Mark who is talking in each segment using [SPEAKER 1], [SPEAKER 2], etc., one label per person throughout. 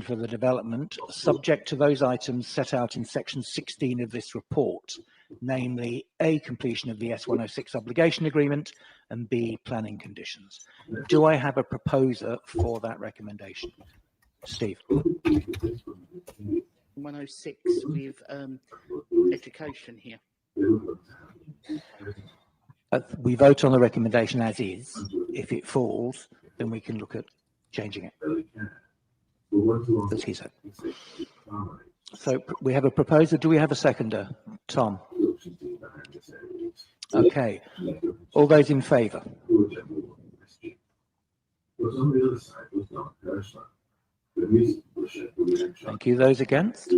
[SPEAKER 1] permission for the development, subject to those items set out in section 16 of this report, namely A, completion of the S106 obligation agreement, and B, planning conditions. Do I have a proposer for that recommendation? Steve.
[SPEAKER 2] 106 with education here.
[SPEAKER 1] We vote on the recommendation as is. If it falls, then we can look at changing it. As he said. So we have a proposer. Do we have a seconder? Tom. Okay. All those in favour? Thank you. Those against?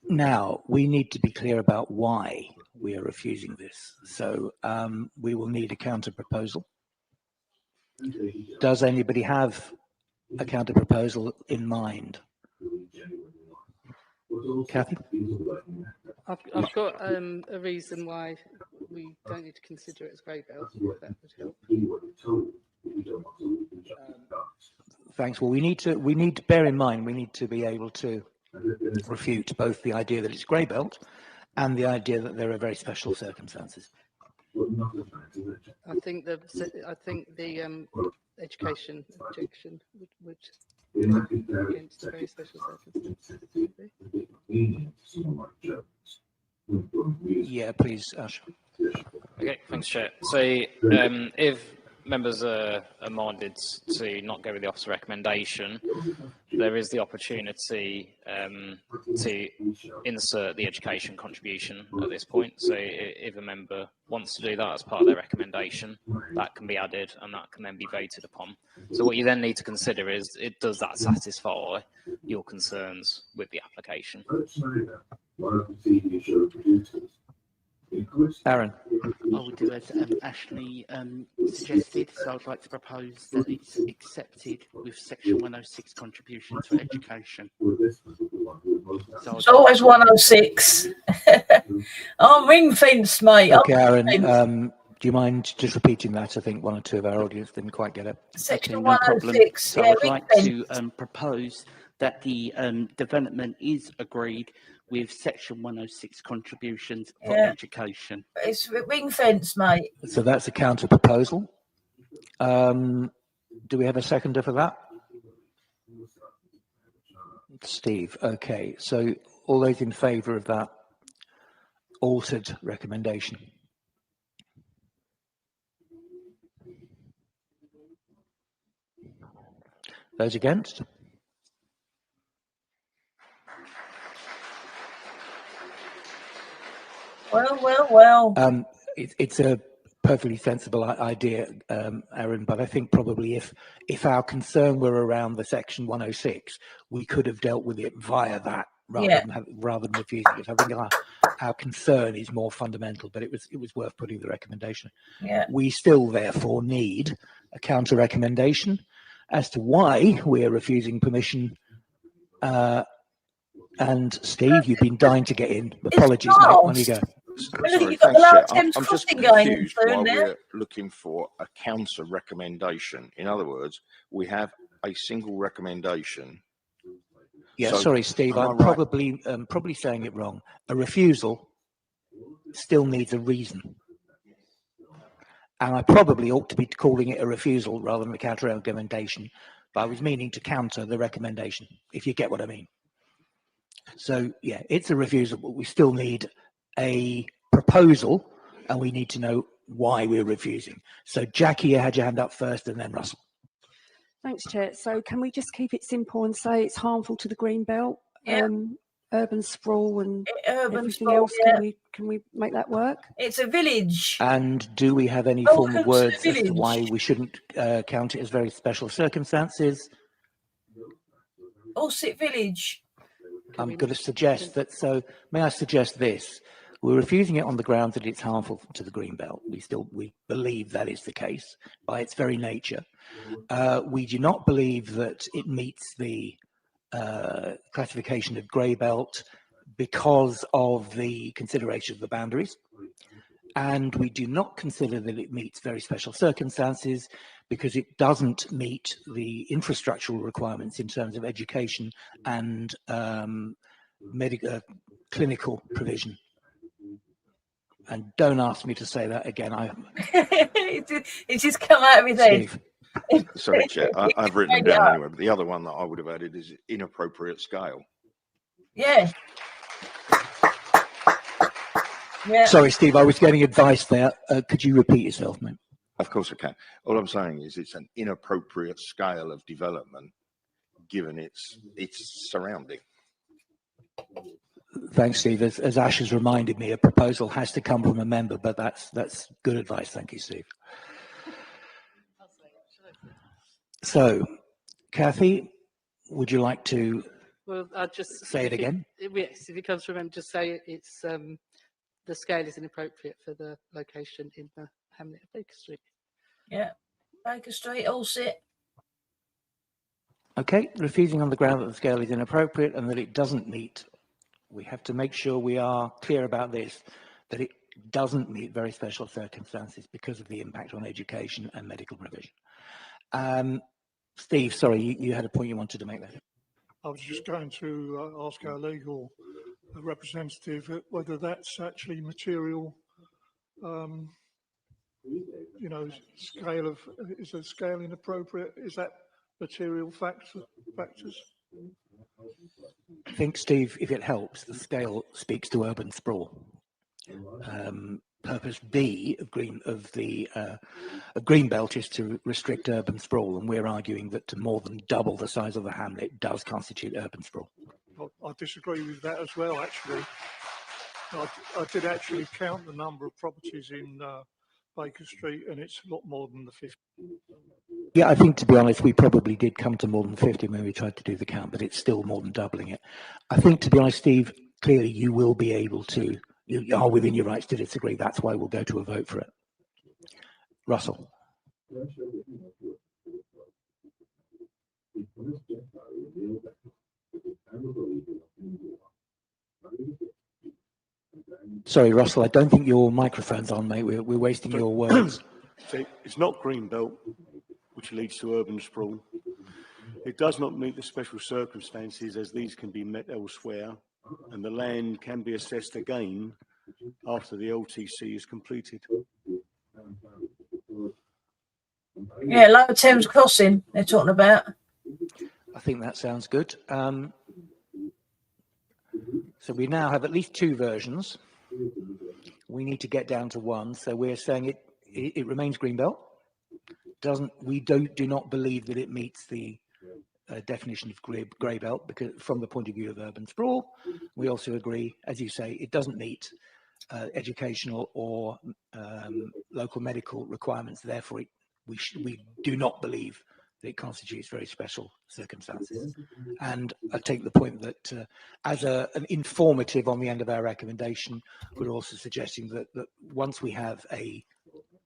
[SPEAKER 1] Now, we need to be clear about why we are refusing this. So we will need a counter proposal. Does anybody have a counter proposal in mind? Kathy?
[SPEAKER 3] I've got a reason why we don't need to consider it as grey belt, if that would help.
[SPEAKER 1] Thanks. Well, we need to bear in mind, we need to be able to refute both the idea that it's grey belt and the idea that there are very special circumstances.
[SPEAKER 3] I think the education objection would against very special circumstances.
[SPEAKER 1] Yeah, please, Ash.
[SPEAKER 4] Okay, thanks, Chair. So if members are minded to not go with the officer recommendation, there is the opportunity to insert the education contribution at this point. So if a member wants to do that as part of their recommendation, that can be added and that can then be voted upon. So what you then need to consider is, does that satisfy your concerns with the application?
[SPEAKER 1] Aaron.
[SPEAKER 2] I would do as Ashley suggested, so I'd like to propose that it's accepted with section 106 contributions for education. So
[SPEAKER 5] It's always 106. I'm ring fence, mate.
[SPEAKER 1] Okay, Aaron, do you mind just repeating that? I think one or two of our audience didn't quite get it.
[SPEAKER 5] Section
[SPEAKER 2] no problem.
[SPEAKER 5] 106.
[SPEAKER 2] So
[SPEAKER 5] Yeah,
[SPEAKER 2] I'd like to propose that the development is agreed with section 106 contributions for education.
[SPEAKER 5] It's ring fence, mate.
[SPEAKER 1] So that's a counter proposal. Do we have a seconder for that? Steve. Okay. So all those in favour of that altered recommendation? Those against?
[SPEAKER 5] Well.
[SPEAKER 1] It's a perfectly sensible idea, Aaron, but I think probably if our concern were around the section 106, we could have dealt with it via that rather than refusing it. I think our concern is more fundamental, but it was worth putting the recommendation.
[SPEAKER 5] Yeah.
[SPEAKER 1] We still therefore need a counter recommendation as to why we are refusing permission. And Steve, you've been dying to get in. Apologies, mate. On you go.
[SPEAKER 6] Sorry, thanks, Chair. I'm just confused why we're looking for a counter recommendation. In other words, we have a single recommendation.
[SPEAKER 1] Yeah,
[SPEAKER 6] So,
[SPEAKER 1] sorry, Steve. I'm probably saying it wrong. A refusal still needs a reason, and I probably ought to be calling it a refusal rather than a counter recommendation. But I was meaning to counter the recommendation, if you get what I mean. So yeah, it's a refusal, but we still need a proposal, and we need to know why we're refusing. So Jackie, you had your hand up first, and then Russell.
[SPEAKER 7] Thanks, Chair. So can we just keep it simple and say it's harmful to the green belt, urban sprawl, and everything else? Can we make that work?
[SPEAKER 5] It's a village.
[SPEAKER 1] And do we have any form of words as to why we shouldn't count it as very special circumstances?
[SPEAKER 5] Orsett Village.
[SPEAKER 1] I'm going to suggest that. So may I suggest this? We're refusing it on the grounds that it's harmful to the green belt. We believe that is the case by its very nature. We do not believe that it meets the classification of grey belt because of the consideration of the boundaries. And we do not consider that it meets very special circumstances because it doesn't meet the infrastructural requirements in terms of education and medical clinical provision. And don't ask me to say that again.
[SPEAKER 5] It's just come out of his head.
[SPEAKER 6] Sorry, Chair, I've written them down anyway, but the other one that I would have added is inappropriate scale.
[SPEAKER 5] Yeah.
[SPEAKER 1] Yeah. Sorry, Steve, I was getting advice there. Could you repeat yourself, mate?
[SPEAKER 6] Of course I can. All I'm saying is it's an inappropriate scale of development given its surrounding.
[SPEAKER 1] Thanks, Steve. As Ash has reminded me, a proposal has to come from a member, but that's good advice. Thank you, Steve. So, Kathy, would you like to
[SPEAKER 3] I'll just
[SPEAKER 1] say it again?
[SPEAKER 3] Yes, if it comes from him, just say it's the scale is inappropriate for the location in the hamlet of Baker Street.
[SPEAKER 5] Yeah, Baker Street, all sit.
[SPEAKER 1] Okay, refusing on the ground that the scale is inappropriate and that it doesn't meet. We have to make sure we are clear about this, that it doesn't meet very special circumstances because of the impact on education and medical provision. Steve, sorry, you had a point you wanted to make there.
[SPEAKER 8] I was just going to ask our legal representative whether that's actually material, scale of, is the scale inappropriate? Is that material factors?
[SPEAKER 1] I think, Steve, if it helps, the scale speaks to urban sprawl. Purpose B of Greenbelt is to restrict urban sprawl, and we're arguing that to more than double the size of the hamlet does constitute urban sprawl.
[SPEAKER 8] I disagree with that as well, actually. I did actually count the number of properties in Baker Street, and it's a lot more than the 50.
[SPEAKER 1] Yeah, I think, to be honest, we probably did come to more than 50 when we tried to do the count, but it's still more than doubling it. I think, to be honest, Steve, clearly you will be able to, you are within your rights to disagree. That's why we'll go to a vote for it. Russell. Sorry, Russell, I don't think your microphone's on, mate. We're wasting your words.
[SPEAKER 9] So it's not Greenbelt, which leads to urban sprawl. It does not meet the special circumstances as these can be met elsewhere, and the land can be assessed again after the LTC is completed.
[SPEAKER 5] Yeah, Lower Thames Crossing they're talking about.
[SPEAKER 1] I think that sounds good. So we now have at least two versions. We need to get down to one. So we're saying it remains Greenbelt. We do not believe that it meets the definition of grey belt because from the point of view of urban sprawl. We also agree, as you say, it doesn't meet educational or local medical requirements. Therefore, we do not believe that it constitutes very special circumstances. And I take the point that as an informative on the end of our recommendation, we're also suggesting that once we have a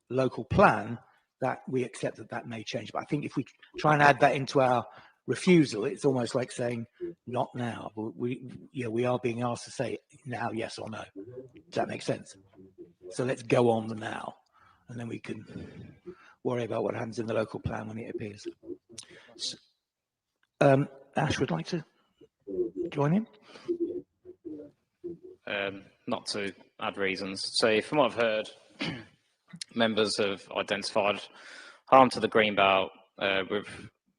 [SPEAKER 1] local plan, that we accept that may change. But I think if we try and add that into our refusal, it's almost like saying not now. We are being asked to say now yes or no. Does that make sense? So let's go on the now, and then we can worry about what happens in the local plan when it appears. So, Ash would like to join in?
[SPEAKER 4] Not to add reasons. So from what I've heard, members have identified harm to the greenbelt with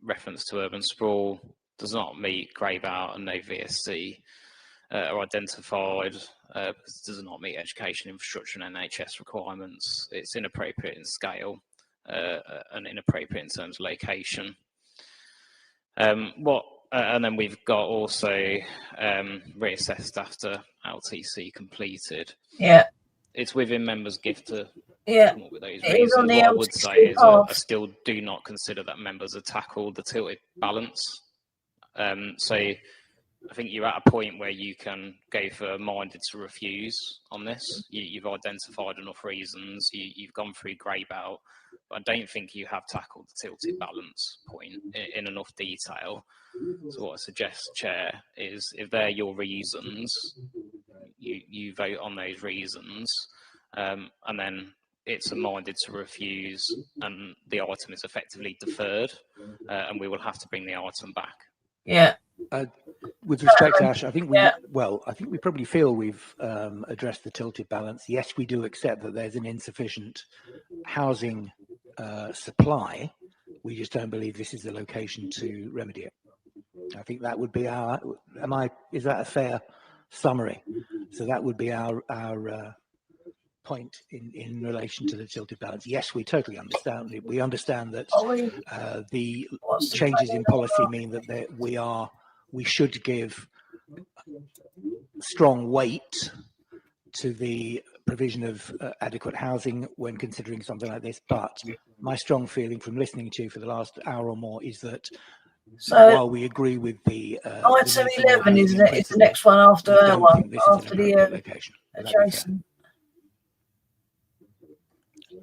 [SPEAKER 4] reference to urban sprawl, does not meet grey belt, and no VSC are identified because it does not meet education, infrastructure and NHS requirements. It's inappropriate in scale and inappropriate in terms of location. And then we've got also reassessed after LTC completed.
[SPEAKER 5] Yeah.
[SPEAKER 4] It's within members' gift to
[SPEAKER 5] come
[SPEAKER 4] up with those reasons. What I would say is I still do not consider that members have tackled the tilted balance. So I think you're at a point where you can go for minded to refuse on this. You've identified enough reasons. You've gone through grey belt, but I don't think you have tackled the tilted balance point in enough detail. So what I suggest, Chair, is if they're your reasons, you vote on those reasons, and then it's a minded to refuse, and the item is effectively deferred, and we will have to bring the item back.
[SPEAKER 5] Yeah.
[SPEAKER 1] With respect, Ash, I think we probably feel we've addressed the tilted balance. Yes, we do accept that there's an insufficient housing supply. We just don't believe this is the location to remedy it. I think that would be our. Is that a fair summary? So that would be our point in relation to the tilted balance. Yes, we totally understand. We understand that the changes in policy mean that we should give strong weight to the provision of adequate housing when considering something like this. But my strong feeling from listening to you for the last hour or more is that while we agree with the
[SPEAKER 5] item 11, isn't it? It's the next one after our one, after the
[SPEAKER 1] location.
[SPEAKER 5] adjacent.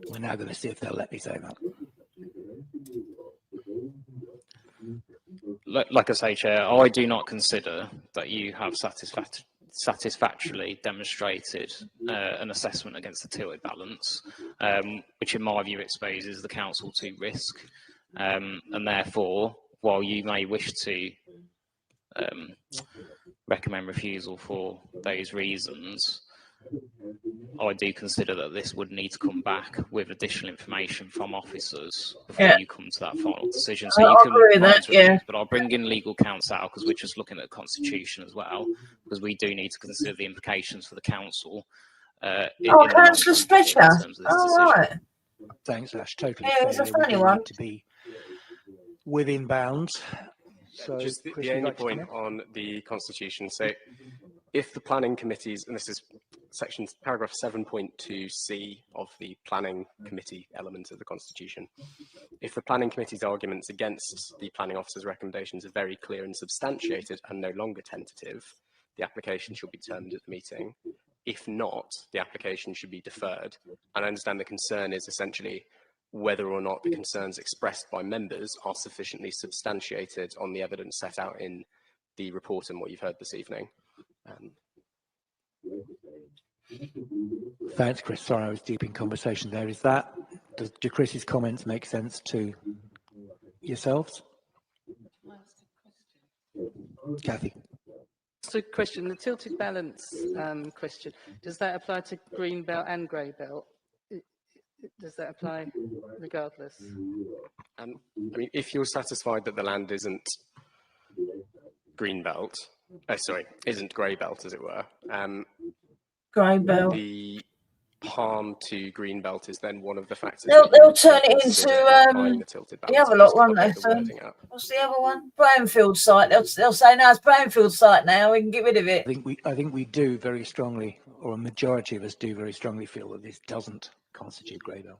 [SPEAKER 1] We're now going to see if they'll let me say that.
[SPEAKER 4] Like I say, Chair, I do not consider that you have satisfactorily demonstrated an assessment against the tilted balance, which in my view exposes the council to risk, and therefore, while you may wish to recommend refusal for those reasons, I do consider that this would need to come back with additional information from officers before you come to that final decision. So you can
[SPEAKER 5] agree with that,
[SPEAKER 4] but I'll bring in legal counsel because we're just looking at the constitution as well, because we do need to consider the implications for the council.
[SPEAKER 5] Councillor Stretcher. Right.
[SPEAKER 1] Thanks, Ash. Totally.
[SPEAKER 5] Yeah, it was a funny one.
[SPEAKER 1] To be within bounds. So,
[SPEAKER 10] just the only point on the constitution. So if the planning committees, and this is paragraph 7.2c of the planning committee element of the constitution, if the planning committee's arguments against the planning officer's recommendations are very clear and substantiated and no longer tentative, the application should be termed at the meeting. If not, the application should be deferred. And I understand the concern is essentially whether or not the concerns expressed by members are sufficiently substantiated on the evidence set out in the report and what you've heard this evening.
[SPEAKER 1] Thanks, Chris. Sorry, I was deep in conversation there. Do Chris's comments make sense to yourselves? Kathy.
[SPEAKER 3] So question, the tilted balance question, does that apply to green belt and grey belt? Does that apply regardless?
[SPEAKER 10] I mean, if you're satisfied that the land isn't green belt, isn't grey belt, as it were,
[SPEAKER 5] grey belt.
[SPEAKER 10] The harm to green belt is then one of the factors.
[SPEAKER 5] They'll turn it into the other lot, won't they? What's the other one? Brownfield site. They'll say no, it's Brownfield site now. We can get rid of it.
[SPEAKER 1] I think we do very strongly, or a majority of us do very strongly feel that this doesn't constitute grey belt.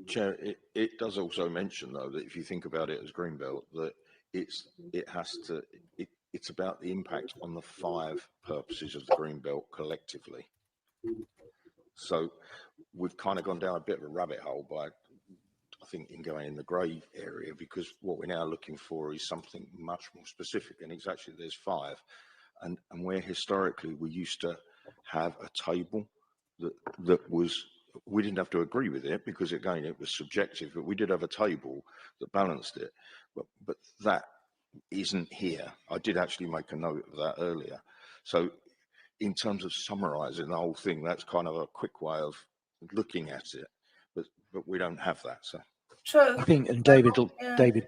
[SPEAKER 6] Chair, it does also mention though that if you think about it as green belt, that it's about the impact on the 5 purposes of the green belt collectively. So we've kind of gone down a bit of a rabbit hole by, I think, in going in the grey area, because what we're now looking for is something much more specific, and it's actually there's 5, and where historically we used to have a table that was, we didn't have to agree with it because again it was subjective, but we did have a table that balanced it, but that isn't here. I did actually make a note of that earlier. So in terms of summarizing the whole thing, that's kind of a quick way of looking at it, but we don't have that. So
[SPEAKER 5] true.
[SPEAKER 1] I think, and David,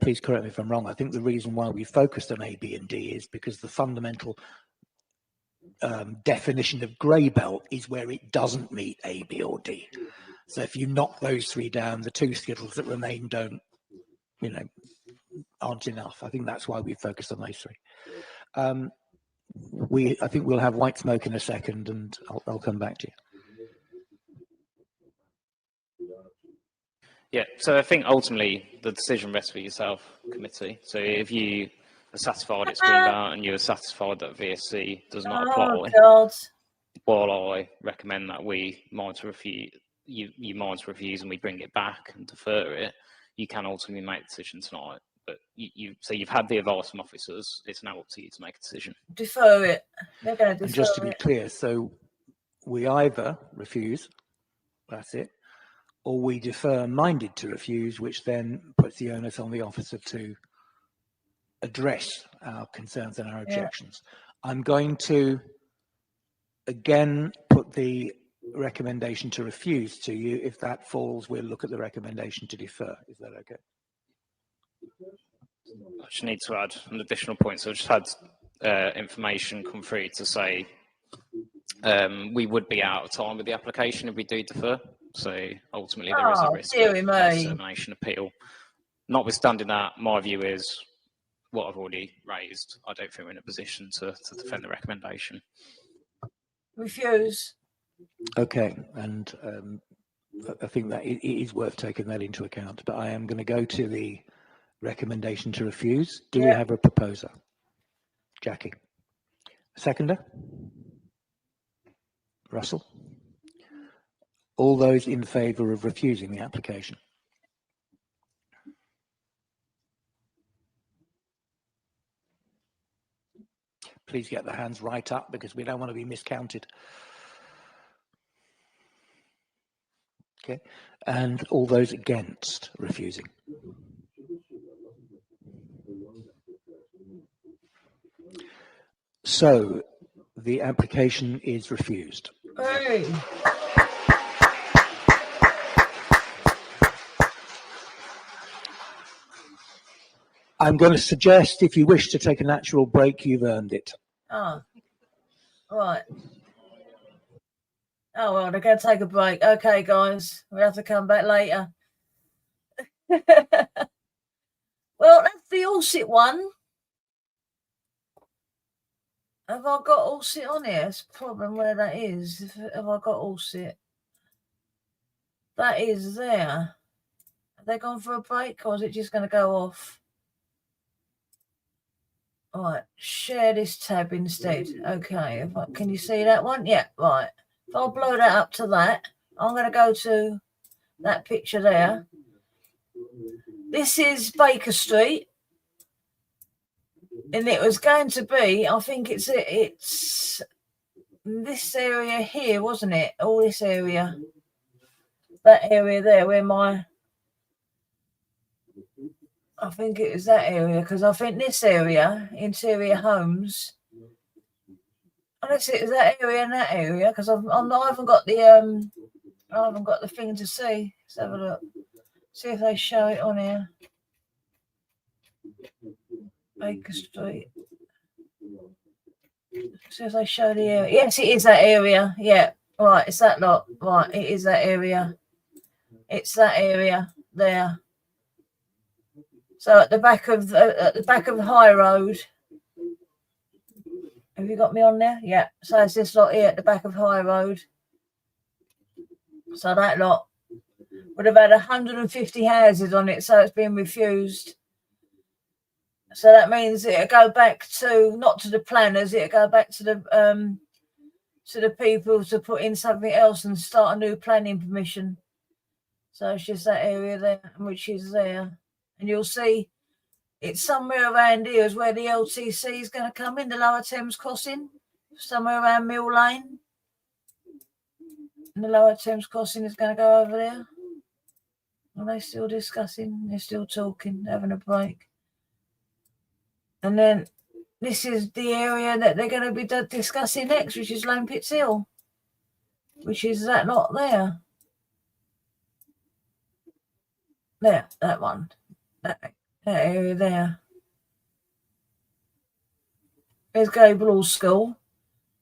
[SPEAKER 1] please correct me if I'm wrong, I think the reason why we focused on A, B and D is because the fundamental definition of grey belt is where it doesn't meet A, B or D. So if you knock those 3 down, the 2 skittles that remain don't, aren't enough. I think that's why we focused on those 3. I think we'll have white smoke in a second, and I'll come back to you.
[SPEAKER 4] Yeah, so I think ultimately the decision rests with yourself, committee. So if you are satisfied it's greenbelt and you are satisfied that VSC does not apply,
[SPEAKER 5] God.
[SPEAKER 4] while I recommend that we monitor you monitor reviews and we bring it back and defer it, you can ultimately make a decision tonight. But you've had the advice from officers. It's now up to you to make a decision.
[SPEAKER 5] Defer it. They're going to defer it.
[SPEAKER 1] And just to be clear, so we either refuse, that's it, or we defer minded to refuse, which then puts the onus on the officer to address our concerns and our objections. I'm going to again put the recommendation to refuse to you. If that falls, we'll look at the recommendation to defer. Is that okay?
[SPEAKER 4] I just need to add an additional point. So I just had information come through to say we would be out of time with the application if we do defer. So ultimately there is a risk of determination appeal. Notwithstanding that, my view is what I've already raised. I don't think we're in a position to defend the recommendation.
[SPEAKER 5] Refuse.
[SPEAKER 1] Okay, and I think that it is worth taking that into account, but I am going to go to the recommendation to refuse. Do we have a proposer? Jackie. Seconder? Russell? All those in favour of refusing the application? Please get the hands right up because we don't want to be miscounted. Okay, and all those against refusing? So the application is refused.
[SPEAKER 5] Hey.
[SPEAKER 1] I'm going to suggest if you wish to take a natural break, you've earned it.
[SPEAKER 5] Oh, right. Oh, well, they're going to take a break. Okay, guys, we'll have to come back later. Well, that's the Allsit one. Have I got Allsit on here? It's a problem where that is. Have I got Allsit? That is there. Have they gone for a break or is it just going to go off? All right, share this tab instead. Okay, can you see that one? Yeah, right. If I'll blow that up to that, I'm going to go to that picture there. This is Baker Street. And it was going to be, I think it's this area here, wasn't it? All this area. That area there where I think it was that area, because I think this area, interior homes, unless it was that area and that area, because I haven't got the thing to see. Let's have a look. See if they show it on here. Baker Street. See if they show the area. Yes, it is that area. Yeah, right. It's that lot. Right, it is that area. It's that area there. So at the back of the High Road. Have you got me on there? Yeah. So it's this lot here at the back of High Road. So that lot would have had 150 houses on it, so it's been refused. So that means it'll go back to, not to the planners, it'll go back to the people to put in something else and start a new planning permission. So it's just that area there, which is there. And you'll see it's somewhere around here is where the LTC is going to come in, the Lower Thames Crossing, somewhere around Mill Lane. And the Lower Thames Crossing is going to go over there. Are they still discussing? They're still talking, having a break. And then this is the area that they're going to be discussing next, which is Lampits Hill, which is that lot there. There, that one. That area there. There's Gable School.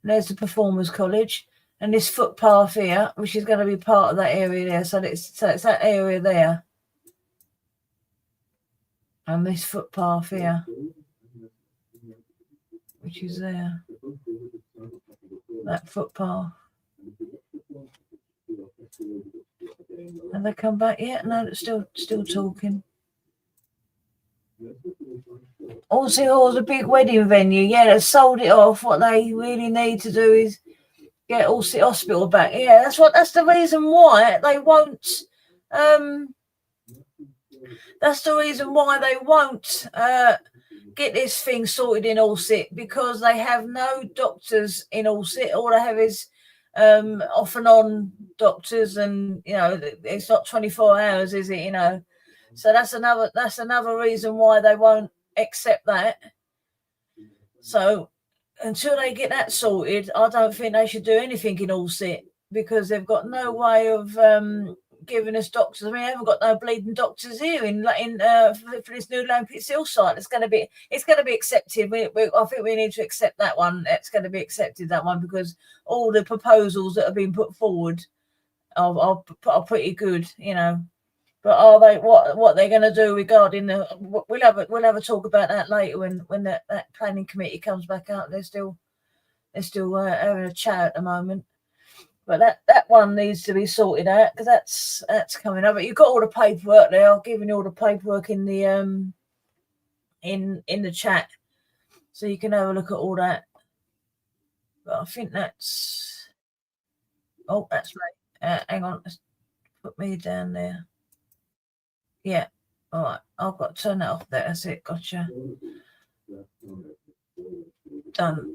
[SPEAKER 5] There's the Performers College. And this footpath here, which is going to be part of that area there. So it's that area there. And this footpath here, which is there. That footpath. And they come back yet? No, it's still talking. Allsey Hall's a big wedding venue. Yeah, they sold it off. What they really need to do is get Allsey Hospital back. Yeah, that's the reason why they won't. That's the reason why they won't get this thing sorted in Allsey, because they have no doctors in Allsey. All they have is off and on doctors, and it's not 24 hours, is it? So that's another reason why they won't accept that. So until they get that sorted, I don't think they should do anything in Allsey, because they've got no way of giving us doctors. I mean, they haven't got no bleeding doctors here for this new Lampits Hill site. It's going to be accepted. I think we need to accept that one. It's going to be accepted, that one, because all the proposals that have been put forward are pretty good, But are they what they're going to do regarding the? We'll have a talk about that later when that planning committee comes back out. They're still having a chat at the moment. But that one needs to be sorted out, because that's coming up. But you've got all the paperwork there. I've given you all the paperwork in the in the chat, so you can have a look at all that. But I think that's. Oh, that's right. Hang on, let's put me down there. Yeah. All right. I've got to turn that off there. That's it. Gotcha. Done.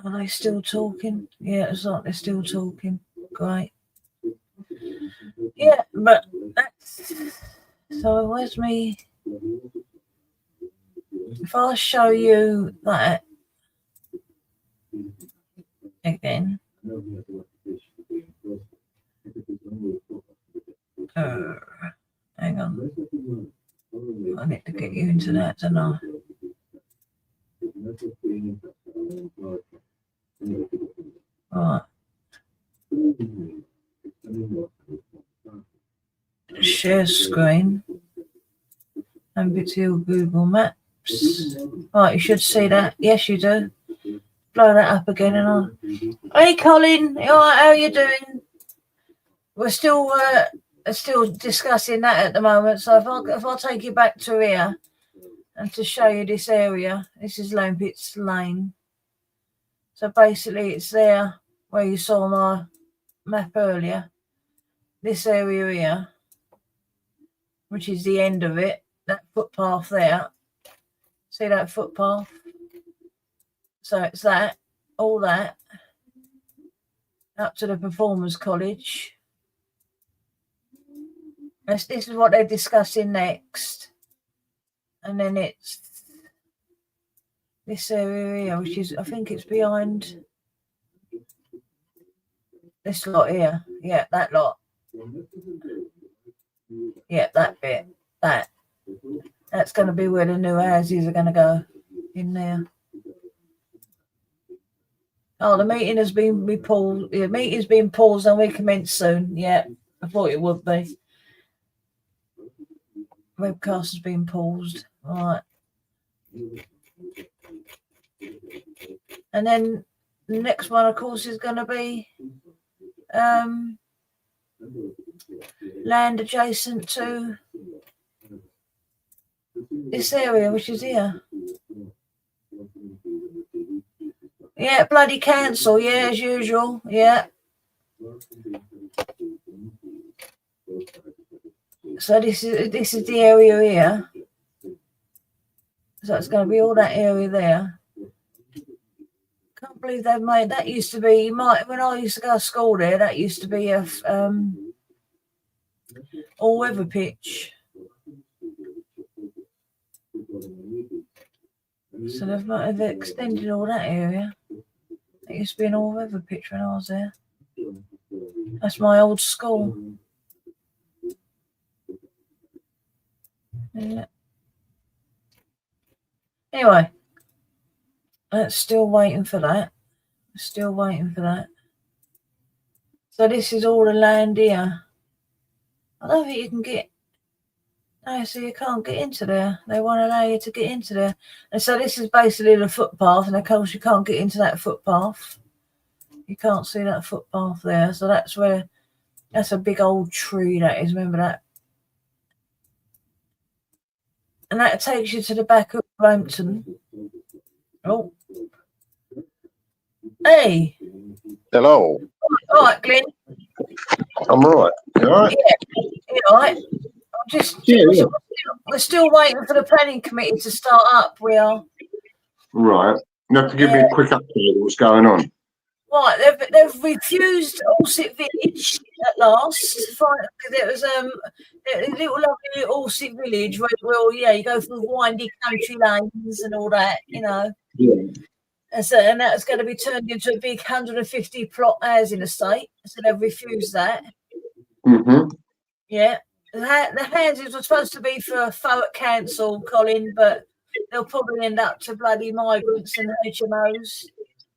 [SPEAKER 5] Are they still talking? Yeah, it's like they're still talking. Great. Yeah, but that's... So where's me? If I show you that again. Hang on. I need to get you into that, don't I? Right. Share screen. Lampits Hill Google Maps. Right, you should see that. Yes, you do. Blow that up again and I'll... Hey, Colin. All right, how are you doing? We're still discussing that at the moment. So if I take you back to here and to show you this area, this is Lampits Lane. So basically it's there where you saw my map earlier. This area here, which is the end of it, that footpath there. See that footpath? So it's that, all that, up to the Performers College. This is what they're discussing next. And then it's this area here, which is, I think it's behind this lot here. Yeah, that lot. Yeah, that bit. That's going to be where the new houses are going to go, in there. Oh, the meeting has been paused. The meeting's been paused and we commence soon. Yeah, I thought it would be. Webcast has been paused. All right. And then the next one, of course, is going to be land adjacent to this area, which is here. Yeah, bloody council. Yeah, as usual. Yeah. So this is the area here. So it's going to be all that area there. Can't believe they've made that. Used to be, when I used to go to school there, that used to be a all weather pitch. So they've extended all that area. It used to be an all weather pitch when I was there. That's my old school. Yeah. Anyway, that's still waiting for that. Still waiting for that. So this is all the land here. I don't think you can get. No, so you can't get into there. They won't allow you to get into there. And so this is basically the footpath, and of course you can't get into that footpath. You can't see that footpath there. So that's where That's a big old tree, that is. Remember that? And that takes you to the back of Brampton. Oh. Hey.
[SPEAKER 11] Hello.
[SPEAKER 5] All right, Glenn.
[SPEAKER 11] I'm right. You all right?
[SPEAKER 5] Yeah. You all right?
[SPEAKER 11] Yeah.
[SPEAKER 5] We're still waiting for the planning committee to start up. We are.
[SPEAKER 11] Right. You have to give me a quick update of what's going on.
[SPEAKER 5] Right, they've refused Allsett Village at last, because it was a little lovely Allsett Village where you go through windy country lanes and all that, Yeah. And that's going to be turned into a big 150 plot housing estate. So they've refused that.
[SPEAKER 11] Mm-hmm.
[SPEAKER 5] Yeah, the houses were supposed to be for Thurrock Council, Colin, but they'll probably end up to bloody migrants and HMOs.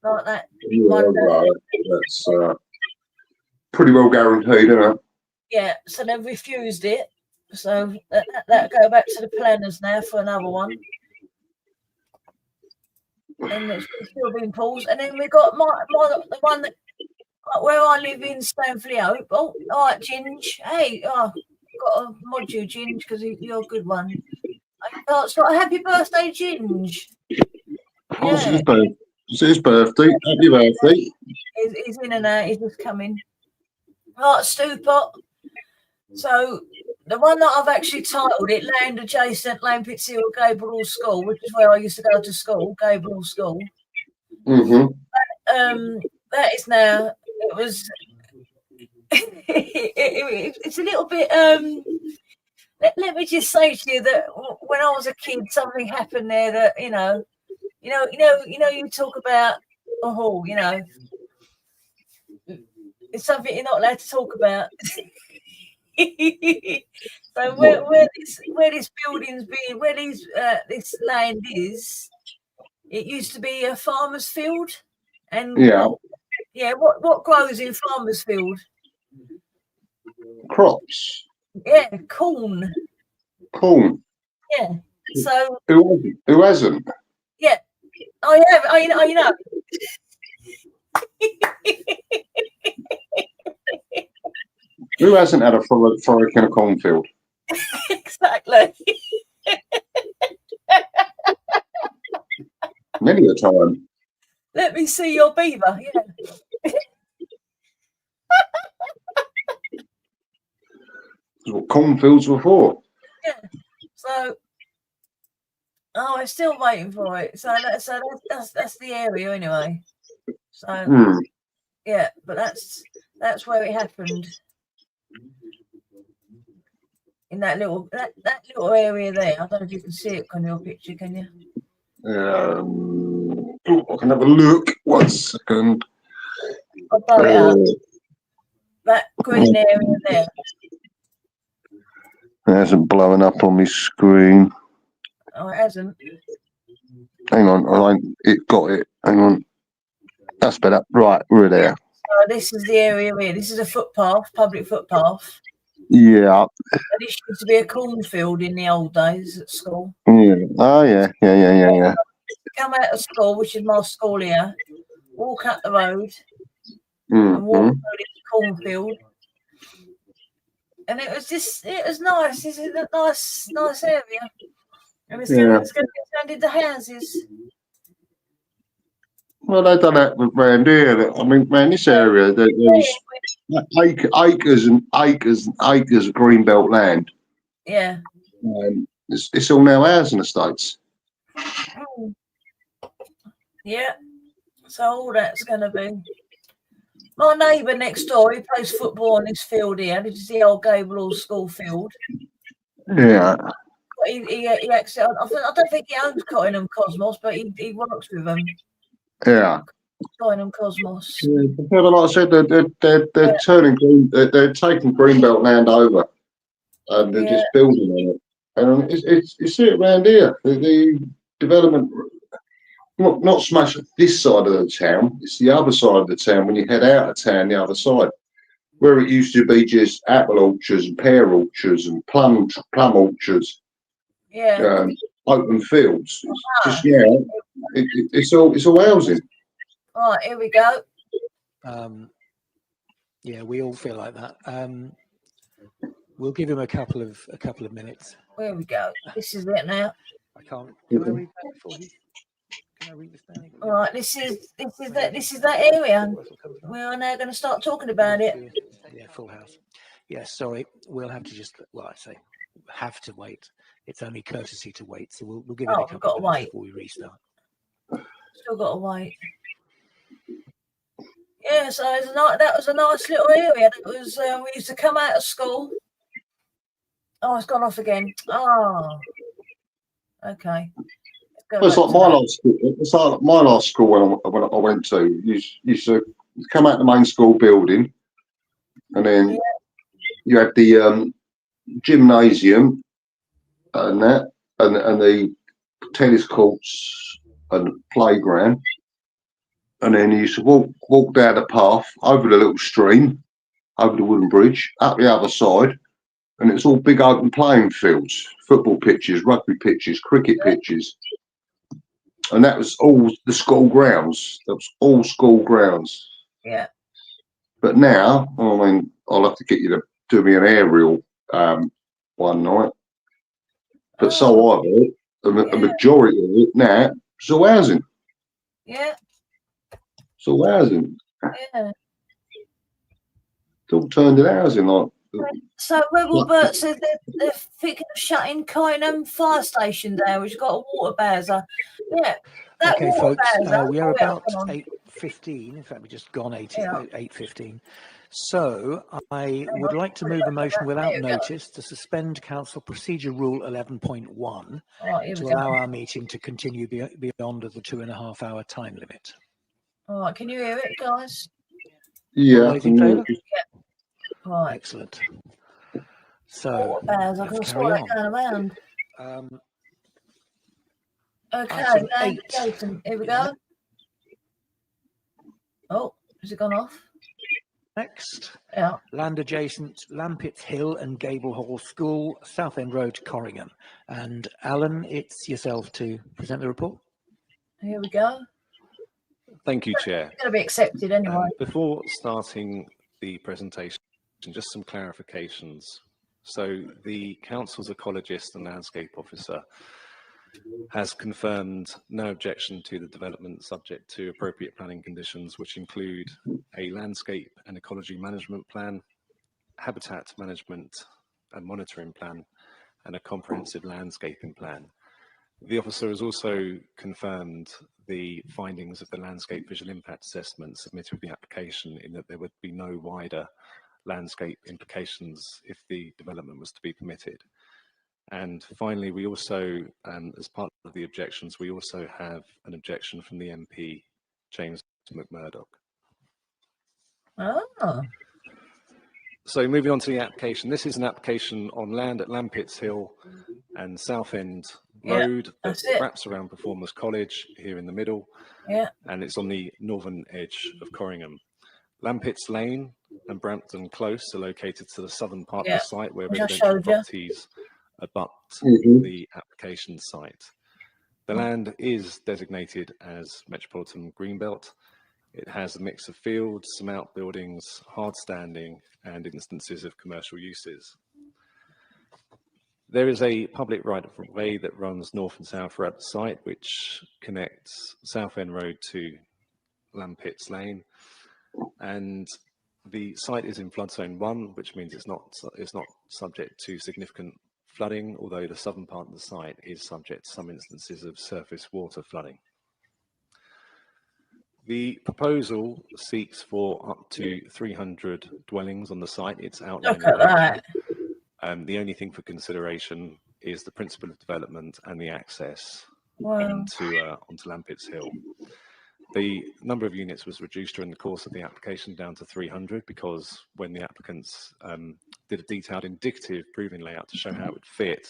[SPEAKER 5] Like that.
[SPEAKER 11] Yeah, right. That's pretty well guaranteed, isn't it?
[SPEAKER 5] Yeah, so they've refused it. So that'll go back to the planners now for another one. And it's still being paused. And then we got the one that where I live in Stanford-le-Hope. Oh, all right, Ginge. Hey, got to mod you, Ginge, because you're a good one. So happy birthday, Ginge.
[SPEAKER 11] Yeah. It's his birthday. Happy birthday.
[SPEAKER 5] He's in and out. He's just coming. Right, Stupot. So the one that I've actually titled it Land Adjacent Lampits Hill Gable School, which is where I used to go to school, Gable School.
[SPEAKER 11] Mm-hmm.
[SPEAKER 5] That is now, it was, it's a little bit, let me just say to you that when I was a kid, something happened there that, you talk about, it's something you're not allowed to talk about. So where this building's being, this land is, it used to be a farmer's field, and what grows in farmer's field?
[SPEAKER 11] Crops.
[SPEAKER 5] Yeah, corn.
[SPEAKER 11] Corn.
[SPEAKER 5] Yeah. So
[SPEAKER 11] who hasn't?
[SPEAKER 5] Yeah, I have. I know.
[SPEAKER 11] Who hasn't had a fork in a cornfield?
[SPEAKER 5] Exactly.
[SPEAKER 11] Many a time.
[SPEAKER 5] Let me see your beaver. Yeah.
[SPEAKER 11] That's what cornfields were for.
[SPEAKER 5] Yeah. So, I'm still waiting for it. So that's the area anyway. So yeah, but that's where it happened. In that little area there. I don't know if you can see it on your picture, can you?
[SPEAKER 11] I can have a look. 1 second.
[SPEAKER 5] I'll blow it up. That green area there.
[SPEAKER 11] It hasn't blown up on my screen.
[SPEAKER 5] Oh, it hasn't.
[SPEAKER 11] Hang on, it got it. Hang on. That's better. Right, we're there.
[SPEAKER 5] So this is the area here. This is a footpath, public footpath.
[SPEAKER 11] Yeah.
[SPEAKER 5] And this used to be a cornfield in the old days at school.
[SPEAKER 11] Yeah. Oh, yeah.
[SPEAKER 5] Come out of school, which is my school here, walk up the road, and walk through this cornfield. And it was nice. This is a nice area. And it's going to be turned into houses.
[SPEAKER 11] Well, they've done that around here. I mean, around this area, there was acres and acres and acres of greenbelt land.
[SPEAKER 5] Yeah.
[SPEAKER 11] It's all now housing estates.
[SPEAKER 5] Yeah. So all that's going to be. My neighbour next door, he plays football on this field here. This is the old Gable School field.
[SPEAKER 11] Yeah.
[SPEAKER 5] He actually, I don't think he owns Corringham Cosmos, but he works with them.
[SPEAKER 11] Yeah.
[SPEAKER 5] Corringham Cosmos.
[SPEAKER 11] Yeah, but like I said, they're turning they're taking greenbelt land over, and they're just building on it. And you see it around here. The development, not so much this side of the town. It's the other side of the town. When you head out of town, the other side, where it used to be just apple orchards and pear orchards and plum orchards.
[SPEAKER 5] Yeah.
[SPEAKER 11] Open fields. It's just it's all housing.
[SPEAKER 5] Right, here we go.
[SPEAKER 1] Yeah, we all feel like that. We'll give him a couple of minutes.
[SPEAKER 5] There we go. This is it now.
[SPEAKER 1] I can't. Can I read that before he? Can I read this down?
[SPEAKER 5] All right. This is that area. We are now going to start talking about it.
[SPEAKER 1] Yeah, full house. Yeah, sorry. We'll have to just. Well, I say have to wait. It's only courtesy to wait. So we'll give it a couple of minutes before we restart.
[SPEAKER 5] Still got to wait. Yeah, so that was a nice little area. That was we used to come out of school. Oh, it's gone off again. Oh, okay.
[SPEAKER 11] It's like my last school. It's like my last school when I went to. You used to come out the main school building, and then you had the gymnasium and that, and the tennis courts and the playground. And then you used to walk down the path over the little stream, over the wooden bridge, up the other side, and it's all big open playing fields, football pitches, rugby pitches, cricket pitches, and that was all the school grounds. That was all school grounds.
[SPEAKER 5] Yeah.
[SPEAKER 11] But now, I mean, I'll have to get you to do me an aerial one night. But so I've heard, a majority of it now is all housing.
[SPEAKER 5] Yeah.
[SPEAKER 11] So housing.
[SPEAKER 5] Yeah.
[SPEAKER 11] It's all turned into housing. Like.
[SPEAKER 5] So Rebel Bert said they're thinking of shutting Corringham fire station down, which has got a water bowser. Yeah.
[SPEAKER 1] Okay, folks, we are about 8:15. In fact, we just gone 8:15. So I would like to move a motion without notice to suspend Council Procedure Rule 11.1 to allow our meeting to continue beyond the 2.5 hour time limit.
[SPEAKER 5] All right, can you hear it, guys?
[SPEAKER 11] Yeah.
[SPEAKER 1] All those in favour?
[SPEAKER 5] Yeah. Right.
[SPEAKER 1] Excellent. So
[SPEAKER 5] let's carry on. Okay, then, Jason, here we go. Oh, has it gone off?
[SPEAKER 1] Next,
[SPEAKER 5] yeah.
[SPEAKER 1] Land adjacent Lampits Hill and Gable Hall School, Southend Road, Corringham. And Alan, it's yourself to present the report.
[SPEAKER 5] Here we go.
[SPEAKER 12] Thank you, Chair.
[SPEAKER 5] It's going to be accepted anyway.
[SPEAKER 12] Before starting the presentation, just some clarifications. So the Council's ecologist and landscape officer has confirmed no objection to the development subject to appropriate planning conditions, which include a landscape and ecology management plan, habitat management and monitoring plan, and a comprehensive landscaping plan. The officer has also confirmed the findings of the landscape visual impact assessment submitted with the application, in that there would be no wider landscape implications if the development was to be permitted. And finally, we also, as part of the objections, we also have an objection from the MP, James McMurdoch.
[SPEAKER 5] Oh.
[SPEAKER 12] So moving on to the application. This is an application on land at Lampits Hill and Southend Road that wraps around Performers College here in the middle.
[SPEAKER 5] Yeah.
[SPEAKER 12] And it's on the northern edge of Corringham. Lampits Lane and Brampton Close are located to the southern part of the site, where residential properties abut the application site. The land is designated as Metropolitan Greenbelt. It has a mix of fields, some outbuildings, hard standing, and instances of commercial uses. There is a public right-of-way that runs north and south throughout the site, which connects Southend Road to Lampits Lane, and the site is in flood zone 1, which means it's not subject to significant flooding, although the southern part of the site is subject to some instances of surface water flooding. The proposal seeks for up to 300 dwellings on the site. It's outlined.
[SPEAKER 5] Look at
[SPEAKER 12] that. The only thing for consideration is the principle of development and the access onto Lampits Hill. The number of units was reduced during the course of the application down to 300, because when the applicants did a detailed indicative proving layout to show how it would fit,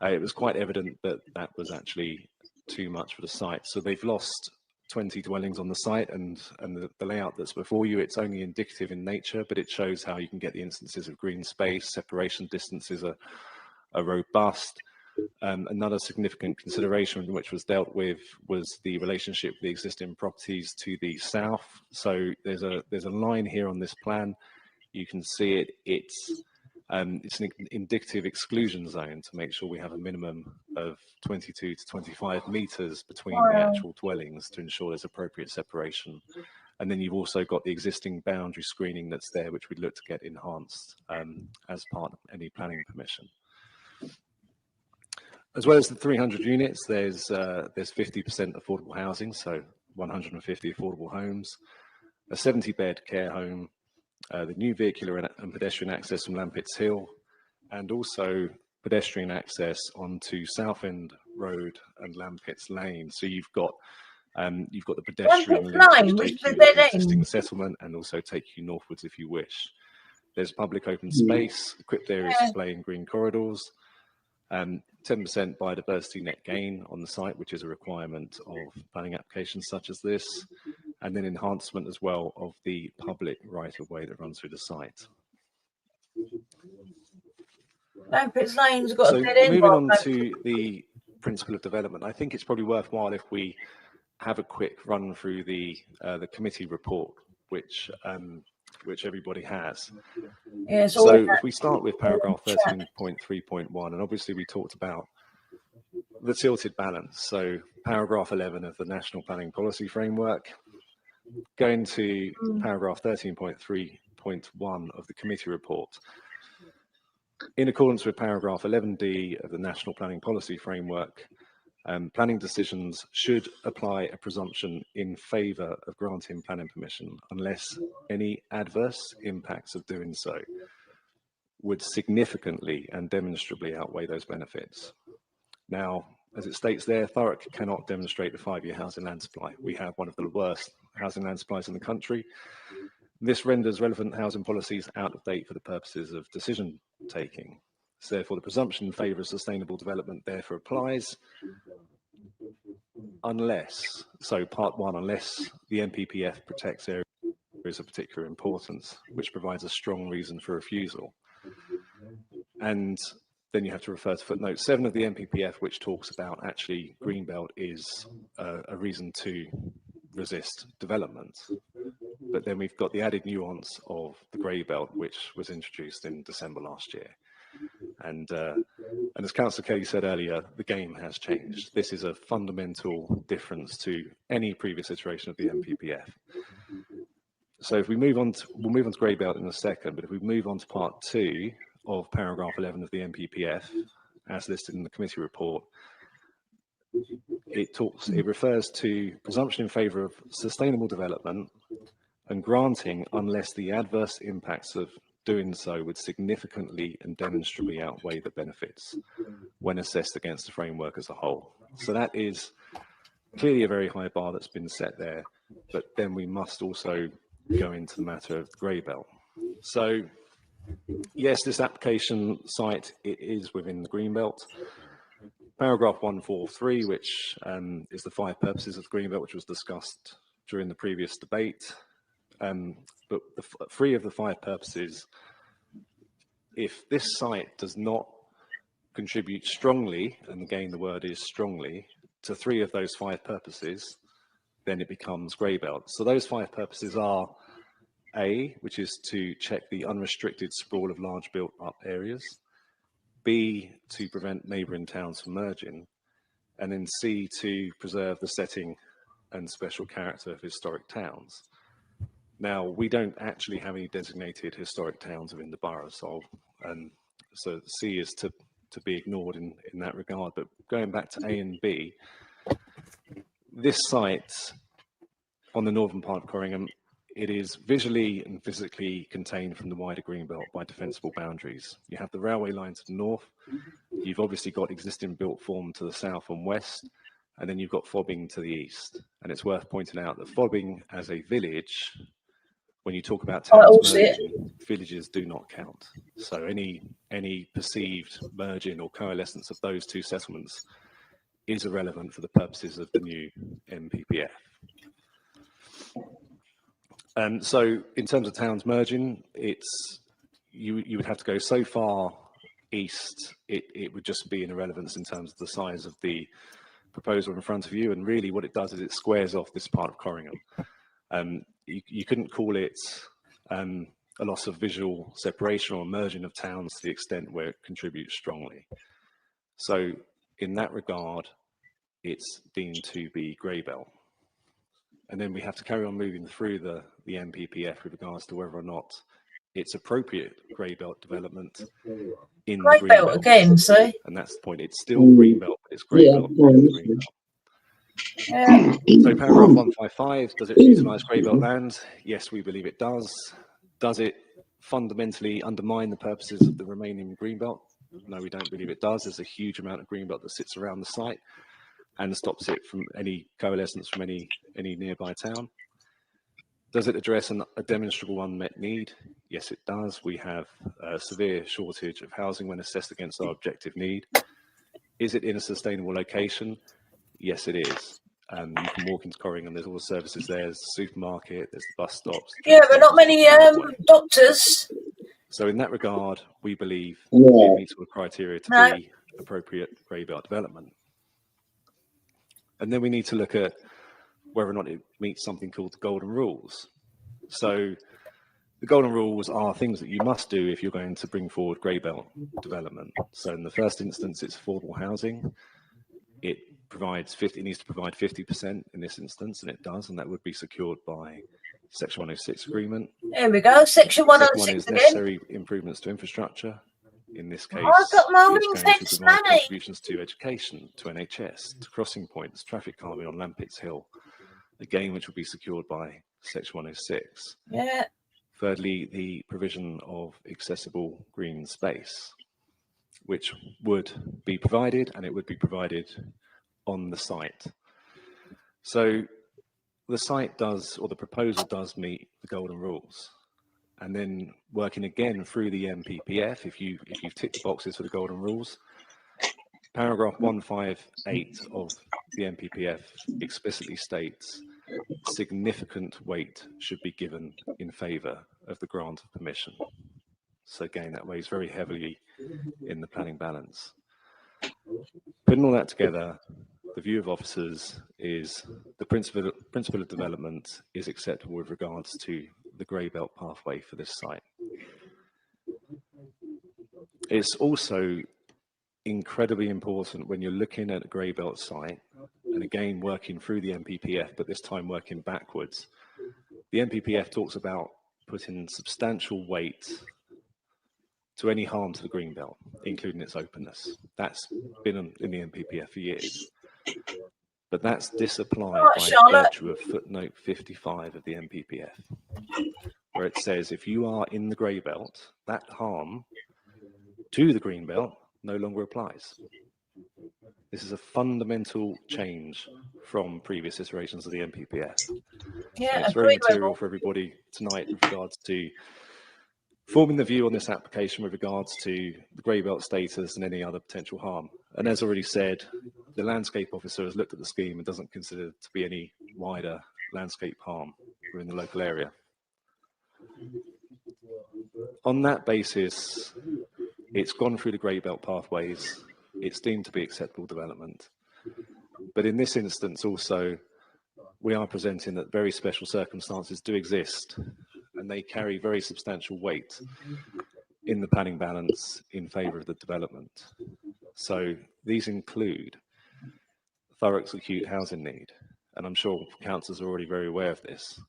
[SPEAKER 12] it was quite evident that that was actually too much for the site. So they've lost 20 dwellings on the site, and the layout that's before you, it's only indicative in nature, but it shows how you can get the instances of green space, separation distances are robust, Another significant consideration which was dealt with was the relationship with the existing properties to the south. So there's a line here on this plan. You can see it. It's an indicative exclusion zone to make sure we have a minimum of 22 to 25 metres between the actual dwellings to ensure there's appropriate separation. And then you've also got the existing boundary screening that's there, which we'd look to get enhanced as part of any planning permission. As well as the 300 units, there's 50% affordable housing, so 150 affordable homes, a 70-bed care home, the new vehicular and pedestrian access from Lampits Hill, and also pedestrian access onto Southend Road and Lampits Lane. So you've got the pedestrian link which take you to the existing settlement and also take you northwards if you wish. There's public open space, equipped areas displaying green corridors, 10% biodiversity net gain on the site, which is a requirement of planning applications such as this, and then enhancement as well of the public right-of-way that runs through the site.
[SPEAKER 5] Lampits Lane's got
[SPEAKER 12] so
[SPEAKER 5] a dead end.
[SPEAKER 12] Moving on to the principle of development, I think it's probably worthwhile if we have a quick run through the committee report, which everybody has. Yeah, so if we start with paragraph 13.3.1, and obviously we talked about the tilted balance. So paragraph 11 of the National Planning Policy Framework, going to paragraph 13.3.1 of the committee report. In accordance with paragraph 11D of the National Planning Policy Framework, planning decisions should apply a presumption in favour of granting planning permission unless any adverse impacts of doing so would significantly and demonstrably outweigh those benefits. Now, as it states there, Thurrock cannot demonstrate the 5-year housing land supply. We have one of the worst housing land supplies in the country. This renders relevant housing policies out of date for the purposes of decision taking. So therefore, the presumption in favour of sustainable development therefore applies unless, so part 1, unless the NPPF protects areas of particular importance, which provides a strong reason for refusal. And then you have to refer to footnote 7 of the NPPF, which talks about actually Greenbelt is a reason to resist development. But then we've got the added nuance of the grey belt, which was introduced in December last year. And as Councillor Kelly said earlier, the game has changed. This is a fundamental difference to any previous iteration of the NPPF. So if we move on to, we'll move on to grey belt in a second, but if we move on to part 2 of paragraph 11 of the NPPF, as listed in the committee report, it refers to presumption in favour of sustainable development and granting unless the adverse impacts of doing so would significantly and demonstrably outweigh the benefits when assessed against the framework as a whole. So that is clearly a very high bar that's been set there, but then we must also go into the matter of the grey belt. So yes, this application site, it is within the green belt. Paragraph 143, which is the 5 purposes of the green belt, which was discussed during the previous debate. But the 3 of the 5 purposes, if this site does not contribute strongly, and again the word is strongly, to 3 of those 5 purposes, then it becomes grey belt. So those 5 purposes are A, which is to check the unrestricted sprawl of large built up areas, B, to prevent neighbouring towns from merging, and then C, to preserve the setting and special character of historic towns. Now, we don't actually have any designated historic towns within the borough, so C is to be ignored in that regard. But going back to A and B, this site on the northern part of Corringham, it is visually and physically contained from the wider Greenbelt by defensible boundaries. You have the railway line to the north, you've obviously got existing built form to the south and west, and then you've got Fobbing to the east. And it's worth pointing out that Fobbing as a village, when you talk about towns merging, villages do not count. So any perceived merging or coalescence of those 2 settlements is irrelevant for the purposes of the new NPPF. So in terms of towns merging, you would have to go so far east, it would just be an irrelevance in terms of the size of the proposal in front of you. And really what it does is it squares off this part of Corringham. You couldn't call it a loss of visual separation or merging of towns to the extent where it contributes strongly. So in that regard, it's deemed to be grey belt. And then we have to carry on moving through the MPPF with regards to whether or not it's appropriate grey belt development in
[SPEAKER 5] Grey
[SPEAKER 12] the green
[SPEAKER 5] belt
[SPEAKER 12] belt
[SPEAKER 5] again, see?
[SPEAKER 12] And that's the point. It's still green belt, but it's grey belt. Green belt.
[SPEAKER 5] Yeah.
[SPEAKER 12] So paragraph 155, does it utilise grey belt land? Yes, we believe it does. Does it fundamentally undermine the purposes of the remaining green belt? No, we don't believe it does. There's a huge amount of green belt that sits around the site and stops it from any coalescence from any nearby town. Does it address a demonstrable unmet need? Yes, it does. We have a severe shortage of housing when assessed against our objective need. Is it in a sustainable location? Yes, it is. You can walk into Corringham, there's all the services there, there's the supermarket, there's the bus stops.
[SPEAKER 5] Yeah, but not many doctors.
[SPEAKER 12] So in that regard, we believe it meets all the criteria to be appropriate grey belt development. And then we need to look at whether or not it meets something called the golden rules. So the golden rules are things that you must do if you're going to bring forward grey belt development. So in the first instance, it's affordable housing. It needs to provide 50% in this instance, and it does, and that would be secured by Section 106 agreement.
[SPEAKER 5] There we go, Section 106
[SPEAKER 12] one is
[SPEAKER 5] again.
[SPEAKER 12] necessary improvements to infrastructure. In this case,
[SPEAKER 5] I've got my
[SPEAKER 12] it's
[SPEAKER 5] ring
[SPEAKER 12] going to
[SPEAKER 5] fence
[SPEAKER 12] provide
[SPEAKER 5] money.
[SPEAKER 12] contributions to education, to NHS, to crossing points, traffic calming on Lampits Hill, again, which will be secured by Section 106.
[SPEAKER 5] Yeah.
[SPEAKER 12] Thirdly, the provision of accessible green space, which would be provided, and it would be provided on the site. So the site does, or the proposal does meet the golden rules. And then working again through the MPPF, if you've ticked the boxes for the golden rules, paragraph 158 of the MPPF explicitly states significant weight should be given in favour of the grant of permission. So again, that weighs very heavily in the planning balance. Putting all that together, the view of officers is the principle of development is acceptable with regards to the grey belt pathway for this site. It's also incredibly important when you're looking at a grey belt site, and again working through the MPPF, but this time working backwards. The MPPF talks about putting substantial weight to any harm to the green belt, including its openness. That's been in the MPPF for years. But that's disapplied by virtue of footnote 55 of the MPPF, where it says if you are in the grey belt, that harm to the green belt no longer applies. This is a fundamental change from previous iterations of the MPPF.
[SPEAKER 5] Yeah,
[SPEAKER 12] and it's very material for everybody tonight with regards to forming the view on this application with regards to the grey belt status and any other potential harm. And as already said, the landscape officer has looked at the scheme and doesn't consider to be any wider landscape harm within the local area. On that basis, it's gone through the grey belt pathways. It's deemed to be acceptable development. But in this instance also, we are presenting that very special circumstances do exist, and they carry very substantial weight in the planning balance in favour of the development. So these include thorough acute housing need, and I'm sure councillors are already very aware of this.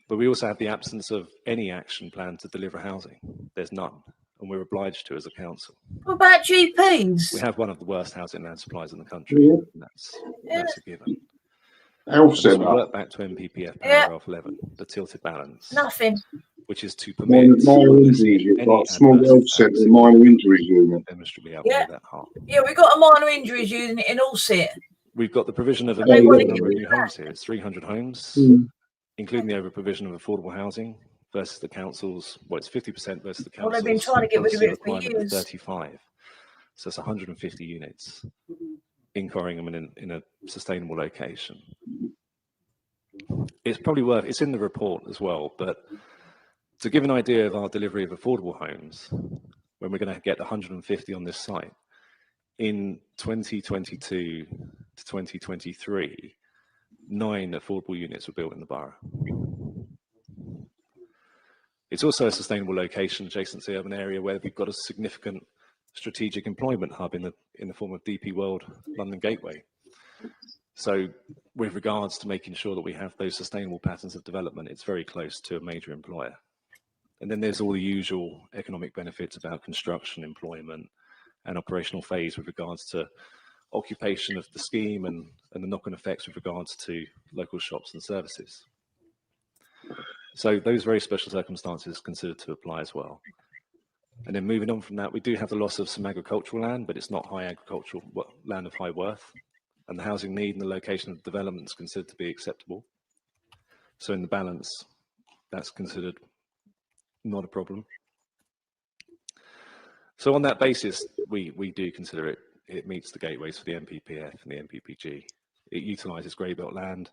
[SPEAKER 12] But we also have the absence of any action plan to deliver housing. There's none, and we're obliged to as a council.
[SPEAKER 5] What about GPs?
[SPEAKER 12] We have one of the worst housing land supplies in the country, and that's a given.
[SPEAKER 11] Also,
[SPEAKER 12] we work back to MPPF paragraph 11, the tilted balance.
[SPEAKER 5] Nothing.
[SPEAKER 12] Which is to permit
[SPEAKER 11] minor injuries. You've got small health centre, minor injuries unit.
[SPEAKER 12] Demonstrably outweigh that harm.
[SPEAKER 5] Yeah, we've got a minor injuries unit in Allset.
[SPEAKER 12] We've got the provision of a number of new homes here. It's 300 homes, including the over provision of affordable housing versus the council's, well, it's 50% versus the council's.
[SPEAKER 5] Well, they've been trying to get rid of it for years.
[SPEAKER 12] 35. So it's 150 units in Corringham and in a sustainable location. It's probably worth, it's in the report as well, but to give an idea of our delivery of affordable homes, when we're going to get 150 on this site. In 2022 to 2023, 9 affordable units were built in the borough. It's also a sustainable location adjacent to the urban area where we've got a significant strategic employment hub in the form of DP World London Gateway. So with regards to making sure that we have those sustainable patterns of development, it's very close to a major employer. And then there's all the usual economic benefits about construction, employment, and operational phase with regards to occupation of the scheme and the knock-on effects with regards to local shops and services. So those very special circumstances considered to apply as well. And then moving on from that, we do have the loss of some agricultural land, but it's not high agricultural land of high worth. And the housing need and the location of the development is considered to be acceptable. So in the balance, that's considered not a problem. So on that basis, we do consider it meets the gateways for the MPPF and the MPPG. It utilises grey belt land,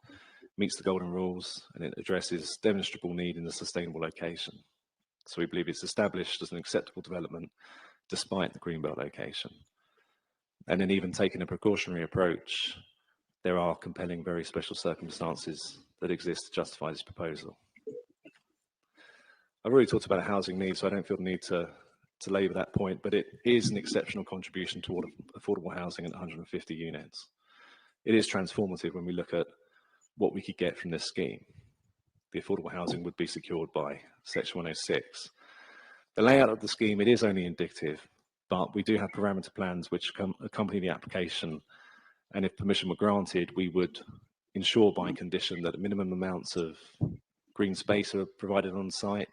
[SPEAKER 12] meets the golden rules, and it addresses demonstrable need in a sustainable location. So we believe it's established as an acceptable development despite the greenbelt location. And then even taking a precautionary approach, there are compelling, very special circumstances that exist to justify this proposal. I've already talked about housing needs, so I don't feel the need to labour that point, but it is an exceptional contribution toward affordable housing at 150 units. It is transformative when we look at what we could get from this scheme. The affordable housing would be secured by Section 106. The layout of the scheme, it is only indicative, but we do have parameter plans which accompany the application, and if permission were granted, we would ensure by condition that minimum amounts of green space are provided on site,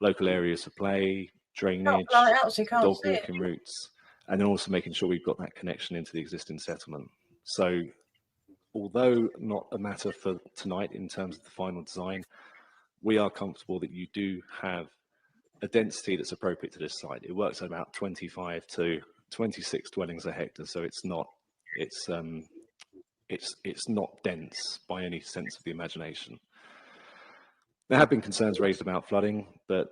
[SPEAKER 12] local areas for play, drainage, dog walking routes, and then also making sure we've got that connection into the existing settlement. So although not a matter for tonight in terms of the final design, we are comfortable that you do have a density that's appropriate to this site. It works at about 25 to 26 dwellings a hectare, so it's not dense by any sense of the imagination. There have been concerns raised about flooding, but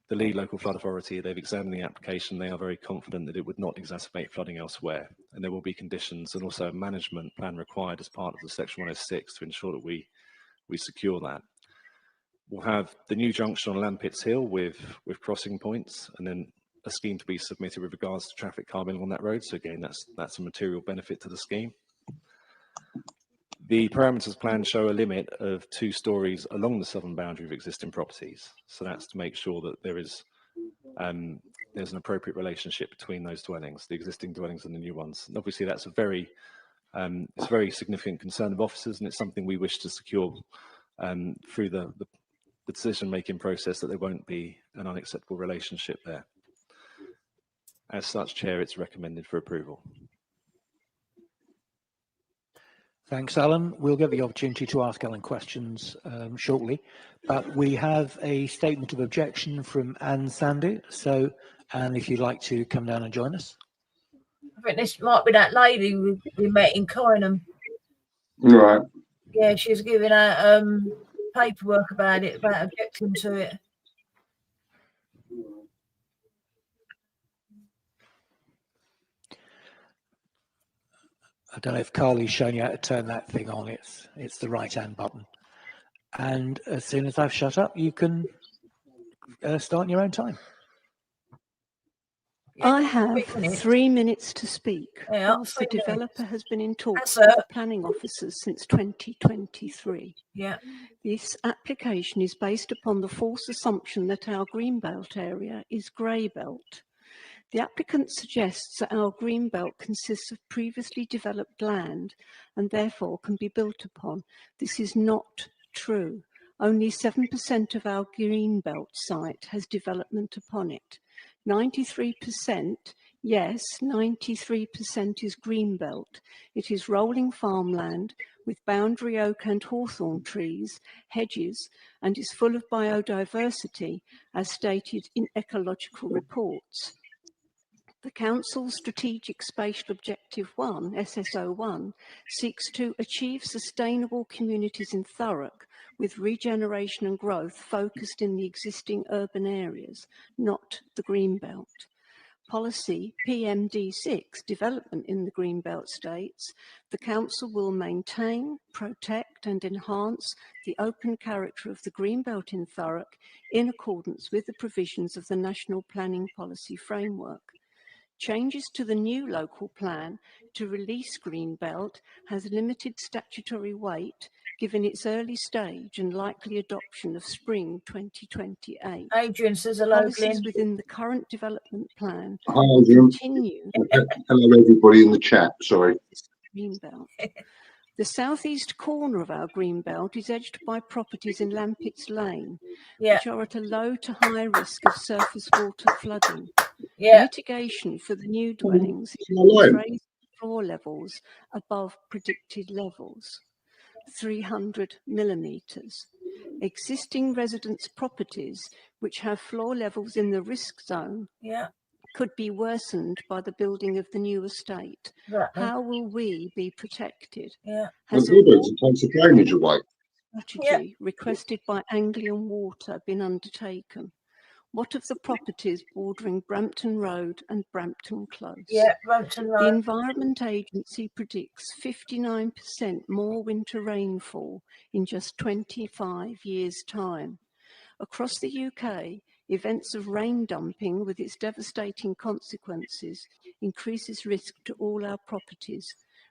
[SPEAKER 12] the lead local flood authority, they've examined the application. They are very confident that it would not exacerbate flooding elsewhere. And there will be conditions and also a management plan required as part of the Section 106 to ensure that we secure that. We'll have the new junction on Lampits Hill with crossing points, and then a scheme to be submitted with regards to traffic calming on that road. So again, that's a material benefit to the scheme. The parameters plan show a limit of 2 stories along the southern boundary of existing properties. So that's to make sure that there's an appropriate relationship between those dwellings, the existing dwellings and the new ones. And obviously that's it's a very significant concern of officers, and it's something we wish to secure through the decision-making process, that there won't be an unacceptable relationship there. As such, Chair, it's recommended for approval.
[SPEAKER 1] Thanks, Alan. We'll get the opportunity to ask Alan questions shortly, but we have a statement of objection from Anne Sandy. So, Anne, if you'd like to come down and join us.
[SPEAKER 5] I think this might be that lady we met in Corringham.
[SPEAKER 11] Right.
[SPEAKER 5] Yeah, she's giving out paperwork about it, about objecting to it.
[SPEAKER 1] I don't know if Carly's shown you how to turn that thing on. It's the right-hand button. And as soon as I've shut up, you can start in your own time.
[SPEAKER 7] I have 3 minutes to speak. Whilst the developer has been in talks with the planning officers since 2023.
[SPEAKER 5] Yeah.
[SPEAKER 7] This application is based upon the false assumption that our greenbelt area is grey belt. The applicant suggests that our greenbelt consists of previously developed land and therefore can be built upon. This is not true. Only 7% of our greenbelt site has development upon it. 93%, yes, 93% is greenbelt. It is rolling farmland with boundary oak and hawthorn trees, hedges, and is full of biodiversity, as stated in ecological reports. The Council's Strategic Spatial Objective 1, SSO1, seeks to achieve sustainable communities in Thurrock with regeneration and growth focused in the existing urban areas, not the Greenbelt. Policy PMD6 development in the Greenbelt states, the Council will maintain, protect and enhance the open character of the Greenbelt in Thurrock in accordance with the provisions of the National Planning Policy Framework. Changes to the new local plan to release Greenbelt has limited statutory weight given its early stage and likely adoption of spring 2028.
[SPEAKER 5] Adrian says hello,
[SPEAKER 7] Policies
[SPEAKER 5] Glenn.
[SPEAKER 7] within the current development plan
[SPEAKER 11] Hi,
[SPEAKER 7] will
[SPEAKER 11] Adrian.
[SPEAKER 7] continue
[SPEAKER 11] Hello, everybody in the chat. Sorry.
[SPEAKER 7] Greenbelt. The southeast corner of our Greenbelt is edged by properties in Lampits Lane, which are at a low to high risk of surface water flooding. Mitigation for the new dwellings is raised floor levels above predicted levels, 300 millimetres. Existing residents' properties, which have floor levels in the risk zone, could be worsened by the building of the new estate. How will we be protected? Has a
[SPEAKER 11] takes the drainage away.
[SPEAKER 7] strategy requested by Anglian Water been undertaken? What of the properties bordering Brampton Road and Brampton Close?
[SPEAKER 5] Brampton
[SPEAKER 7] The
[SPEAKER 5] Road.
[SPEAKER 7] Environment Agency predicts 59% more winter rainfall in just 25 years' time. Across the UK, events of rain dumping with its devastating consequences increases risk to all our properties.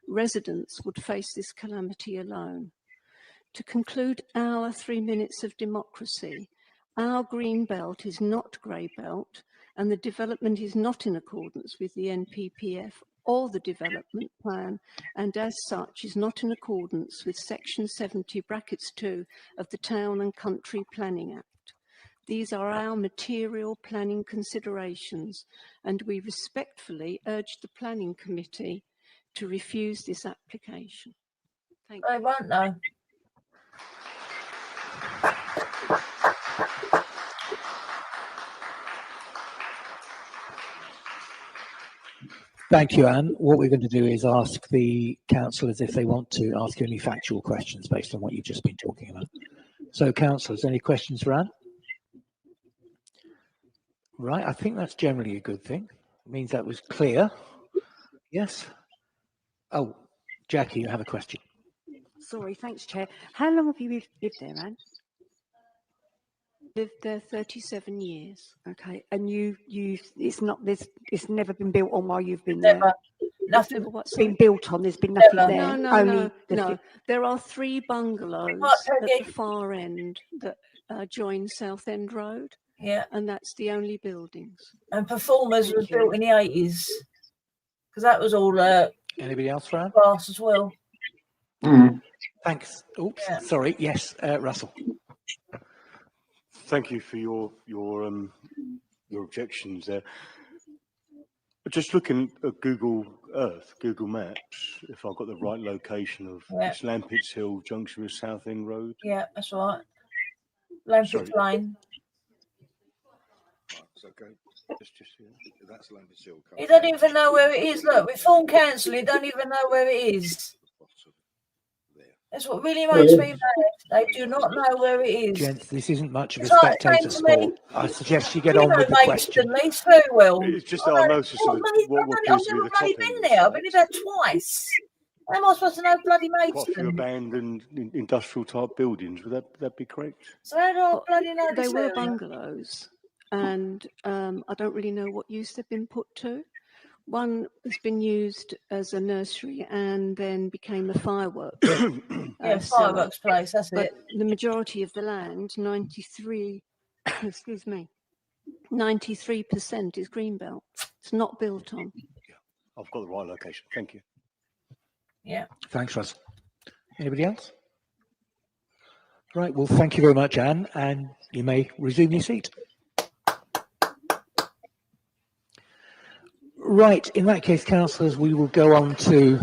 [SPEAKER 7] Residents would face this calamity alone. To conclude our 3 minutes of democracy, our green belt is not grey belt, and the development is not in accordance with the NPPF or the development plan, and as such is not in accordance with section 70(2) of the Town and Country Planning Act. These are our material planning considerations, and we respectfully urge the Planning Committee to refuse this application. Thank you.
[SPEAKER 5] They won't know.
[SPEAKER 1] Thank you, Anne. What we're going to do is ask the councillors if they want to ask you any factual questions based on what you've just been talking about. So, councillors, any questions for Anne? Right, I think that's generally a good thing. It means that was clear. Yes? Oh, Jackie, you have a question.
[SPEAKER 13] Sorry, thanks, Chair. How long have you lived there, Anne?
[SPEAKER 7] Lived there 37 years.
[SPEAKER 13] Okay, and it's never been built on while you've been there.
[SPEAKER 5] Nothing
[SPEAKER 7] what's
[SPEAKER 13] been built on. There's been nothing there.
[SPEAKER 7] No. There are 3 bungalows at the far end that join Southend Road. And that's the only buildings.
[SPEAKER 5] And Performers was built in the 80s, because that was all
[SPEAKER 1] anybody else, Fran?
[SPEAKER 5] glass as well.
[SPEAKER 1] Thanks. Oops, sorry. Yes, Russell.
[SPEAKER 9] Thank you for your objections there. But just looking at Google Earth, Google Maps, if I've got the right location of it's Lampits Hill junction with Southend Road.
[SPEAKER 5] Yeah, that's right. Lampits Lane.
[SPEAKER 6] Okay. That's Lampits Hill.
[SPEAKER 5] He don't even know where it is. Look, with Fawn Council, he don't even know where it is. That's what really makes me mad. They do not know where it is.
[SPEAKER 1] Gents, this isn't much of a spectator sport. I suggest you get on with the question.
[SPEAKER 5] Mates very well.
[SPEAKER 9] It's just that I noticed what appears to be the top end.
[SPEAKER 5] I've been there. I've been there twice. How am I supposed to know bloody Maidstone?
[SPEAKER 9] Quite a few abandoned industrial type buildings. Would that be correct?
[SPEAKER 5] So how do I bloody know
[SPEAKER 7] They
[SPEAKER 5] this
[SPEAKER 7] were
[SPEAKER 5] area?
[SPEAKER 7] bungalows, and I don't really know what use they've been put to. One has been used as a nursery and then became a fireworks.
[SPEAKER 5] Fireworks place, that's
[SPEAKER 7] but
[SPEAKER 5] it.
[SPEAKER 7] The majority of the land, 93% is greenbelt. It's not built on.
[SPEAKER 9] Yeah, I've got the right location. Thank you.
[SPEAKER 5] Yeah.
[SPEAKER 1] Thanks, Russ. Anybody else? Right, well, thank you very much, Anne, and you may resume your seat. Right, in that case, councillors, we will go on to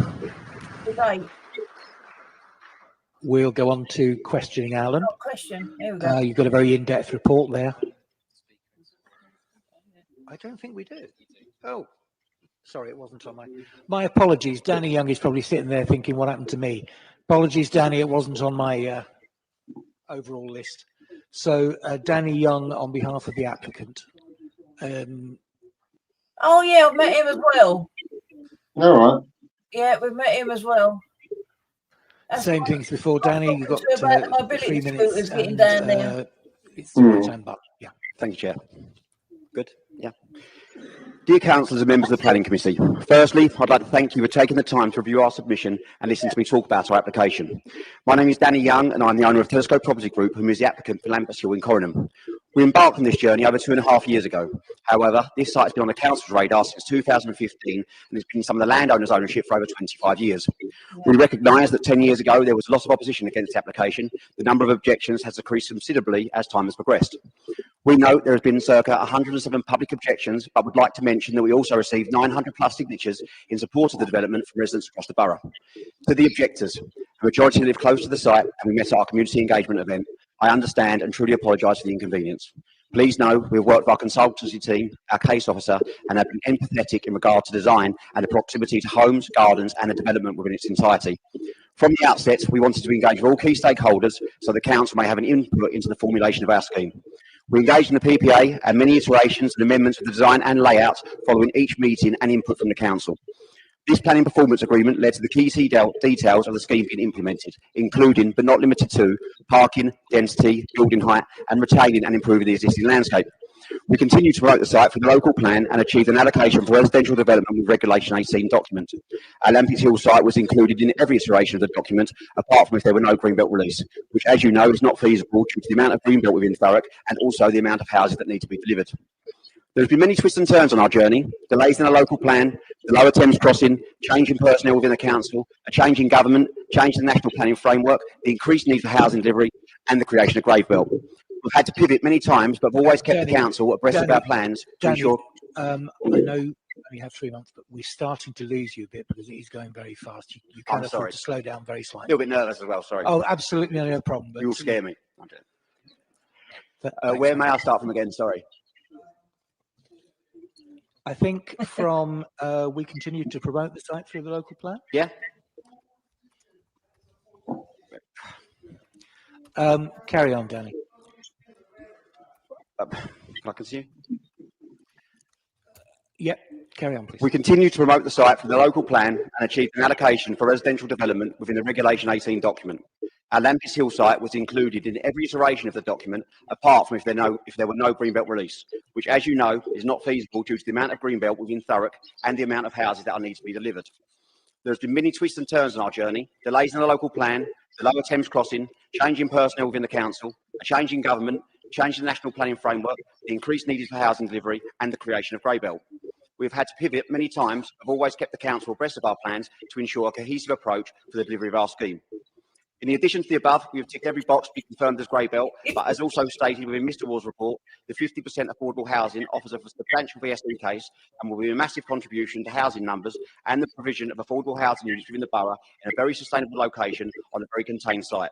[SPEAKER 1] questioning Alan.
[SPEAKER 5] Question. Here we go.
[SPEAKER 1] You've got a very in-depth report there. I don't think we do. Oh, sorry, it wasn't on my apologies. Danny Young is probably sitting there thinking, what happened to me? Apologies, Danny, it wasn't on my overall list. So, Danny Young, on behalf of the applicant,
[SPEAKER 5] Oh yeah, I've met him as well.
[SPEAKER 11] All right.
[SPEAKER 5] Yeah, we've met him as well.
[SPEAKER 1] Same things before, Danny. You've got
[SPEAKER 5] about the mobility
[SPEAKER 1] 3 minutes.
[SPEAKER 5] scooters getting
[SPEAKER 1] And,
[SPEAKER 5] down there.
[SPEAKER 1] it's the right-hand button. Yeah.
[SPEAKER 14] Thank you, Chair. Good. Yeah. Dear councillors and members of the Planning Committee, firstly, I'd like to thank you for taking the time to review our submission and listen to me talk about our application. My name is Danny Young and I'm the owner of Telescope Property Group, whom is the applicant for Lampits in Corringham. We embarked on this journey over 2.5 years ago. However, this site has been on the council's radar since 2015 and has been some of the landowners' ownership for over 25 years. We recognise that 10 years ago there was a lot of opposition against the application. The number of objections has decreased considerably as time has progressed. We note there has been circa 107 public objections, but would like to mention that we also received 900 plus signatures in support of the development from residents across the borough. To the objectors, the majority live close to the site and we met at our community engagement event. I understand and truly apologise for the inconvenience. Please know we have worked with our consultancy team, our case officer, and have been empathetic in regard to design and the proximity to homes, gardens, and the development within its entirety. From the outset, we wanted to engage with all key stakeholders so the council may have an input into the formulation of our scheme. We engaged in the PPA and many iterations and amendments of the design and layout following each meeting and input from the council. This planning performance agreement led to the key details of the scheme being implemented, including, but not limited to, parking, density, building height, and retaining and improving the existing landscape. We continue to promote the site for the local plan and achieved an allocation for residential development with Regulation 18 document. Our Lampits Hill site was included in every iteration of the document, apart from if there were no greenbelt release, which, as you know, is not feasible due to the amount of greenbelt within Thurrock and also the amount of houses that need to be delivered. There have been many twists and turns on our journey, delays in the local plan, the Lower Thames crossing, change in personnel within the council, a change in government, change in the national planning framework, the increased need for housing delivery, and the creation of Grave Belt. We've had to pivot many times, but we've always kept the council abreast of our plans to ensure...
[SPEAKER 1] I know you only have 3 months, but we're starting to lose you a bit because it is going very fast. You can afford to slow down very slightly.
[SPEAKER 14] A little bit nervous as well, sorry.
[SPEAKER 1] Oh, absolutely no problem.
[SPEAKER 14] You will scare me. Where may I start from again? Sorry.
[SPEAKER 1] I think from we continue to promote the site through the local plan.
[SPEAKER 14] Yeah.
[SPEAKER 1] Carry on, Danny.
[SPEAKER 14] Can I continue?
[SPEAKER 1] Yep, carry on, please.
[SPEAKER 14] We continue to promote the site from the local plan and achieve an allocation for residential development within the Regulation 18 document. Our Lampits Hill site was included in every iteration of the document, apart from if there were no greenbelt release, which, as you know, is not feasible due to the amount of greenbelt within Thurrock and the amount of houses that need to be delivered. There's been many twists and turns on our journey, delays in the local plan, the Lower Thames crossing, change in personnel within the council, a change in government, change in the national planning framework, the increased need for housing delivery, and the creation of Grey Belt. We've had to pivot many times, but have always kept the council abreast of our plans to ensure a cohesive approach for the delivery of our scheme. In addition to the above, we have ticked every box to be confirmed as Grey Belt, but as also stated within Mr. Ward's report, the 50% affordable housing offers a substantial VSD case and will be a massive contribution to housing numbers and the provision of affordable housing units within the borough in a very sustainable location on a very contained site.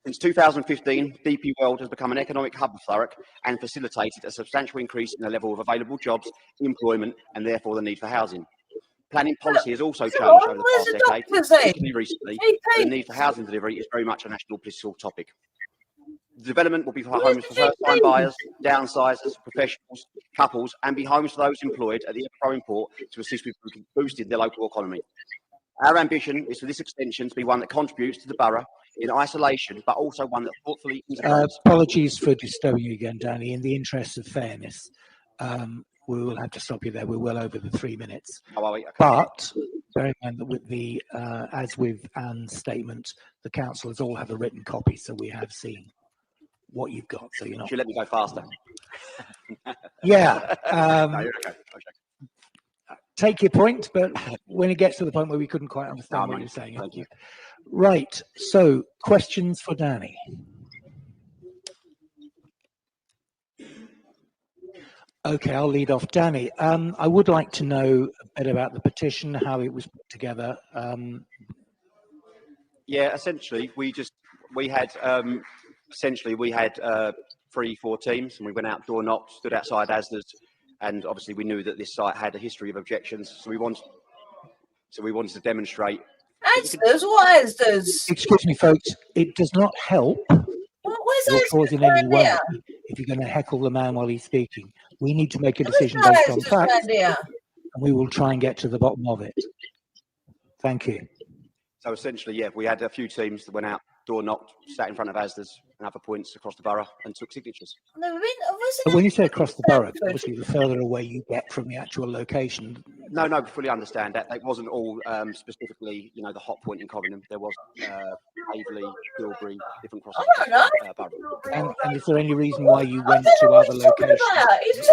[SPEAKER 14] Since 2015, DP World has become an economic hub of Thurrock and facilitated a substantial increase in the level of available jobs, employment, and therefore the need for housing. Planning policy has also changed over the past decade, particularly recently. The need for housing delivery is very much a national political topic. The development will be for homes for first-time buyers, downsizers, professionals, couples, and be homes for those employed at the ever-growing port to assist with boosting their local economy. Our ambition is for this extension to be one that contributes to the borough in isolation, but also one that thoughtfully integrates.
[SPEAKER 1] Apologies for disturbing you again, Danny. In the interest of fairness, we will have to stop you there. We're well over the 3 minutes.
[SPEAKER 14] Oh, are we? Okay.
[SPEAKER 1] But bear in mind that with the, as with Anne's statement, the councillors all have a written copy, so we have seen what you've got. So you're not.
[SPEAKER 14] Should let me go faster.
[SPEAKER 1] Yeah.
[SPEAKER 14] No, you're okay.
[SPEAKER 1] Take your point, but when it gets to the point where we couldn't quite understand what you're saying.
[SPEAKER 14] Thank you.
[SPEAKER 1] Right. So, questions for Danny. Okay, I'll lead off. Danny, I would like to know a bit about the petition, how it was put together.
[SPEAKER 14] Yeah, essentially, we had 3-4 teams, and we went out, door knocked, stood outside Asda's, and obviously we knew that this site had a history of objections, so we wanted to demonstrate.
[SPEAKER 5] Asda's? What Asda's?
[SPEAKER 1] Excuse me, folks. It does not help.
[SPEAKER 5] Where
[SPEAKER 1] you're
[SPEAKER 5] those
[SPEAKER 1] causing any
[SPEAKER 5] around
[SPEAKER 1] worry
[SPEAKER 5] here?
[SPEAKER 1] if you're going to heckle the man while he's speaking. We need to make a
[SPEAKER 5] There is
[SPEAKER 1] decision
[SPEAKER 5] no
[SPEAKER 1] based on
[SPEAKER 5] houses
[SPEAKER 1] facts,
[SPEAKER 5] around here.
[SPEAKER 1] and we will try and get to the bottom of it. Thank you.
[SPEAKER 14] So essentially, yeah, we had a few teams that went out, door knocked, sat in front of Asda's and other points across the borough and took signatures.
[SPEAKER 1] But when you say across the borough, obviously the further away you get from the actual location.
[SPEAKER 14] No, we fully understand that. It wasn't all specifically, you know, the hot point in Corringham. There was Haverley, Gilbury, different crossings across the borough.
[SPEAKER 1] And is there any reason why you went to other locations?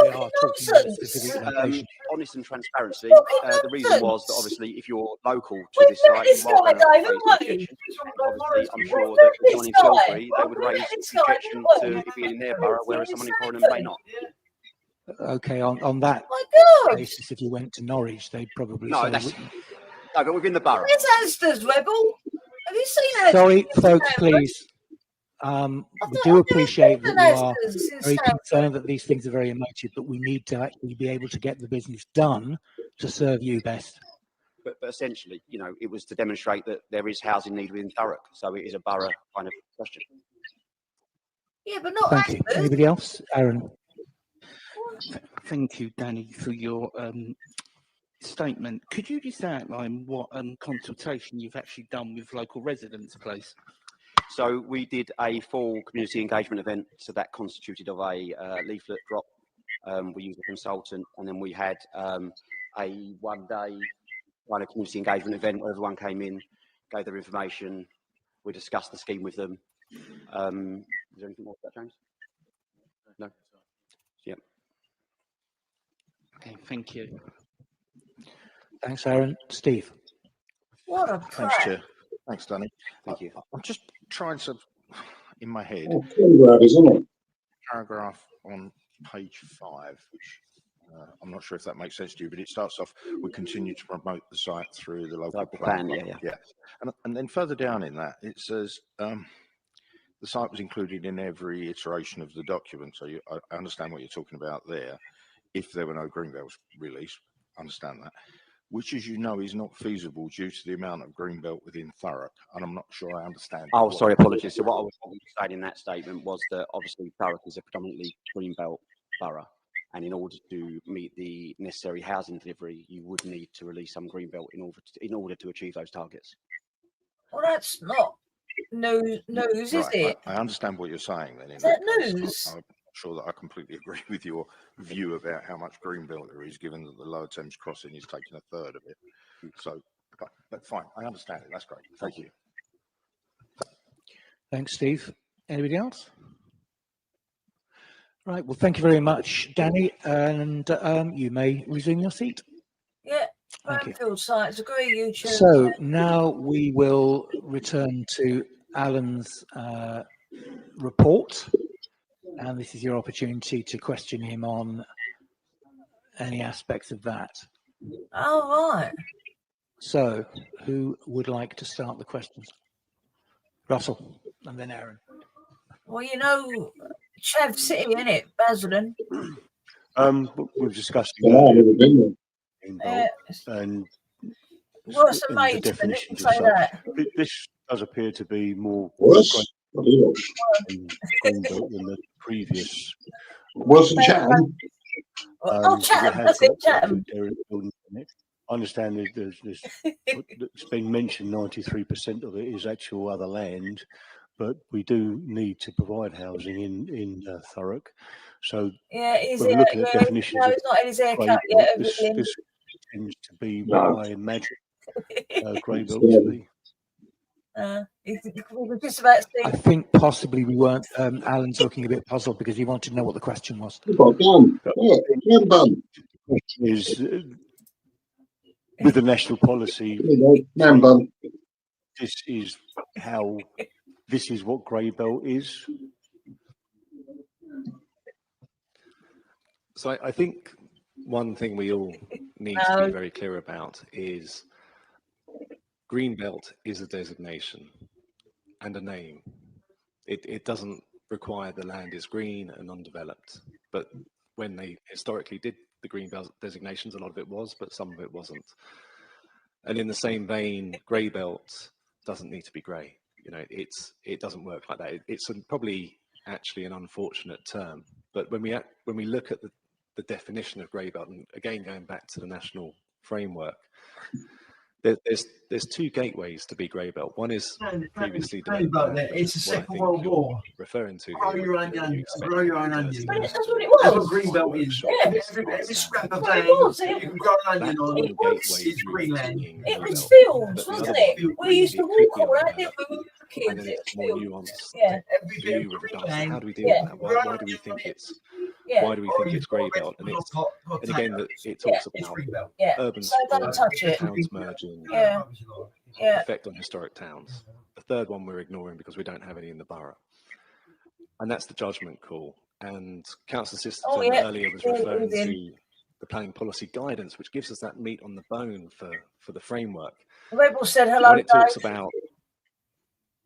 [SPEAKER 1] We are talking about a specific location.
[SPEAKER 14] Honest and transparency. The reason was that obviously, if you're local to this site, you are going to raise an objection. Obviously, I'm sure that someone in Tilbury, they would raise an objection to it being in their borough, whereas someone in Corringham may not.
[SPEAKER 1] Okay, on that basis, if you went to Norwich, they'd probably
[SPEAKER 14] No,
[SPEAKER 1] say...
[SPEAKER 14] that's... No, but within the borough.
[SPEAKER 5] Where's Asda's, Rebel? Have you seen Asda's?
[SPEAKER 1] Sorry, folks, please. We do appreciate that you are very concerned that these things are very emotive, but we need to actually be able to get the business done to serve you best.
[SPEAKER 14] But essentially, you know, it was to demonstrate that there is housing need within Thurrock, so it is a borough kind of question.
[SPEAKER 5] Yeah, but not
[SPEAKER 1] Thank you.
[SPEAKER 5] Asda's.
[SPEAKER 1] Anybody else? Aaron.
[SPEAKER 2] Thank you, Danny, for your statement. Could you just outline what consultation you've actually done with local residents, please?
[SPEAKER 14] So we did a full community engagement event, so that constituted of a leaflet drop. We used a consultant, and then we had a one-day kind of community engagement event where everyone came in, gave their information, we discussed the scheme with them. Is there anything more about that, James? No? Yep.
[SPEAKER 2] Okay, thank you.
[SPEAKER 1] Thanks, Aaron. Steve.
[SPEAKER 5] What a
[SPEAKER 6] Thanks, Chair. Thanks, Danny.
[SPEAKER 14] Thank you.
[SPEAKER 6] I'm just trying to, in my head,
[SPEAKER 11] Isn't it?
[SPEAKER 6] paragraph on page 5, which I'm not sure if that makes sense to you, but it starts off, we continue to promote the site through the local plan. Yeah. And then further down in that, it says, the site was included in every iteration of the document. So I understand what you're talking about there. If there were no green belts released, understand that. Which, as you know, is not feasible due to the amount of green belt within Thurrock, and I'm not sure I understand.
[SPEAKER 14] Oh, sorry, apologies. So what I was saying in that statement was that obviously Thurrock is a predominantly green belt borough, and in order to meet the necessary housing delivery, you would need to release some green belt in order to achieve those targets.
[SPEAKER 5] Well, that's not news, is it?
[SPEAKER 6] I understand what you're saying then.
[SPEAKER 5] Is that news?
[SPEAKER 6] I'm sure that I completely agree with your view about how much green belt there is, given that the Lower Thames crossing is taking a third of it. So, but fine, I understand it. That's great. Thank you.
[SPEAKER 1] Thanks, Steve. Anybody else? Right, well, thank you very much, Danny, and you may resume your seat.
[SPEAKER 5] Yeah,
[SPEAKER 1] Thank you.
[SPEAKER 5] Bramfield sites, agree, you choose.
[SPEAKER 1] So now we will return to Alan's report, and this is your opportunity to question him on any aspects of that.
[SPEAKER 5] Oh, right.
[SPEAKER 1] So who would like to start the questions? Russell, and then Aaron.
[SPEAKER 5] Well, you know, Chav City, innit, Basildon?
[SPEAKER 9] We've discussed and
[SPEAKER 5] what's a
[SPEAKER 9] the
[SPEAKER 5] mate?
[SPEAKER 9] definitions
[SPEAKER 5] Say
[SPEAKER 9] of
[SPEAKER 5] that.
[SPEAKER 9] such. This does appear to be more than the previous.
[SPEAKER 11] Wasn't Chatham?
[SPEAKER 5] Chatham, that's it, Chatham.
[SPEAKER 9] I understand there's it's been mentioned 93% of it is actual other land, but we do need to provide housing in Thurrock. So
[SPEAKER 5] yeah, he's
[SPEAKER 9] when looking at definitions,
[SPEAKER 5] no, he's not in his haircut yet.
[SPEAKER 9] This tends to be what I imagine grey belt to be.
[SPEAKER 5] We were just about to
[SPEAKER 1] I think possibly we weren't. Alan's looking a bit puzzled because he wanted to know what the question was.
[SPEAKER 9] The question is, with the national policy, this is what grey belt is.
[SPEAKER 12] So I think one thing we all need to be very clear about is Greenbelt is a designation and a name. It doesn't require the land is green and undeveloped. But when they historically did the Greenbelt designations, a lot of it was, but some of it wasn't. And in the same vein, Greybelt doesn't need to be grey. You know, it doesn't work like that. It's probably actually an unfortunate term. But when we look at the definition of grey belt, and again going back to the national framework, there's two gateways to be grey belt. One is previously developed land, which is what I think you're referring to here.
[SPEAKER 15] Grow your own onions. Grow your own onions.
[SPEAKER 5] But that's what it
[SPEAKER 15] That's
[SPEAKER 5] was.
[SPEAKER 15] what green belt is.
[SPEAKER 5] Yeah.
[SPEAKER 15] Every scrap of
[SPEAKER 5] Well, it
[SPEAKER 15] land
[SPEAKER 5] was,
[SPEAKER 15] you can grow an onion on
[SPEAKER 5] It was.
[SPEAKER 15] is greenland.
[SPEAKER 5] It was fields, wasn't it? We used to walk all around it when we were
[SPEAKER 12] And
[SPEAKER 5] kids.
[SPEAKER 12] then
[SPEAKER 5] It
[SPEAKER 12] it's
[SPEAKER 5] was
[SPEAKER 12] more
[SPEAKER 5] fields.
[SPEAKER 12] nuanced
[SPEAKER 5] Yeah.
[SPEAKER 12] view with regards to how do we deal
[SPEAKER 5] Yeah.
[SPEAKER 12] with that? Why do we think it's why do we think it's grey belt? And again that it talks about urban
[SPEAKER 5] So don't
[SPEAKER 12] sprawl,
[SPEAKER 5] touch it.
[SPEAKER 12] towns merging,
[SPEAKER 5] Yeah. Yeah.
[SPEAKER 12] effect on historic towns. The third one we're ignoring because we don't have any in the borough. And that's the judgment call. And Councillor Sisterton earlier was referring to the planning policy guidance, which gives us that meat on the bone for the framework.
[SPEAKER 5] Rebel said hello.
[SPEAKER 12] When it talks about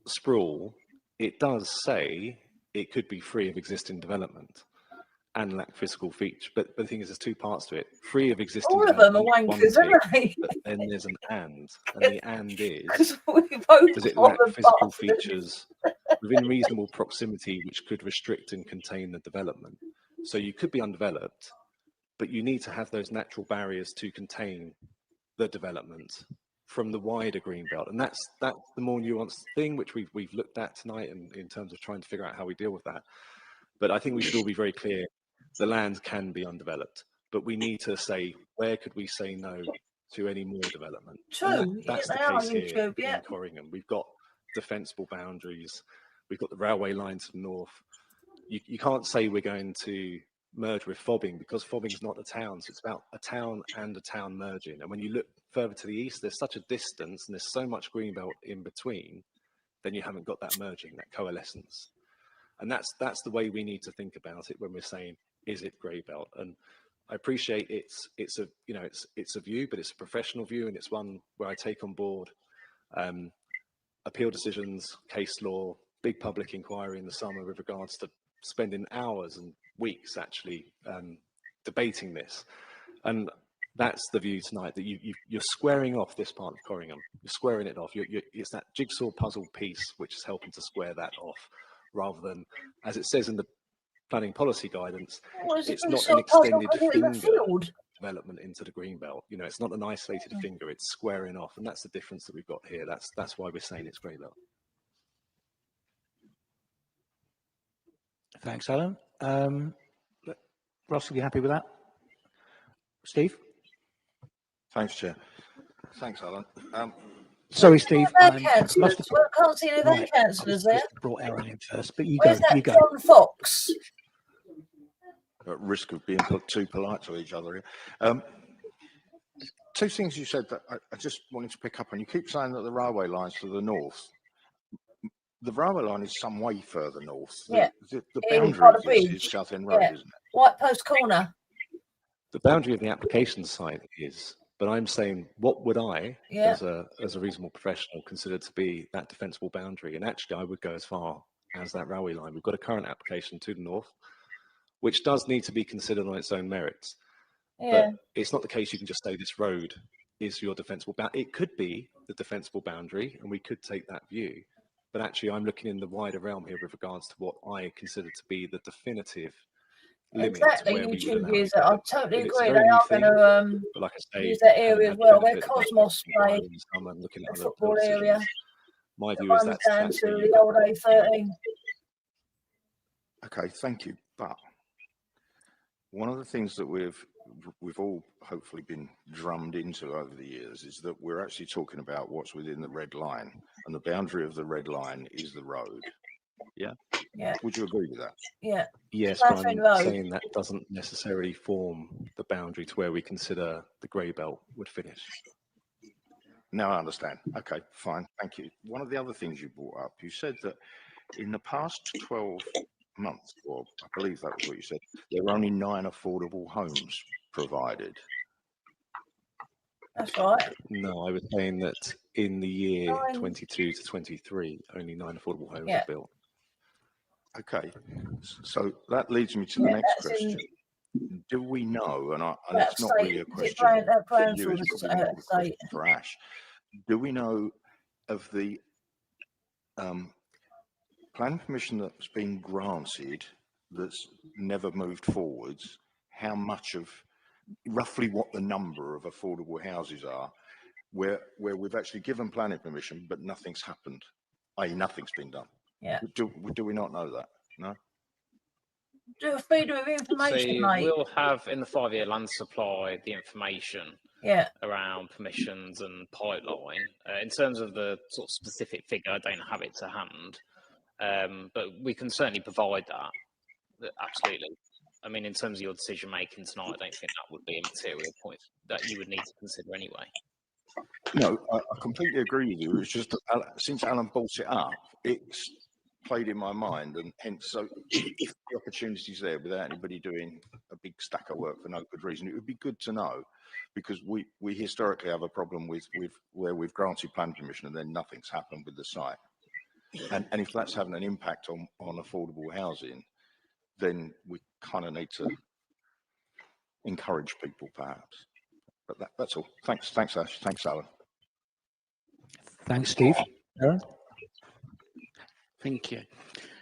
[SPEAKER 12] sprawl, it does say it could be free of existing development and lack physical feature. But the thing is, there's two parts to it. Free of existing
[SPEAKER 5] All of them are
[SPEAKER 12] development,
[SPEAKER 5] wankers, aren't they?
[SPEAKER 12] but then there's an and the and is, does it
[SPEAKER 5] all
[SPEAKER 12] lack
[SPEAKER 5] the
[SPEAKER 12] physical
[SPEAKER 5] bastards.
[SPEAKER 12] features within reasonable proximity which could restrict and contain the development? So you could be undeveloped, but you need to have those natural barriers to contain the development from the wider green belt. And that's the more nuanced thing which we've looked at tonight in terms of trying to figure out how we deal with that. But I think we should all be very clear, the land can be undeveloped, but we need to say, where could we say no to any more development?
[SPEAKER 5] True.
[SPEAKER 12] That's
[SPEAKER 5] Yeah,
[SPEAKER 12] the
[SPEAKER 5] they are
[SPEAKER 12] case
[SPEAKER 5] on
[SPEAKER 12] here
[SPEAKER 5] YouTube, yeah.
[SPEAKER 12] in Corringham. We've got defensible boundaries. We've got the railway line to the north. You can't say we're going to merge with Fobbing because Fobbing is not a town. So it's about a town and a town merging. And when you look further to the east, there's such a distance and there's so much greenbelt in between, then you haven't got that merging, that coalescence. And that's the way we need to think about it when we're saying, is it grey belt? And I appreciate it's a view, but it's a professional view, and it's one where I take on board appeal decisions, case law, big public inquiry in the summer with regards to spending hours and weeks actually debating this. And that's the view tonight, that you're squaring off this part of Corringham. You're squaring it off. It's that jigsaw puzzle piece which is helping to square that off, rather than, as it says in the planning policy guidance, it's not an extended finger development into the green belt. You know, it's not an isolated finger, it's squaring off. And that's the difference that we've got here. That's why we're saying it's grey belt.
[SPEAKER 1] Thanks, Alan. Ross, are you happy with that? Steve?
[SPEAKER 6] Thanks, Chair. Thanks, Alan.
[SPEAKER 1] Sorry, Steve.
[SPEAKER 5] I can't see any of their councillors there.
[SPEAKER 1] Brought Aaron in first, but you
[SPEAKER 5] Where's
[SPEAKER 1] go.
[SPEAKER 5] that
[SPEAKER 1] You go.
[SPEAKER 5] John Fox?
[SPEAKER 6] At risk of being put too polite to each other here. Two things you said that I just wanted to pick up on. You keep saying that the railway line's to the north. The railway line is some way further north.
[SPEAKER 5] Yeah.
[SPEAKER 6] The
[SPEAKER 5] Here we've
[SPEAKER 6] boundary
[SPEAKER 5] got a
[SPEAKER 6] of this
[SPEAKER 5] bridge.
[SPEAKER 6] is Southend Road,
[SPEAKER 5] Yeah.
[SPEAKER 6] isn't it?
[SPEAKER 5] White Post Corner.
[SPEAKER 12] The boundary of the application site is, but I'm saying, what would I, as a reasonable professional, consider to be that defensible boundary? And actually, I would go as far as that railway line. We've got a current application to the north, which does need to be considered on its own merits.
[SPEAKER 5] Yeah.
[SPEAKER 12] But it's not the case you can just say this road is your defensible boundary. It could be the defensible boundary, and we could take that view. But actually, I'm looking in the wider realm here with regards to what I consider to be the definitive limit.
[SPEAKER 5] Exactly,
[SPEAKER 12] where
[SPEAKER 5] YouTube is. I totally agree. They
[SPEAKER 12] very
[SPEAKER 5] are
[SPEAKER 12] new
[SPEAKER 5] going to
[SPEAKER 12] but like I say,
[SPEAKER 5] use that
[SPEAKER 12] having
[SPEAKER 5] area
[SPEAKER 12] had
[SPEAKER 5] as
[SPEAKER 12] the
[SPEAKER 5] well, where
[SPEAKER 12] benefit of
[SPEAKER 5] Cosmos play,
[SPEAKER 12] in the summer and looking at
[SPEAKER 5] the
[SPEAKER 12] other
[SPEAKER 5] football
[SPEAKER 12] appeal
[SPEAKER 5] area.
[SPEAKER 12] decisions, my
[SPEAKER 5] That
[SPEAKER 12] view is
[SPEAKER 5] runs
[SPEAKER 12] that's
[SPEAKER 5] down
[SPEAKER 12] where
[SPEAKER 5] to
[SPEAKER 12] you
[SPEAKER 5] the old A13.
[SPEAKER 6] Okay, thank you. But one of the things that we've all hopefully been drummed into over the years is that we're actually talking about what's within the red line, and the boundary of the red line is the road. Yeah?
[SPEAKER 5] Yeah.
[SPEAKER 6] Would you agree with that?
[SPEAKER 5] Yeah.
[SPEAKER 12] Yes, but
[SPEAKER 5] Southend
[SPEAKER 12] I'm
[SPEAKER 5] Road.
[SPEAKER 12] saying that doesn't necessarily form the boundary to where we consider the grey belt would finish.
[SPEAKER 6] Now I understand. Okay, fine. Thank you. One of the other things you brought up, you said that in the past 12 months, or I believe that was what you said, there were only 9 affordable homes provided.
[SPEAKER 5] That's right.
[SPEAKER 12] No, I was saying that in the year 22 to 23, only 9 affordable homes were built. Okay, so that leads me to the next question. Do we know, and it's not really a question for you, it's probably more of a question for Ash. Do we know of the
[SPEAKER 6] planning permission that's been granted that's never moved forwards, how much of, roughly what the number of affordable houses are, where we've actually given planning permission, but nothing's happened, i.e. nothing's been done.
[SPEAKER 5] Yeah.
[SPEAKER 6] Do we not know that? No?
[SPEAKER 5] Do a freedom of information,
[SPEAKER 4] So
[SPEAKER 5] mate.
[SPEAKER 4] we'll have in the 5-year land supply the information around permissions and pipeline. In terms of the sort of specific figure, I don't have it to hand, but we can certainly provide that. Absolutely. I mean, in terms of your decision making tonight, I don't think that would be a material point that you would need to consider anyway.
[SPEAKER 6] No, I completely agree with you. It's just that since Alan brought it up, it's played in my mind, and hence, so if the opportunity's there without anybody doing a big stack of work for no good reason, it would be good to know, because we historically have a problem with where we've granted plan permission and then nothing's happened with the site, and if that's having an impact on affordable housing, then we kind of need to encourage people, perhaps. But that's all. Thanks, Ash. Thanks, Alan.
[SPEAKER 1] Thanks, Steve. Aaron?
[SPEAKER 2] Thank you.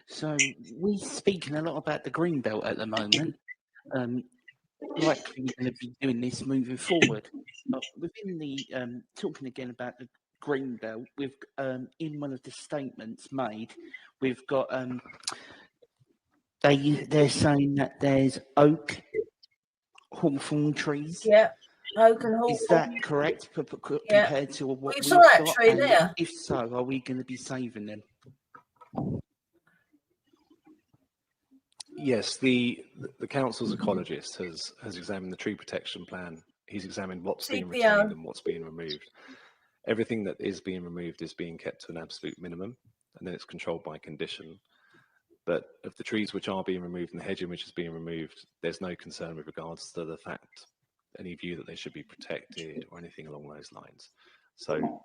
[SPEAKER 2] So we're speaking a lot about the green belt at the moment. Likely we're going to be doing this moving forward. Within the talking again about the green belt, we've in one of the statements made, we've got they're saying that there's oak, hawthorn trees.
[SPEAKER 5] Yeah. Oak and hawthorn.
[SPEAKER 2] Is that correct compared to what
[SPEAKER 5] We
[SPEAKER 2] we've
[SPEAKER 5] saw that
[SPEAKER 2] got?
[SPEAKER 5] tree
[SPEAKER 2] And
[SPEAKER 5] there.
[SPEAKER 2] if so, are we going to be saving them?
[SPEAKER 12] Yes, the council's ecologist has examined the tree protection plan. He's examined what's being retained and what's being removed. Everything that is being removed is being kept to an absolute minimum, and then it's controlled by condition. But of the trees which are being removed and the hedging which is being removed, there's no concern with regards to the fact, any view that they should be protected or anything along those lines. So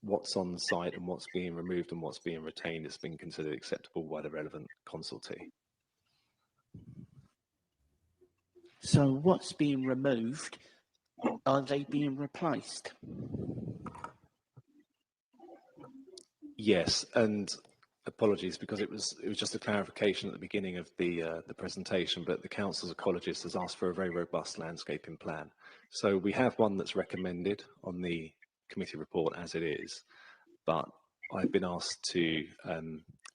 [SPEAKER 12] what's on site and what's being removed and what's being retained has been considered acceptable by the relevant consultee.
[SPEAKER 2] So what's being removed, are they being replaced?
[SPEAKER 12] Yes, and apologies because it was just a clarification at the beginning of the presentation, but the council's ecologist has asked for a very robust landscaping plan. So we have one that's recommended on the committee report as it is, but I've been asked to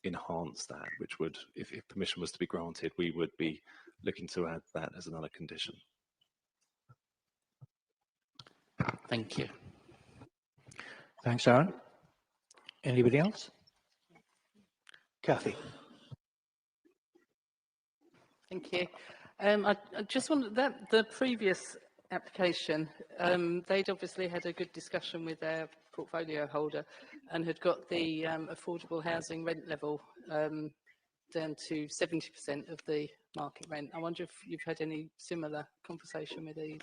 [SPEAKER 12] enhance that, which would, if permission was to be granted, we would be looking to add that as another condition.
[SPEAKER 2] Thank you.
[SPEAKER 1] Thanks, Aaron. Anybody else? Kathy.
[SPEAKER 3] Thank you. I just wanted that the previous application, they'd obviously had a good discussion with their portfolio holder and had got the affordable housing rent level down to 70% of the market rent. I wonder if you've had any similar conversation with these.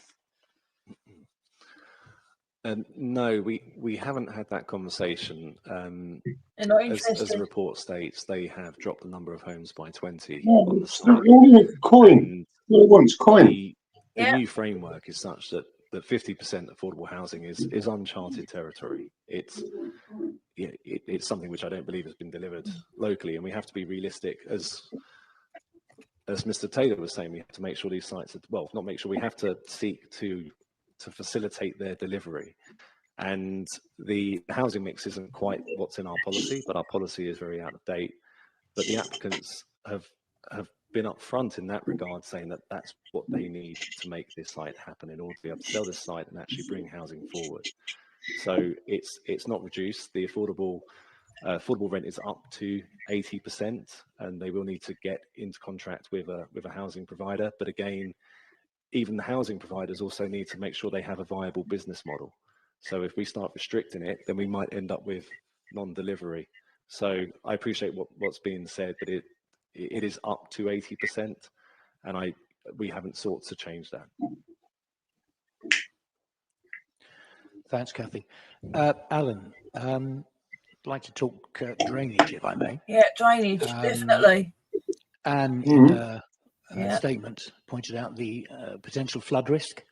[SPEAKER 12] No, we haven't had that conversation.
[SPEAKER 5] They're not interested.
[SPEAKER 12] As the report states, they have dropped the number of homes by 20
[SPEAKER 11] Yeah,
[SPEAKER 12] on the
[SPEAKER 11] it's
[SPEAKER 12] site.
[SPEAKER 11] coin. No one's coin.
[SPEAKER 12] The new framework is such that 50% affordable housing is uncharted territory. It's something which I don't believe has been delivered locally, and we have to be realistic. As Mr. Taylor was saying, we have to make sure these sites are, well, not make sure, we have to seek to facilitate their delivery. And the housing mix isn't quite what's in our policy, but our policy is very out of date. But the applicants have been upfront in that regard, saying that that's what they need to make this site happen in order to be able to sell this site and actually bring housing forward. So it's not reduced. The affordable rent is up to 80%, and they will need to get into contract with a housing provider. But again, even the housing providers also need to make sure they have a viable business model. So if we start restricting it, then we might end up with non-delivery. So I appreciate what's being said, but it is up to 80%, and we haven't sought to change that.
[SPEAKER 1] Thanks, Kathy. Alan, I'd like to talk drainage, if I may.
[SPEAKER 5] Yeah, drainage, definitely.
[SPEAKER 1] And statement pointed out the potential flood risk.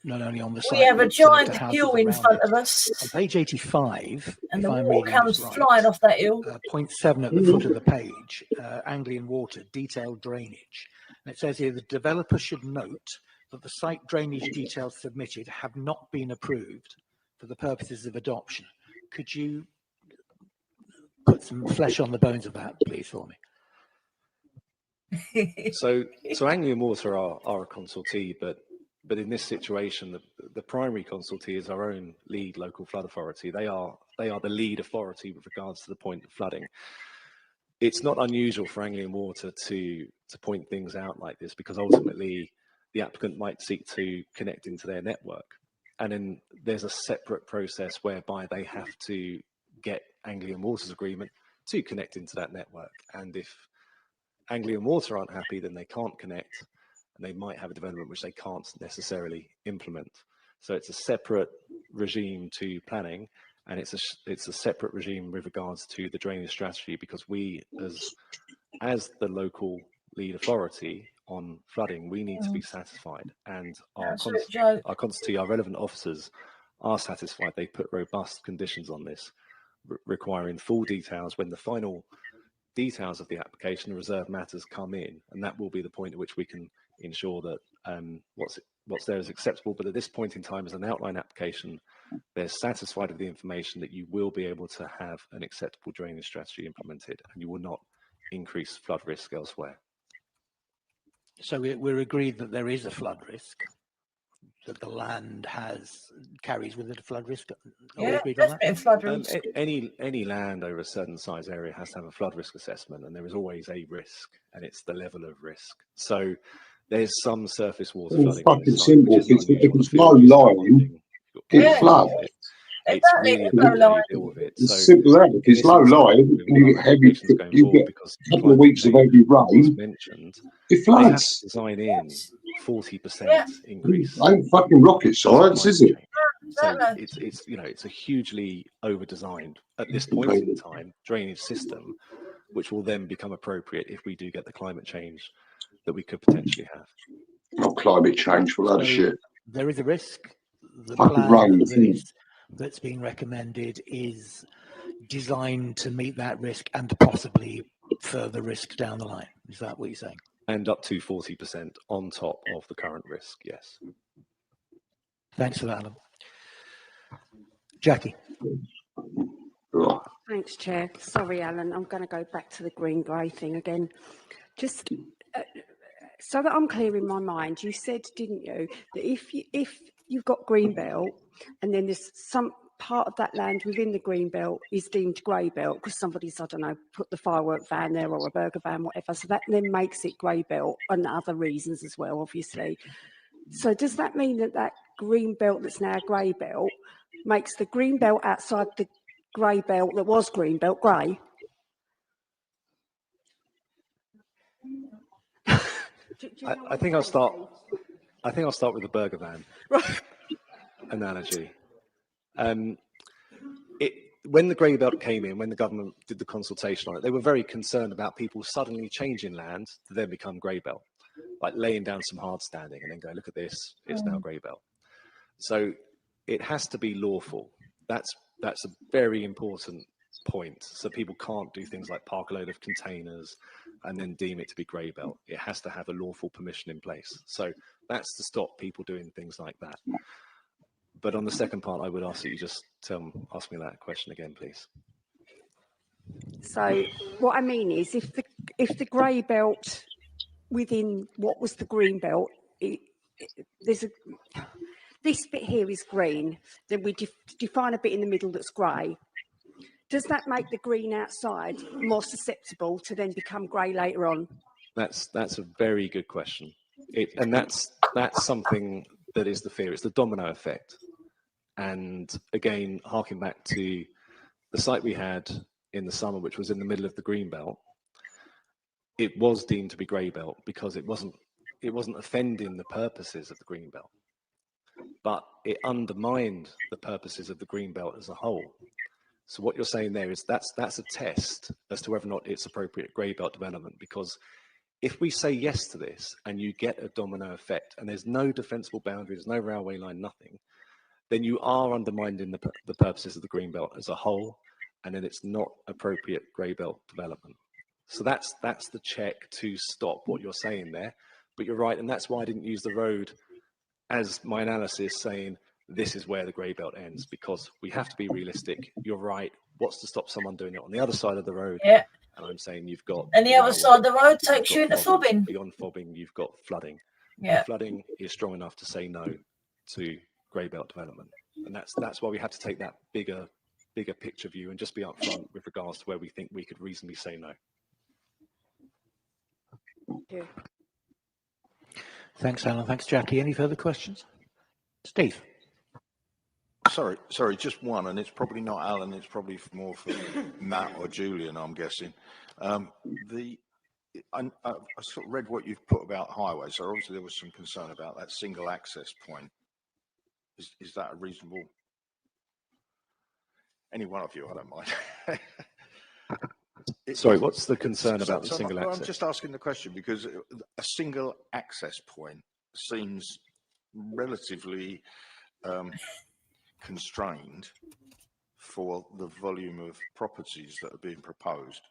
[SPEAKER 1] not only on the
[SPEAKER 5] We
[SPEAKER 1] site,
[SPEAKER 5] have a
[SPEAKER 1] but sort of
[SPEAKER 5] giant
[SPEAKER 1] to houses
[SPEAKER 5] hill in
[SPEAKER 1] around
[SPEAKER 5] front
[SPEAKER 1] it.
[SPEAKER 5] of us,
[SPEAKER 1] On page 85,
[SPEAKER 5] and
[SPEAKER 1] if
[SPEAKER 5] the
[SPEAKER 1] I'm
[SPEAKER 5] water
[SPEAKER 1] reading
[SPEAKER 5] comes
[SPEAKER 1] this right,
[SPEAKER 5] flying off that hill.
[SPEAKER 1] point 7 at the foot of the page, Anglian Water, detailed drainage. And it says here, the developer should note that the site drainage details submitted have not been approved for the purposes of adoption. Could you put some flesh on the bones of that, please, for me?
[SPEAKER 12] So Anglian Water are a consultee, but in this situation, the primary consultee is our own lead local flood authority. They are the lead authority with regards to the point of flooding. It's not unusual for Anglian Water to point things out like this, because ultimately the applicant might seek to connect into their network, and then there's a separate process whereby they have to get Anglian Water's agreement to connect into that network. And if Anglian Water aren't happy, then they can't connect, and they might have a development which they can't necessarily implement. So it's a separate regime to planning, and it's a separate regime with regards to the drainage strategy, because we, as the local lead authority on flooding, we need to be satisfied, and our constitute, our relevant officers are satisfied. They put robust conditions on this, requiring full details when the final details of the application, the reserved matters, come in, and that will be the point at which we can ensure that what's there is acceptable. But at this point in time, as an outline application, they're satisfied with the information that you will be able to have an acceptable drainage strategy implemented, and you will not increase flood risk elsewhere.
[SPEAKER 1] So we're agreed that there is a flood risk, that the land carries with it a flood risk.
[SPEAKER 5] Yeah, definitely flood risk.
[SPEAKER 12] Any land over a certain size area has to have a flood risk assessment, and there is always a risk, and it's the level of risk. So there's some surface water flooding.
[SPEAKER 11] Fucking simple. If it's low lying, it floods.
[SPEAKER 12] It's really about how you deal with it. So
[SPEAKER 11] it's simple as that. If it's low lying, and you get heavy, you get a couple of weeks of heavy rain, it floods.
[SPEAKER 12] They have to design in 40% increase.
[SPEAKER 11] Ain't fucking rocket science, is it?
[SPEAKER 12] So it's a hugely over-designed, at this point in time, drainage system, which will then become appropriate if we do get the climate change that we could potentially have.
[SPEAKER 11] Not climate change, for that shit.
[SPEAKER 1] There is a risk. The
[SPEAKER 11] fucking
[SPEAKER 1] plan
[SPEAKER 11] rain,
[SPEAKER 1] that's being recommended is designed to meet that risk and possibly further risk down the line. Is that what you're saying?
[SPEAKER 12] And up to 40% on top of the current risk, yes.
[SPEAKER 1] Thanks for that, Alan. Jackie.
[SPEAKER 13] Thanks, Chair. Sorry, Alan, I'm going to go back to the green-grey thing again. Just so that I'm clear in my mind, you said, didn't you, that if you've got green belt and then there's some part of that land within the green belt is deemed grey belt because somebody's, I don't know, put the firework van there or a burger van, whatever, so that then makes it grey belt, and other reasons as well, obviously. So does that mean that that green belt that's now grey belt makes the green belt outside the grey belt that was green belt grey?
[SPEAKER 12] I think I'll start with the burger van analogy. When the grey belt came in, when the government did the consultation on it, they were very concerned about people suddenly changing land to then become grey belt, like laying down some hard standing and then go, look at this, it's now grey belt. So it has to be lawful. That's a very important point. So people can't do things like park a load of containers and then deem it to be grey belt. It has to have a lawful permission in place. So that's to stop people doing things like that. But on the second part, I would ask that you just ask me that question again, please.
[SPEAKER 13] So what I mean is, if the grey belt within what was the green belt, this bit here is green, then we define a bit in the middle that's grey. Does that make the green outside more susceptible to then become grey later on?
[SPEAKER 12] That's a very good question. And that's something that is the fear. It's the domino effect. And again, harking back to the site we had in the summer, which was in the middle of the green belt, it was deemed to be grey belt because it wasn't offending the purposes of the green belt, but it undermined the purposes of the green belt as a whole. So what you're saying there is that's a test as to whether or not it's appropriate grey belt development, because If we say yes to this and you get a domino effect and there's no defensible boundaries, no railway line, nothing, then you are undermining the purposes of the green belt as a whole, and then it's not appropriate grey belt development. So that's the check to stop what you're saying there. But you're right, and that's why I didn't use the road as my analysis saying this is where the grey belt ends, because we have to be realistic. You're right. What's to stop someone doing it on the other side of the road?
[SPEAKER 5] Yeah.
[SPEAKER 12] And I'm saying you've got...
[SPEAKER 5] And the other side of the road takes you into fobbing.
[SPEAKER 12] Beyond fobbing, you've got flooding.
[SPEAKER 5] Yeah.
[SPEAKER 12] Flooding is strong enough to say no to grey belt development. And that's why we have to take that bigger picture view and just be upfront with regards to where we think we could reasonably say no.
[SPEAKER 13] Yeah.
[SPEAKER 1] Thanks, Alan. Thanks, Jackie. Any further questions? Steve.
[SPEAKER 6] Sorry, just one, and it's probably not Alan, it's probably more for Matt or Julian, I'm guessing. I sort of read what you've put about highways, so obviously there was some concern about that single access point. Is that a reasonable... Any one of you, I don't mind.
[SPEAKER 12] Sorry, what's the concern about the single access?
[SPEAKER 6] I'm just asking the question because a single access point seems relatively constrained for the volume of properties that are being proposed,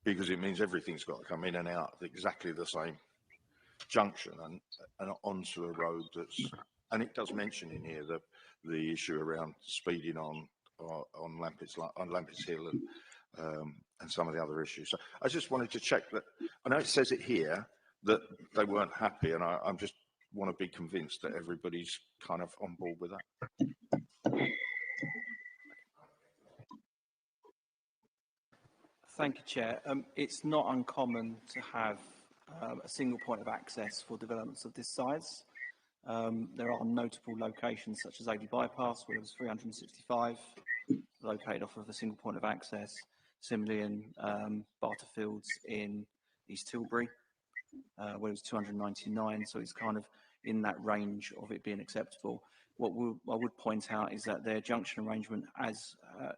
[SPEAKER 6] because it means everything's got to come in and out at exactly the same junction and onto a road that's... And it does mention in here the issue around speeding on Lampits Hill and some of the other issues. So I just wanted to check that. I know it says it here that they weren't happy, and I just want to be convinced that everybody's kind of on board with that.
[SPEAKER 16] Thank you, Chair. It's not uncommon to have a single point of access for developments of this size. There are notable locations such as Gable Bypass, where it was 365, located off of a single point of access. Similarly in Barterfields in East Tilbury, where it was 299, so it's kind of in that range of it being acceptable. What I would point out is that their junction arrangement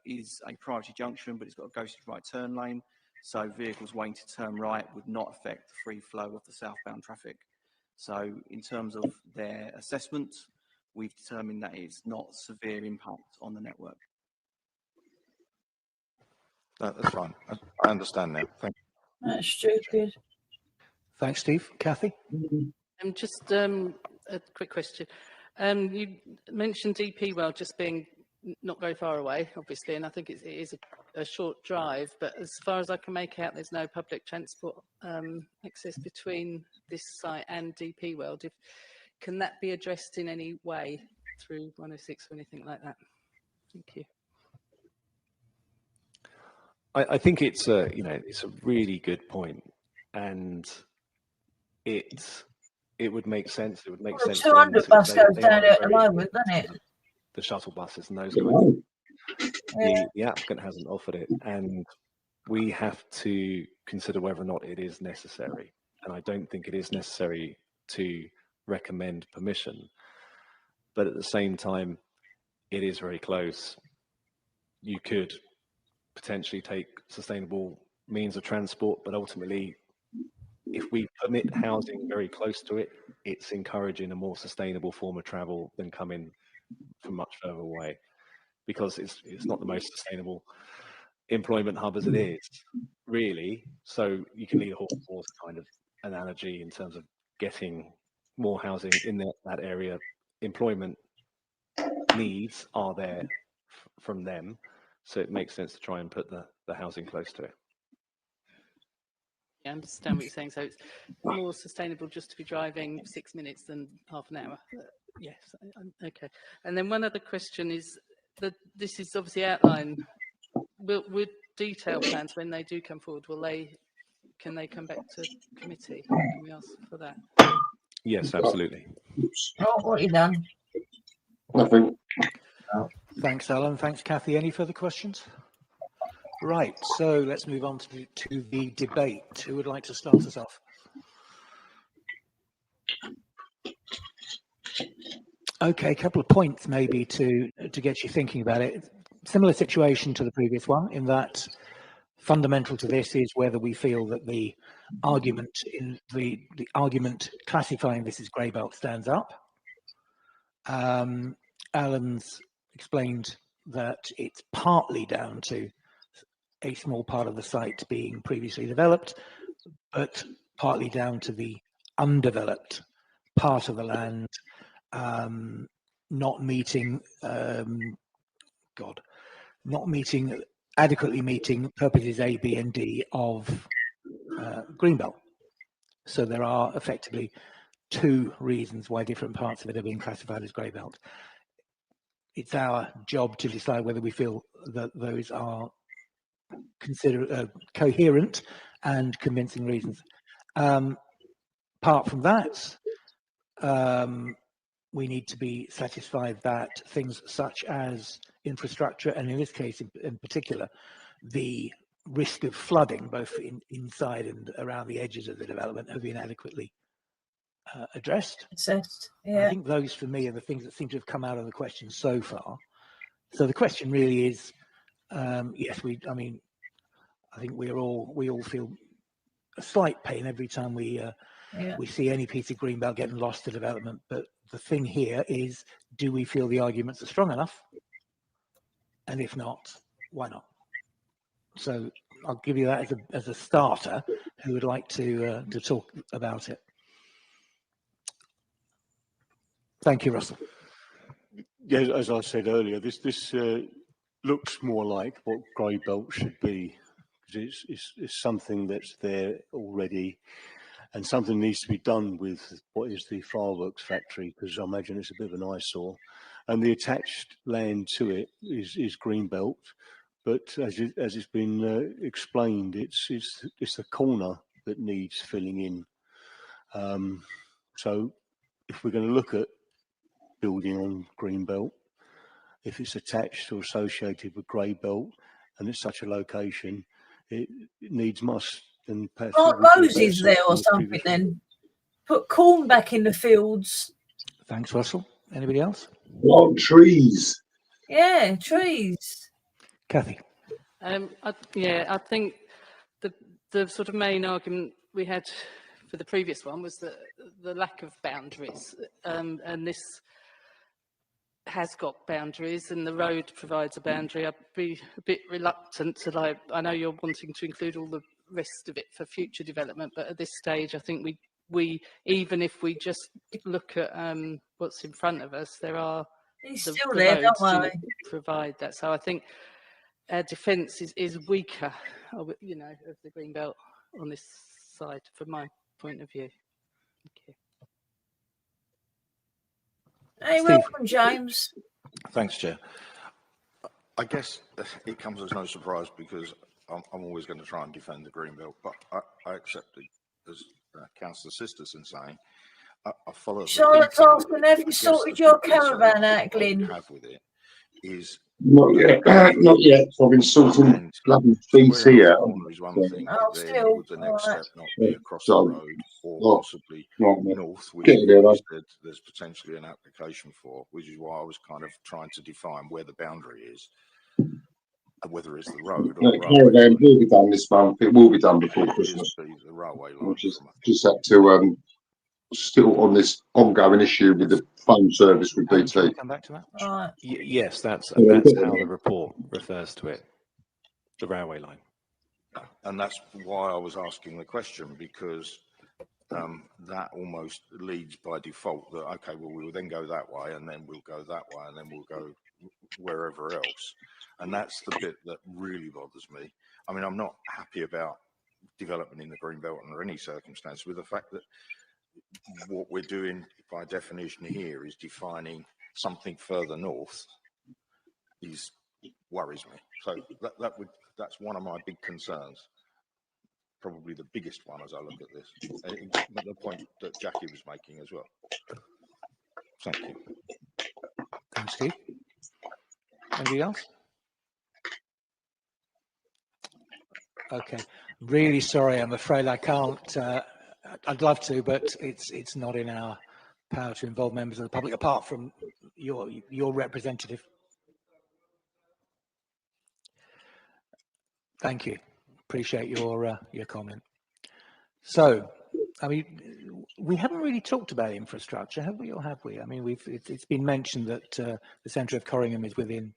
[SPEAKER 16] is a priority junction, but it's got a ghosted right turn lane, so vehicles waiting to turn right would not affect the free flow of the southbound traffic. So in terms of their assessment, we've determined that it's not severe impact on the network.
[SPEAKER 6] That's fine. I understand now. Thank you.
[SPEAKER 5] That's stupid.
[SPEAKER 1] Thanks, Steve. Kathy?
[SPEAKER 3] Just a quick question. You mentioned DP Well just being not very far away, obviously, and I think it is a short drive, but as far as I can make out, there's no public transport access between this site and DP World. Can that be addressed in any way through 106 or anything like that? Thank you.
[SPEAKER 12] I think it's a really good point, and it would make sense. It would make sense.
[SPEAKER 5] 200 bus goes down there at the moment, doesn't it?
[SPEAKER 12] The shuttle buses and those kinds. The applicant hasn't offered it, and we have to consider whether or not it is necessary. And I don't think it is necessary to recommend permission, but at the same time, it is very close. You could potentially take sustainable means of transport, but ultimately, if we permit housing very close to it, it's encouraging a more sustainable form of travel than coming from much further away, because it's not the most sustainable employment hub as it is, really. So you can lead a horse kind of analogy in terms of getting more housing in that area. Employment needs are there from them, so it makes sense to try and put the housing close to it.
[SPEAKER 3] I understand what you're saying. So it's more sustainable just to be driving 6 minutes than half an hour. Yes, okay. And then one other question is that this is obviously outlined. With detailed plans, when they do come forward, can they come back to committee? Can we ask for that?
[SPEAKER 12] Yes, absolutely.
[SPEAKER 5] Oh, what have you done?
[SPEAKER 11] Nothing.
[SPEAKER 1] Thanks, Alan. Thanks, Kathy. Any further questions? Right, so let's move on to the debate. Who would like to start us off? Okay, a couple of points maybe to get you thinking about it. Similar situation to the previous one, in that fundamental to this is whether we feel that the argument in the argument classifying this as grey belt stands up. Alan's explained that it's partly down to a small part of the site being previously developed, but partly down to the undeveloped part of the land not meeting adequately meeting purposes A, B, and D of Greenbelt. So there are effectively two reasons why different parts of it are being classified as grey belt. It's our job to decide whether we feel that those are coherent and convincing reasons. Apart from that, we need to be satisfied that things such as infrastructure, and in this case in particular, the risk of flooding, both inside and around the edges of the development, have been adequately addressed.
[SPEAKER 5] Assessed, yeah.
[SPEAKER 1] I think those, for me, are the things that seem to have come out of the question so far. So the question really is, yes, I mean, I think we all feel a slight pain every time we see any piece of greenbelt getting lost to development. But the thing here is, do we feel the arguments are strong enough? And if not, why not? So I'll give you that as a starter. Who would like to talk about it? Thank you, Russell.
[SPEAKER 9] Yeah, as I said earlier, this looks more like what grey belt should be, because it's something that's there already, and something needs to be done with what is the fireworks factory, because I imagine it's a bit of an eyesore, and the attached land to it is green belt, but as it's been explained, it's the corner that needs filling in. So if we're going to look at building on green belt, if it's attached or associated with grey belt and it's such a location, it needs must. And perhaps
[SPEAKER 5] roses there or something then. Put corn back in the fields.
[SPEAKER 1] Thanks, Russell. Anybody else?
[SPEAKER 11] Plant trees.
[SPEAKER 5] Yeah, trees.
[SPEAKER 1] Kathy.
[SPEAKER 3] I think the sort of main argument we had for the previous one was the lack of boundaries, and this has got boundaries, and the road provides a boundary. I'd be a bit reluctant to I know you're wanting to include all the rest of it for future development, but at this stage, I think we even if we just look at what's in front of us, there are the roads do provide that. So I think our defence is weaker, of the green belt on this side, from my point of view. Okay.
[SPEAKER 5] Hey, welcome, James.
[SPEAKER 6] Thanks, Chair. I guess it comes as no surprise because I'm always going to try and defend the green belt, but I accept it, as Councillor Sisterson saying. I follow.
[SPEAKER 5] Charlotte's asking, have you sorted your caravan out, Glyn?
[SPEAKER 6] Have with it is
[SPEAKER 11] not yet. Not yet. I've been sorting bloody BT out.
[SPEAKER 6] Is one thing, but then would the next step not be across the road or possibly north, which there's potentially an application for, which is why I was kind of trying to define where the boundary is, whether it's the road or the
[SPEAKER 11] caravan will be done this month. It will be done before Christmas.
[SPEAKER 6] The railway line.
[SPEAKER 11] Just had to still on this ongoing issue with the phone service with BT.
[SPEAKER 1] Come back to that.
[SPEAKER 5] Right.
[SPEAKER 12] Yes, that's how the report refers to it, the railway line.
[SPEAKER 6] And that's why I was asking the question, because that almost leads by default that, okay, well, we will then go that way, and then we'll go that way, and then we'll go wherever else. And that's the bit that really bothers me. I mean, I'm not happy about development in the green belt under any circumstance, with the fact that what we're doing by definition here is defining something further north worries me. So that's one of my big concerns, probably the biggest one as I look at this, but the point that Jackie was making as well. Thank you.
[SPEAKER 1] Thanks, Steve. Anybody else? Okay, really sorry, I'm afraid I can't. I'd love to, but it's not in our power to involve members of the public, apart from your representative. Thank you. Appreciate your comment. So, I mean, we haven't really talked about infrastructure, have we, or have we? I mean, it's been mentioned that the centre of Corringham is within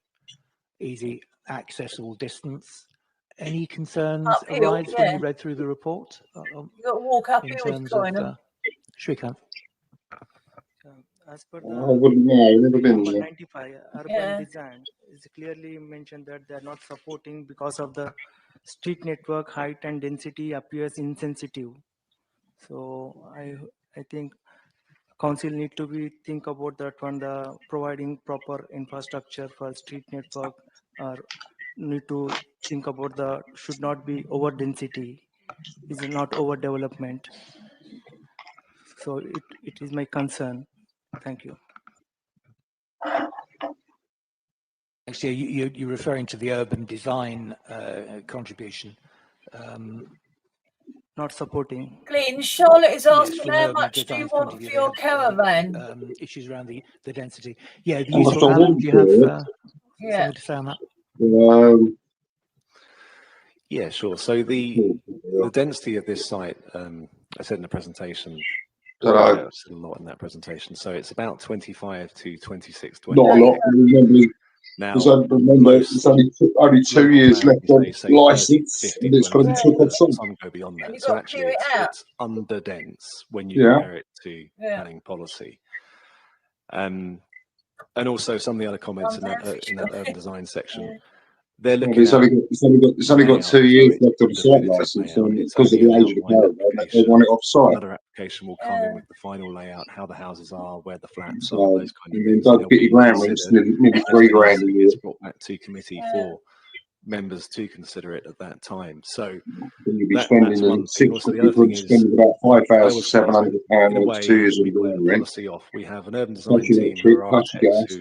[SPEAKER 1] easy accessible distance. Any concerns
[SPEAKER 5] Uphill,
[SPEAKER 1] arise when
[SPEAKER 5] yeah.
[SPEAKER 1] you read through the report?
[SPEAKER 5] You've got to walk
[SPEAKER 1] in
[SPEAKER 5] uphill to
[SPEAKER 1] terms of
[SPEAKER 5] Corringham.
[SPEAKER 1] Shrikant?
[SPEAKER 17] As per
[SPEAKER 11] I
[SPEAKER 17] the
[SPEAKER 11] wouldn't know. I've never been
[SPEAKER 17] number
[SPEAKER 11] there.
[SPEAKER 17] 95 urban
[SPEAKER 5] Yeah.
[SPEAKER 17] design, is clearly mentioned that they are not supporting because of the street network height and density appears insensitive. So I think council need to be think about that one, the providing proper infrastructure for street network, or need to think about the should not be over density, is not over development. So it is my concern. Thank you.
[SPEAKER 1] Actually, you're referring to the urban design contribution.
[SPEAKER 17] Not supporting.
[SPEAKER 5] Glenn, Charlotte is
[SPEAKER 1] Yes,
[SPEAKER 5] asking
[SPEAKER 1] from
[SPEAKER 5] how
[SPEAKER 1] urban
[SPEAKER 5] much do you
[SPEAKER 1] design's point of
[SPEAKER 5] want
[SPEAKER 1] view,
[SPEAKER 5] for
[SPEAKER 1] they
[SPEAKER 5] your
[SPEAKER 1] have
[SPEAKER 5] caravan?
[SPEAKER 1] issues around the density. Yeah, the
[SPEAKER 11] How much
[SPEAKER 1] useful.
[SPEAKER 11] I
[SPEAKER 1] Alan,
[SPEAKER 11] want
[SPEAKER 1] do you
[SPEAKER 11] for
[SPEAKER 1] have
[SPEAKER 11] it?
[SPEAKER 5] Yeah.
[SPEAKER 1] something to say on that?
[SPEAKER 12] Yeah, sure. So the density of this site, I said in the presentation,
[SPEAKER 11] Dunno.
[SPEAKER 12] it's a lot in that presentation. So it's about 25 to 26
[SPEAKER 11] Not a
[SPEAKER 12] dwellings.
[SPEAKER 11] lot. Remember,
[SPEAKER 12] Now,
[SPEAKER 11] there's only 2 years
[SPEAKER 12] local
[SPEAKER 11] left on
[SPEAKER 12] planners say 30 to
[SPEAKER 11] license,
[SPEAKER 12] 50
[SPEAKER 11] and it's going to
[SPEAKER 12] dwellings,
[SPEAKER 11] tick
[SPEAKER 12] but
[SPEAKER 11] off some.
[SPEAKER 12] some go beyond
[SPEAKER 5] And
[SPEAKER 12] that.
[SPEAKER 5] you've
[SPEAKER 12] So
[SPEAKER 5] got to clear
[SPEAKER 12] actually,
[SPEAKER 5] it out.
[SPEAKER 12] it's under dense when you
[SPEAKER 11] Yeah.
[SPEAKER 12] compare it to
[SPEAKER 5] Yeah.
[SPEAKER 12] planning policy. And also some of the other comments in that urban design section, they're
[SPEAKER 11] Well,
[SPEAKER 12] looking
[SPEAKER 11] it's
[SPEAKER 12] at
[SPEAKER 11] only got
[SPEAKER 12] layout
[SPEAKER 11] 2
[SPEAKER 12] as though
[SPEAKER 11] years
[SPEAKER 12] it's
[SPEAKER 11] left of
[SPEAKER 12] a
[SPEAKER 11] the site
[SPEAKER 12] definitive
[SPEAKER 11] license,
[SPEAKER 12] layout.
[SPEAKER 11] and
[SPEAKER 12] It's
[SPEAKER 11] because of
[SPEAKER 12] only
[SPEAKER 11] the
[SPEAKER 12] an
[SPEAKER 11] age of the
[SPEAKER 12] outline
[SPEAKER 11] caravan, they
[SPEAKER 12] application.
[SPEAKER 11] want it off site.
[SPEAKER 12] Another application will come in with the final layout, how the houses are, where the flats are,
[SPEAKER 11] So,
[SPEAKER 12] those kind of
[SPEAKER 11] and then
[SPEAKER 12] things.
[SPEAKER 11] don't
[SPEAKER 12] They'll
[SPEAKER 11] get your
[SPEAKER 12] be
[SPEAKER 11] ground rents
[SPEAKER 12] considered
[SPEAKER 11] nearly
[SPEAKER 12] as
[SPEAKER 11] 3
[SPEAKER 12] the
[SPEAKER 11] grand a
[SPEAKER 12] housing
[SPEAKER 11] year.
[SPEAKER 12] gets brought back to committee for members to consider it at that time. So
[SPEAKER 11] Then you'll be
[SPEAKER 12] that's
[SPEAKER 11] spending
[SPEAKER 12] one thing. Also, the other thing is,
[SPEAKER 11] spending about
[SPEAKER 12] I always say,
[SPEAKER 11] £5,700
[SPEAKER 12] in a
[SPEAKER 11] over
[SPEAKER 12] way,
[SPEAKER 11] 2 years
[SPEAKER 12] we
[SPEAKER 11] of
[SPEAKER 12] put the
[SPEAKER 11] ground rent.
[SPEAKER 12] policy off. We have an urban
[SPEAKER 11] Plus
[SPEAKER 12] design
[SPEAKER 11] your
[SPEAKER 12] team who
[SPEAKER 11] electric,
[SPEAKER 12] are
[SPEAKER 11] plus your
[SPEAKER 12] architects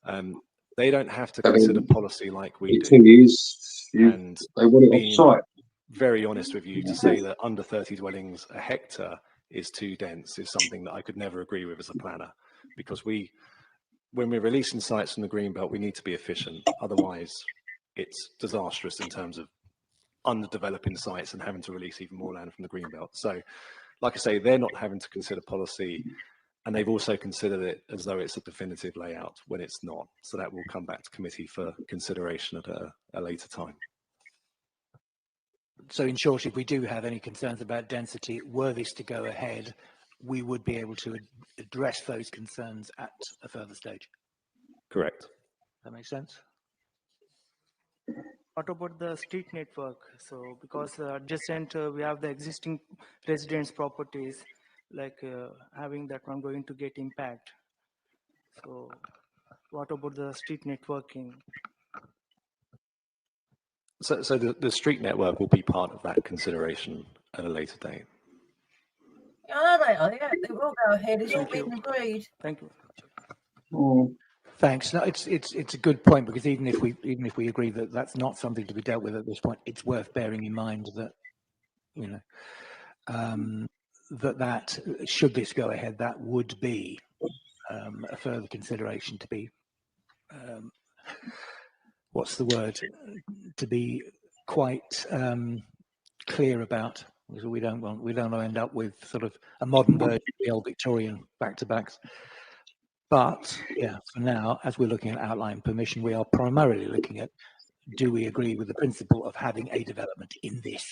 [SPEAKER 11] gas.
[SPEAKER 12] who they don't have to
[SPEAKER 11] And
[SPEAKER 12] consider
[SPEAKER 11] then
[SPEAKER 12] policy like we
[SPEAKER 11] in
[SPEAKER 12] do.
[SPEAKER 11] 2 years,
[SPEAKER 12] And
[SPEAKER 11] they want it off
[SPEAKER 12] being
[SPEAKER 11] site.
[SPEAKER 12] very honest with you, to say that under 30 dwellings a hectare is too dense is something that I could never agree with as a planner, because when we're releasing sites from the Greenbelt, we need to be efficient. Otherwise, it's disastrous in terms of underdeveloping sites and having to release even more land from the Greenbelt. So, like I say, they're not having to consider policy, and they've also considered it as though it's a definitive layout when it's not. So that will come back to committee for consideration at a later time.
[SPEAKER 1] So in short, if we do have any concerns about density, were this to go ahead, we would be able to address those concerns at a further stage.
[SPEAKER 12] Correct.
[SPEAKER 1] That makes sense?
[SPEAKER 17] What about the street network? So because adjacent, we have the existing residence properties, like having that one going to get impact. So what about the street networking?
[SPEAKER 12] So the street network will be part of that consideration at a later date.
[SPEAKER 5] Yeah, they will go ahead. It's all
[SPEAKER 17] Thank you.
[SPEAKER 5] been agreed.
[SPEAKER 17] Thank you.
[SPEAKER 11] Oh.
[SPEAKER 1] Thanks. No, it's a good point, because even if we agree that that's not something to be dealt with at this point, it's worth bearing in mind that, you know, that should this go ahead, that would be a further consideration to be what's the word, to be quite clear about, because we don't want to end up with sort of a modern version of the old Victorian back-to-backs. But yeah, for now, as we're looking at outline permission, we are primarily looking at, do we agree with the principle of having a development in this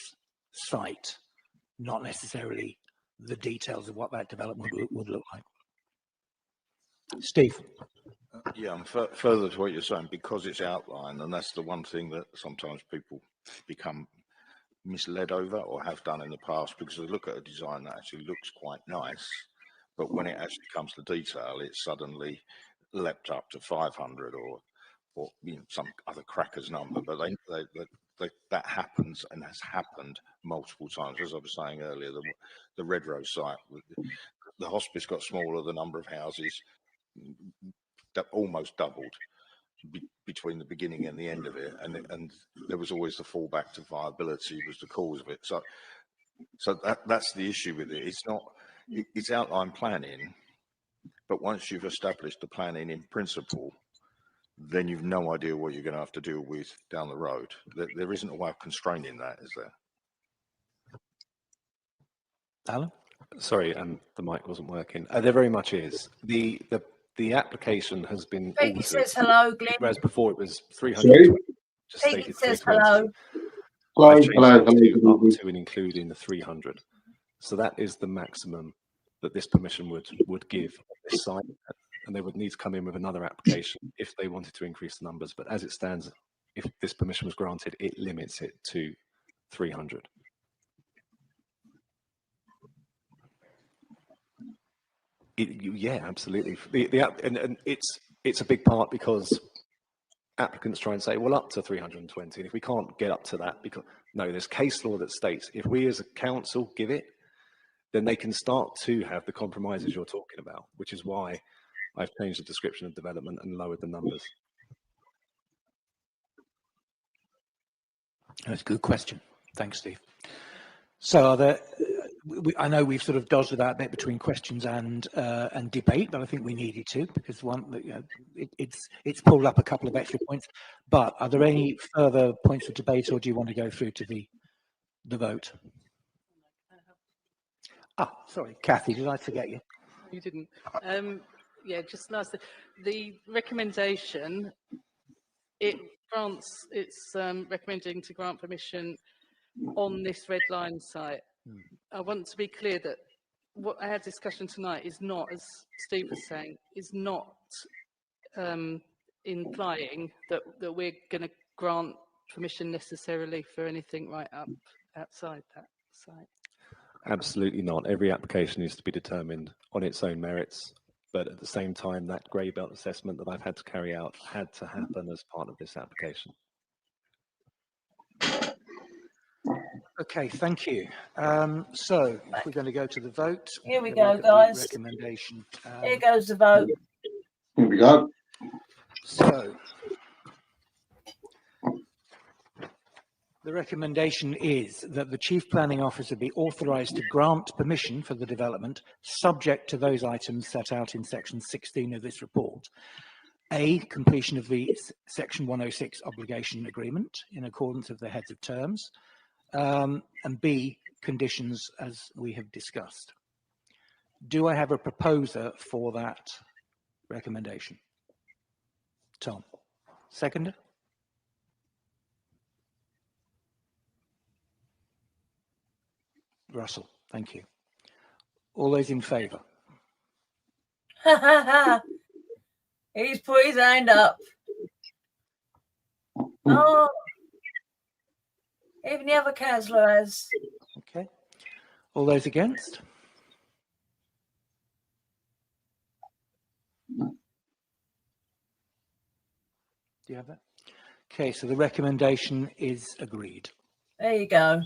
[SPEAKER 1] site, not necessarily the details of what that development would look like. Steve.
[SPEAKER 6] Yeah, and further to what you're saying, because it's outlined, and that's the one thing that sometimes people become misled over, or have done in the past, because they look at a design that actually looks quite nice, but when it actually comes to detail, it's suddenly leapt up to 500 or you know, some other cracker's number. But that happens, and has happened multiple times. As I was saying earlier, the Red Rose site, the hospice got smaller, the number of houses that almost doubled between the beginning and the end of it, and there was always the fallback to viability was the cause of it. So that's the issue with it. It's outline planning, but once you've established the planning in principle, then you've no idea what you're going to have to deal with down the road. There isn't a way of constraining that, is there?
[SPEAKER 1] Alan?
[SPEAKER 12] Sorry, the mic wasn't working. There very much is. The application has been
[SPEAKER 5] Peggy
[SPEAKER 12] altered.
[SPEAKER 5] says hello, Glenn.
[SPEAKER 12] Whereas before it was
[SPEAKER 11] Sorry?
[SPEAKER 12] 320, just
[SPEAKER 5] Peggy
[SPEAKER 12] stated
[SPEAKER 5] says
[SPEAKER 12] 320.
[SPEAKER 5] hello.
[SPEAKER 12] I've changed
[SPEAKER 11] Hello,
[SPEAKER 12] that to
[SPEAKER 11] hello.
[SPEAKER 12] up to and including the 300. So that is the maximum that this permission would give this site, and they would need to come in with another application if they wanted to increase the numbers. But as it stands, if this permission was granted, it limits it to 300. Yeah, absolutely. And it's a big part because applicants try and say, well, up to 320. And if we can't get up to that, because no, there's case law that states if we as a council give it, then they can start to have the compromises you're talking about, which is why I've changed the description of development and lowered the numbers.
[SPEAKER 1] That's a good question. Thanks, Steve. So are there, I know we've sort of dodged that bit between questions and debate, but I think we needed to, because it's pulled up a couple of extra points. But are there any further points of debate, or do you want to go through to the vote? Ah, sorry, Kathy, did I forget you?
[SPEAKER 3] You didn't. Yeah, just nice. The recommendation, it's recommending to grant permission on this red line site. I want to be clear that what our discussion tonight is not, as Steve was saying, is not implying that we're going to grant permission necessarily for anything right up outside that site.
[SPEAKER 12] Absolutely not. Every application needs to be determined on its own merits. But at the same time, that grey belt assessment that I've had to carry out had to happen as part of this application.
[SPEAKER 1] Okay, thank you. So if we're going to go to the vote.
[SPEAKER 5] Here we go, guys.
[SPEAKER 1] Recommendation.
[SPEAKER 5] Here goes the vote.
[SPEAKER 11] Here we go.
[SPEAKER 1] So the recommendation is that the Chief Planning Officer be authorised to grant permission for the development subject to those items set out in section 16 of this report. A, completion of the section 106 obligation agreement in accordance with the heads of terms, and B, conditions as we have discussed. Do I have a proposer for that recommendation? Tom. Seconder? Russell, thank you. All those in favour?
[SPEAKER 5] He's put his hand up. Oh, even the other councillor has.
[SPEAKER 1] Okay. All those against? Do you have that? Okay, so the recommendation is agreed.
[SPEAKER 5] There you go.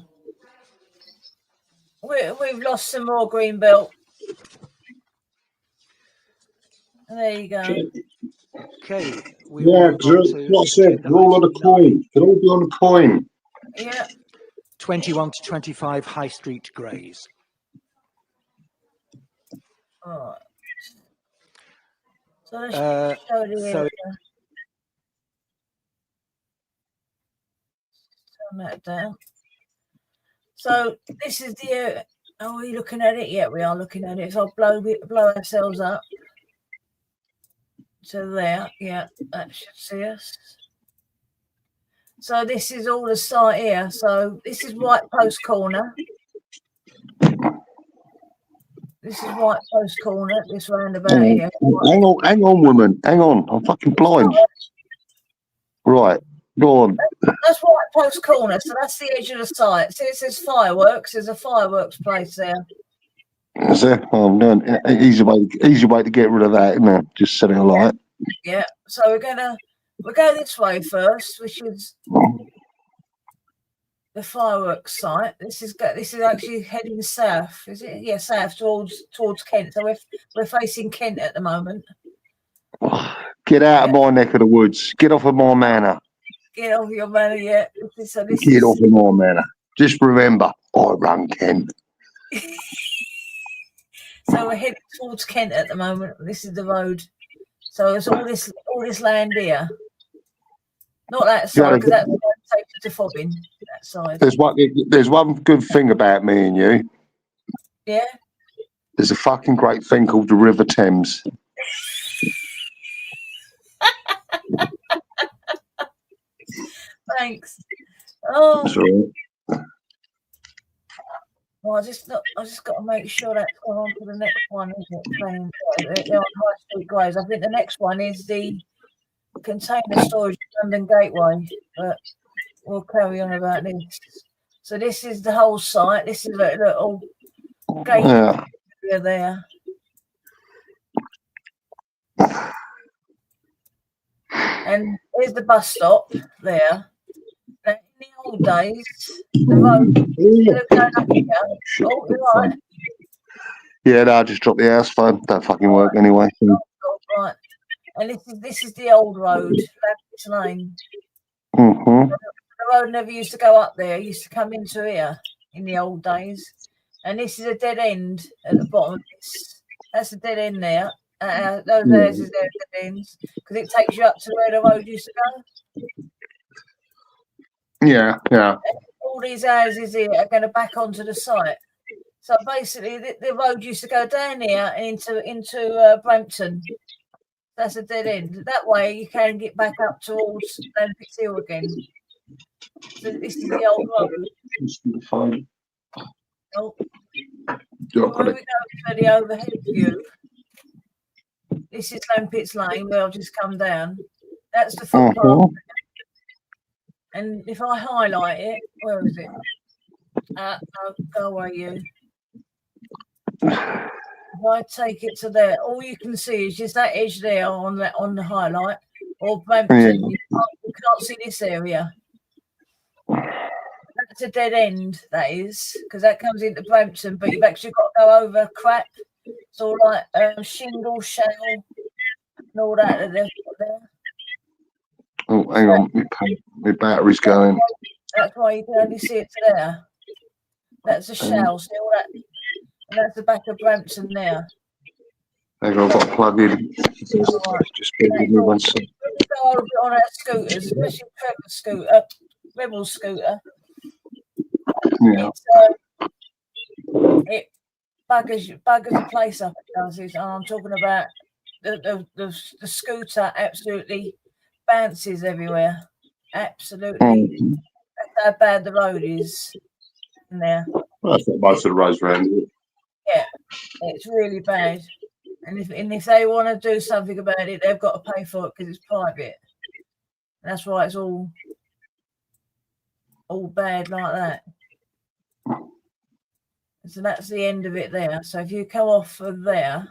[SPEAKER 5] We've lost some more green belt. There you go.
[SPEAKER 1] Okay.
[SPEAKER 11] Yeah, what I said, they're all on a coin. They'll all be on a coin.
[SPEAKER 5] Yeah.
[SPEAKER 1] 21 to 25 High Street Greys.
[SPEAKER 5] All right. So let's show the area. Turn that down. So this is the. Are we looking at it? Yeah, we are looking at it. So I'll blow ourselves up to there. Yeah, that should see us. So this is all the site here. So this is White Post Corner. This is White Post Corner. This roundabout here.
[SPEAKER 11] Hang on, woman. Hang on. I'm fucking blind. Right. Go on.
[SPEAKER 5] That's White Post Corner. So that's the edge of the site. See, it says fireworks. There's a fireworks place there.
[SPEAKER 11] Is there? Oh, no. Easy way to get rid of that, isn't it? Just setting a light.
[SPEAKER 5] Yeah. So we'll go this way first, which is the fireworks site. This is actually heading south, is it? Yeah, south towards Kent. So we're facing Kent at the moment.
[SPEAKER 11] Get out of my neck of the woods. Get off of my manor.
[SPEAKER 5] Get off your manor, yeah.
[SPEAKER 11] Get off of my manor. Just remember, I run Kent.
[SPEAKER 5] So we're heading towards Kent at the moment. This is the road. So it's all this land here. Not that side, because that's going to take you to Fobbing. That side.
[SPEAKER 11] There's one good thing about me and you.
[SPEAKER 5] Yeah.
[SPEAKER 11] There's a fucking great thing called the River Thames.
[SPEAKER 5] Thanks. Oh.
[SPEAKER 11] That's all right.
[SPEAKER 5] Well, I just got to make sure that's gone on to the next one, isn't it? Playing, they're on High Street Graves. I think the next one is the container storage at London Gateway, but we'll carry on about this. So this is the whole site. This is a little gate area there. And here's the bus stop there. Now, in the old days, the road instead of going up here, oh, you're right.
[SPEAKER 11] Yeah, no, I just dropped the house phone. Don't fucking work anyway. So.
[SPEAKER 5] Oh, right. And this is the old road, Lampits Lane.
[SPEAKER 11] Mm-hmm.
[SPEAKER 5] The road never used to go up there. It used to come into here in the old days. And this is a dead end at the bottom of this. That's a dead end there. Those houses there are dead ends because it takes you up to where the road used to go.
[SPEAKER 11] Yeah, yeah.
[SPEAKER 5] And all these houses here are going to back onto the site. So basically, the road used to go down here and into Brampton. That's a dead end. That way, you can get back up towards Lampits Hill again. So this is the old road. Oh. Where we go for the overhead view. This is Lampits Lane, where I'll just come down. That's the footpath. And if I highlight it, where is it? Go away, you. If I take it to there, all you can see is just that edge there on the highlight. Or Brampton, you can't see this area. That's a dead end, that is, because that comes into Brampton, but you've actually got to go over crap. It's all like shingle, shell, and all that they've got there.
[SPEAKER 11] Oh, hang on, my battery's going.
[SPEAKER 5] That's why you can only see it there. That's a shell, see all that? And that's the back of Brampton there.
[SPEAKER 11] Hang on, I've got to plug in. Just give me 1 second.
[SPEAKER 5] Let's go over on our scooters, especially Rebel's scooter.
[SPEAKER 11] Yeah.
[SPEAKER 5] It buggers the place up. It does. And I'm talking about the scooter absolutely bounces everywhere. Absolutely. That's how bad the road is in there.
[SPEAKER 11] Well, that's what most of the roads around here.
[SPEAKER 5] Yeah, it's really bad. And if they want to do something about it, they've got to pay for it because it's private. And that's why it's all bad like that. So that's the end of it there. So if you come off of there,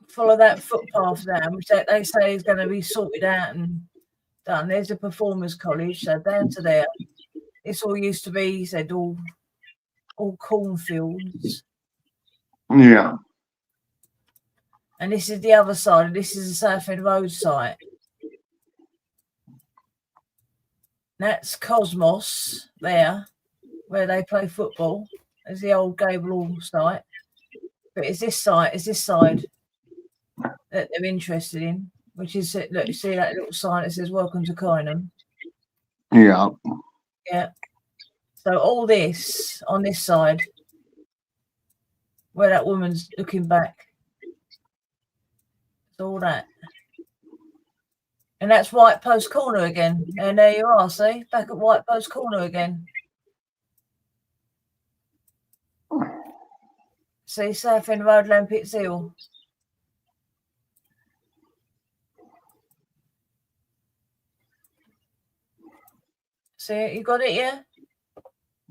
[SPEAKER 5] follow that footpath down, which they say is going to be sorted out and done. There's the Performers College, so down to there. This all used to be, he said, all cornfields.
[SPEAKER 11] Yeah.
[SPEAKER 5] And this is the other side. This is the Southend Road site. That's Cosmos there, where they play football. There's the old Gable site. But it's this side that they're interested in, which is, look, you see that little sign that says welcome to Corringham?
[SPEAKER 11] Yeah.
[SPEAKER 5] Yeah. So all this on this side, where that woman's looking back. It's all that. And that's White Post Corner again. And there you are, see? Back at White Post Corner again. See, Southend Road, Lampits Hill. See, you got it, yeah?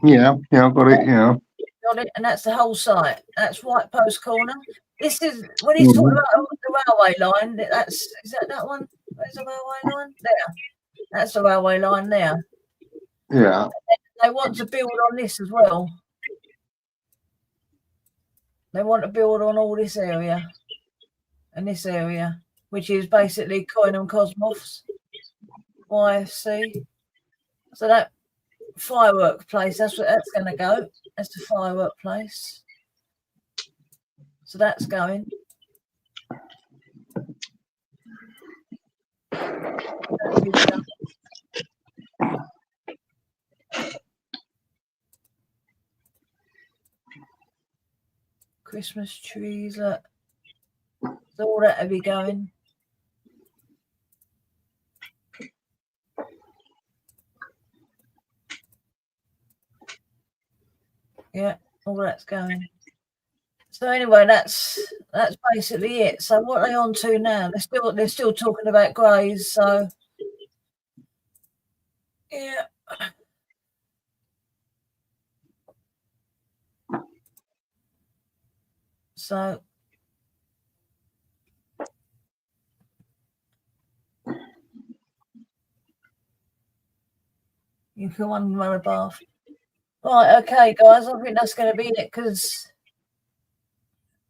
[SPEAKER 11] Yeah, I've got it, yeah.
[SPEAKER 5] Got it, and that's the whole site. That's White Post Corner. This is, when he's talking about the railway line, is that one? Where's the railway line? There. That's the railway line there.
[SPEAKER 11] Yeah.
[SPEAKER 5] They want to build on this as well. They want to build on all this area and this area, which is basically Corringham Cosmos, YFC. So that firework place, that's where that's going to go. That's the firework place. So that's going. Christmas trees, look. So all that will be going. Yeah, all that's going. So anyway, that's basically it. So what are they on to now? They're still talking about greys, so yeah. So you can wonder a bath. Right, okay, guys, I think that's going to be it because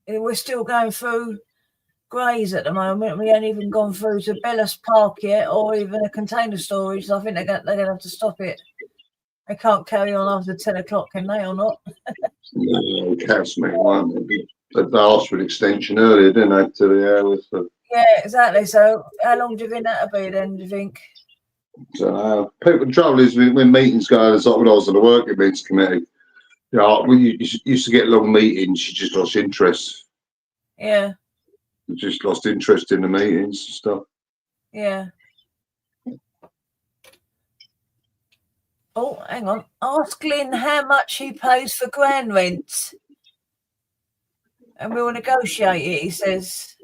[SPEAKER 5] we're still going through greys at the moment. We ain't even gone through to Bellis Park yet, or even a container storage. So I think they're going to have to stop it. They can't carry on after 10 o'clock, can they, or not?
[SPEAKER 11] No, council meeting, won't they? They asked for an extension earlier, didn't they, to the hours? So.
[SPEAKER 5] Yeah, exactly. So how long do you think that'll be then, do you think?
[SPEAKER 11] So, the trouble is when meetings go, it's like when I was on the work events committee. You know, we used to get long meetings, you just lost interest.
[SPEAKER 5] Yeah.
[SPEAKER 11] You just lost interest in the meetings and stuff.
[SPEAKER 5] Yeah. Oh, hang on. Ask Lynn how much he pays for ground rent. And we'll negotiate it, he says.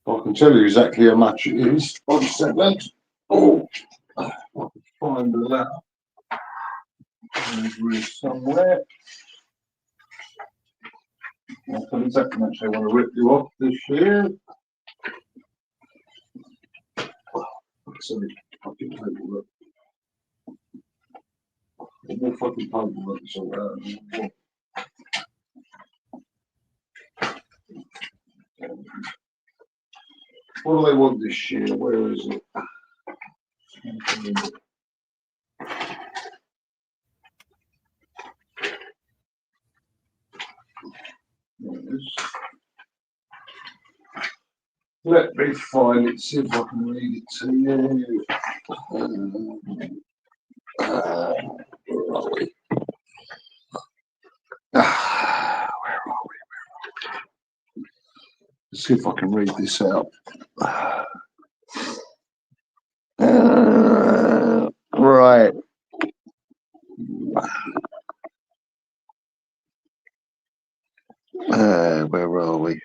[SPEAKER 11] I can tell you exactly how much it is. 1 second. Oh, I can find the letter. Over here somewhere. I'll tell you exactly how much they want to rip you off this year. Sorry, fucking paperwork. More fucking paperwork to sort out. What do they want this year? Where is it? Let me find it, see if I can read it to you. Where are we? Where are we? Let's see if I can read this out. Right. Where are we?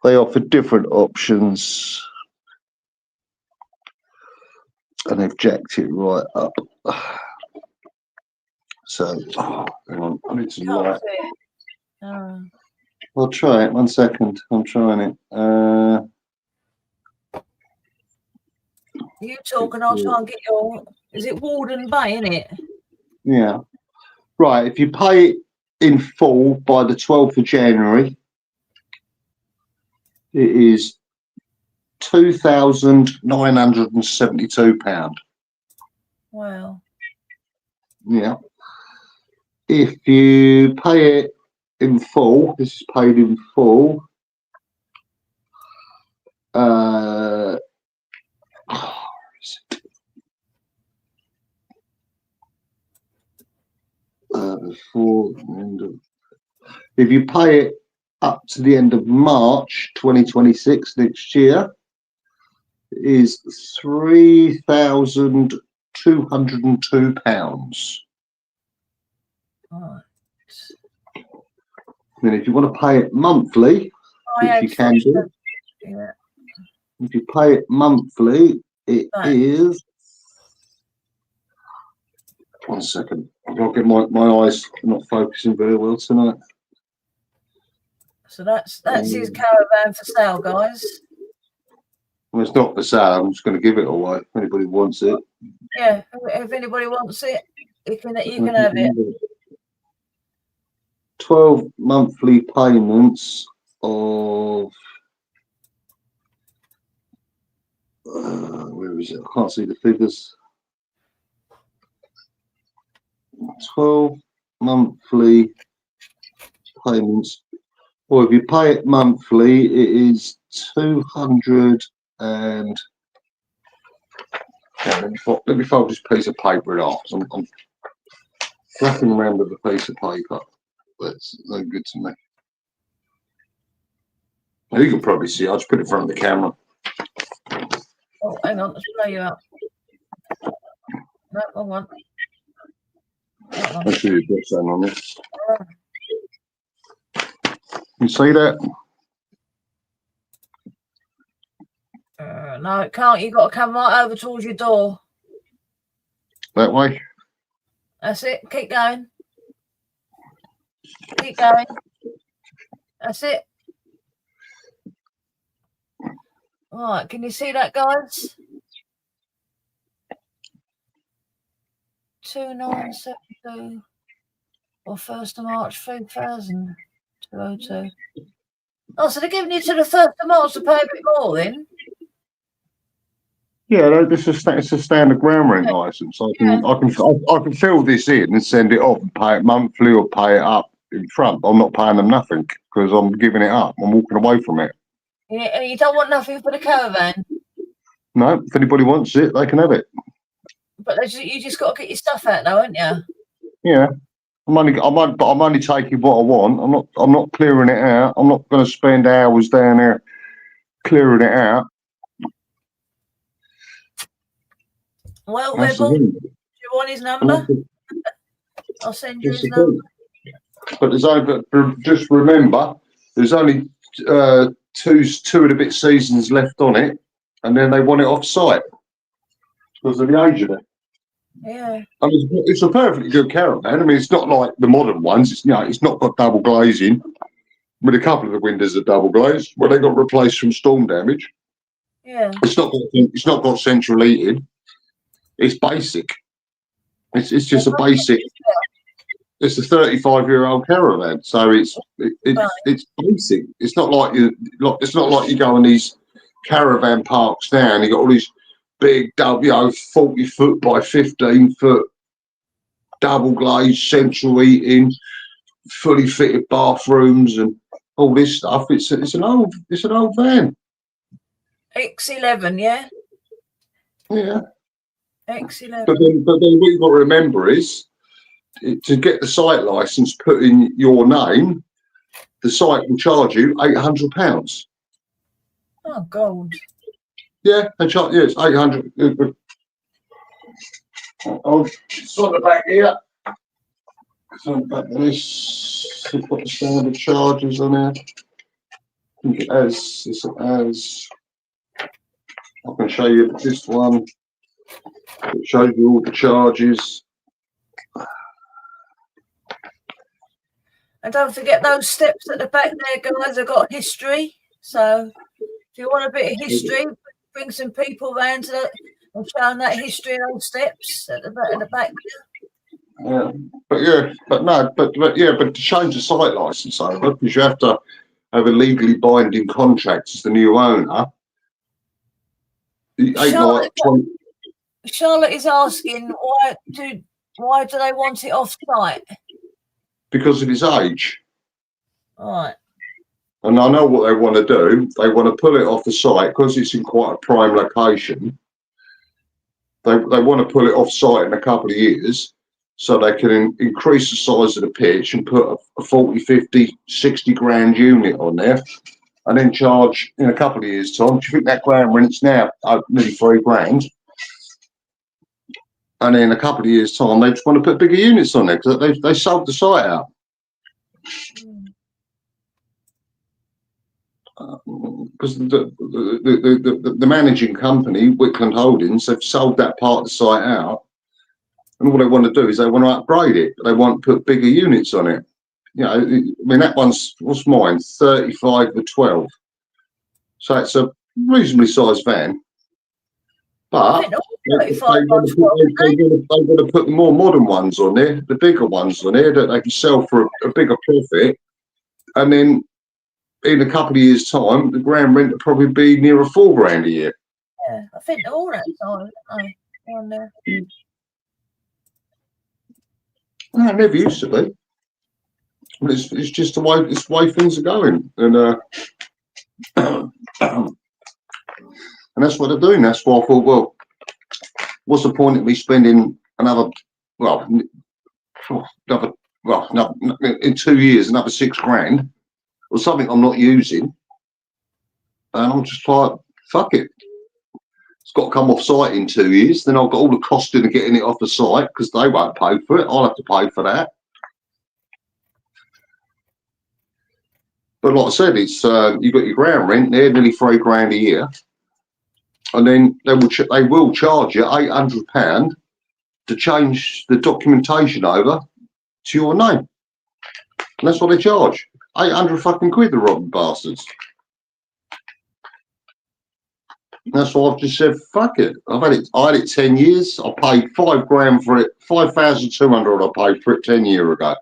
[SPEAKER 11] They offer different options and they've jacked it right up. So, hang on, I need some light. I'll try it, 1 second, I'm trying it.
[SPEAKER 5] You talk and I'll try and get your... Is it Warden Bay, isn't it?
[SPEAKER 11] Yeah. Right, if you pay it in full by the 12th of January, it is £2,972.
[SPEAKER 5] Wow.
[SPEAKER 11] Yeah. If you pay it in full, this is paid in full. If you pay it up to the end of March 2026 next year, it is £3,202.
[SPEAKER 5] Right.
[SPEAKER 11] Then if you want to pay it monthly, which you can do,
[SPEAKER 5] yeah.
[SPEAKER 11] if you pay it monthly, it is... 1 second, I've got to get my eyes not focusing very well tonight.
[SPEAKER 5] So that's his caravan for sale, guys.
[SPEAKER 11] Well, it's not for sale, I'm just going to give it away if anybody wants it.
[SPEAKER 5] Yeah, if anybody wants it, you can have it.
[SPEAKER 11] 12 monthly payments of... where is it? I can't see the figures. 12 monthly payments, or if you pay it monthly, it is 200 and Yeah, let me fold this piece of paper in half. I'm flapping around with a piece of paper. That's no good to me. Now, you can probably see. I'll just put it in front of the camera.
[SPEAKER 5] Oh, hang on, let's blow you up. No, wrong one. That one.
[SPEAKER 11] Let's do the address on this. You see that?
[SPEAKER 5] No, it can't. You've got to come right over towards your door.
[SPEAKER 11] That way?
[SPEAKER 5] That's it. Keep going. Keep going. That's it. Right, can you see that, guys? 2972 or 1st of March 3000 202. Oh, so they're giving you to the 1st of March to pay a bit more then?
[SPEAKER 11] Yeah, it's a standard ground rent license. I can fill this in and send it off and pay it monthly or pay it up in front. I'm not paying them nothing because I'm giving it up. I'm walking away from it.
[SPEAKER 5] Yeah, you don't want nothing for the caravan?
[SPEAKER 11] No, if anybody wants it, they can have it.
[SPEAKER 5] But you just got to get your stuff out now, haven't you?
[SPEAKER 11] Yeah, I'm only taking what I want. I'm not clearing it out. I'm not going to spend hours down there clearing it out.
[SPEAKER 5] Well, Rebel, do you want his number? I'll send you his number.
[SPEAKER 11] But just remember, there's only two and a bit seasons left on it, and then they want it off site because of the age of it.
[SPEAKER 5] Yeah.
[SPEAKER 11] I mean, it's a perfectly good caravan. I mean, it's not like the modern ones. It's it's not got double glazing. I mean, a couple of the windows are double glazed, but they got replaced from storm damage.
[SPEAKER 5] Yeah.
[SPEAKER 11] It's not got central heating. It's basic. It's just a basic. It's a 35-year-old caravan, so it's basic. It's not like you go in these caravan parks now and you got all these big 40-foot by 15-foot double glazed central heating, fully fitted bathrooms and all this stuff. It's an old van.
[SPEAKER 5] X11, yeah.
[SPEAKER 11] Yeah.
[SPEAKER 5] X11.
[SPEAKER 11] But then what you've got to remember is to get the site license put in your name, the site will charge you £800.
[SPEAKER 5] Oh, God.
[SPEAKER 11] Yeah, they charge. Yeah, it's 800. It's on the back here. It's on the back of this. We've got the standard charges on there. I think it has. I can show you this one. It shows you all the charges.
[SPEAKER 5] And don't forget those steps at the back there, guys, have got history. So if you want a bit of history, bring some people round to and show them that history of those steps at the back there.
[SPEAKER 11] Yeah, but to change the site license over, because you have to have a legally binding contract as the new owner.
[SPEAKER 5] Charlotte is asking why do they want it off site?
[SPEAKER 11] Because of his age.
[SPEAKER 5] Right.
[SPEAKER 11] And I know what they want to do. They want to pull it off the site because it's in quite a prime location. They want to pull it off site in a couple of years so they can increase the size of the pitch and put a 40, 50, 60 grand unit on there and then charge in a couple of years' time. Do you think that ground rent's now nearly £3 grand? And in a couple of years' time, they just want to put bigger units on there because they sold the site out. Because the managing company, Wickland Holdings, they've sold that part of the site out, and all they want to do is they want to upgrade it. They want to put bigger units on it. I mean, that one's, what's mine, 35 by 12, so it's a reasonably sized van. But they want to put the more modern ones on there, the bigger ones on there that they can sell for a bigger profit, and then in a couple of years' time, the ground rent will probably be near £4 grand a year.
[SPEAKER 5] Yeah, I think they're all that time, aren't they? On there.
[SPEAKER 11] No, it never used to be. But it's just the way things are going, and and that's what they're doing. That's why I thought, well, what's the point of me spending another, well, in 2 years, another £6,000 or something I'm not using? And I'm just like, fuck it. It's got to come off site in 2 years. Then I've got all the costing of getting it off the site because they won't pay for it. I'll have to pay for that. But like I said, it's you've got your ground rent there, nearly £3,000 a year, and then they will charge you £800 to change the documentation over to your name. And that's what they charge. 800 fucking quid, the rotten bastards. That's why I've just said, fuck it. I had it 10 years. I paid £5,000 for it, 5,200 I paid for it 10 years ago.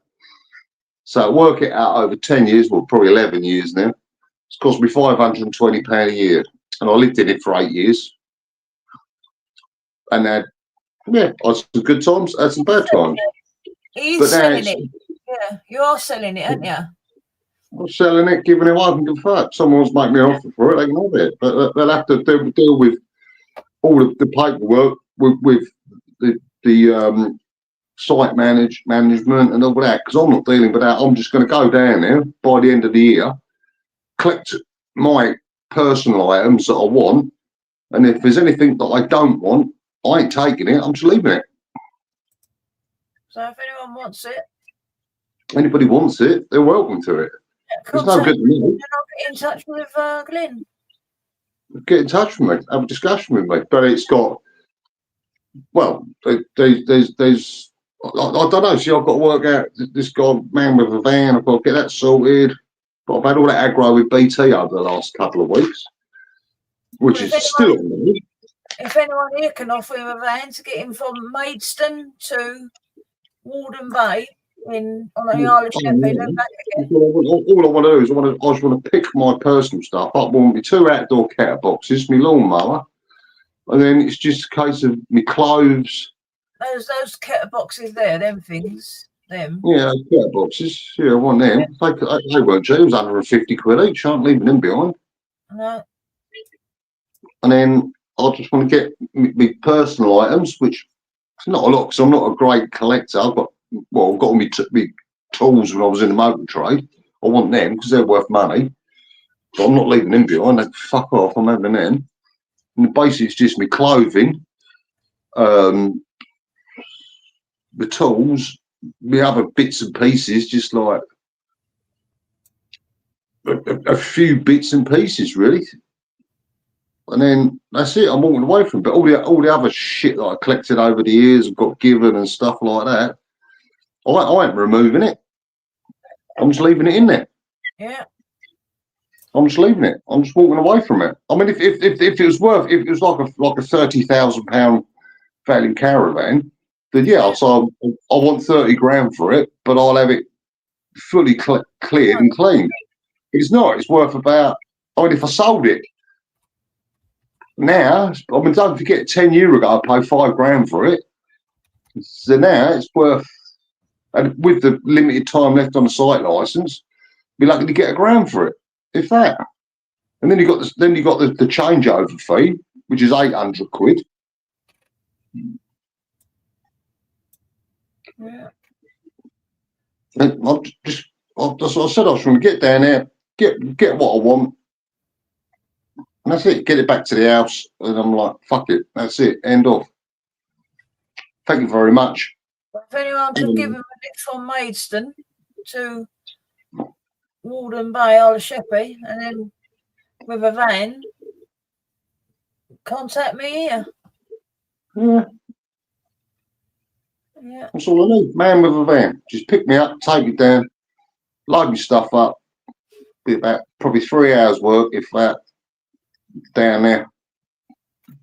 [SPEAKER 11] So work it out over 10 years, well, probably 11 years now. It's cost me £520 a year. And I lived in it for 8 years. And I had some good times, had some bad times.
[SPEAKER 5] Are you selling it? Yeah, you are selling it, aren't you?
[SPEAKER 11] I'm selling it, giving it away. I can give a fuck. Someone's make me an offer for it, they can have it. But they'll have to deal with all of the paperwork with the site management and all that, because I'm not dealing with that. I'm just going to go down there by the end of the year, collect my personal items that I want, and if there's anything that I don't want, I ain't taking it. I'm just leaving it.
[SPEAKER 5] So if anyone wants it,
[SPEAKER 11] anybody wants it, they're welcome to it. There's no good to me.
[SPEAKER 5] Get in touch with Glenn.
[SPEAKER 11] Get in touch with me, have a discussion with me. But it's got, well, there's I don't know. See, I've got to work out this guy, man with a van. I've got to get that sorted. But I've had all that aggro with BT over the last couple of weeks, which is still on me.
[SPEAKER 5] If anyone here can offer him a van to get him from Maidstone to Walden Bay on the Isle of Sheppey and back again.
[SPEAKER 11] All I want to do is I just want to pick my personal stuff up. I want me 2 outdoor cat boxes, my lawnmower, and then it's just a case of my clothes.
[SPEAKER 5] Those cat boxes there, them things, them.
[SPEAKER 11] Yeah, cat boxes. Yeah, I want them. Yeah. They weren't cheap. It was 150 quid each. I'm leaving them behind.
[SPEAKER 5] No.
[SPEAKER 11] And then I just want to get my personal items, which is not a lot because I'm not a great collector. I've got all my tools when I was in the motor trade. I want them because they're worth money. But I'm not leaving them behind. They fuck off. I'm having them. And basically, it's just my clothing, the tools, the other bits and pieces, just like a few bits and pieces, really. And then that's it. I'm walking away from it. But all the other shit that I collected over the years and got given and stuff like that, I ain't removing it. I'm just leaving it in there.
[SPEAKER 5] Yeah.
[SPEAKER 11] I'm just leaving it. I'm just walking away from it. I mean, if it was worth, if it was like a £30,000 value caravan, then yeah, I'll say I want 30 grand for it, but I'll have it fully cleared and cleaned. It's not. It's worth about. I mean, if I sold it now, I mean, don't forget, 10 years ago I paid £5,000 for it. So now it's worth, and with the limited time left on the site license, be lucky to get £1,000 for it, if that. And then you got the changeover fee, which is 800 quid.
[SPEAKER 5] Yeah.
[SPEAKER 11] And that's what I said. I was trying to get down there, get what I want, and that's it. Get it back to the house, and I'm like, fuck it, that's it. End of. Thank you very much.
[SPEAKER 5] If anyone can give him a lift from Maidstone to Walden Bay, Isle of Sheppey, and then with a van, contact me here.
[SPEAKER 11] Yeah.
[SPEAKER 5] Yeah.
[SPEAKER 11] That's all I need. Man with a van. Just pick me up, take me down, load my stuff up. Be about probably 3 hours work, if that, down there.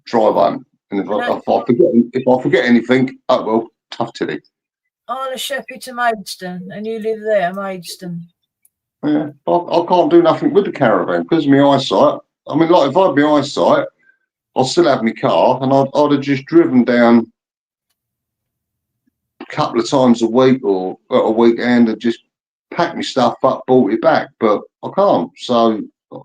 [SPEAKER 11] Drive home. And if I forget anything, oh well, tough titty.
[SPEAKER 5] Isle of Sheppey to Maidstone, and you live there, Maidstone.
[SPEAKER 11] Yeah, I can't do nothing with the caravan because of my eyesight. I mean, like if I had my eyesight, I'd still have my car, and I'd have just driven down a couple of times a week or at a weekend and just packed my stuff up, brought it back. But I can't, so I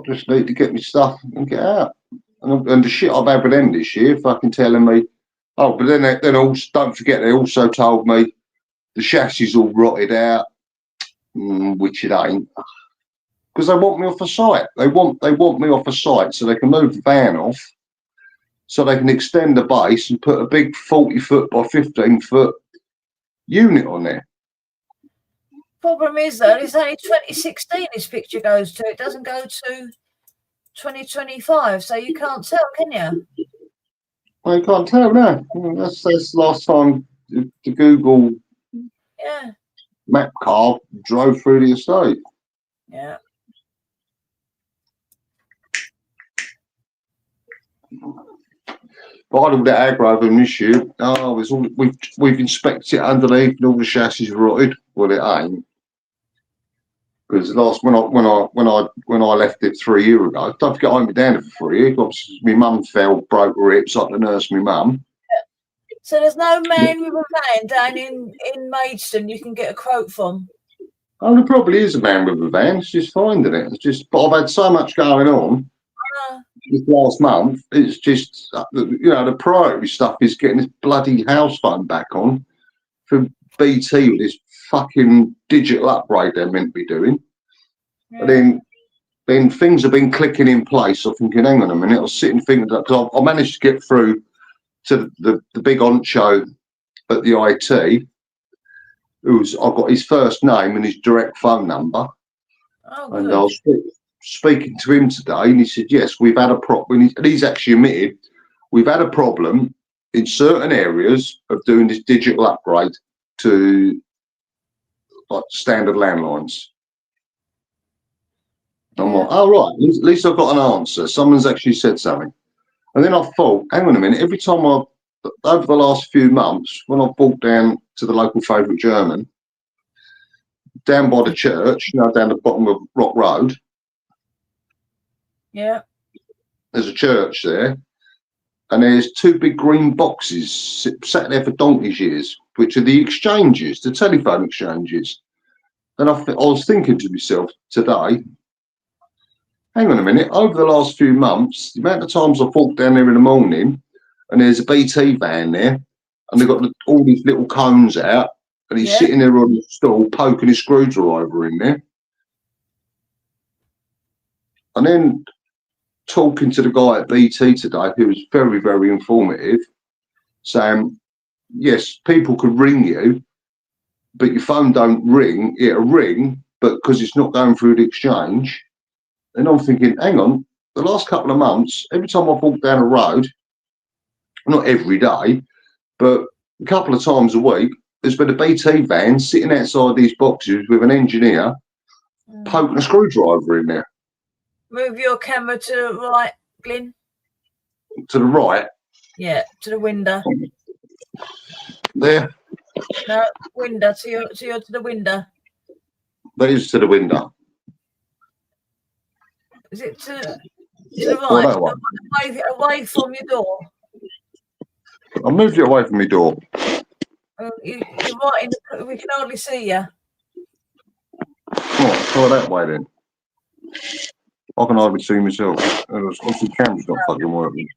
[SPEAKER 11] just need to get my stuff and get out. And the shit I've had with them this year, fucking telling me, oh, but then also, don't forget, they also told me the chassis all rotted out, which it ain't. Because they want me off the site. They want me off the site so they can move the van off, so they can extend the base and put a big 40-foot by 15-foot unit on there.
[SPEAKER 5] Problem is, though, it's only 2016 this picture goes to. It doesn't go to 2025, so you can't tell, can you?
[SPEAKER 11] Well, you can't tell now. That's the last time the Google map car drove through the estate.
[SPEAKER 5] Yeah.
[SPEAKER 11] But I had all that aggro of them this year. Oh, it's all we've inspected it underneath and all the chassis rotted. Well, it ain't. Because when I left it 3 years ago, don't forget I went down there for 3 years. Obviously, my mum fell, broke her hips, I had to nurse my mum.
[SPEAKER 5] So there's no man with a van down in Maidstone you can get a quote from?
[SPEAKER 11] Oh, there probably is a man with a van. It's just finding it. It's just, but I've had so much going on this last month. It's just, the priority stuff is getting this bloody house phone back on for BT with this fucking digital upgrade they're meant to be doing. And then things have been clicking in place. I'm thinking, hang on a minute. I was sitting thinking that, because I managed to get through to the big honcho at the IT. I've got his first name and his direct phone number.
[SPEAKER 5] Oh,
[SPEAKER 11] and I was speaking to him today, and he said, yes, we've had a problem. And he's actually admitted we've had a problem in certain areas of doing this digital upgrade to like standard landlines. I'm like, oh, right, at least I've got an answer. Someone's actually said something. And then I thought, hang on a minute, every time over the last few months, when I've walked down to the local favourite German, down by the church, down the bottom of Rock Road.
[SPEAKER 5] Yeah.
[SPEAKER 11] There's a church there, and there's two big green boxes sat there for donkey's years, which are the exchanges, the telephone exchanges. And I was thinking to myself today, hang on a minute, over the last few months, the amount of times I've walked down there in the morning, and there's a BT van there, and they've got all these little cones out, and he's sitting there on the stool poking his screwdriver in there. And then talking to the guy at BT today, who was very, very informative, saying, yes, people could ring you, but your phone don't ring. It'll ring, but because it's not going through the exchange. And I'm thinking, hang on, the last couple of months, every time I've walked down a road, not every day, but a couple of times a week, there's been a BT van sitting outside these boxes with an engineer poking a screwdriver in there.
[SPEAKER 5] Move your camera to the right, Glyn.
[SPEAKER 11] To the right?
[SPEAKER 5] Yeah, to the window.
[SPEAKER 11] There.
[SPEAKER 5] No, window, to the window.
[SPEAKER 11] That is to the window.
[SPEAKER 5] Is it to the right? Away from your door.
[SPEAKER 11] I moved it away from my door.
[SPEAKER 5] You're right in we can hardly see you.
[SPEAKER 11] Right, try that way then. I can hardly see myself. Obviously the camera's not fucking working.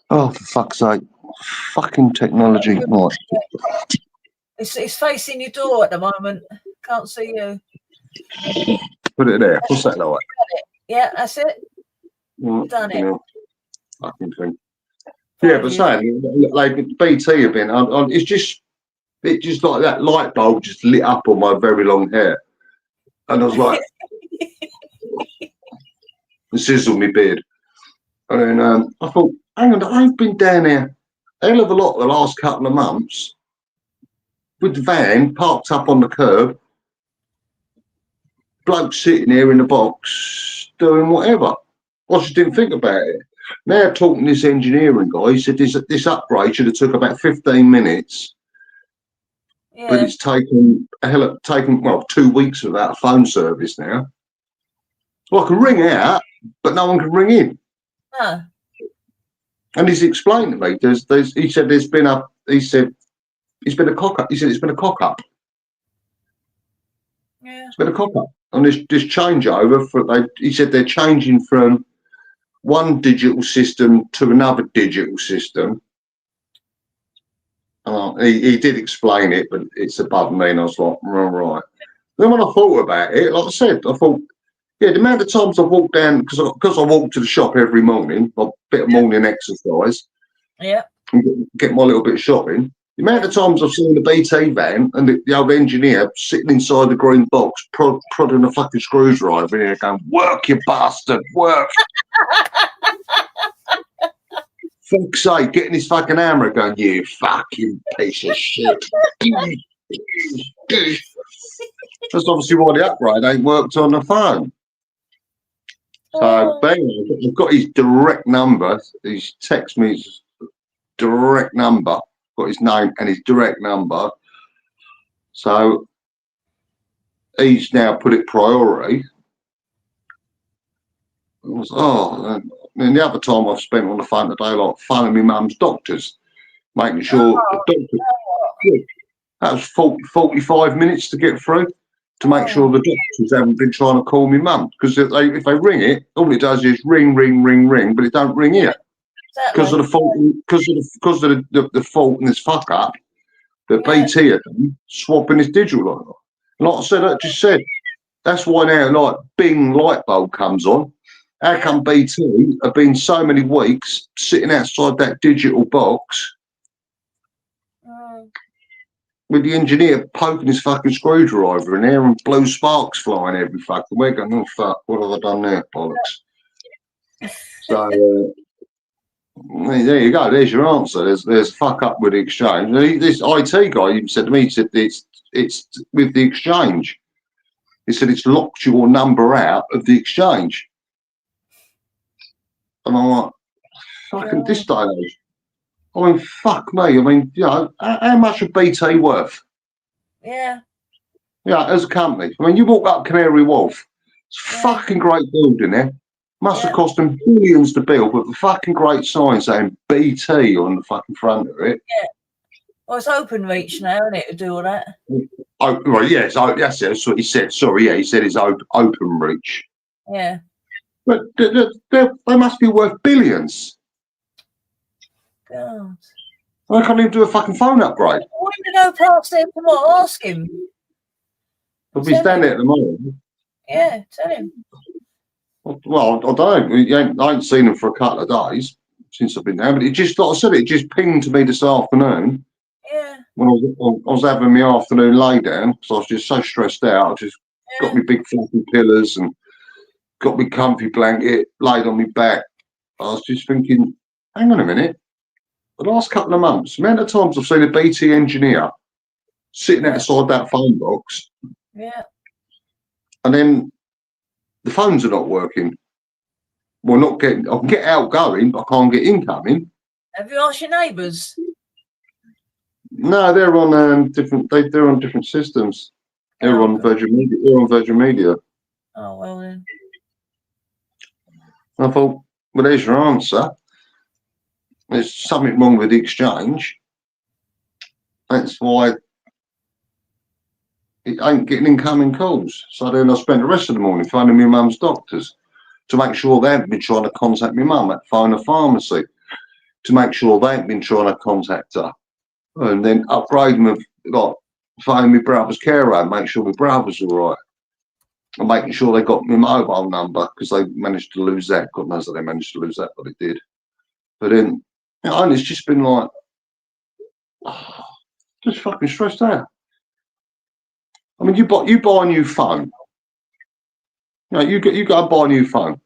[SPEAKER 11] Oh, for fuck's sake. Fucking technology. Right.
[SPEAKER 5] It's facing your door at the moment. Can't see you.
[SPEAKER 11] Put it there. What's that like?
[SPEAKER 5] Yeah, that's it. Done it.
[SPEAKER 11] Fucking thing. Yeah, but saying, like BT have been, it's just like that light bulb just lit up on my very long hair. And I was like, it sizzled my beard. And then I thought, hang on, I've been down there a hell of a lot the last couple of months with the van parked up on the curb, bloke sitting there in the box doing whatever. I just didn't think about it. Now talking to this engineering guy, he said this upgrade should have took about 15 minutes. Yeah. But it's taken 2 weeks without a phone service now. So I can ring out, but no one can ring in.
[SPEAKER 5] Huh.
[SPEAKER 11] And he's explained to me, he said it's been a cock up. He said it's been a cock up. Yeah. It's been a cock up. And this changeover he said they're changing from one digital system to another digital system. He did explain it, but it's above me, and I was like, right. Then when I thought about it, like I said, I thought, yeah, the amount of times I walk down, because I walk to the shop every morning, a bit of morning exercise,
[SPEAKER 5] Yeah.
[SPEAKER 11] and get my little bit of shopping. The amount of times I've seen the BT van and the old engineer sitting inside the green box, prodding a fucking screwdriver in here, going, "Work, you bastard, work!" Fuck's sake, getting his fucking hammer, going, "You fucking piece of shit." That's obviously why the upgrade ain't worked on the phone. So, bang, I've got his direct number. He's texted me his direct number. Got his name and his direct number. So, he's now put it priority. And the other time I've spent on the phone today, like phoning my mum's doctors, making sure the doctor. That was 45 minutes to get through to make sure the doctors haven't been trying to call me mum. Because if they ring it, all it does is ring, but it don't ring here. Because of the fault, because of the fault and this fuck up that BT are done, swapping this digital line. Like I said, I just said, that's why now, like, Bing light bulb comes on. How come BT have been so many weeks sitting outside that digital box with the engineer poking his fucking screwdriver in there and blue sparks flying every fucking week? Going, oh fuck, what have I done there, bollocks? So there you go. There's your answer. There's fuck up with the exchange. This IT guy even said to me, he said it's with the exchange. He said it's locked your number out of the exchange. And I'm like, fucking this day and age. I mean, fuck me. I mean, you know, how much are BT worth?
[SPEAKER 5] Yeah.
[SPEAKER 11] Yeah, as a company. I mean, you walk up Canary Wharf. It's a fucking great building there. Must have cost them billions to build, but the fucking great sign saying BT on the fucking front of it.
[SPEAKER 5] Yeah. Well, it's open reach now, isn't it, to do all that?
[SPEAKER 11] Oh, right, yes, that's what he said. Sorry, yeah, he said it's open reach.
[SPEAKER 5] Yeah.
[SPEAKER 11] But they must be worth billions.
[SPEAKER 5] God.
[SPEAKER 11] I can't even do a fucking phone upgrade.
[SPEAKER 5] Why did you go past there tomorrow? Ask him.
[SPEAKER 11] If he's down there at the moment.
[SPEAKER 5] Yeah, tell him.
[SPEAKER 11] Well, I don't know. I ain't seen him for a couple of days since I've been there. But it just, like I said, it just pinged to me this afternoon.
[SPEAKER 5] Yeah.
[SPEAKER 11] When I was having my afternoon lay down, because I was just so stressed out. I just got my big fluffy pillows and got my comfy blanket, laid on my back. I was just thinking, hang on a minute. The last couple of months, the amount of times I've seen a BT engineer sitting outside that phone box.
[SPEAKER 5] Yeah.
[SPEAKER 11] And then the phones are not working. Well, not getting. I can get outgoing, but I can't get incoming.
[SPEAKER 5] Have you asked your neighbours?
[SPEAKER 11] No, they're on different. They're on different systems. They're on Virgin Media. They're on Virgin Media.
[SPEAKER 5] Oh well then.
[SPEAKER 11] I thought, well, there's your answer. There's something wrong with the exchange. That's why it ain't getting incoming calls. So then I spent the rest of the morning phoning my mum's doctors to make sure they haven't been trying to contact my mum, at phone a pharmacy to make sure they haven't been trying to contact her, and then upgrading them, like phoning my brother's care home, make sure my brother's all right, and making sure they got my mobile number because they managed to lose that. God knows that they managed to lose that, but it did. But then, you know, and it's just been like, just fucking stressed out. I mean, you buy a new phone. You know, you go and buy a new phone.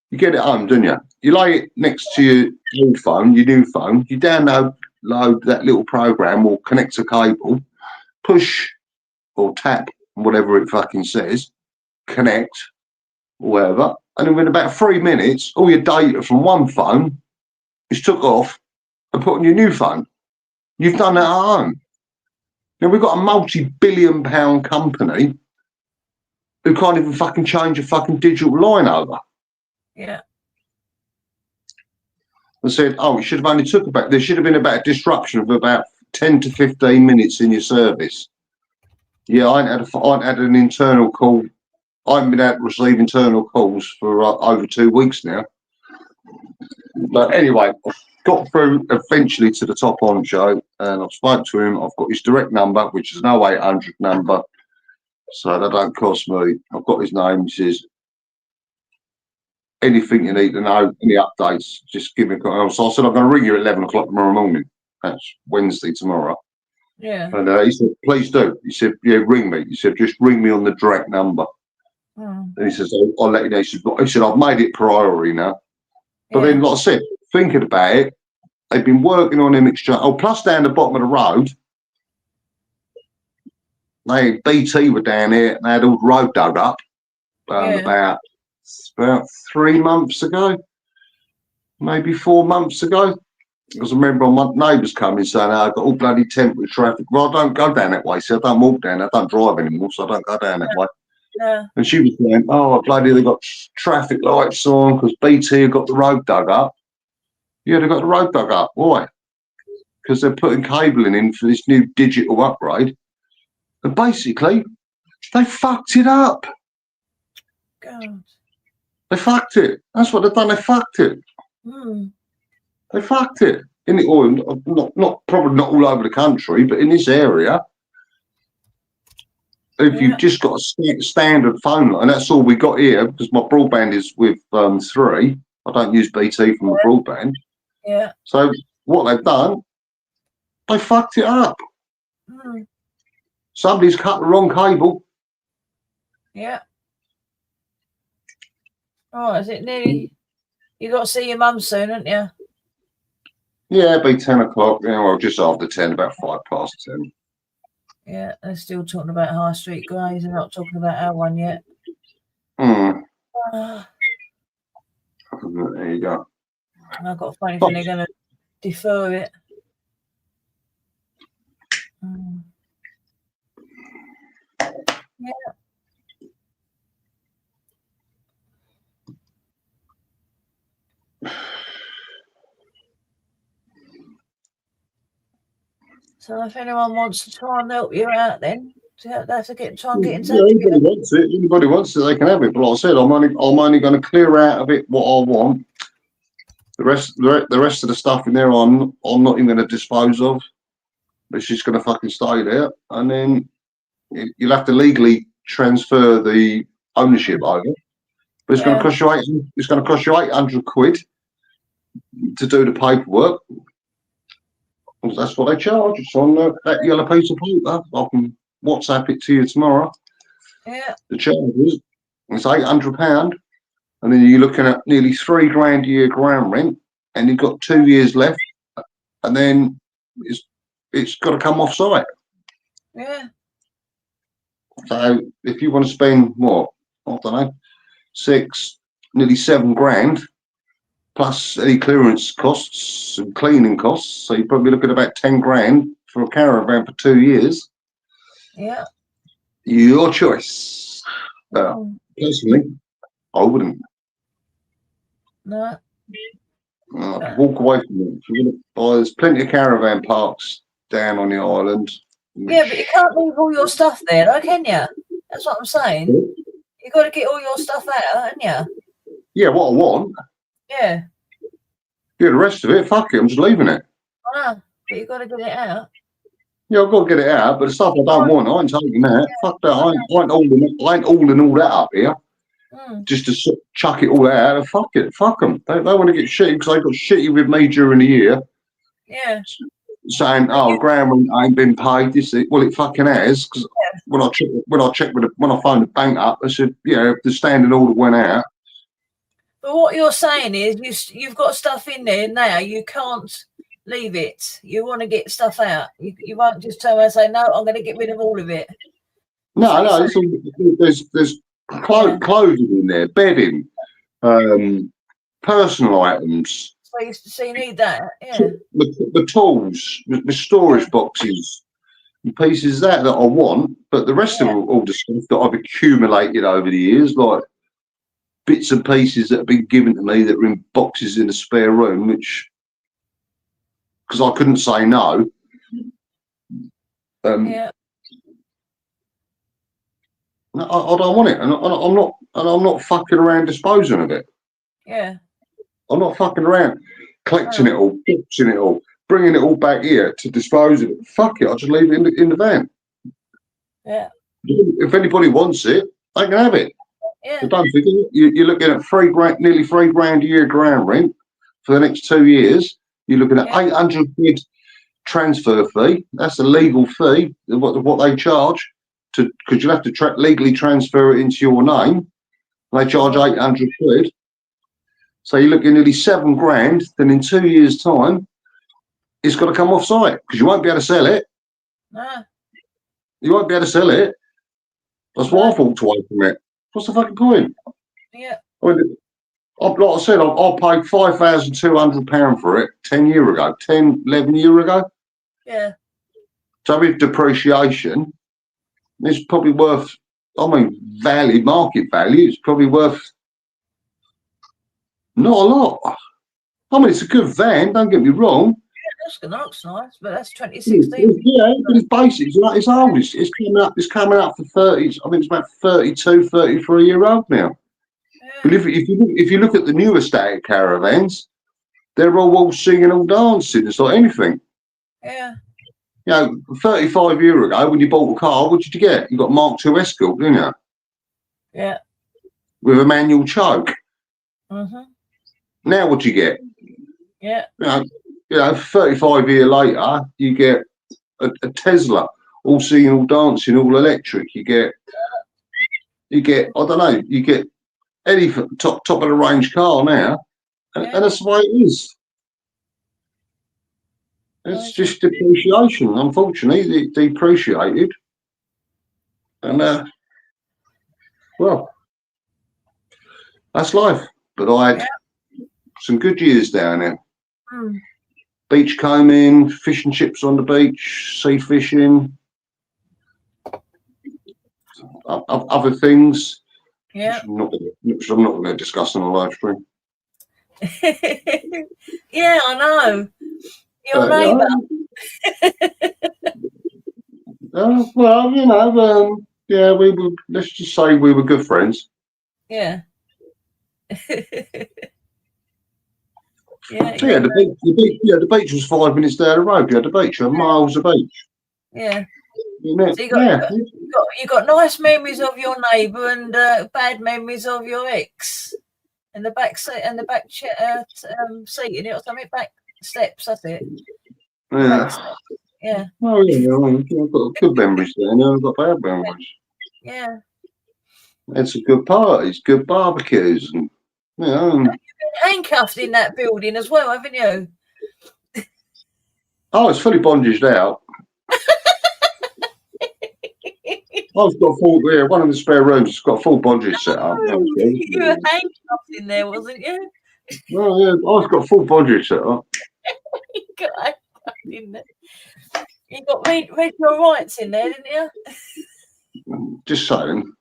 [SPEAKER 11] You get it home, don't you? You lay it next to your old phone, your new phone. You download that little program or connect a cable, push or tap, whatever it fucking says, connect, or whatever. And then within about 3 minutes, all your data from one phone is took off and put on your new phone. You've done that at home. Now, we've got a multi-billion-pound company who can't even fucking change a fucking digital line over.
[SPEAKER 5] Yeah.
[SPEAKER 11] I said, oh, it should have only took about, there should have been about a disruption of about 10 to 15 minutes in your service. Yeah, I ain't had an internal call. I haven't been able to receive internal calls for over 2 weeks now. But anyway, I've got through eventually to the top honcho, and I've spoke to him. I've got his direct number, which is an 0800 number, so that don't cost me. I've got his name. He says, anything you need to know, any updates, just give me a call. So I said, I'm going to ring you at 11 o'clock tomorrow morning. That's Wednesday tomorrow.
[SPEAKER 5] Yeah.
[SPEAKER 11] And he said, please do. He said, yeah, ring me. He said, just ring me on the direct number.
[SPEAKER 5] Mm.
[SPEAKER 11] And he says, I'll let you know. He said, I've made it priority now. But then, like I said, thinking about it, they've been working on him exchange. Oh, plus down the bottom of the road, BT were down here and they had all the road dug up about 3 months ago, maybe 4 months ago. Because I remember my neighbours coming saying, I've got all bloody temporary traffic. Well, I don't go down that way, so I don't walk down. I don't drive anymore, so I don't go down that way.
[SPEAKER 5] Yeah.
[SPEAKER 11] And she was going, oh, bloody, they got traffic lights on because BT have got the road dug up. Yeah, they got the road dug up. Why? Because they're putting cabling in for this new digital upgrade. And basically, they fucked it up.
[SPEAKER 5] God.
[SPEAKER 11] They fucked it. That's what they've done. They fucked it.
[SPEAKER 5] Mm.
[SPEAKER 11] They fucked it. In the oil, probably not all over the country, but in this area, if you've just got a standard phone line, and that's all we got here, because my broadband is with 3. I don't use BT from the broadband.
[SPEAKER 5] Yeah.
[SPEAKER 11] So what they've done, they fucked it up.
[SPEAKER 5] Mm.
[SPEAKER 11] Somebody's cut the wrong cable.
[SPEAKER 5] Yeah. Oh, is it nearly? You got to see your mum soon, haven't you?
[SPEAKER 11] Yeah, it'll be 10 o'clock. Yeah, well, just after 10, about 10:05.
[SPEAKER 5] Yeah, they're still talking about High Street Greys. They're not talking about our one yet.
[SPEAKER 11] Hmm.
[SPEAKER 5] Ah,
[SPEAKER 11] There you go.
[SPEAKER 5] I've got a funny feeling they're going to defer it. Mm. Yeah. So if anyone wants to try and help you out, then they have to try and get in touch with
[SPEAKER 11] Anybody
[SPEAKER 5] you.
[SPEAKER 11] wants it. Anybody wants it, they can have it. But like I said, I'm only going to clear out of it what I want. The rest of the stuff in there, I'm not even going to dispose of. It's just going to fucking stay there, and then you'll have to legally transfer the ownership over. But it's going to cost you It's going to cost you 800 quid to do the paperwork. That's what they charge. It's on that yellow piece of paper. I can WhatsApp it to you tomorrow.
[SPEAKER 5] Yeah.
[SPEAKER 11] The charges, it's £800, and then you're looking at nearly £3 a year ground rent, and you've got 2 years left, and then it's got to come off site.
[SPEAKER 5] Yeah.
[SPEAKER 11] So if you want to spend what, I don't know, nearly £7 plus any clearance costs and cleaning costs, so you're probably looking at about 10 grand for a caravan for 2 years.
[SPEAKER 5] Yeah.
[SPEAKER 11] Your choice. Personally, I wouldn't.
[SPEAKER 5] No.
[SPEAKER 11] Walk away from it. There's plenty of caravan parks down on the island.
[SPEAKER 5] Yeah, but you can't leave all your stuff there, though, can you? That's what I'm saying. You've got to get all your stuff out, haven't you?
[SPEAKER 11] Yeah, what I want.
[SPEAKER 5] Yeah.
[SPEAKER 11] Yeah, the rest of it, fuck it, I'm just leaving it.
[SPEAKER 5] I know, but you've got to get it out.
[SPEAKER 11] Yeah, I've got to get it out, but the stuff I don't want, I ain't taking that. Fuck that, I ain't hauling all that up here. Just to chuck it all out and fuck it, fuck them. They want to get shitty because they got shitty with me during the year.
[SPEAKER 5] Yeah.
[SPEAKER 11] Saying, oh, ground rent ain't been paid. Well, it fucking has, because when I phoned the bank up, I said, yeah, the standing order went out.
[SPEAKER 5] But what you're saying is you've got stuff in there now. You can't leave it. You want to get stuff out. You won't just turn around and say, no, I'm going to get rid of all of it.
[SPEAKER 11] No, there's clothing in there, bedding, personal items.
[SPEAKER 5] So you need that, yeah.
[SPEAKER 11] The tools, the storage boxes, and pieces that I want, but the rest of all the stuff that I've accumulated over the years, like bits and pieces that have been given to me that are in boxes in a spare room, which, because I couldn't say no.
[SPEAKER 5] Yeah.
[SPEAKER 11] No, I don't want it, and I'm not fucking around disposing of it.
[SPEAKER 5] Yeah.
[SPEAKER 11] I'm not fucking around collecting it all, boxing it all, bringing it all back here to dispose of it. Fuck it, I'll just leave it in the van.
[SPEAKER 5] Yeah.
[SPEAKER 11] If anybody wants it, they can have it.
[SPEAKER 5] Yeah.
[SPEAKER 11] But don't forget, you're looking at nearly £3,000 a year ground rent for the next 2 years. You're looking at 800 quid transfer fee. That's a legal fee, what they charge, because you'll have to legally transfer it into your name. They charge 800 quid. So you're looking at nearly £7,000. Then in 2 years' time, it's got to come off site because you won't be able to sell it.
[SPEAKER 5] No.
[SPEAKER 11] You won't be able to sell it. That's why I've walked away from it. What's the fucking point?
[SPEAKER 5] Yeah.
[SPEAKER 11] I mean, like I said, I paid £5,200 for it 10 years ago, 11 years ago.
[SPEAKER 5] Yeah.
[SPEAKER 11] So with depreciation, it's probably worth, market value, it's probably worth not a lot. I mean, it's a good van, don't get me wrong.
[SPEAKER 5] Yeah, that's nice, but that's 2016.
[SPEAKER 11] Yeah, but it's basic. It's old. It's coming up for 30. I think it's about 32, 33-year-old now. Yeah. But if you look at the newer static caravans, they're all singing, all dancing. It's like anything.
[SPEAKER 5] Yeah.
[SPEAKER 11] 35 years ago, when you bought a car, what did you get? You got Mark II Escort, didn't you?
[SPEAKER 5] Yeah.
[SPEAKER 11] With a manual choke.
[SPEAKER 5] Mm-hmm.
[SPEAKER 11] Now what do you get?
[SPEAKER 5] Yeah.
[SPEAKER 11] 35 years later, you get a Tesla, all singing, all dancing, all electric. You get, I don't know, you get any top of the range car now, and that's the way it is. It's just depreciation. Unfortunately, it depreciated, and well, that's life. But I had some good years down there.
[SPEAKER 5] Mm.
[SPEAKER 11] Beach combing, fish and chips on the beach, sea fishing, other things.
[SPEAKER 5] Yeah.
[SPEAKER 11] Which I'm not going to discuss on a live stream.
[SPEAKER 5] Yeah, I know. Your neighbour.
[SPEAKER 11] Well, yeah, we were. Let's just say we were good friends.
[SPEAKER 5] Yeah.
[SPEAKER 11] The beach was 5 minutes down the road. You had the beach, you had miles of beach.
[SPEAKER 5] Yeah.
[SPEAKER 11] So
[SPEAKER 5] you got nice memories of your neighbour and bad memories of your ex, and the back seat and the back seat in it or something. Back steps, that's it.
[SPEAKER 11] Yeah.
[SPEAKER 5] Yeah.
[SPEAKER 11] Oh yeah, I've got good memories there, and I've got bad memories.
[SPEAKER 5] Yeah.
[SPEAKER 11] Had some good parties, good barbecues, and
[SPEAKER 5] You've been handcuffed in that building as well, haven't you?
[SPEAKER 11] Oh, it's fully bondaged out. I've got one of the spare rooms has got full bondage set up.
[SPEAKER 5] You were handcuffed in there, wasn't you?
[SPEAKER 11] Oh yeah, I've got full bondage set up.
[SPEAKER 5] You got handcuffed in there. You got read your rights in there, didn't you?
[SPEAKER 11] Just saying.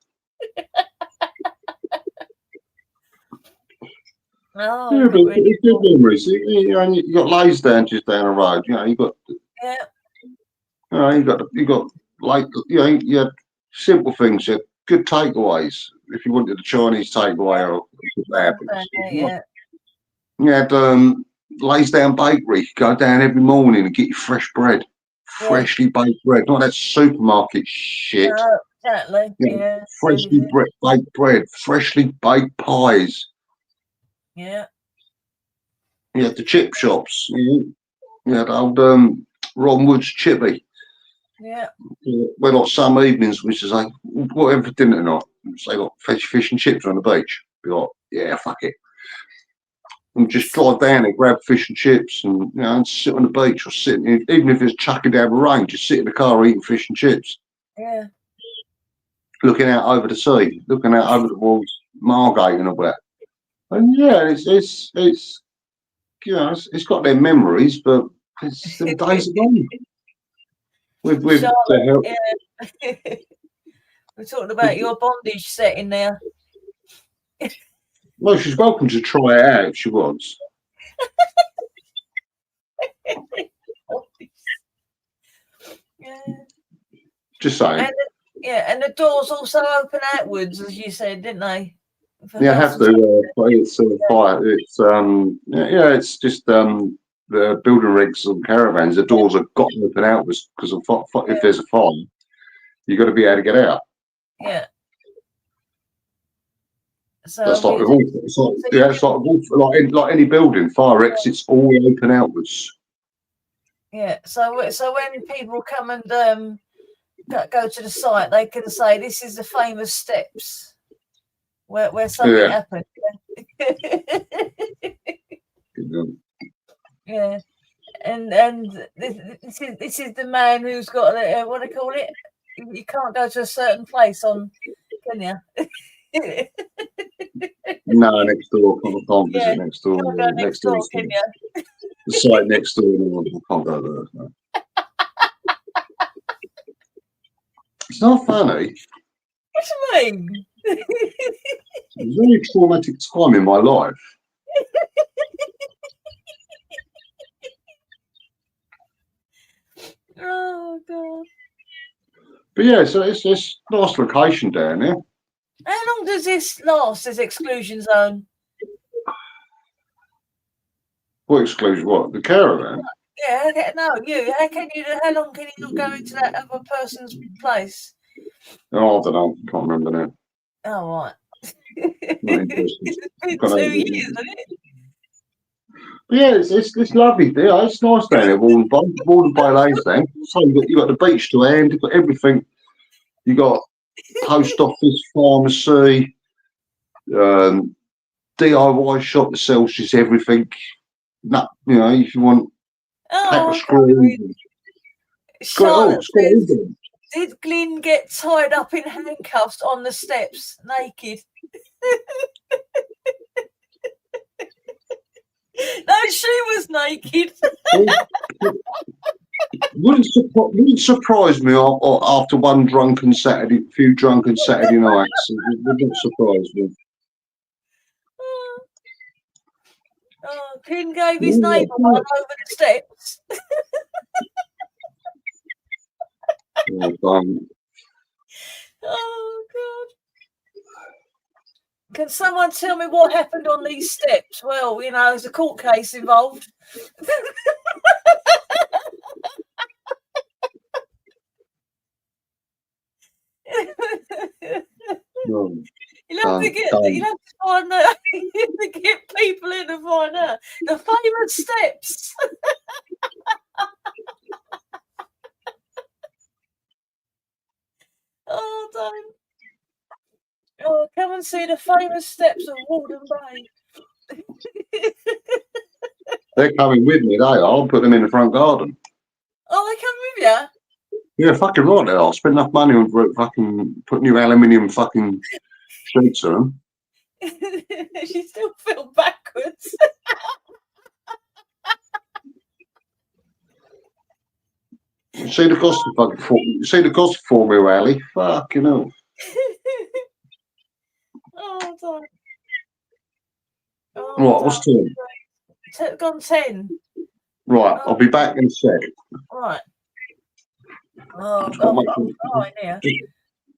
[SPEAKER 5] Oh,
[SPEAKER 11] yeah, but it's good memories. You got Laysdown just down the road. You got.
[SPEAKER 5] Yeah.
[SPEAKER 11] You got like you had simple things. You had good takeaways. If you wanted a Chinese takeaway or you had Laysdown Bakery. You could go down every morning and get your fresh bread, freshly baked bread, not that supermarket shit.
[SPEAKER 5] No, exactly. Yeah.
[SPEAKER 11] Freshly baked bread, freshly baked pies.
[SPEAKER 5] Yeah.
[SPEAKER 11] You had the chip shops. You had old Ron Wood's Chippy.
[SPEAKER 5] Yeah.
[SPEAKER 11] Well, like some evenings, we should say, whatever for dinner tonight. Say, like, fish and chips on the beach. Be like, yeah, fuck it. And just drive down and grab fish and chips and sit on the beach or even if it's chucking down the rain, just sit in the car eating fish and chips.
[SPEAKER 5] Yeah.
[SPEAKER 11] Looking out over the sea, looking out over towards Margate and all that. And yeah, it's got their memories, but it's the days are gone. With the help.
[SPEAKER 5] Yeah. We're talking about your bondage setting there.
[SPEAKER 11] Well, she's welcome to try it out if she wants.
[SPEAKER 5] Yeah.
[SPEAKER 11] Just saying.
[SPEAKER 5] And the doors also open outwards, as you said, didn't they?
[SPEAKER 11] Yeah, I have to. But it's fire. It's it's just the building rigs and caravans. The doors are got to open outwards because if there's a fire, you've got to be able to get out.
[SPEAKER 5] Yeah. So
[SPEAKER 11] That's like with all. Like any building, fire exits all open outwards.
[SPEAKER 5] Yeah. So when people come and go to the site, they can say this is the famous steps where something happened. Yeah. And this is the man who's got what do you call it? You can't go to a certain place can you?
[SPEAKER 11] No, next door. I can't visit next door.
[SPEAKER 5] Can't go next door, can you?
[SPEAKER 11] The site next door. I can't go there. No. It's not funny.
[SPEAKER 5] What do you mean?
[SPEAKER 11] It's a very traumatic time in my life.
[SPEAKER 5] Oh God.
[SPEAKER 11] But yeah, so it's nice location down there.
[SPEAKER 5] How long does this last, this exclusion zone?
[SPEAKER 11] What exclusion? What? The caravan?
[SPEAKER 5] Yeah, no, you. How long can you not go into that other person's place?
[SPEAKER 11] Oh, I don't know. Can't remember now.
[SPEAKER 5] Oh, right.
[SPEAKER 11] Not interested.
[SPEAKER 5] It's been 2 years, isn't it?
[SPEAKER 11] But yeah, it's lovely there. It's nice down there, Walden Bay Lane's down. So you got the beach to hand, you've got everything. You got post office, pharmacy, DIY shop that sells just everything. No, if you want pack of screws.
[SPEAKER 5] Charlotte says, did Glyn get tied up in handcuffs on the steps, naked? No, she was naked.
[SPEAKER 11] Wouldn't surprise me after one few drunken Saturday nights. It wouldn't surprise me.
[SPEAKER 5] Oh, Glyn gave his neighbour one over the steps. Oh God. Can someone tell me what happened on these steps? Well, there's a court case involved. You'll have to get people in to find out the famous steps. Oh, don't. Oh, come and see the famous steps of Walden Bay.
[SPEAKER 11] They're coming with me, they are. I'll put them in the front garden.
[SPEAKER 5] Oh, they come with you?
[SPEAKER 11] Yeah, fucking right they are. I'll spend enough money on fucking put new aluminium fucking sheets on them.
[SPEAKER 5] She still fell backwards.
[SPEAKER 11] See the cost for me, Rally? Fucking hell.
[SPEAKER 5] Oh, God. Oh,
[SPEAKER 11] Right, what's 10?
[SPEAKER 5] Gone 10.
[SPEAKER 11] Right, I'll be back in a sec.
[SPEAKER 5] Right. Oh,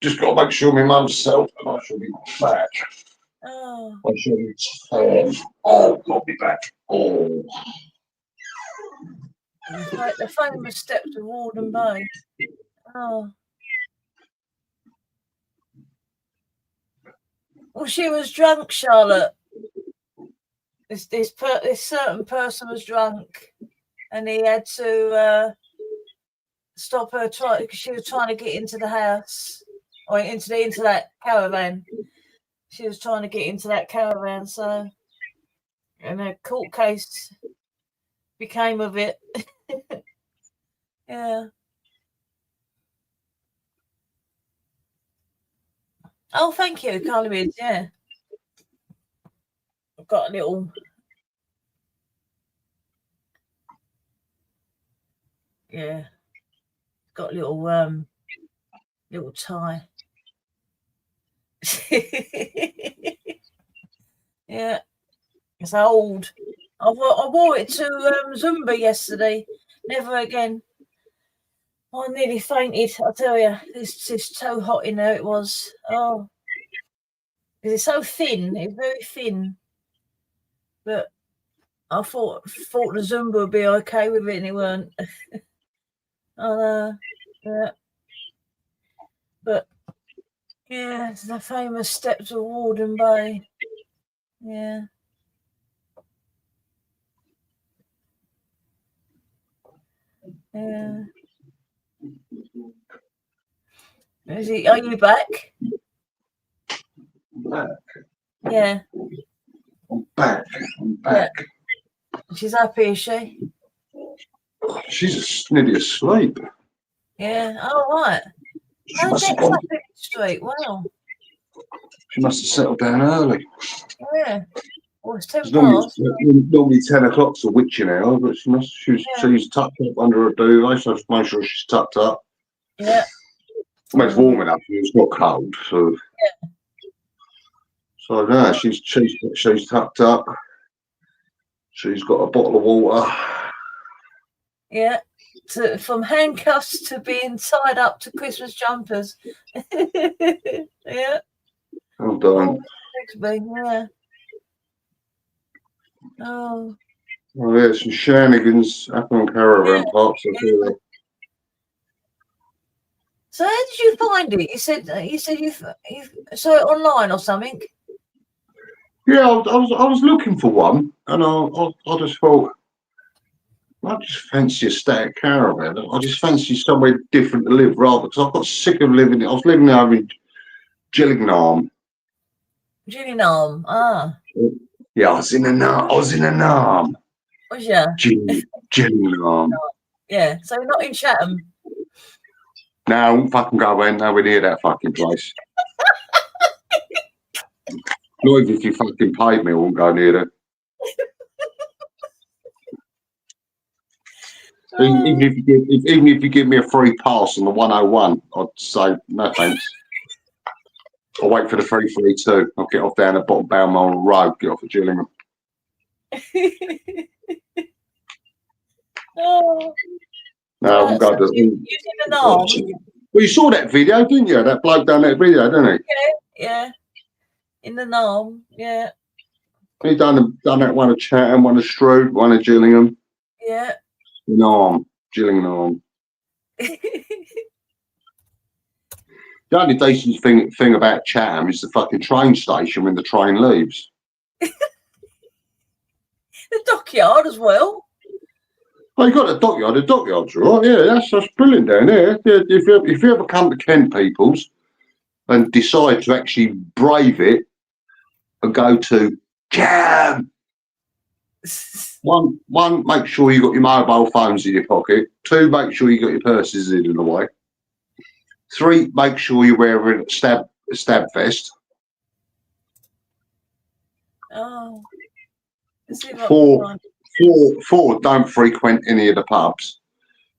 [SPEAKER 11] Just got to make sure my mum's self and I shall be back.
[SPEAKER 5] Oh.
[SPEAKER 11] I shall be 10. Oh, I'll be back. Oh.
[SPEAKER 5] The famous steps of Walden Bay. Oh. Well, she was drunk, Charlotte. This certain person was drunk, and he had to stop her because she was trying to get into the house or into that caravan. She was trying to get into that caravan, so and a court case became of it. Yeah. Oh, thank you, Carly. Yeah. I've got a little. Yeah. Got a little tie. Yeah. It's old. I wore it to Zumba yesterday. Never again. I nearly fainted, I tell you. It's just so hot in there it was. Oh. It's so thin. It's very thin. But I thought the Zumba would be okay with it, and it weren't. Yeah. But yeah, it's the famous steps of Warden Bay. Yeah. Yeah. Is he? Are you back?
[SPEAKER 11] Back.
[SPEAKER 5] Yeah.
[SPEAKER 11] I'm back.
[SPEAKER 5] Yeah. She's happy, is she?
[SPEAKER 11] She's nearly asleep.
[SPEAKER 5] Yeah. Oh, right.
[SPEAKER 11] She
[SPEAKER 5] No,
[SPEAKER 11] must have
[SPEAKER 5] Dex
[SPEAKER 11] gone.
[SPEAKER 5] up in the street. Wow.
[SPEAKER 11] She must have settled down early.
[SPEAKER 5] Yeah. Well, it's 10
[SPEAKER 11] It's normally,
[SPEAKER 5] past.
[SPEAKER 11] normally 10 o'clock's a witching hour, but she's tucked up under her duvet, so make sure she's tucked up.
[SPEAKER 5] Yeah.
[SPEAKER 11] Well, it's warm enough, it's not cold, so.
[SPEAKER 5] Yeah.
[SPEAKER 11] So no, she's tucked up. She's got a bottle of water.
[SPEAKER 5] Yeah. From handcuffs to being tied up to Christmas jumpers. Yeah.
[SPEAKER 11] Well done.
[SPEAKER 5] Yeah. Oh.
[SPEAKER 11] Well, there's some shenanigans happen on caravan parks. I feel that.
[SPEAKER 5] So how did you find it? You said you saw it online or something.
[SPEAKER 11] Yeah, I was looking for one, and I just thought, I just fancy a static caravan. I just fancy somewhere different to live, rather, because I got sick of living. I was living over in Gillingham.
[SPEAKER 5] Gillingham. Ah.
[SPEAKER 11] Yeah, I was in a Nam.
[SPEAKER 5] Was ya?
[SPEAKER 11] Gillingham.
[SPEAKER 5] Yeah. So you're not in Chatham.
[SPEAKER 11] No, I won't fucking go nowhere near that fucking place. Not even if you fucking paid me, I won't go near it. Even if you give me a free pass on the 101, I'd say no thanks. I'll wait for the 332. I'll get off down at bottom Balmoral Road, get off at Gillingham.
[SPEAKER 5] Oh.
[SPEAKER 11] No, I'm going to. Well, you saw that video, didn't you? That bloke done that video, didn't he?
[SPEAKER 5] Yeah. In the Nam. Yeah.
[SPEAKER 11] He done that one at Chatham, one at Stroud, one at Gillingham.
[SPEAKER 5] Yeah.
[SPEAKER 11] Gillingham. The only decent thing about Chatham is the fucking train station when the train leaves.
[SPEAKER 5] The dockyard as well.
[SPEAKER 11] Well, you got the dockyard. The dockyard's all right. Yeah, that's brilliant down there. Yeah, if you ever come to Kent, peoples, and decide to actually brave it and go to Chatham. One, make sure you got your mobile phones in your pocket. 2, make sure you got your purses in the way. 3, make sure you're wearing a stab vest.
[SPEAKER 5] Oh.
[SPEAKER 11] 4, don't frequent any of the pubs.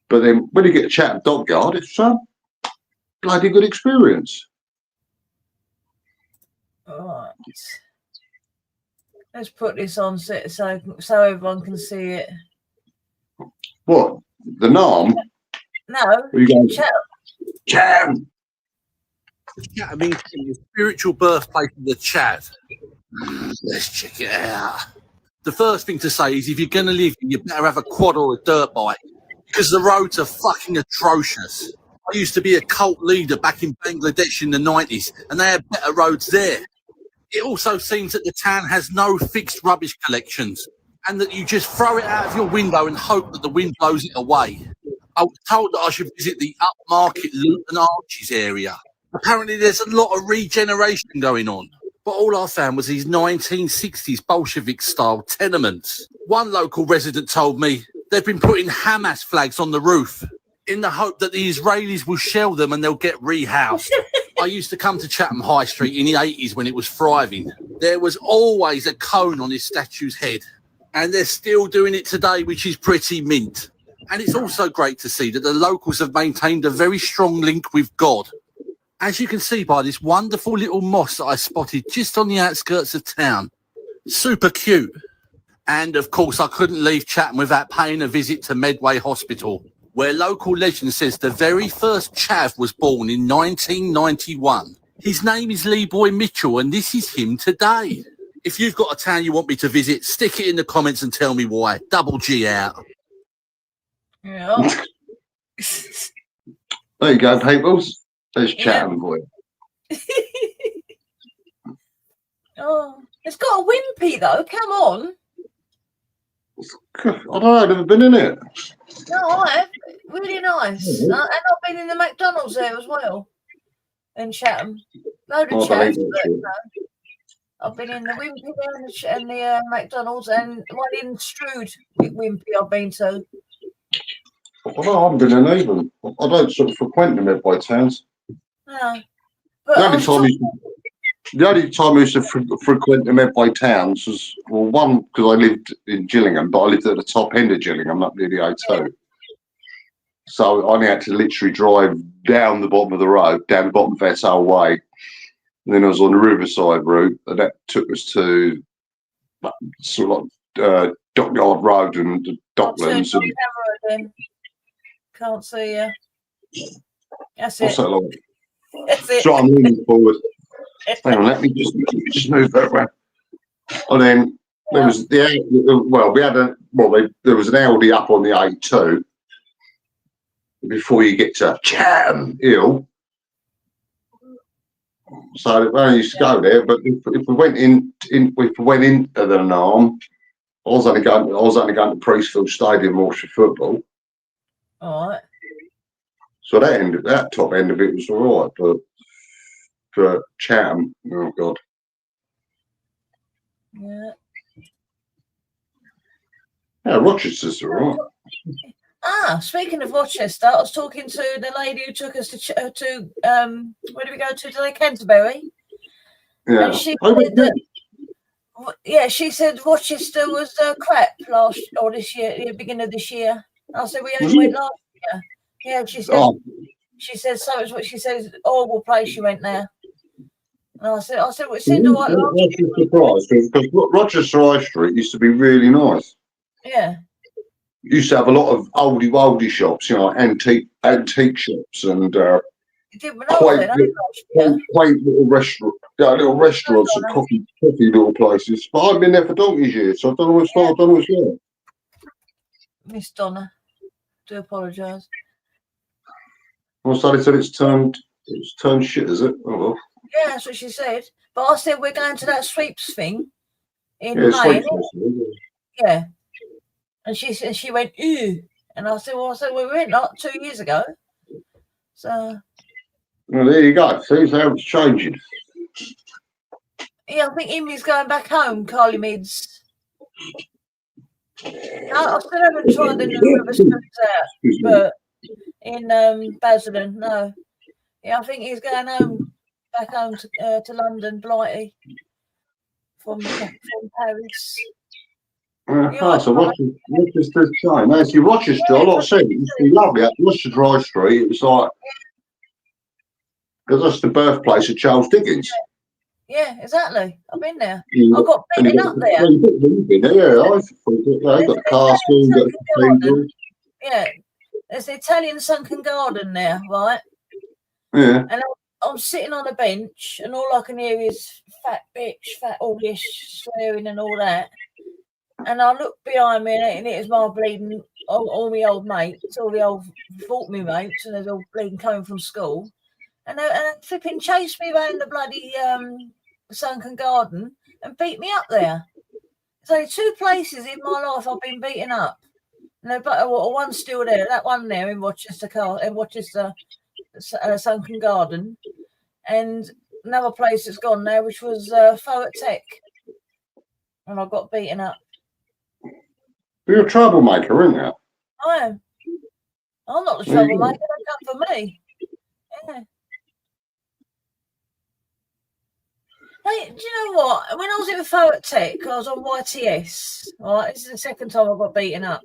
[SPEAKER 11] But then when you get to Chatham Dockyard, it's a bloody good experience.
[SPEAKER 5] All right. Let's put this on so everyone can see it.
[SPEAKER 11] What? The Nam?
[SPEAKER 5] No.
[SPEAKER 11] Chatham.
[SPEAKER 18] Chatham is the spiritual birthplace of the Chad. Let's check it out. The first thing to say is if you're going to live, you better have a quad or a dirt bike because the roads are fucking atrocious. I used to be a cult leader back in Bangladesh in the 90s and they had better roads there. It also seems that the town has no fixed rubbish collections and that you just throw it out of your window and hope that the wind blows it away. I was told that I should visit the upmarket Luton Arches area. Apparently there's a lot of regeneration going on. But all I found was these 1960s Bolshevik-style tenements. One local resident told me they've been putting Hamas flags on the roof in the hope that the Israelis will shell them and they'll get rehoused. I used to come to Chatham High Street in the 80s when it was thriving. There was always a cone on his statue's head. And they're still doing it today, which is pretty mint. And it's also great to see that the locals have maintained a very strong link with God. As you can see by this wonderful little mosque that I spotted just on the outskirts of town. Super cute. And of course, I couldn't leave Chatham without paying a visit to Medway Hospital, where local legend says the very first chav was born in 1991. His name is Lee Boy Mitchell, and this is him today. If you've got a town you want me to visit, stick it in the comments and tell me why. Double G out.
[SPEAKER 5] Yeah.
[SPEAKER 11] There you go, peoples. There's Chatham for you.
[SPEAKER 5] Oh, it's got a wimpy though. Come on.
[SPEAKER 11] I don't know. I've never been in it.
[SPEAKER 5] No, I have. Really nice. And I've been in the McDonald's there as well. In Chatham. Load of chat. I've been in the Wimpy there and the McDonald's and one in Strood Wimpy I've been to.
[SPEAKER 11] Well, no, I haven't been in even. I don't sort of frequent the midway towns.
[SPEAKER 5] No.
[SPEAKER 11] The only time I used to frequent the midway towns was, well, one, because I lived in Gillingham, but I lived at the top end of Gillingham, up near the O2. Yeah. So I only had to literally drive down the bottom of the road, down the bottom of Vessel Way. And then I was on the Riverside route, and that took us to sort of like Dockyard Road and the Docklands.
[SPEAKER 5] Can't see you. That's
[SPEAKER 11] What's
[SPEAKER 5] it.
[SPEAKER 11] that like?
[SPEAKER 5] That's it.
[SPEAKER 11] So I'm leaning forward. Hang on, let me just move that around. And then there was there was an Audi up on the A2 before you get to Chatham Hill. So I used to go there, but if we went into the Narm, I was only going to Priestfield Stadium and watch the football.
[SPEAKER 5] All right.
[SPEAKER 11] So that top end of it was all right, but for Chatham, oh God.
[SPEAKER 5] Yeah.
[SPEAKER 11] Yeah, Rochester's all right.
[SPEAKER 5] Speaking of Rochester, I was talking to the lady who took us to where did we go to today? Canterbury.
[SPEAKER 11] Yeah.
[SPEAKER 5] And she she said Rochester was crap this year, the beginning of this year. I said we only went last year. Yeah, she said. She said so. It's what she says. Horrible place. She went there. And I said, well, it seemed all right.
[SPEAKER 11] I'm surprised because Rochester High Street used to be really nice.
[SPEAKER 5] Yeah.
[SPEAKER 11] Used to have a lot of oldie shops, antique shops and quaint little restaurants and coffee little places. But I've been there for donkey's years, so I don't know what's I don't know what's there.
[SPEAKER 5] Miss Donna, do apologise.
[SPEAKER 11] Well, so they said it's turned shit, is it? Oh well.
[SPEAKER 5] Yeah, that's what she said. But I said we're going to that sweeps thing in May. Yeah. And she went, ew. And I said, well, we went like 2 years ago. So.
[SPEAKER 11] Well, there you go. See how it's changing.
[SPEAKER 5] Yeah, I think Emmy's going back home, Carly Meads. No, I still haven't tried the new River Spoons out, but in Basildon, no. Yeah, I think he's going back home to London, Blighty, from Paris.
[SPEAKER 11] So Rochester's shine. Now, see, Rochester, a lot of it used to be lovely. At Rochester High Street, it was like, because that's the birthplace of Charles Dickens.
[SPEAKER 5] Yeah, exactly. I've been there. I got beaten up there.
[SPEAKER 11] I got the castle, got the cathedral.
[SPEAKER 5] Yeah, there's the Italian sunken garden there, right?
[SPEAKER 11] Yeah.
[SPEAKER 5] And I'm sitting on a bench, and all I can hear is fat bitch, fat all this swearing and all that. And I look behind me, and it is my bleeding, all my old mates, all the old fought me mates, and there's all bleeding coming from school. And they flipping chased me around the bloody sunken garden and beat me up there. So 2 places in my life I've been beaten up. And one's still there, that one there in Rochester sunken garden, and another place that's gone now, which was Forward Tech, and I got beaten up.
[SPEAKER 11] You're a troublemaker, aren't you?
[SPEAKER 5] I am. I'm not the troublemaker. Don't come for me. Yeah. Hey, do you know what? When I was in Forward Tech, I was on YTS. Right, this is the second time I got beaten up.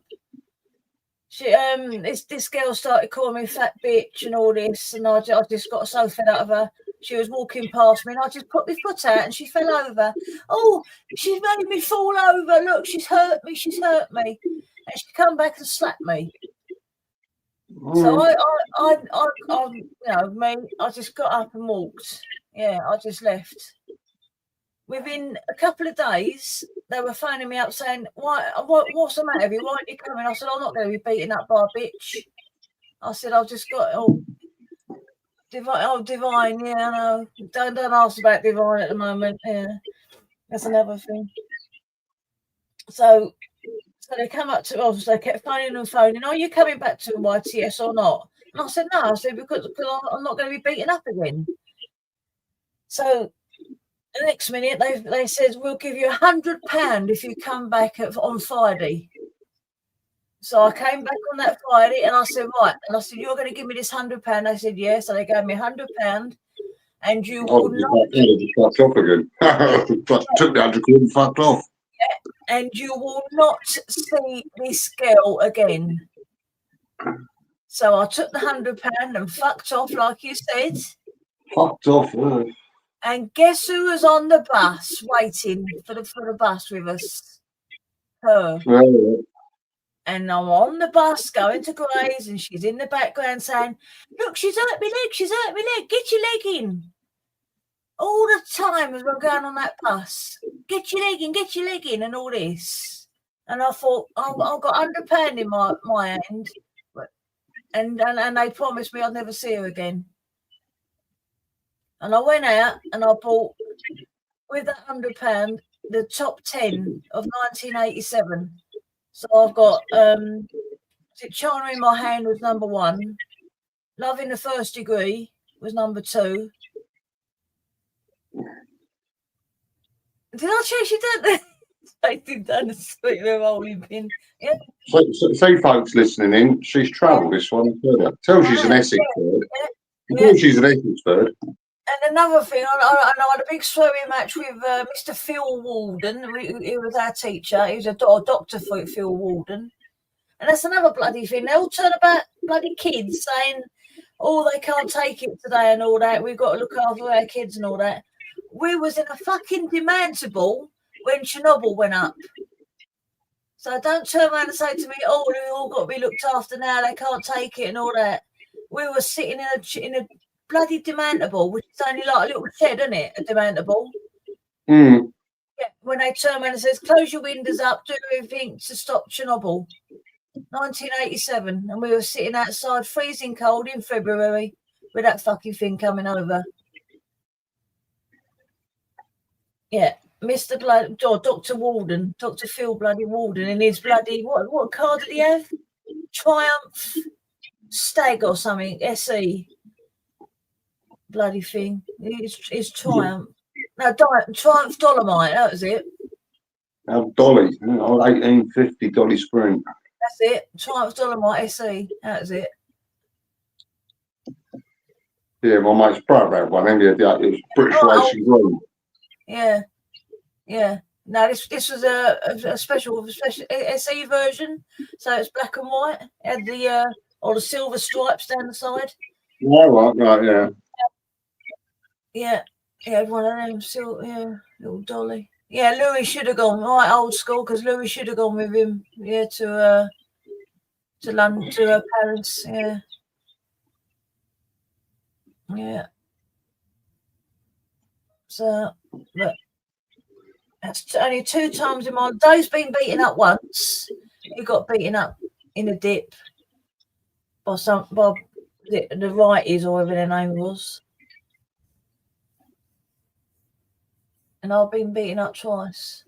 [SPEAKER 5] This girl started calling me fat bitch and all this, and I just got so fed up of her. She was walking past me, and I just put my foot out, and she fell over. Oh, she's made me fall over. Look, she's hurt me. She's hurt me, and she come back and slapped me. So I just got up and walked, Yeah, I just left. Within a couple of days, they were phoning me up saying, what's the matter with you? Why aren't you coming? I said, I'm not going to be beaten up by a bitch. I said, I've just got, Divine, yeah, I know. Don't ask about Divine at the moment. Yeah, that's another thing. So they come up to us, they kept phoning and phoning, are you coming back to YTS or not? And I said, no, I said, because I'm not going to be beaten up again. So the next minute, they said, we'll give you £100 if you come back on Friday. So I came back on that Friday and I said, right. And I said, you're going to give me this £100? They said, yes. So they gave me £100 and you will not.
[SPEAKER 11] Just fucked off again. Took the 100 quid and fucked off.
[SPEAKER 5] Yeah, and you will not see this girl again. So I took the £100 and fucked off, like you said.
[SPEAKER 11] Fucked off. Oh.
[SPEAKER 5] And guess who was on the bus waiting for the bus with us? Her.
[SPEAKER 11] Yeah.
[SPEAKER 5] And I'm on the bus going to Grays, and she's in the background saying, look, she's hurt me leg, get your leg in. All the time as we're going on that bus, get your leg in, and all this. And I thought, I've got £100 in my hand, and they promised me I'd never see her again. And I went out and I bought, with that £100, the top 10 of 1987. So I've got China in My Hand was number 1. Love in the First Degree was number 2. Did I chase you down? I did down the sweet little rolling pin. Yeah.
[SPEAKER 11] So folks listening in, she's travelled this one further. Tell she's an Essex bird. Tell she's an Essex bird.
[SPEAKER 5] And another thing, I had a big swearing match with Mr. Phil Walden. He was our teacher. He was a Dr. Phil Walden. And that's another bloody thing. They all turn about bloody kids saying, oh, they can't take it today and all that. We've got to look after our kids and all that. We was in a fucking demantable when Chernobyl went up. So don't turn around and say to me, oh, they've all got to be looked after now. They can't take it and all that. We were sitting in a bloody demantable, which is only like a little shed, isn't it? A demantable.
[SPEAKER 11] Mm.
[SPEAKER 5] Yeah, when they turn around and says, close your windows up, do everything to stop Chernobyl. 1987, and we were sitting outside freezing cold in February with that fucking thing coming over. Yeah, Mr. Blood, Dr. Walden, Dr. Phil bloody Walden, and his bloody, what car did he have? Triumph Stag or something, SE. Bloody thing. It's Triumph. No, Triumph Dolomite, that was it.
[SPEAKER 11] Dolly, 1850 Dolly Sprint.
[SPEAKER 5] That's it. Triumph Dolomite SE, that was it.
[SPEAKER 11] Yeah, my mate's brother had one. It was British Racing Green.
[SPEAKER 5] Yeah. No, this was a special SE version, so it's black and white. It had the all the silver stripes down the side.
[SPEAKER 11] Oh, right, yeah.
[SPEAKER 5] Yeah, he had one of them. Little Dolly. Yeah, Louis should have gone right old school because Louis should have gone with him. Yeah, to London, to Paris. Yeah. So, look, that's only 2 times in my day's been beaten up once. He got beaten up in a dip by the righties or whatever their name was. And I've been beaten up twice.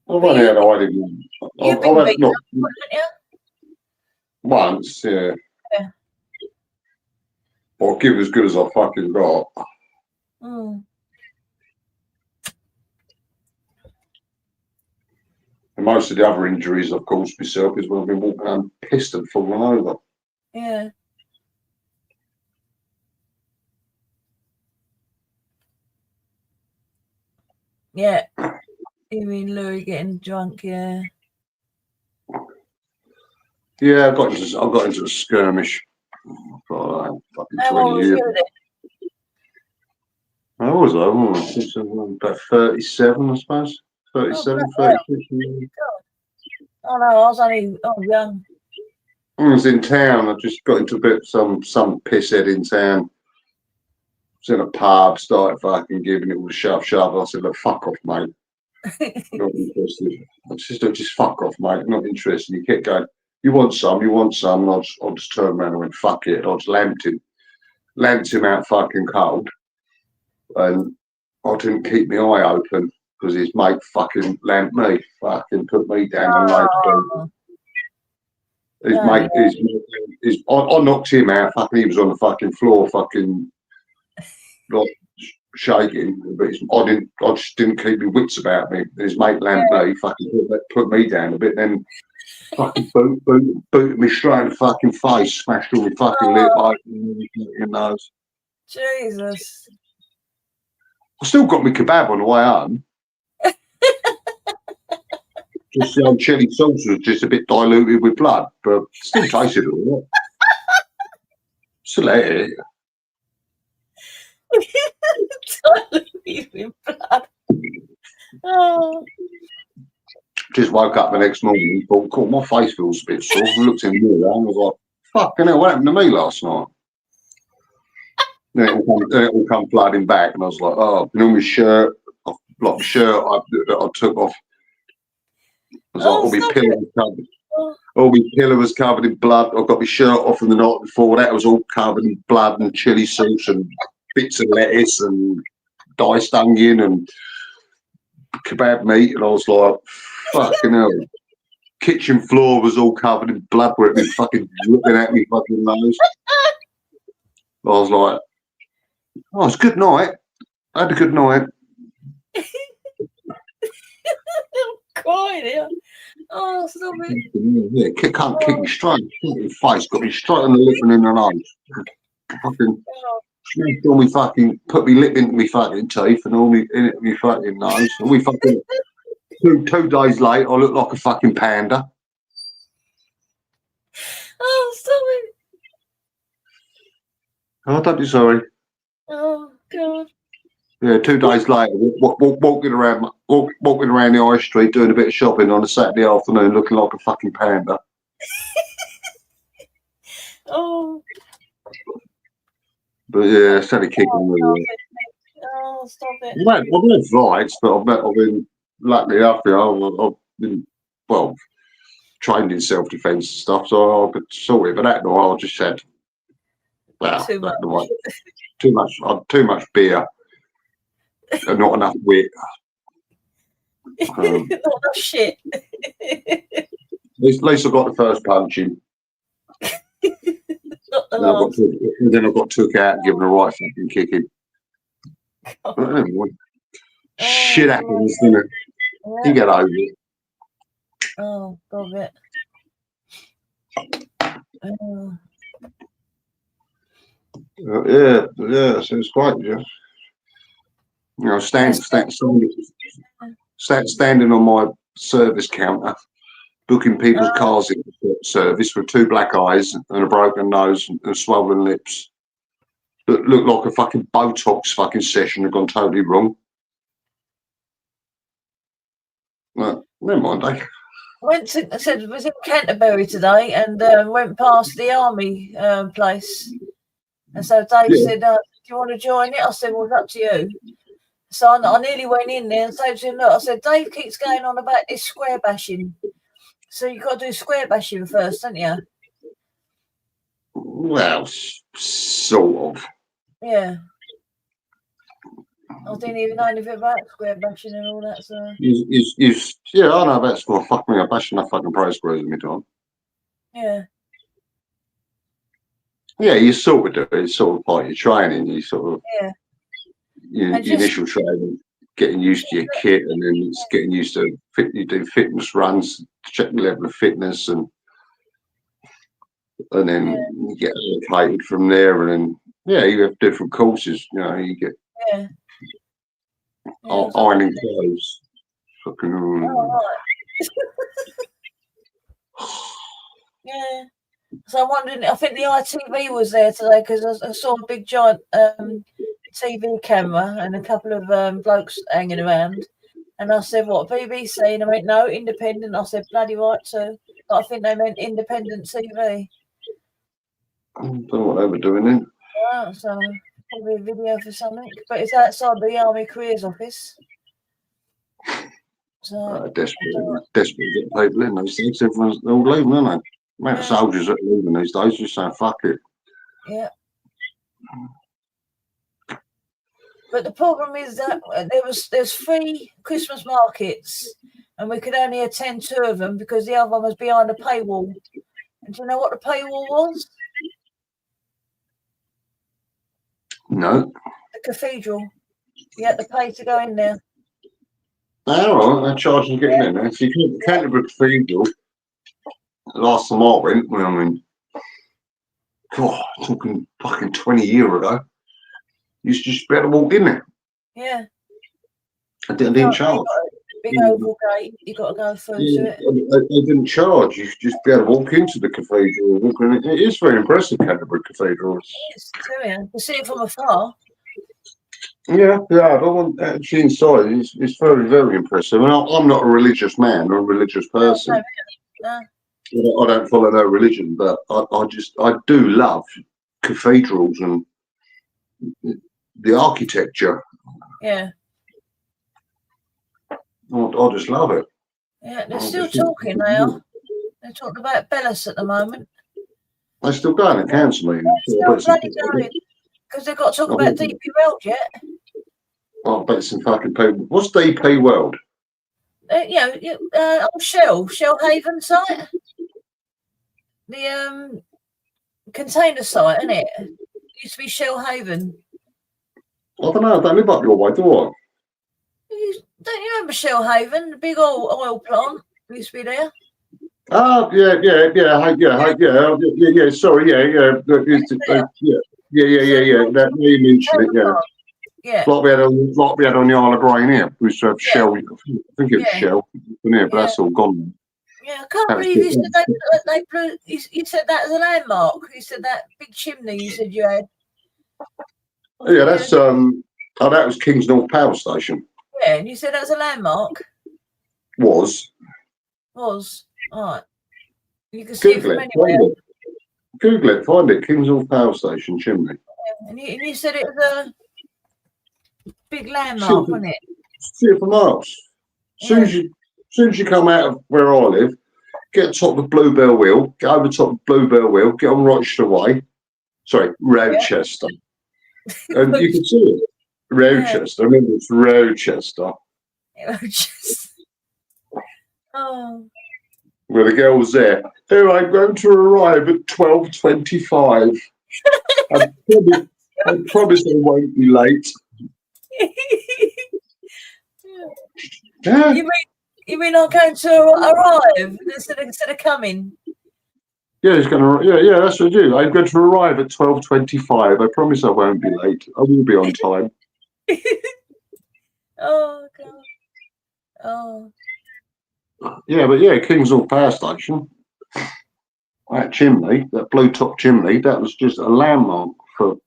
[SPEAKER 11] I've only had You've
[SPEAKER 5] been beaten up, haven't you?
[SPEAKER 11] Once, yeah. I'll give as good as I fucking got.
[SPEAKER 5] Mm.
[SPEAKER 11] And most of the other injuries I've caused myself is when I've been walking around pissed and falling over.
[SPEAKER 5] Yeah. Yeah. You mean Louis getting drunk, yeah.
[SPEAKER 11] Yeah, I got into a skirmish for fucking 20 years. How was I? About 37, I suppose. 37, 36 years.
[SPEAKER 5] Oh no, I was young.
[SPEAKER 11] I was in town. I just got into a bit some pisshead in town. was in a pub, started fucking giving it all the shove. I said, look, fuck off, mate. Not interested. I said, look, just fuck off, mate. Not interested. He kept going, you want some? And I just turned around and went, fuck it. I just lamped him out fucking cold. And I didn't keep my eye open because his mate fucking lamped me, fucking put me down and laid down. I knocked him out. Fucking, he was on the fucking floor, fucking like shaking. But I just didn't keep my wits about me. His mate lamped me, fucking put me down a bit, then fucking booted me straight in the fucking face, smashed all my fucking lip open and everything, nose.
[SPEAKER 5] Jesus.
[SPEAKER 11] I still got my kebab on the way home. Just the old chili sauce was just a bit diluted with blood, but still tasted all right. Still ate it.
[SPEAKER 5] Diluted with blood. Oh.
[SPEAKER 11] Just woke up the next morning and thought, cool, my face feels a bit sore. I looked in the mirror and was like, fucking hell, what happened to me last night? Then it all come flooding back, and I was like, oh, you know, my shirt, I took off. I was like, all my pillow was covered in blood. I got my shirt off from the night before. That was all covered in blood and chili sauce and bits of lettuce and diced onion and kebab meat. And I was like, fucking hell. Kitchen floor was all covered in blood where it was fucking dripping at me fucking nose. I was like, oh, it's a good night. I had a good night.
[SPEAKER 5] Crying here. Oh, stop it.
[SPEAKER 11] Yeah, can't kick me straight in the face, got me straight on the lip and in the nose. Fucking smashed all me fucking, put me lip into me fucking teeth and all me into me fucking nose. And we fucking, two days later, I look like a fucking panda.
[SPEAKER 5] Oh, stop it.
[SPEAKER 11] Oh, don't be sorry.
[SPEAKER 5] Oh, God.
[SPEAKER 11] Yeah, 2 days later, walking around the high street doing a bit of shopping on a Saturday afternoon, looking like a fucking panda.
[SPEAKER 5] Oh.
[SPEAKER 11] But yeah, started kicking me.
[SPEAKER 5] Oh, stop it.
[SPEAKER 11] I've had fights, but I've been luckily enough. I've been trained in self-defence and stuff, so I could sort it. But that night, I just said, well, too much beer. And not enough wit.
[SPEAKER 5] Not enough shit.
[SPEAKER 11] At least I got the first punch in.
[SPEAKER 5] Not the last.
[SPEAKER 11] Then I got took out and given a right fucking kicking. Shit happens, doesn't it?
[SPEAKER 5] Yeah.
[SPEAKER 11] You get over it.
[SPEAKER 5] Oh, God, it. Oh.
[SPEAKER 11] Yeah, so it's quite, yeah. You know, standing on my service counter, booking people's cars into service with 2 black eyes and a broken nose and swollen lips. That looked like a fucking Botox fucking session had gone totally wrong. Well, never mind, eh?
[SPEAKER 5] Was in Canterbury today and went past the army place. And so Dave said, do you want to join it? I said, well, it's up to you. So I nearly went in there and said to him, look, I said, Dave keeps going on about this square bashing. So you've got to do square bashing first, don't you?
[SPEAKER 11] Well, sort of.
[SPEAKER 5] Yeah. I didn't even know anything about square bashing and all that, so.
[SPEAKER 11] Yeah, I know about square. Fuck me, I'm bashing that fucking pro squares in my time.
[SPEAKER 5] Yeah.
[SPEAKER 11] Yeah, you sort of do it. It's sort of part of your training. You sort of.
[SPEAKER 5] Yeah.
[SPEAKER 11] Your initial training, getting used to your kit, and then it's getting used to you do fitness runs to check the level of fitness, and then you get allocated from there, and then you have different courses. You know, you get ironing clothes. Fucking.
[SPEAKER 5] Right. Yeah. So I'm wondering. I think the ITV was there today because I saw a big giant TV camera and a couple of blokes hanging around, and I said, "What, BBC?" And I went, "No, independent." I said, "Bloody right too," but I think they meant independent TV.
[SPEAKER 11] I don't know what they were doing then.
[SPEAKER 5] So Probably a video for something, but it's outside the Army Careers Office. So
[SPEAKER 11] Desperate to get people in these things. Everyone's all leaving, aren't they? Man, soldiers that are leaving these days just saying fuck it.
[SPEAKER 5] Yeah. But the problem is that there's 3 Christmas markets, and we could only attend 2 of them because the other one was behind a paywall. And do you know what the paywall was?
[SPEAKER 11] No.
[SPEAKER 5] The cathedral. You had to pay to go in there.
[SPEAKER 11] All right, they're charging getting in there. If you come to Canterbury Cathedral, last time I went, well, I mean, God, talking fucking 20 years ago, you used to just be able to walk in there.
[SPEAKER 5] Yeah.
[SPEAKER 11] I didn't charge.
[SPEAKER 5] Big oval gate, you got to go through to it.
[SPEAKER 11] They didn't charge. You should just be able to walk into the cathedral. And walk in. It is very impressive, Canterbury Cathedral.
[SPEAKER 5] It's yeah. You see it from afar.
[SPEAKER 11] Yeah, I don't want actually inside. It's very, very impressive. And I'm not a religious man or a religious person.
[SPEAKER 5] No.
[SPEAKER 11] I don't follow no religion, but I do love cathedrals and the architecture.
[SPEAKER 5] Yeah.
[SPEAKER 11] I just love it.
[SPEAKER 5] Yeah, they're still talking now. They're talking about Bellis at the moment.
[SPEAKER 11] They're still going to council meetings.
[SPEAKER 5] Still bloody going. Because they've got to talk about DP World yet.
[SPEAKER 11] I bet some fucking people. What's DP World?
[SPEAKER 5] Old Shell Haven site. The container site, isn't it? Used to be Shell Haven.
[SPEAKER 11] I don't know. I don't live up your way, do I?
[SPEAKER 5] Don't you remember Shell Haven? The big oil plant used to be there.
[SPEAKER 11] Oh, yeah. Sorry, yeah. That you mentioned it, yeah.
[SPEAKER 5] Yeah.
[SPEAKER 11] Like we had on the Isle of Grain here. We used to have Shell. I think it was Shell. But that's all gone.
[SPEAKER 5] Yeah, I can't believe you said they blew. You said that as a landmark. You said that big chimney. You said you had.
[SPEAKER 11] Yeah, that's that was Kings North Power Station.
[SPEAKER 5] Yeah, and you said that was a landmark.
[SPEAKER 11] Was.
[SPEAKER 5] All right. You can see
[SPEAKER 11] Google
[SPEAKER 5] it from anywhere.
[SPEAKER 11] Google it, find it. Kings North Power Station chimney.
[SPEAKER 5] Yeah, and you said it was a big landmark, wasn't it?
[SPEAKER 11] See it for miles. As soon as you come out of where I live, get to top of Bluebell Wheel, get over top of Bluebell Wheel, get on Rochester Way. Sorry, Rochester. And you can see it. Rochester. Remember, it's Rochester.
[SPEAKER 5] Oh.
[SPEAKER 11] Where the girl was there. Oh, I'm going to arrive at 12:25. I promise I won't be late. Yeah.
[SPEAKER 5] You mean I'm going to arrive instead of coming?
[SPEAKER 11] Yeah, he's going to. Yeah, that's what I do. I'm going to arrive at 12:25. I promise I won't be late. I will be on time.
[SPEAKER 5] Oh God. Oh.
[SPEAKER 11] Yeah, but yeah, Kings North Power Station. That chimney, that blue top chimney, that was just a landmark for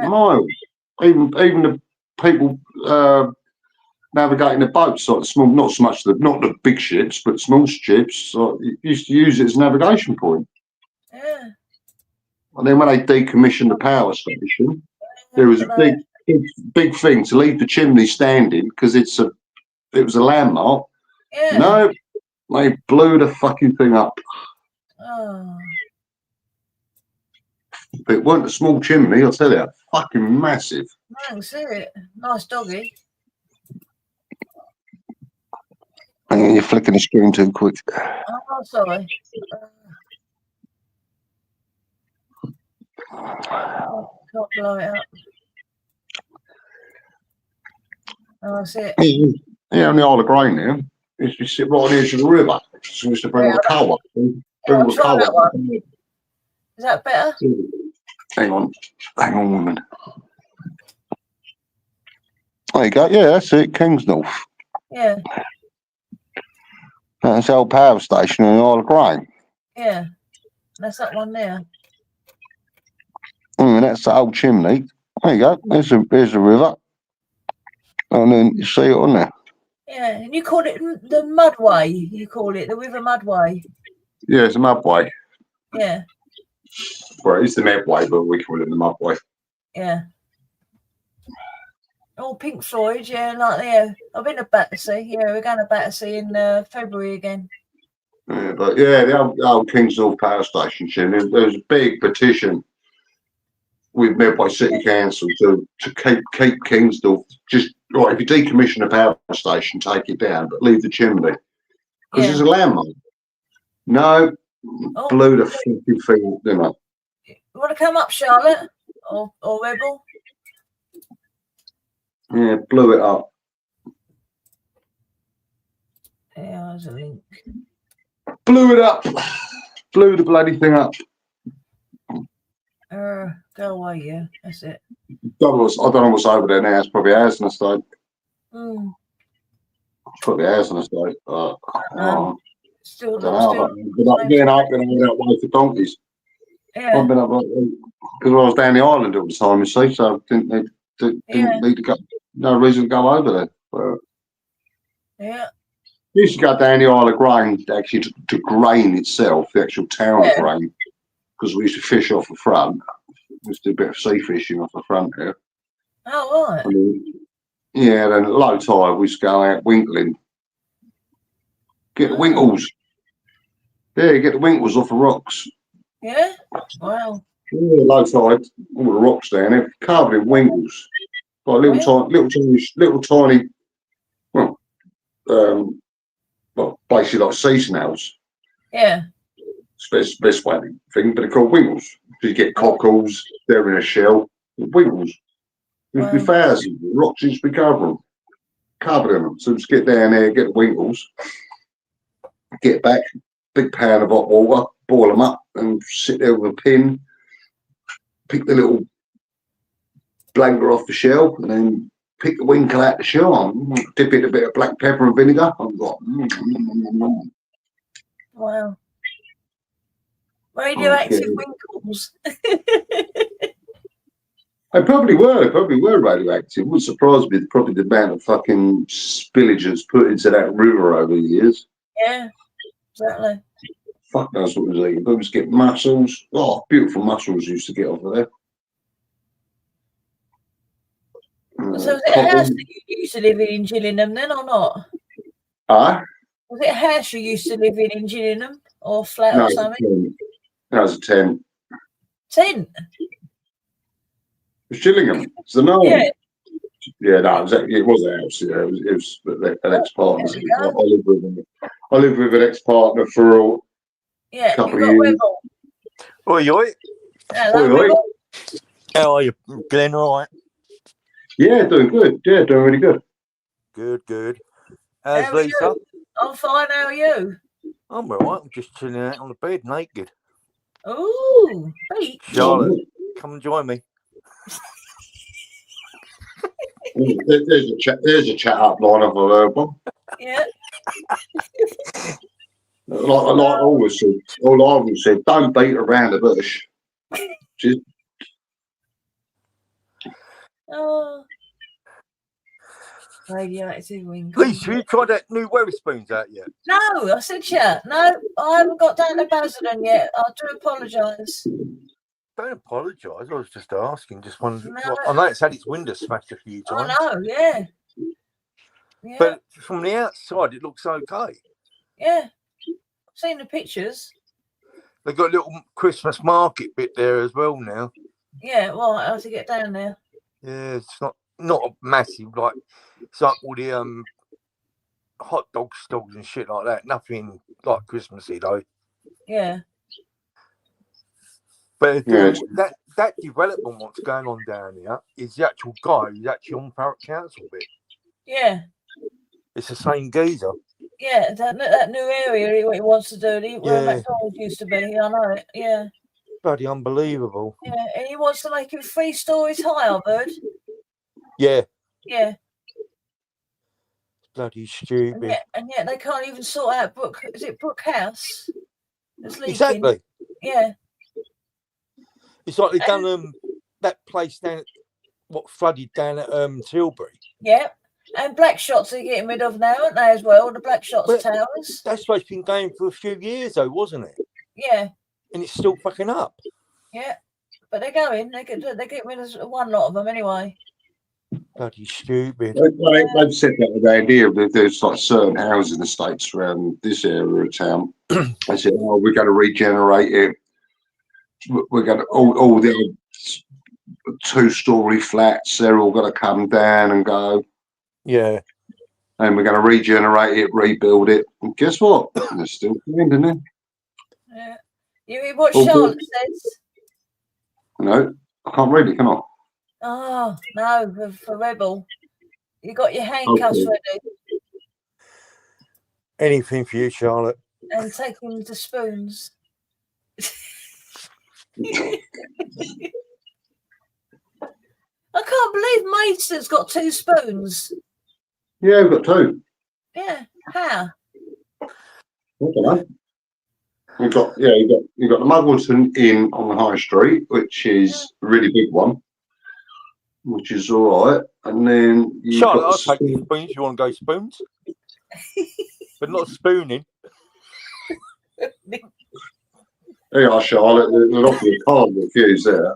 [SPEAKER 11] miles. Even the people navigating the boats, like the small, not so much not the big ships, but small ships, used to use it as a navigation point.
[SPEAKER 5] Yeah.
[SPEAKER 11] And then when they decommissioned the power station, there was a big thing to leave the chimney standing because it was a landmark.
[SPEAKER 5] Yeah.
[SPEAKER 11] No, they blew the fucking thing up.
[SPEAKER 5] Oh.
[SPEAKER 11] But it wasn't a small chimney, I'll tell you. Fucking massive.
[SPEAKER 5] I can see it. Nice doggy.
[SPEAKER 11] Hang on, you're flicking the screen too quick.
[SPEAKER 5] Oh, sorry. Can't blow it up. Oh, I see it.
[SPEAKER 11] Yeah, on the Isle of Grain there. Used to sit right on the edge of the river. So we used to bring all the coal up.
[SPEAKER 5] I'll try that one. Is that better?
[SPEAKER 11] Hang on, woman. There you go. Yeah, that's it. Kings North.
[SPEAKER 5] Yeah.
[SPEAKER 11] That's the old power station on the Isle of Grain.
[SPEAKER 5] Yeah. That's that one there.
[SPEAKER 11] That's the old chimney. There you go. There's the river. And then you see it on there.
[SPEAKER 5] Yeah, and you call it the Mudway. You call it the River Mudway.
[SPEAKER 11] Yeah, it's a mudway.
[SPEAKER 5] Yeah.
[SPEAKER 11] Well, it's the Medway, but we call it the mudway.
[SPEAKER 5] Yeah. Oh, Pink Floyd, yeah, I've been to Battersea. Yeah, we're going to Battersea in February again.
[SPEAKER 11] Yeah, but yeah, the old Kingsdorf power station, there was a big petition with met by City Council to keep Kingsdorf. Just right, if you decommission a power station, take it down, but leave the chimney because there's a landmine. No, blew the fucking thing, didn't I?
[SPEAKER 5] You want to come up, Charlotte or Rebel?
[SPEAKER 11] Yeah, blew it up.
[SPEAKER 5] Yeah, there's a link.
[SPEAKER 11] Blew it up. Blew the bloody thing up.
[SPEAKER 5] Go away, yeah. That's it.
[SPEAKER 11] I don't know what's over there now. It's probably ours in the state. It's probably ours in the state.
[SPEAKER 5] Still,
[SPEAKER 11] I don't know. I've been up that way for donkeys.
[SPEAKER 5] Yeah.
[SPEAKER 11] I've been up because I was down the island all the time, you see, so I didn't need to go. No reason to go over there. But
[SPEAKER 5] yeah.
[SPEAKER 11] We used to go down the Isle of Grain, actually to Grain itself, the actual town of Grain, because we used to fish off the front. We used to do a bit of sea fishing off the front here.
[SPEAKER 5] Oh, right.
[SPEAKER 11] Yeah, then at low tide, we used to go out winkling. Get the winkles. Yeah, get the winkles off the rocks.
[SPEAKER 5] Yeah? Wow.
[SPEAKER 11] Yeah, low tide, all the rocks down there, covered in winkles. Like little tiny, well, basically like sea snails.
[SPEAKER 5] Yeah.
[SPEAKER 11] It's the best way to think, but they're called winkles. You get cockles, they're in a shell, winkles. There'd be thousands of rocks used to be covered in them. So just get down there, get the winkles, get back, big pan of hot water, boil them up, and sit there with a pin, pick the little blanker off the shell, and then pick the winkle out the shell, dip it in a bit of black pepper and vinegar, and got.
[SPEAKER 5] Wow. Radioactive winkles.
[SPEAKER 11] They probably were radioactive. It wouldn't surprise me, probably the amount of fucking spillage that's put into that river over the years.
[SPEAKER 5] Yeah, exactly.
[SPEAKER 11] Fuck knows what was eating. But we used to get mussels. Oh, beautiful mussels used to get off of there.
[SPEAKER 5] So was it a house that you used to live in Gillingham then, or not? Was it a house you used to live in Gillingham, or flat or something?
[SPEAKER 11] That was a tent.
[SPEAKER 5] Tent?
[SPEAKER 11] It was Gillingham. It's the name.
[SPEAKER 5] Yeah.
[SPEAKER 11] Yeah, no, it was a house. Yeah, it was an ex-partner. I lived with an ex-partner for a couple of years.
[SPEAKER 5] Rebel.
[SPEAKER 19] Oi, oi.
[SPEAKER 5] Hello,
[SPEAKER 11] oi,
[SPEAKER 5] Rebel.
[SPEAKER 19] How are you, Glenn? All right?
[SPEAKER 11] Yeah, doing good. Yeah, doing really good.
[SPEAKER 19] Good. How's Lisa?
[SPEAKER 5] I'm fine. How are you?
[SPEAKER 19] I'm all right. I'm just chilling out on the bed naked.
[SPEAKER 5] Ooh, beach.
[SPEAKER 19] Charlotte, come and join me.
[SPEAKER 11] There's a chat up line of a verbal.
[SPEAKER 5] Yeah.
[SPEAKER 11] Like I always said, don't beat around the bush. Just
[SPEAKER 5] radioactive winkles.
[SPEAKER 19] Please, have you tried that new Weatherspoons out yet?
[SPEAKER 5] No, I said no, I haven't got down to Basildon yet. I do apologise.
[SPEAKER 19] Don't apologise. I was just asking. Just wondering. No. I know it's had its window smashed a few times.
[SPEAKER 5] I know, yeah.
[SPEAKER 19] But from the outside, it looks okay.
[SPEAKER 5] Yeah, I've seen the pictures.
[SPEAKER 19] They've got a little Christmas market bit there as well now.
[SPEAKER 5] Yeah, well, I have to get down there.
[SPEAKER 19] Yeah, it's not massive, like it's like all the hot dog stalls and shit like that. Nothing like Christmassy though.
[SPEAKER 5] Yeah.
[SPEAKER 19] But that development what's going on down here is the actual guy who's actually on Thurrock Council bit.
[SPEAKER 5] Yeah.
[SPEAKER 19] It's the same geezer.
[SPEAKER 5] Yeah, that new area what he wants to do, where McDonald's used to be. I know it. Yeah.
[SPEAKER 19] Bloody unbelievable.
[SPEAKER 5] Yeah, and he wants to make it 3 stories higher, Bird.
[SPEAKER 19] Yeah.
[SPEAKER 5] Yeah.
[SPEAKER 19] Bloody stupid.
[SPEAKER 5] And yet they can't even sort out Is it Brook House? That's leaking.
[SPEAKER 19] Exactly.
[SPEAKER 5] Yeah.
[SPEAKER 19] It's like they've done that place down at what flooded down at Tilbury.
[SPEAKER 5] Yeah. And Black Shots are getting rid of now, aren't they, as well? The Black Shots towers.
[SPEAKER 19] That's supposed to be going for a few years though, wasn't it?
[SPEAKER 5] Yeah.
[SPEAKER 19] And it's still fucking up.
[SPEAKER 5] Yeah. But they're going. They get rid of one lot of them anyway.
[SPEAKER 19] Bloody stupid.
[SPEAKER 11] They've said that with the idea that there's like certain housing estates around this area of town. They said, "Oh, we're going to regenerate it. We're going to all the 2-story flats. They're all going to come down and go.
[SPEAKER 19] Yeah.
[SPEAKER 11] And we're going to regenerate it, rebuild it. And guess what? They're still doing, isn't it?
[SPEAKER 5] Yeah. You read what
[SPEAKER 11] Oh,
[SPEAKER 5] Charlotte says?
[SPEAKER 11] No, I can't read it, can I?
[SPEAKER 5] Oh, no, for Rebel. You got your handcuffs ready
[SPEAKER 19] Anything for you, Charlotte.
[SPEAKER 5] and taking the spoons. I can't believe Mason's got 2 spoons.
[SPEAKER 11] Yeah, we've got 2.
[SPEAKER 5] Yeah, how?
[SPEAKER 11] I don't know. You've got the Muggleton Inn on the High Street, which is a really big one, which is all right. And then you've
[SPEAKER 19] Charlotte,
[SPEAKER 11] got
[SPEAKER 19] I'll take you spoons if you want to go spoons. But not spooning.
[SPEAKER 11] There you are, Charlotte. There's obviously a card refused there.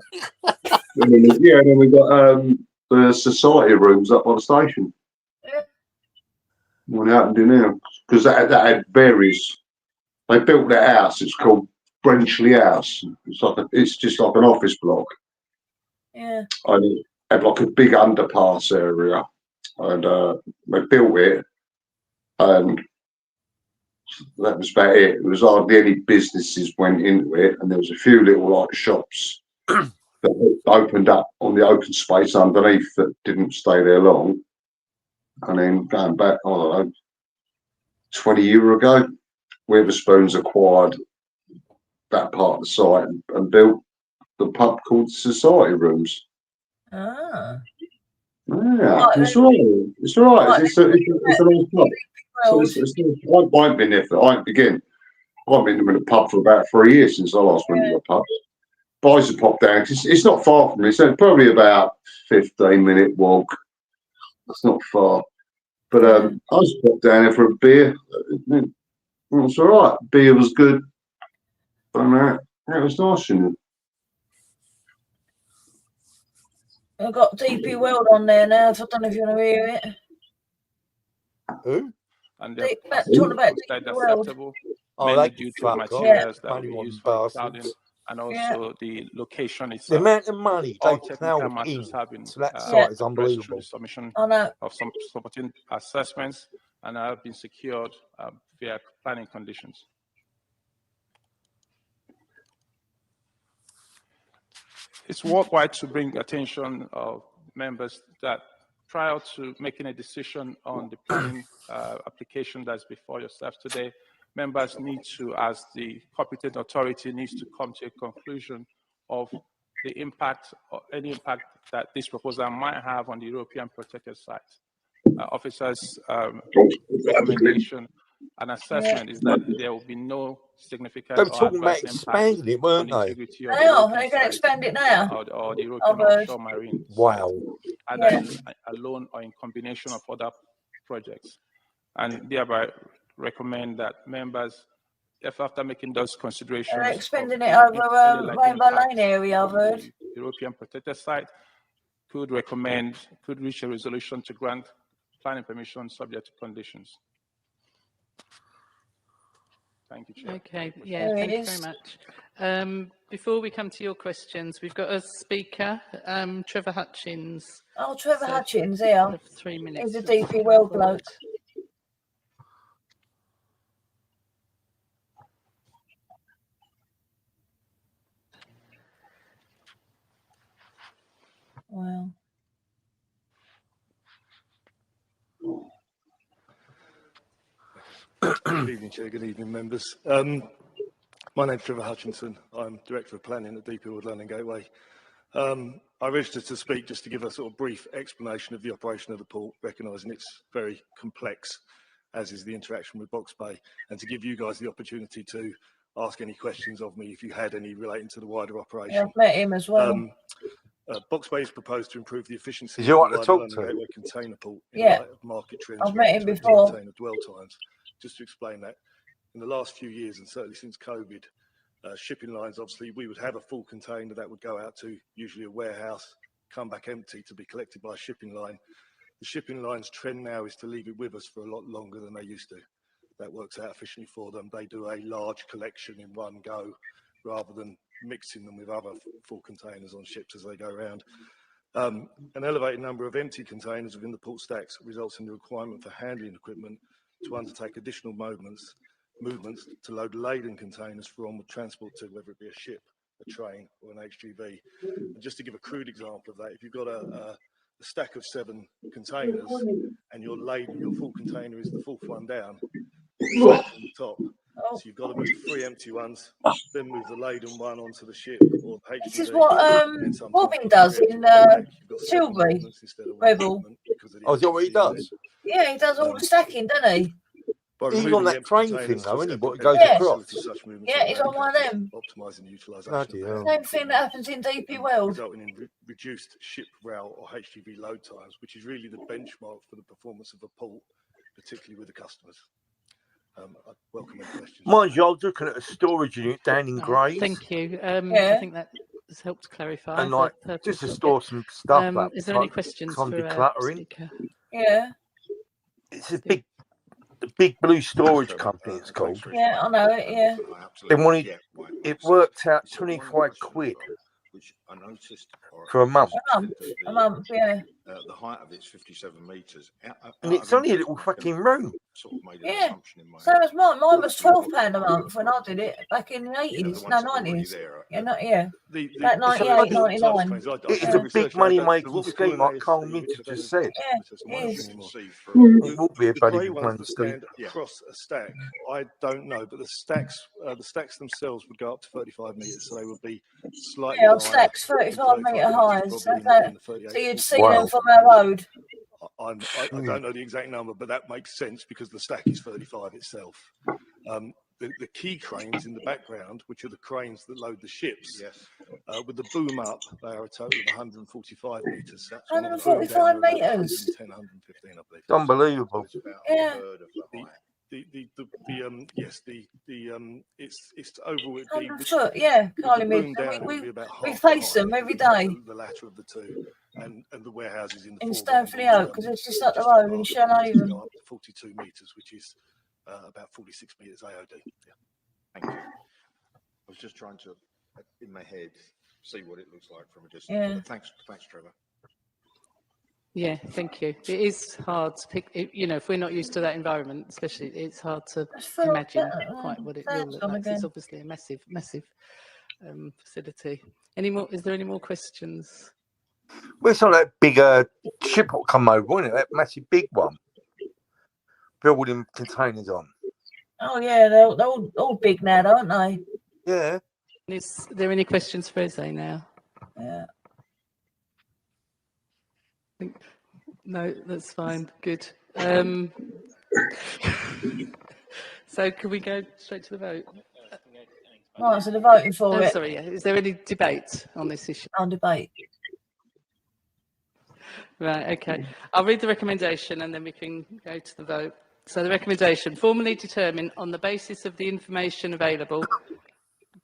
[SPEAKER 11] And then we've got the society rooms up by the station. What happened in here? Because that had various. They built that house. It's called Brenchley House. It's just like an office block.
[SPEAKER 5] Yeah.
[SPEAKER 11] And it had like a big underpass area, and they built it, and that was about it. There was hardly any businesses went into it, and there was a few little like shops that opened up on the open space underneath that didn't stay there long. And then going back, I don't know, 20 years ago, Weatherspoons acquired that part of the site and built the pub called Society Rooms.
[SPEAKER 5] Ah.
[SPEAKER 11] Yeah, it's all right. It's all right. It's a nice pub. I ain't been there I ain't been in a pub for about 3 years since I last went to a pub. Boys have popped down. It's not far from me. So it's probably about 15-minute walk. It's not far. But I just popped down there for a beer. It's all right. Beer was good. And it was nice.
[SPEAKER 5] I've got DP World on there now. So I don't know if you want to hear it.
[SPEAKER 19] Who?
[SPEAKER 20] And
[SPEAKER 5] talking about DP World.
[SPEAKER 20] acceptable,
[SPEAKER 19] Oh,
[SPEAKER 20] mainly
[SPEAKER 19] they
[SPEAKER 20] due to
[SPEAKER 19] fuck
[SPEAKER 20] materials
[SPEAKER 19] off.
[SPEAKER 20] that will be
[SPEAKER 19] Money
[SPEAKER 20] used for
[SPEAKER 19] on
[SPEAKER 20] crowding,
[SPEAKER 19] bastards.
[SPEAKER 20] and also the location
[SPEAKER 19] The
[SPEAKER 20] itself.
[SPEAKER 19] amount of money
[SPEAKER 20] All
[SPEAKER 19] they
[SPEAKER 20] technical
[SPEAKER 19] plowed
[SPEAKER 20] matters
[SPEAKER 19] in
[SPEAKER 20] have been
[SPEAKER 19] to that site is
[SPEAKER 20] addressed through
[SPEAKER 19] unbelievable.
[SPEAKER 20] the submission
[SPEAKER 5] I know.
[SPEAKER 20] of some supporting assessments and have been secured via planning conditions. It's worthwhile to bring attention of members that prior to making a decision on the planning application that's before yourself today, members need to, as the competent authority, needs to come to a conclusion of the impact or any impact that this proposal might have on the European protected site. Officers' recommendation and assessment is that there will be no significant
[SPEAKER 19] They were
[SPEAKER 20] or
[SPEAKER 19] talking about
[SPEAKER 20] adverse impact
[SPEAKER 19] expanding it,
[SPEAKER 20] on
[SPEAKER 19] weren't
[SPEAKER 20] the
[SPEAKER 19] they?
[SPEAKER 20] integrity of
[SPEAKER 5] They
[SPEAKER 20] the
[SPEAKER 5] are.
[SPEAKER 20] European
[SPEAKER 5] They're going to
[SPEAKER 20] site
[SPEAKER 5] expand it now.
[SPEAKER 20] or the European
[SPEAKER 5] I've heard.
[SPEAKER 20] offshore marine
[SPEAKER 19] Wow.
[SPEAKER 20] site, either alone or in combination of other projects, and thereby recommend that members, if after making those considerations,
[SPEAKER 5] They're expanding it over Rainbow Lane area, I've heard.
[SPEAKER 20] European protected site, could reach a resolution to grant planning permission subject to conditions. Thank you, Chair.
[SPEAKER 3] Okay, yeah, thank you very much. Before we come to your questions, we've got a speaker, Trevor Hutchins.
[SPEAKER 5] Oh, Trevor Hutchins, here.
[SPEAKER 3] 3 minutes.
[SPEAKER 5] He's a DP World bloke. Wow.
[SPEAKER 9] Good evening, Chair. Good evening, members. My name's Trevor Hutchinson. I'm Director of Planning at DP World London Gateway. I registered to speak just to give a sort of brief explanation of the operation of the port, recognising it's very complex, as is the interaction with Box Bay, and to give you guys the opportunity to ask any questions of me if you had any relating to the wider operation.
[SPEAKER 5] Yeah, I've met him as well.
[SPEAKER 9] Box Bay is proposed to improve the efficiency
[SPEAKER 19] Is you
[SPEAKER 9] of
[SPEAKER 19] want
[SPEAKER 9] the
[SPEAKER 19] to
[SPEAKER 9] wider
[SPEAKER 19] talk
[SPEAKER 9] London
[SPEAKER 19] to?
[SPEAKER 9] Gateway container port in
[SPEAKER 5] Yeah.
[SPEAKER 9] light of market trends
[SPEAKER 5] I've met him
[SPEAKER 9] related to
[SPEAKER 5] before.
[SPEAKER 9] container dwell times. Just to explain that, in the last few years, and certainly since COVID, shipping lines, obviously, we would have a full container that would go out to usually a warehouse
[SPEAKER 21] come back empty to be collected by a shipping line. The shipping line's trend now is to leave it with us for a lot longer than they used to. That works out efficiently for them. They do a large collection in one go rather than mixing them with other full containers on ships as they go around. An elevated number of empty containers within the port stacks results in the requirement for handling equipment to undertake additional movements to load laden containers for onward transport to whether it be a ship, a train, or an HGV. And just to give a crude example of that, if you've got a stack of 7 containers and your full container is the fourth one down, from the top. So you've got to move 3 empty ones, then move the laden one onto the ship or the HGV.
[SPEAKER 5] This is what Robin does in Tilbury, Rebel.
[SPEAKER 19] Oh, is that what he does?
[SPEAKER 5] Yeah, he does all the stacking, doesn't he?
[SPEAKER 19] He's on that train thing, though, isn't he? What goes
[SPEAKER 5] Yeah.
[SPEAKER 19] across.
[SPEAKER 5] Yeah, he's on one of them.
[SPEAKER 21] Optimising the utilisation
[SPEAKER 19] Bloody
[SPEAKER 21] of
[SPEAKER 19] hell.
[SPEAKER 5] Same thing that happens in DP World.
[SPEAKER 21] resulting in reduced ship route or HGV load times, which is really the benchmark for the performance of a port, particularly with the customers. I welcome any questions.
[SPEAKER 19] Mind you, I was looking at a storage unit down in Grays.
[SPEAKER 3] Thank you. I think that has helped clarify.
[SPEAKER 19] And
[SPEAKER 3] the
[SPEAKER 19] like,
[SPEAKER 3] purpose
[SPEAKER 19] just to
[SPEAKER 3] of
[SPEAKER 19] store
[SPEAKER 3] it.
[SPEAKER 19] some stuff up.
[SPEAKER 3] Is there any questions
[SPEAKER 19] some
[SPEAKER 3] for our
[SPEAKER 19] decluttering.
[SPEAKER 3] speaker?
[SPEAKER 5] Yeah.
[SPEAKER 19] It's a big blue storage company, it's called.
[SPEAKER 5] Yeah, I know it, yeah.
[SPEAKER 19] They wanted, it worked out 25 quid for a month.
[SPEAKER 5] A month, yeah.
[SPEAKER 6] The height of it's 57 metres.
[SPEAKER 19] And it's only a little fucking room.
[SPEAKER 5] Yeah, same as mine. Mine was £12 a month when I did it back in the 80s, no, 90s. Yeah, like 98, 99.
[SPEAKER 19] It is a big money making scheme, like Carl Minter just said.
[SPEAKER 5] Yeah, it is.
[SPEAKER 19] It will be a
[SPEAKER 21] The
[SPEAKER 19] bloody
[SPEAKER 21] grey
[SPEAKER 19] big
[SPEAKER 21] ones
[SPEAKER 19] money
[SPEAKER 21] that
[SPEAKER 19] scheme.
[SPEAKER 21] stand across a stack, I don't know, but the stacks themselves would go up to 35 metres, so they would be slightly
[SPEAKER 5] Yeah,
[SPEAKER 21] higher.
[SPEAKER 5] stacks 35 metre highs. So you'd see
[SPEAKER 21] Wow.
[SPEAKER 5] them from our road.
[SPEAKER 21] I don't know the exact number, but that makes sense because the stack is 35 itself. The key cranes in the background, which are the cranes that load the ships, with the boom up, they are a total of 145 metres.
[SPEAKER 5] 145 metres.
[SPEAKER 21] 110, 115, I believe.
[SPEAKER 19] It's unbelievable.
[SPEAKER 5] Yeah.
[SPEAKER 21] It's overall.
[SPEAKER 5] 100 foot, yeah, Carly Mid. We face them every day.
[SPEAKER 21] The latter of the two, and the warehouses in the
[SPEAKER 5] In Stanford-le-Hope, because it's just up the road in Shanhaven.
[SPEAKER 21] Go up to 42 metres, which is about 46 metres AOD. Yeah.
[SPEAKER 6] Thank you. I was just trying to, in my head, see what it looks like from a distance.
[SPEAKER 3] Yeah.
[SPEAKER 6] But thanks, Trevor.
[SPEAKER 3] Yeah, thank you. It is hard to pick, if we're not used to that environment, especially, it's hard to imagine quite what it will look like. It's obviously a massive facility. Is there any more questions?
[SPEAKER 19] Well, it's not that big ship will come over, isn't it? That massive big one. Building containers on.
[SPEAKER 5] Oh, yeah, they're all big now, aren't they?
[SPEAKER 19] Yeah.
[SPEAKER 3] Is there any questions for Eze now?
[SPEAKER 5] Yeah.
[SPEAKER 3] No, that's fine. Good. So can we go straight to the vote?
[SPEAKER 5] Right, so they're voting for it.
[SPEAKER 3] Sorry, yeah. Is there any debate on this issue?
[SPEAKER 5] On debate.
[SPEAKER 3] Right, okay. I'll read the recommendation and then we can go to the vote. So the recommendation, formally determine on the basis of the information available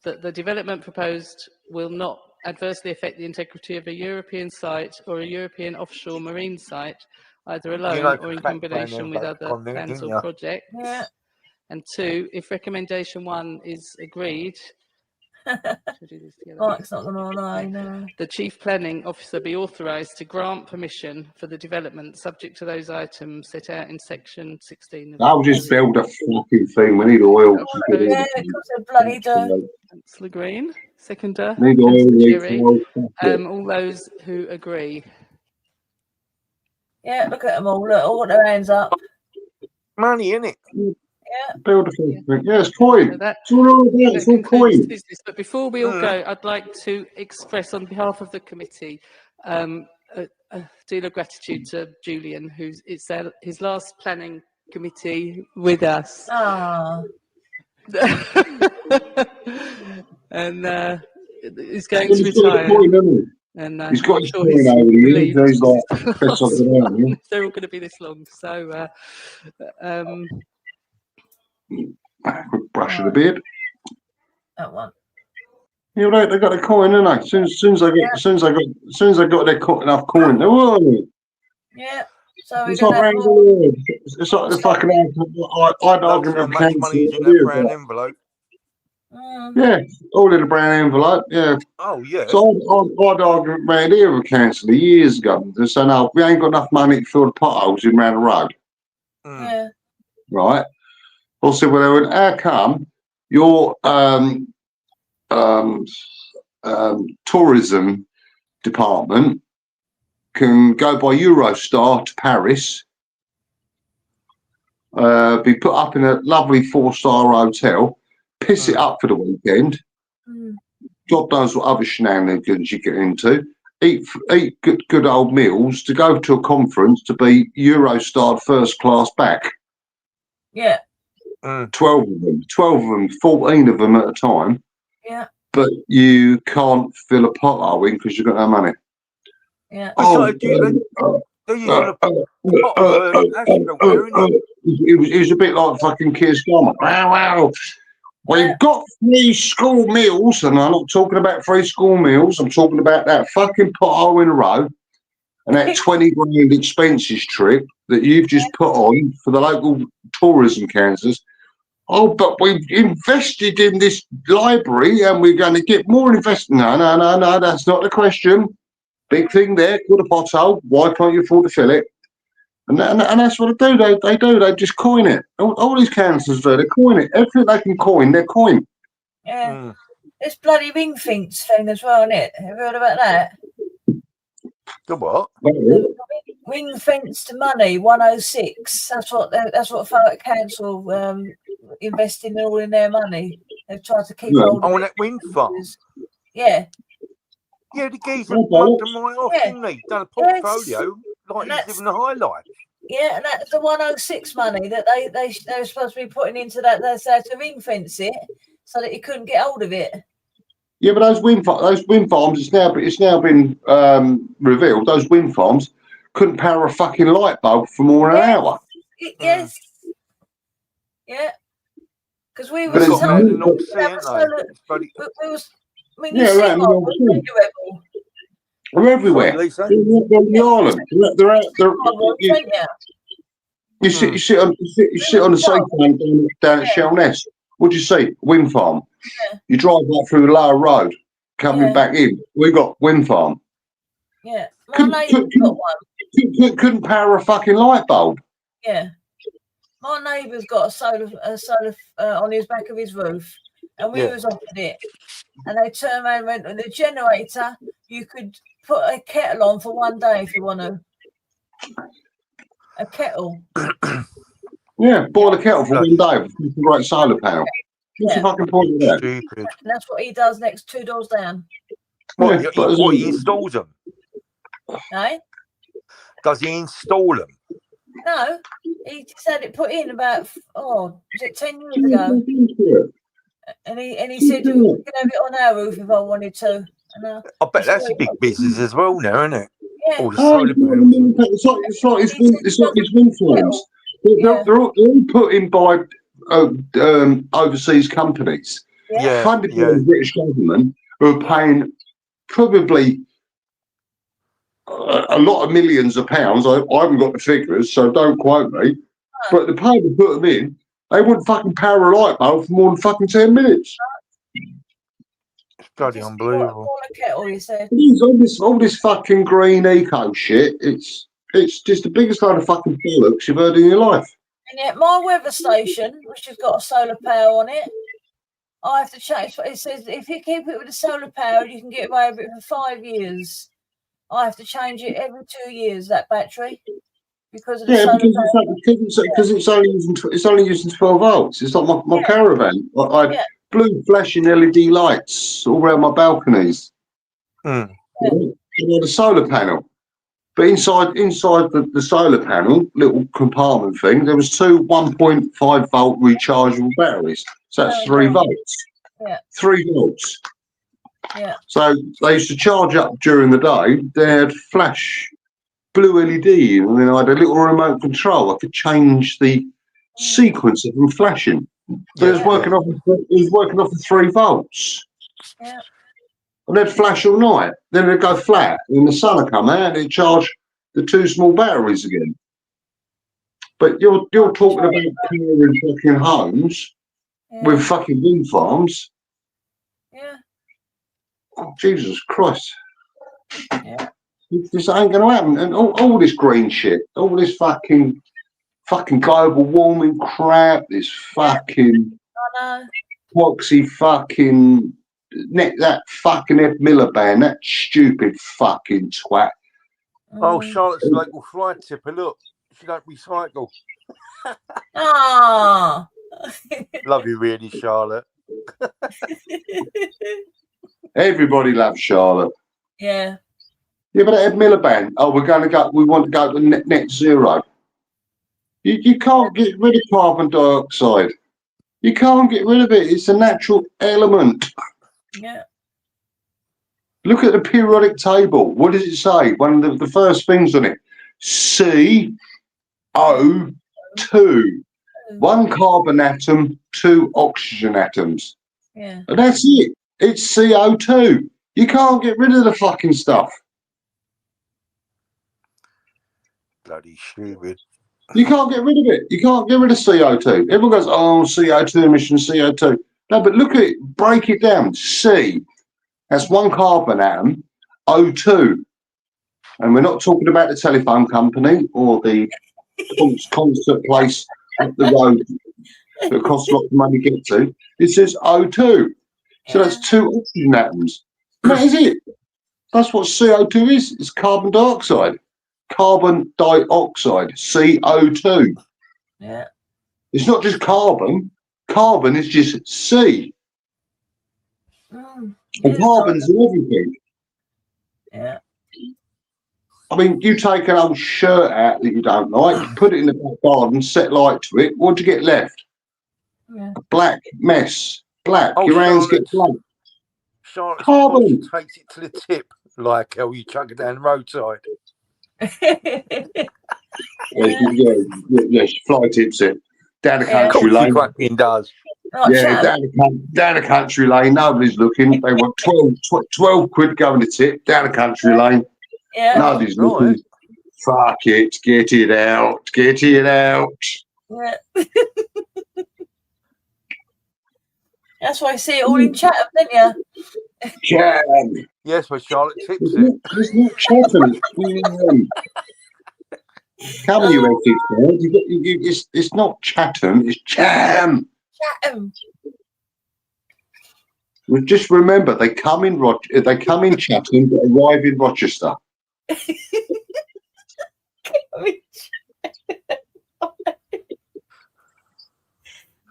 [SPEAKER 3] that the development proposed will not adversely affect the integrity of a European site or a European offshore marine site, either alone or in combination with other plans or projects.
[SPEAKER 5] Yeah.
[SPEAKER 3] And 2, if recommendation 1 is agreed,
[SPEAKER 5] Mike's not going to lie, no.
[SPEAKER 3] the Chief Planning Officer be authorised to grant permission for the development subject to those items set out in section 16.
[SPEAKER 11] I'll just build a fucking thing. We need oil.
[SPEAKER 5] Yeah, because they're bloody dirt.
[SPEAKER 3] Councillor Green, seconder.
[SPEAKER 11] Need oil,
[SPEAKER 3] Councillor
[SPEAKER 11] need
[SPEAKER 3] Cherry.
[SPEAKER 11] oil.
[SPEAKER 3] All those who agree.
[SPEAKER 5] Yeah, look at them all. Look, all got their hands up.
[SPEAKER 19] Money, innit?
[SPEAKER 5] Yeah.
[SPEAKER 11] Build a fucking thing. Yeah, it's coin.
[SPEAKER 3] So
[SPEAKER 11] It's all about. It's all coin.
[SPEAKER 3] business. But before we all go, I'd like to express on behalf of the committee a deal of gratitude to Julian, it's his last planning committee with us.
[SPEAKER 5] Ah.
[SPEAKER 3] And he's going to retire. And
[SPEAKER 11] He's got his
[SPEAKER 3] sure
[SPEAKER 11] coin over the years. He's like,
[SPEAKER 3] they're all going to be this long. So,
[SPEAKER 11] brush of the beard.
[SPEAKER 5] That one.
[SPEAKER 11] You know, they got their coin, don't they? As soon as they got their enough coin, they were.
[SPEAKER 5] Yeah. So we're
[SPEAKER 11] It's
[SPEAKER 5] going
[SPEAKER 11] like
[SPEAKER 5] to have
[SPEAKER 11] round the
[SPEAKER 5] more.
[SPEAKER 11] world. It's like the fucking. I'd
[SPEAKER 19] Don't
[SPEAKER 11] argue
[SPEAKER 19] see how
[SPEAKER 11] with
[SPEAKER 19] much
[SPEAKER 11] council.
[SPEAKER 19] money is in that brown envelope.
[SPEAKER 11] Yeah, all in a brown envelope. Yeah.
[SPEAKER 19] Oh, yeah.
[SPEAKER 11] So I'd argue round here with council years ago. They say, no, we ain't got enough money to fill the potholes in round the road.
[SPEAKER 5] Yeah.
[SPEAKER 11] Right. I said, well, they went, how come your tourism department can go by Eurostar to Paris, be put up in a lovely 4-star hotel, piss it up for the weekend, God knows what other shenanigans you get into, eat good old meals, to go to a conference to be Eurostar first class back.
[SPEAKER 5] Yeah.
[SPEAKER 11] 12 of them, 14 of them at a time.
[SPEAKER 5] Yeah.
[SPEAKER 11] But you can't fill a pothole in because you've got no money.
[SPEAKER 5] Yeah.
[SPEAKER 19] They're using a pot of asphalt there, isn't it?
[SPEAKER 11] It was a bit like fucking Keir Starmer. Wow. We've got free school meals, and I'm not talking about free school meals. I'm talking about that fucking pothole in a row and that 20 grand expenses trip that you've just put on for the local tourism councils. Oh, but we've invested in this library and we're going to get more investment. No, that's not the question. Big thing there, got a pothole. Why can't you afford to fill it? And that's what they do. They just coin it. All these councils do, they coin it. Everything they can coin, they coin.
[SPEAKER 5] Yeah. This bloody ring fence thing as well, isn't it? Have you heard about that?
[SPEAKER 19] The what?
[SPEAKER 5] Ring fence to money, 106. That's what Thurrock Council investing all in their money. They've tried to keep hold of
[SPEAKER 19] on
[SPEAKER 5] it.
[SPEAKER 19] that wind farm.
[SPEAKER 5] Yeah.
[SPEAKER 19] Yeah, the geezer mugged them right off, didn't he? Done a portfolio like he's living the high life.
[SPEAKER 5] Yeah, and that's the 106 money that they were supposed to be putting into that. They had to ring fence it so that he couldn't get hold of it.
[SPEAKER 11] Yeah, but those wind farms, it's now been revealed. Those wind farms couldn't power a fucking light bulb for more than an hour.
[SPEAKER 5] Yes. Yeah. Because we were
[SPEAKER 11] But it's
[SPEAKER 5] told
[SPEAKER 11] the North
[SPEAKER 19] Sea, ain't they?
[SPEAKER 11] Yeah, around the North Sea. They're everywhere. They're on the island. You sit on the seafront down at Shellness. What do you see? Wind farm.
[SPEAKER 5] Yeah.
[SPEAKER 11] You drive right through the lower road, coming back in. We got wind farm.
[SPEAKER 5] Yeah, my neighbour's got one.
[SPEAKER 11] Couldn't power a fucking light bulb.
[SPEAKER 5] Yeah, my neighbour's got a solar on his back of his roof, and we was offered it. And they turned around and went, and the generator, you could put a kettle on for one day if you want to. A kettle.
[SPEAKER 11] Yeah, boil a kettle for one day with a great solar panel. What's the fucking point of that?
[SPEAKER 19] Stupid.
[SPEAKER 5] And that's what he does next 2 doors down.
[SPEAKER 19] What, he installs them?
[SPEAKER 5] Eh?
[SPEAKER 19] Does he install them?
[SPEAKER 5] No, he just had it put in about, was it 10 years ago? And he said you could have it on our roof if I wanted to. And,
[SPEAKER 19] I bet that's a big business as well now, isn't it?
[SPEAKER 5] Yeah.
[SPEAKER 19] All the solar panels.
[SPEAKER 11] It's like his wind farms. They're all put in by overseas companies, funded by the British government, who are paying probably a lot of millions of pounds. I haven't got the figures, so don't quote me. But the pay to put them in, they wouldn't fucking power a light bulb for more than fucking 10 minutes.
[SPEAKER 19] It's bloody unbelievable.
[SPEAKER 5] Kettle, you said.
[SPEAKER 11] All this fucking green eco shit. It's just the biggest load of fucking bollocks you've heard in your life.
[SPEAKER 5] And yet my weather station, which has got a solar power on it, I have to change. It says if you keep it with the solar power, you can get away with it for 5 years. I have to change it every 2 years, that battery, because of the solar power.
[SPEAKER 11] Because it's only using 12 volts. It's like my caravan. I had blue flashing LED lights all around my balconies. I had a solar panel. But inside the solar panel, little compartment thing, there was 2 1.5 volt rechargeable batteries. So that's 3 volts.
[SPEAKER 5] Yeah.
[SPEAKER 11] 3 volts.
[SPEAKER 5] Yeah.
[SPEAKER 11] So they used to charge up during the day. They had flash blue LED, and then I had a little remote control. I could change the sequence of them flashing. So it was working off the 3 volts.
[SPEAKER 5] Yeah.
[SPEAKER 11] and they'd flash all night. Then they'd go flat, and the sun would come out, and it'd charge the 2 small batteries again. But you're talking about powering fucking homes with fucking wind farms.
[SPEAKER 5] Yeah.
[SPEAKER 11] Oh, Jesus Christ.
[SPEAKER 5] Yeah.
[SPEAKER 11] This ain't going to happen. And all this green shit, all this fucking global warming crap, this fucking proxy fucking that fucking Ed Miliband, that stupid fucking twat.
[SPEAKER 19] Oh, Charlotte's local fly tipper. Look, she don't recycle.
[SPEAKER 5] Ah.
[SPEAKER 19] Love you, really, Charlotte.
[SPEAKER 11] Everybody loves Charlotte.
[SPEAKER 5] Yeah.
[SPEAKER 11] Yeah, but Ed Miliband, we want to go to net zero. You can't get rid of carbon dioxide. You can't get rid of it. It's a natural element.
[SPEAKER 5] Yeah.
[SPEAKER 11] Look at the periodic table. What does it say? One of the first things on it. CO2. 1 carbon atom, 2 oxygen atoms.
[SPEAKER 5] Yeah.
[SPEAKER 11] And that's it. It's CO2. You can't get rid of the fucking stuff.
[SPEAKER 19] Bloody stupid.
[SPEAKER 11] You can't get rid of it. You can't get rid of CO2. Everyone goes, oh, CO2 emissions, CO2. No, but look at it. Break it down. C. That's 1 carbon atom. O2. And we're not talking about the telephone company or the concert place up the road that costs a lot of money to get to. It says O2. So that's 2 oxygen atoms. And that is it. That's what CO2 is. It's carbon dioxide. Carbon dioxide, CO2.
[SPEAKER 5] Yeah.
[SPEAKER 11] It's not just carbon. Carbon is just C. And carbon's in everything.
[SPEAKER 5] Yeah.
[SPEAKER 11] I mean, you take an old shirt out that you don't like, put it in the back garden, set light to it. What do you get left?
[SPEAKER 5] Yeah.
[SPEAKER 11] A black mess. Black.
[SPEAKER 19] Oh,
[SPEAKER 11] Your hands get black.
[SPEAKER 19] Charlotte's
[SPEAKER 11] Carbon.
[SPEAKER 19] posh takes it to the tip, like how you chuck it down the roadside.
[SPEAKER 11] Yeah, fly tips it. Down the country lane.
[SPEAKER 19] Fucking does.
[SPEAKER 11] Down the country lane. Nobody's looking. They want 12 quid going to tip. Down the country lane.
[SPEAKER 5] Yeah.
[SPEAKER 11] Nobody's looking. Fuck it. Get it out. Get it out.
[SPEAKER 5] Yeah. That's why I see it all in Chatham, don't you?
[SPEAKER 11] Chatham.
[SPEAKER 19] Yes, well, Charlotte tips it.
[SPEAKER 11] It's not Chatham. Come on, you Essex fans. It's not Chatham. It's Chatham.
[SPEAKER 5] Chatham.
[SPEAKER 11] Well, just remember, they come in Chatham, but arrive in Rochester.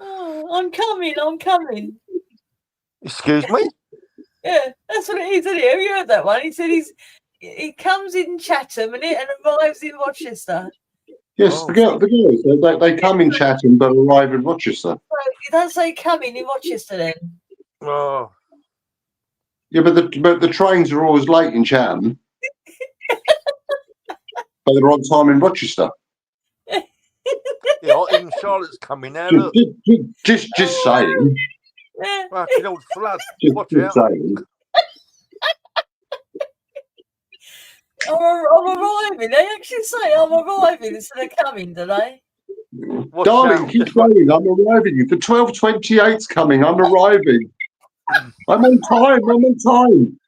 [SPEAKER 5] Oh, I'm coming.
[SPEAKER 19] Excuse me?
[SPEAKER 5] Yeah, that's what it is, isn't it? Have you heard that one? He said he comes in Chatham and arrives in Rochester.
[SPEAKER 11] Yes, the girls. They come in Chatham but arrive in Rochester.
[SPEAKER 5] So it does say coming in Rochester then.
[SPEAKER 19] Oh.
[SPEAKER 11] Yeah, but the trains are always late in Chatham. But they're on time in Rochester.
[SPEAKER 19] Yeah, even Charlotte's coming now. Look.
[SPEAKER 11] Just saying.
[SPEAKER 5] Yeah.
[SPEAKER 19] Fucking old flood. Watch
[SPEAKER 11] Just
[SPEAKER 19] out.
[SPEAKER 11] saying.
[SPEAKER 5] I'm arriving. They actually say I'm arriving instead of coming, do they?
[SPEAKER 11] Darling, keep going. I'm arriving. The 12:28's coming. I'm arriving. I'm on time.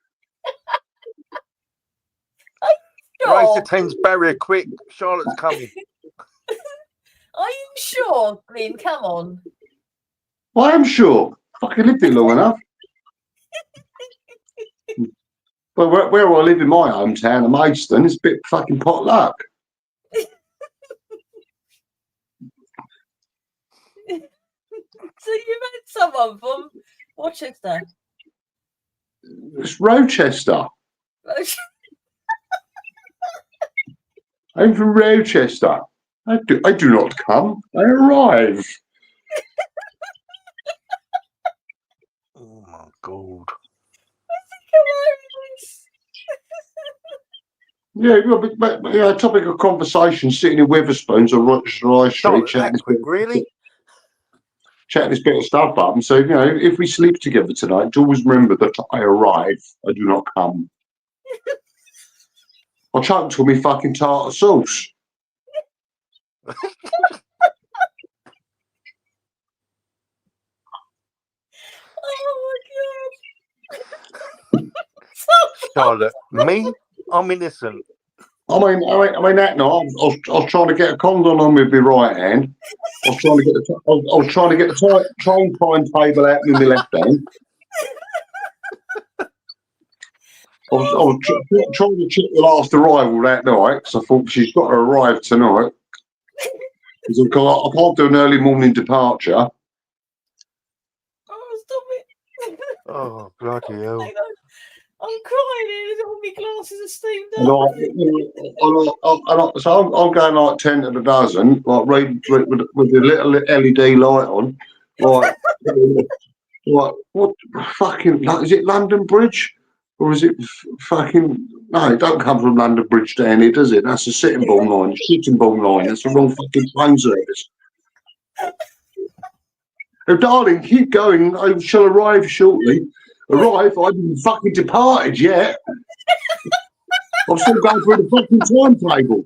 [SPEAKER 19] Race the Thames barrier quick. Charlotte's coming.
[SPEAKER 5] Are you sure, Glyn? Come on.
[SPEAKER 11] I am sure. Fucking lived it long enough. But where I live in my hometown of Maidstone, it's a bit fucking pot luck.
[SPEAKER 5] So you met someone from Rochester?
[SPEAKER 11] It's Rochester. I'm from Rochester. I do not come. I arrive.
[SPEAKER 19] Oh my God.
[SPEAKER 11] Yeah, topic of conversation sitting in Wetherspoons or Rochester High Street.
[SPEAKER 19] Really?
[SPEAKER 11] chat this bit of stuff up and say, you know, if we sleep together tonight, always remember that I arrive, I do not come. I choked on me fucking tartar sauce.
[SPEAKER 5] Oh
[SPEAKER 19] Charlotte, me? I'm innocent.
[SPEAKER 11] I mean, that night I was trying to get a condom on with my right hand. I was trying to get the train timetable out with my left hand. I was trying to check the last arrival that night because I thought she's got to arrive tonight. Because I can't do an early morning departure.
[SPEAKER 5] Oh, stop it.
[SPEAKER 19] Oh, bloody hell.
[SPEAKER 5] I'm crying here. All my glasses are steamed up.
[SPEAKER 11] So I'm going like 10 to the dozen, like with the little LED light on. Like, what fucking, is it London Bridge? Or is it fucking, no, it don't come from London Bridge down here, does it? That's the Sittingbourne line, Sittingbourne line. That's the wrong fucking train service. Oh, darling, keep going. I shall arrive shortly. Arrive? I haven't fucking departed yet. I'm still going through the fucking timetable.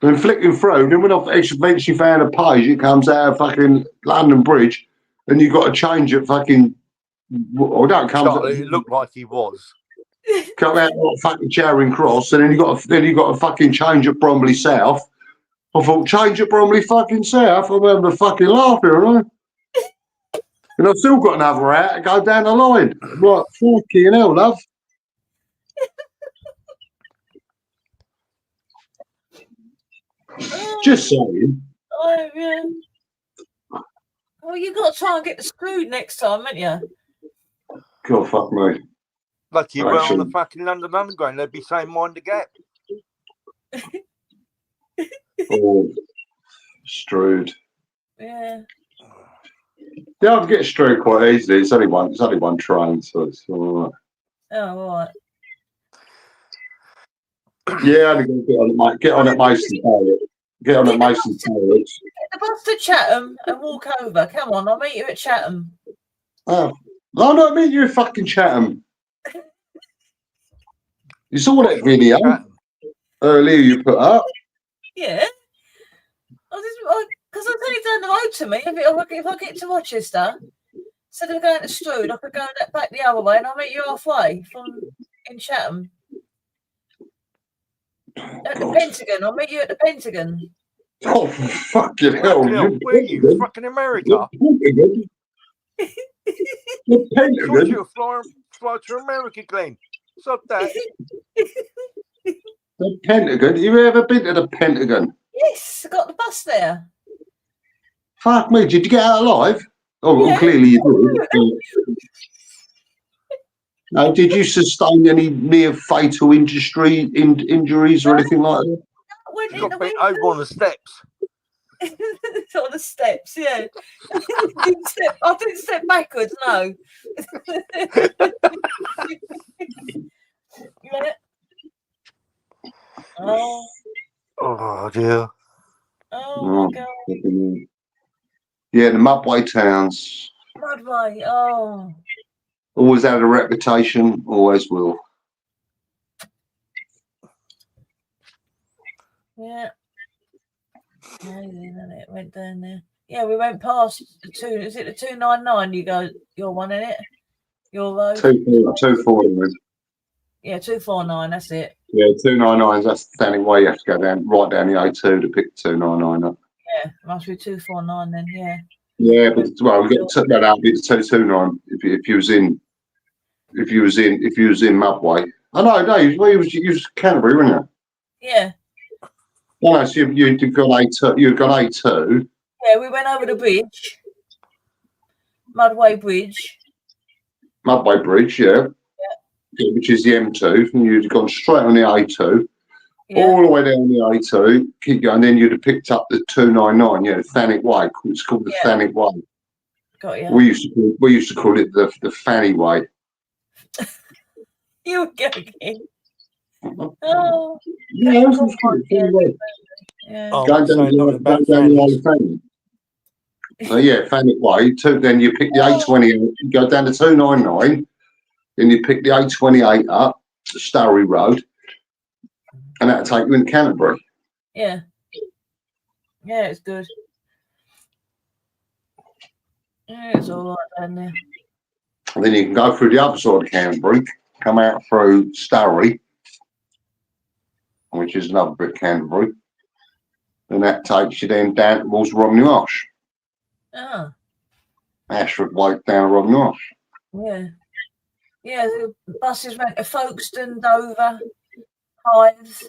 [SPEAKER 11] And flicking through, then when I've eventually found a page, it comes out of fucking London Bridge, and you've got to change it fucking. Or don't come.
[SPEAKER 19] Charlotte, it looked like he was.
[SPEAKER 11] Come out like fucking Charing Cross, and then you got to fucking change at Bromley South. I thought, change at Bromley fucking South. I'm having a fucking laugh here, aren't I? And I've still got another out to go down the line. I'm like, fucking hell, love. Just saying.
[SPEAKER 5] Oh, yeah. Well, you got to try and get the screwed next time, haven't you?
[SPEAKER 11] God, fuck me.
[SPEAKER 19] Like you were on the fucking London Underground, they'd be saying mind the gap.
[SPEAKER 11] Oh, Strood.
[SPEAKER 5] Yeah.
[SPEAKER 11] Yeah, I can get Strood quite easily. It's only one train, so it's all right.
[SPEAKER 5] Oh, all right.
[SPEAKER 11] Yeah, I'm going to get on at Mason Tower. Get on at Mason Tower.
[SPEAKER 5] Get the bus to Chatham and walk over. Come on, I'll meet you at Chatham.
[SPEAKER 11] Oh, no, I mean you fucking Chatham. You saw that video earlier you put up.
[SPEAKER 5] Yeah. Because I think down the road to me. If I get to Rochester, instead of going to Strood, I could go back the other way and I'll meet you halfway in Chatham. At the Pentagon. I'll meet you at the Pentagon.
[SPEAKER 11] Oh, fucking hell.
[SPEAKER 19] Where are you? Fucking America?
[SPEAKER 11] The Pentagon?
[SPEAKER 19] Thought you were flying to America, Glenn. Stop that.
[SPEAKER 11] The Pentagon? You ever been to the Pentagon?
[SPEAKER 5] Yes, I got the bus there.
[SPEAKER 11] Fuck me, did you get out alive? Oh,
[SPEAKER 5] Yeah.
[SPEAKER 11] Clearly you did. Did you sustain any near fatal injuries or anything like that?
[SPEAKER 19] You got bent over on the steps.
[SPEAKER 5] On the steps, yeah. I didn't step backwards, no. Yeah.
[SPEAKER 19] Oh dear.
[SPEAKER 5] Oh my God.
[SPEAKER 11] Yeah, the Mudway towns
[SPEAKER 5] Mudway, oh.
[SPEAKER 11] always had a reputation, always will.
[SPEAKER 5] Yeah. Amazing, isn't it? Went down there. Yeah, we went past the is it the 299 you go, your one, in it? Your road?
[SPEAKER 11] 249.
[SPEAKER 5] Yeah, 249, that's it.
[SPEAKER 11] Yeah, 299, that's the standing way you have to go down, right down the A2 to pick 299 up.
[SPEAKER 5] Yeah, must be 249 then, yeah.
[SPEAKER 11] Yeah, but well, we get to that out. It's 229 if you was in Mudway. Oh no, you was Canterbury, weren't you?
[SPEAKER 5] Yeah.
[SPEAKER 11] Oh, no, so you'd gone A2. You'd gone A2.
[SPEAKER 5] Yeah, we went over the bridge, Mudway Bridge.
[SPEAKER 11] Mudway Bridge, yeah. Yeah, which is the M2, and you'd gone straight on the A2, all the way down the A2, keep going, and then you'd have picked up the 299, yeah, Thanet Way. It's called the Thanet Way.
[SPEAKER 5] Got you.
[SPEAKER 11] We used to call it the Fanny Way.
[SPEAKER 5] You were joking. Oh,
[SPEAKER 11] Yeah, this was good. Very well.
[SPEAKER 5] yeah.
[SPEAKER 19] Oh,
[SPEAKER 11] Go
[SPEAKER 19] I'm
[SPEAKER 11] down
[SPEAKER 19] saying nothing
[SPEAKER 11] the
[SPEAKER 19] about
[SPEAKER 11] go down the
[SPEAKER 19] fannies.
[SPEAKER 11] old Fanny. Oh yeah, Fanny Way. Then you pick the A20. You go down to 299. Then you pick the A28 up to Story Road, and that'll take you into Canterbury.
[SPEAKER 5] Yeah. Yeah, it's good. Yeah, it's all right down there.
[SPEAKER 11] And then you can go through the other side of Canterbury, come out through Story, which is another bit of Canterbury. And that takes you then down towards Romney Marsh.
[SPEAKER 5] Oh,
[SPEAKER 11] Ashford Way down to Romney Marsh.
[SPEAKER 5] yeah. Yeah, the buses went to Folkestone, Dover, Hythe.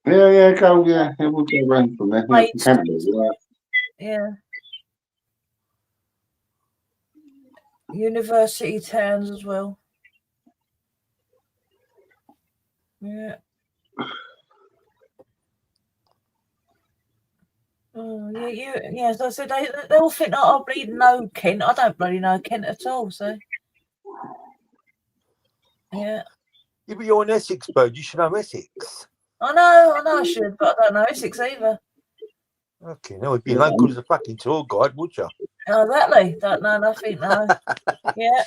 [SPEAKER 11] Yeah, go, yeah, we'll go around from there. Yeah, from Canterbury,
[SPEAKER 5] Yeah. University towns as well. Yeah. Oh, yeah, as I said, they all think I bloody know Kent. I don't bloody know Kent at all, so. Yeah.
[SPEAKER 19] Yeah, but you're an Essex bird. You should know Essex.
[SPEAKER 5] I know I should, but I don't know Essex either.
[SPEAKER 19] Okay, no, it'd be no good as a fucking tour guide, would you?
[SPEAKER 5] Oh, exactly. Don't know nothing, no. Yeah.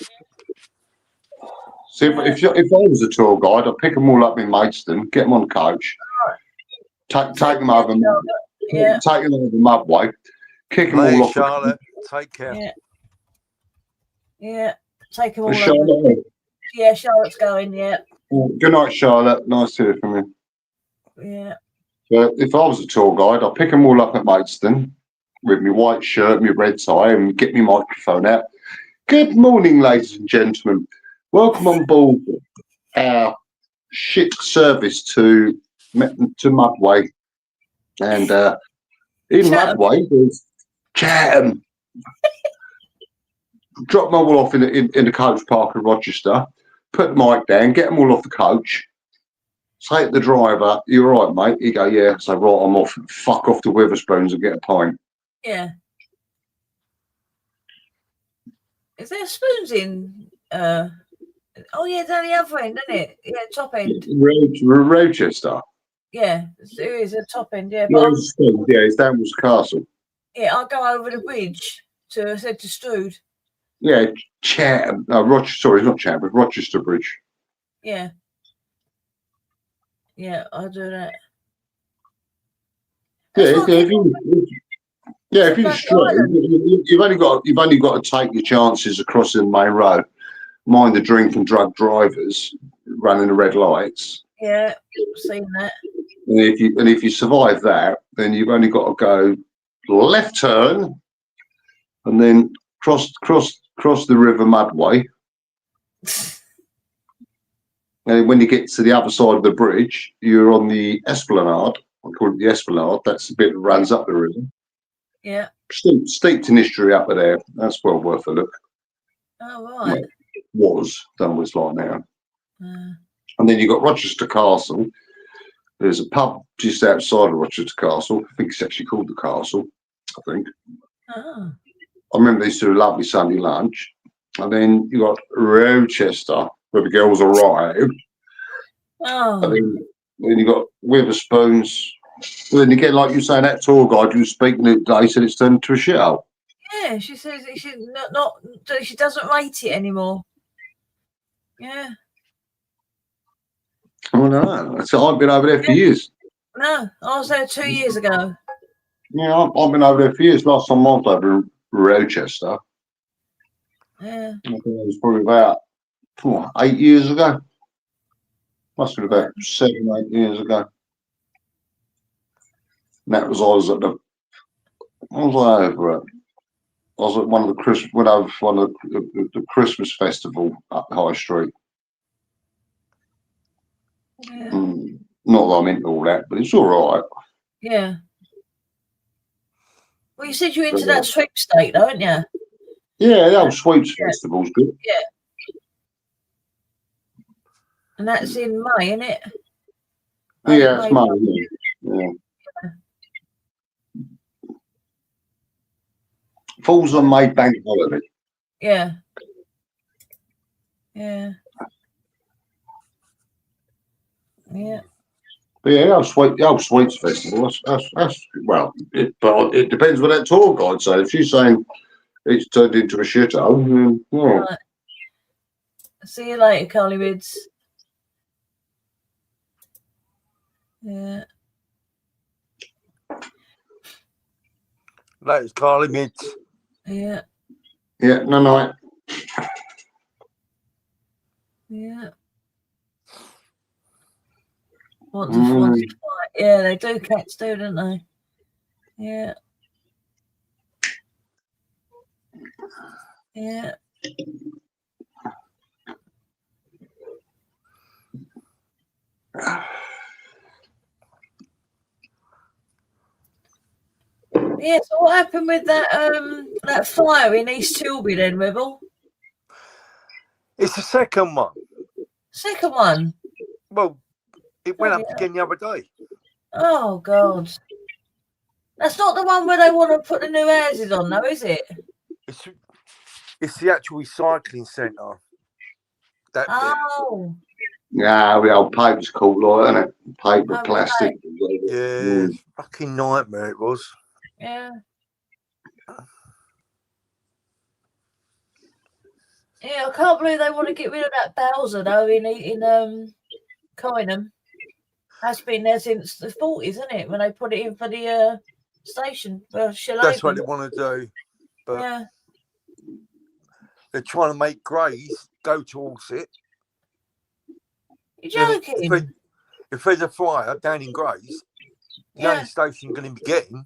[SPEAKER 11] See, if I was a tour guide, I'd pick them all up in Maidstone, get them on the coach, take them over, take them over Mudway, kick them all off.
[SPEAKER 19] Charlotte, take care.
[SPEAKER 5] Yeah, take them all
[SPEAKER 11] Charlotte.
[SPEAKER 5] over. Yeah, Charlotte's going, yeah.
[SPEAKER 11] Good night, Charlotte. Nice to hear from you.
[SPEAKER 5] Yeah.
[SPEAKER 11] But if I was a tour guide, I'd pick them all up at Maidstone with my white shirt, my red tie, and get my microphone out. Good morning, ladies and gentlemen. Welcome on board our ship service to Mudway. And in Mudway, there's Chatham. Drop them all off in the coach park in Rochester, put the mic down, get them all off the coach, say to the driver, "You all right, mate?" He go, "Yeah." So, right, I'm off. Fuck off to Witherspoons and get a pint.
[SPEAKER 5] Yeah. Is there spoons in? Oh, yeah, down the other end, isn't it? Yeah, top end.
[SPEAKER 11] Rochester.
[SPEAKER 5] Yeah, there is a top end, yeah.
[SPEAKER 11] Yeah,
[SPEAKER 5] But
[SPEAKER 11] it's down was Castle.
[SPEAKER 5] yeah, I'll go over the bridge to Strood.
[SPEAKER 11] Yeah, Chatham. No, Rochester. Sorry, it's not Chatham, it's Rochester Bridge.
[SPEAKER 5] Yeah. Yeah, I'll do that.
[SPEAKER 11] If you straight, you've only got to take your chances across the main road. Mind the drink and drug drivers running the red lights.
[SPEAKER 5] Yeah, seen that.
[SPEAKER 11] And if you survive that, then you've only got to go left turn, and then cross the River Mudway. And when you get to the other side of the bridge, you're on the Esplanade. I call it the Esplanade. That's the bit that runs up the river.
[SPEAKER 5] Yeah.
[SPEAKER 11] Steeped in history up there. That's well worth a look.
[SPEAKER 5] Oh, right.
[SPEAKER 11] Done was like now. And then you've got Rochester Castle. There's a pub just outside of Rochester Castle. I think it's actually called the Castle, I think.
[SPEAKER 5] Oh.
[SPEAKER 11] I remember they used to do a lovely Sunday lunch. And then you got Rochester, where the girls arrive.
[SPEAKER 5] Oh.
[SPEAKER 11] And then you got Witherspoons. And then again, like you say, that tour guide you were speaking to today said it's turned to a shithole.
[SPEAKER 5] Yeah, she says that she doesn't rate it anymore. Yeah.
[SPEAKER 11] Oh no! So I've been over there for years.
[SPEAKER 5] No, I was there 2 years ago.
[SPEAKER 11] Yeah, I've been over there for years. Last time I was over in Rochester,
[SPEAKER 5] Yeah.
[SPEAKER 11] I think it was probably about 8 years ago. Must have been about 7, 8 years ago. And that was I was at one of the Christmas festival up High Street.
[SPEAKER 5] Yeah.
[SPEAKER 11] Not that I'm into all that, but it's all right.
[SPEAKER 5] Yeah. Well, you said you were into that sweepstake, though, aren't you?
[SPEAKER 11] Yeah, the old Sweeps Festival's good.
[SPEAKER 5] Yeah. And that's in May, isn't it?
[SPEAKER 11] Yeah, it's May. Yeah. Falls on May bank holiday.
[SPEAKER 5] Yeah. Yeah. Yeah.
[SPEAKER 11] But yeah, the old Sweets Festival, that's well, but it depends what that tour guide says. If she's saying it's turned into a shithole, then, well,
[SPEAKER 5] Right. See you later, Carly Mids. Yeah.
[SPEAKER 19] Later, Carly Mids.
[SPEAKER 5] Yeah.
[SPEAKER 11] yeah, no night.
[SPEAKER 5] Yeah. Want to fight. Yeah, they do, cats do, don't they? Yeah. Yeah. Yeah, so what happened with that fire in East Tilby then, Rebel?
[SPEAKER 19] It's the second one.
[SPEAKER 5] Second one?
[SPEAKER 19] Well, it went up
[SPEAKER 5] Yeah.
[SPEAKER 19] again the other day.
[SPEAKER 5] Oh, God. That's not the one where they want to put the new houses on, though, is it?
[SPEAKER 19] It's the actual recycling centre. That bit.
[SPEAKER 5] Oh.
[SPEAKER 11] Yeah, the old paper's cool, like, isn't it? Paper,
[SPEAKER 5] Okay.
[SPEAKER 11] plastic.
[SPEAKER 19] Yeah, fucking nightmare it was.
[SPEAKER 5] Yeah. Yeah, I can't believe they want to get rid of that Bowser, though, in Corringham. That's been there since the 40s, isn't it? When they put it in for the station.
[SPEAKER 19] That's what they want to do. But
[SPEAKER 5] yeah.
[SPEAKER 19] they're trying to make Grays go to Allsit.
[SPEAKER 5] You're joking?
[SPEAKER 19] If there's a fire down in Grays, the only station you're going to be getting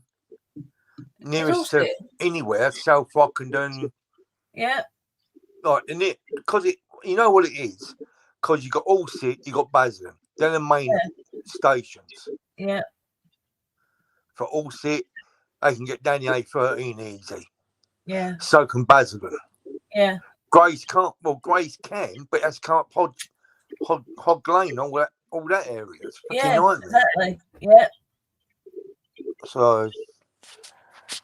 [SPEAKER 19] nearest to anywhere, South Rockenden.
[SPEAKER 5] Yeah.
[SPEAKER 19] Like, because you know what it is? Because you got Allsit, you got Basildon. They're the main stations.
[SPEAKER 5] Yeah.
[SPEAKER 19] For Allsit, they can get down the A13 easy.
[SPEAKER 5] Yeah.
[SPEAKER 19] So can Basildon.
[SPEAKER 5] Yeah.
[SPEAKER 19] Grays can't. Well, Grays can, but that's can't Hog Lane, all that area. It's fucking nightmare.
[SPEAKER 5] Exactly. Yeah.
[SPEAKER 19] So,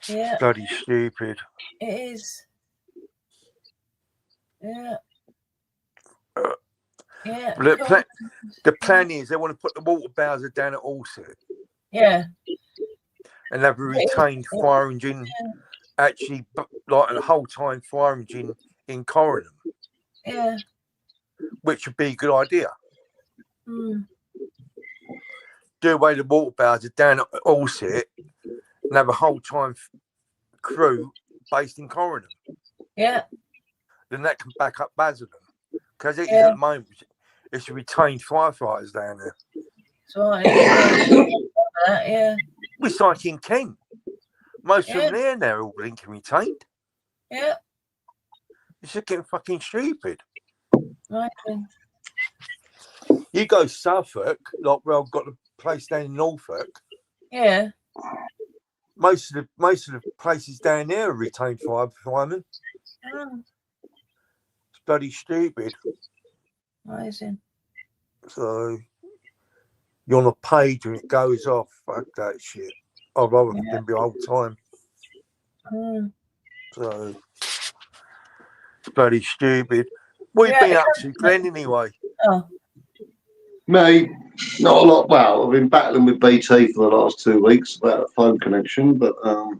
[SPEAKER 5] yeah,
[SPEAKER 19] bloody stupid.
[SPEAKER 5] It is. Yeah. Yeah.
[SPEAKER 19] The plan is they want to put the water bowser down at Allsit.
[SPEAKER 5] Yeah.
[SPEAKER 19] And have a retained fire engine, actually, like a whole time fire engine in Corringham.
[SPEAKER 5] Yeah.
[SPEAKER 19] Which would be a good idea.
[SPEAKER 5] Mm.
[SPEAKER 19] Do away the water bowser down at Allsit and have a whole time crew based in Corringham.
[SPEAKER 5] Yeah.
[SPEAKER 19] Then that can back up Basildon. Because it is at the moment, it's retained firefighters down there.
[SPEAKER 5] That's right. Yeah.
[SPEAKER 19] It's like in Kent. Most of them there now are all blinking retained.
[SPEAKER 5] Yeah.
[SPEAKER 19] It's just getting fucking stupid.
[SPEAKER 5] Right.
[SPEAKER 19] You go Suffolk, like where I've got a place down in Norfolk.
[SPEAKER 5] Yeah.
[SPEAKER 19] Most of the places down there are retained firemen.
[SPEAKER 5] Oh.
[SPEAKER 19] It's bloody stupid.
[SPEAKER 5] Amazing.
[SPEAKER 19] So you're on a page and it goes off. Fuck that shit. I'd rather than be whole time.
[SPEAKER 5] Mm.
[SPEAKER 19] So it's bloody stupid. What have you been up to, Glenn, anyway?
[SPEAKER 5] Oh.
[SPEAKER 11] Me, not a lot. Well, I've been battling with BT for the last 2 weeks about a phone connection, but apart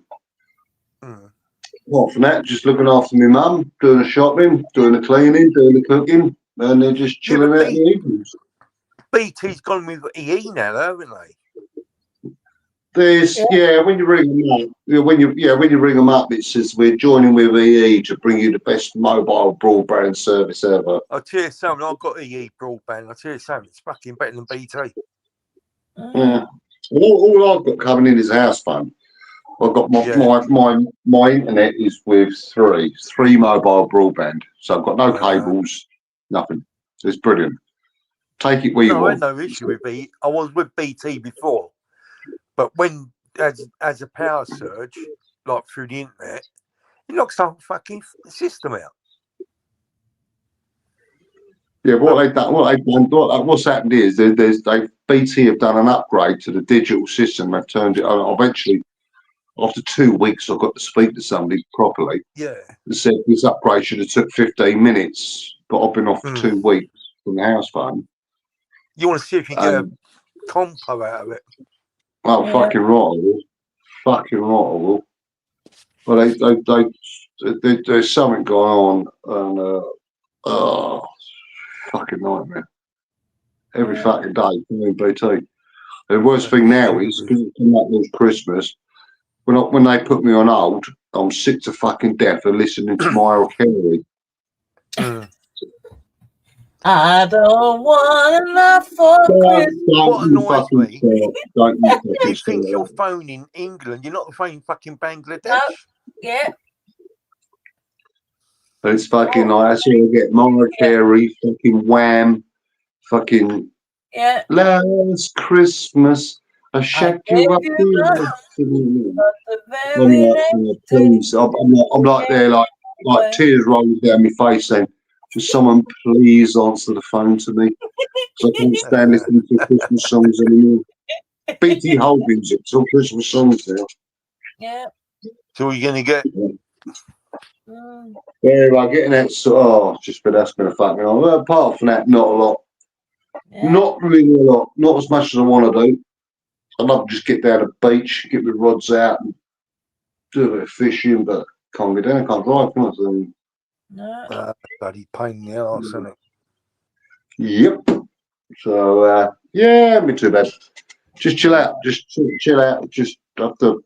[SPEAKER 11] from that, just looking after my mum, doing the shopping, doing the cleaning, doing the cooking, and then just chilling out in the evenings.
[SPEAKER 19] BT's gone with EE now, haven't they?
[SPEAKER 11] There's when you ring them up, when you ring them up, it says we're joining with EE to bring you the best mobile broadband service ever.
[SPEAKER 19] I'll tell you something, I've got EE broadband. I'll tell you something, it's fucking better than BT.
[SPEAKER 11] Yeah. All I've got coming in is a house phone. I've got my internet is with three mobile broadband. So I've got no cables, nothing. It's brilliant. Take it where you want.
[SPEAKER 19] I had no issue with BT. I was with BT before. But when, as a power surge, like through the internet, it knocks the whole fucking system out.
[SPEAKER 11] Yeah, what's happened is BT have done an upgrade to the digital system. They've turned it on. Eventually, after 2 weeks, I got to speak to somebody properly.
[SPEAKER 19] Yeah.
[SPEAKER 11] They said this upgrade should have took 15 minutes, but I've been off for 2 weeks from the house phone.
[SPEAKER 19] You want to see if you get a compo out of it.
[SPEAKER 11] Oh,
[SPEAKER 5] Yeah.
[SPEAKER 11] fucking right, I will. Fucking right, I will. Well, there's something going on, and oh, fucking nightmare. Every fucking day, BT. The worst thing now is because it's coming up with Christmas. When they put me on hold, I'm sick to fucking death of listening to Mariah Carey.
[SPEAKER 5] I don't want enough for Christmas.
[SPEAKER 19] What annoys me,
[SPEAKER 11] Don't you
[SPEAKER 19] you
[SPEAKER 11] fucking
[SPEAKER 19] think
[SPEAKER 11] start.
[SPEAKER 19] you're phoning England, you're not phoning fucking Bangladesh.
[SPEAKER 5] No. Yeah.
[SPEAKER 11] It's fucking like, that's all I get. Mariah Carey, fucking Wham, fucking
[SPEAKER 5] Yeah.
[SPEAKER 11] Last Christmas, I shacked you up. Please, I'm like there, like tears rolling down my face, saying, "Will someone please answer the phone to me? Because I can't stand listening to Christmas songs anymore." BT Holdings, it's all Christmas songs now.
[SPEAKER 5] Yeah.
[SPEAKER 19] So you're gonna get.
[SPEAKER 11] Yeah, like getting that. Just but that's gonna fuck me on. Well, apart from that, not a lot.
[SPEAKER 5] Yeah.
[SPEAKER 11] Not really a lot. Not as much as I want to do. I'd love to just get down to the beach, get my rods out, and do a bit of fishing, but can't get down. Can't drive. Can I? So,
[SPEAKER 5] No.
[SPEAKER 19] Bloody pain in the arse, isn't it?
[SPEAKER 11] yep. So yeah, me too bad. Just chill out. Just chill out. Just have to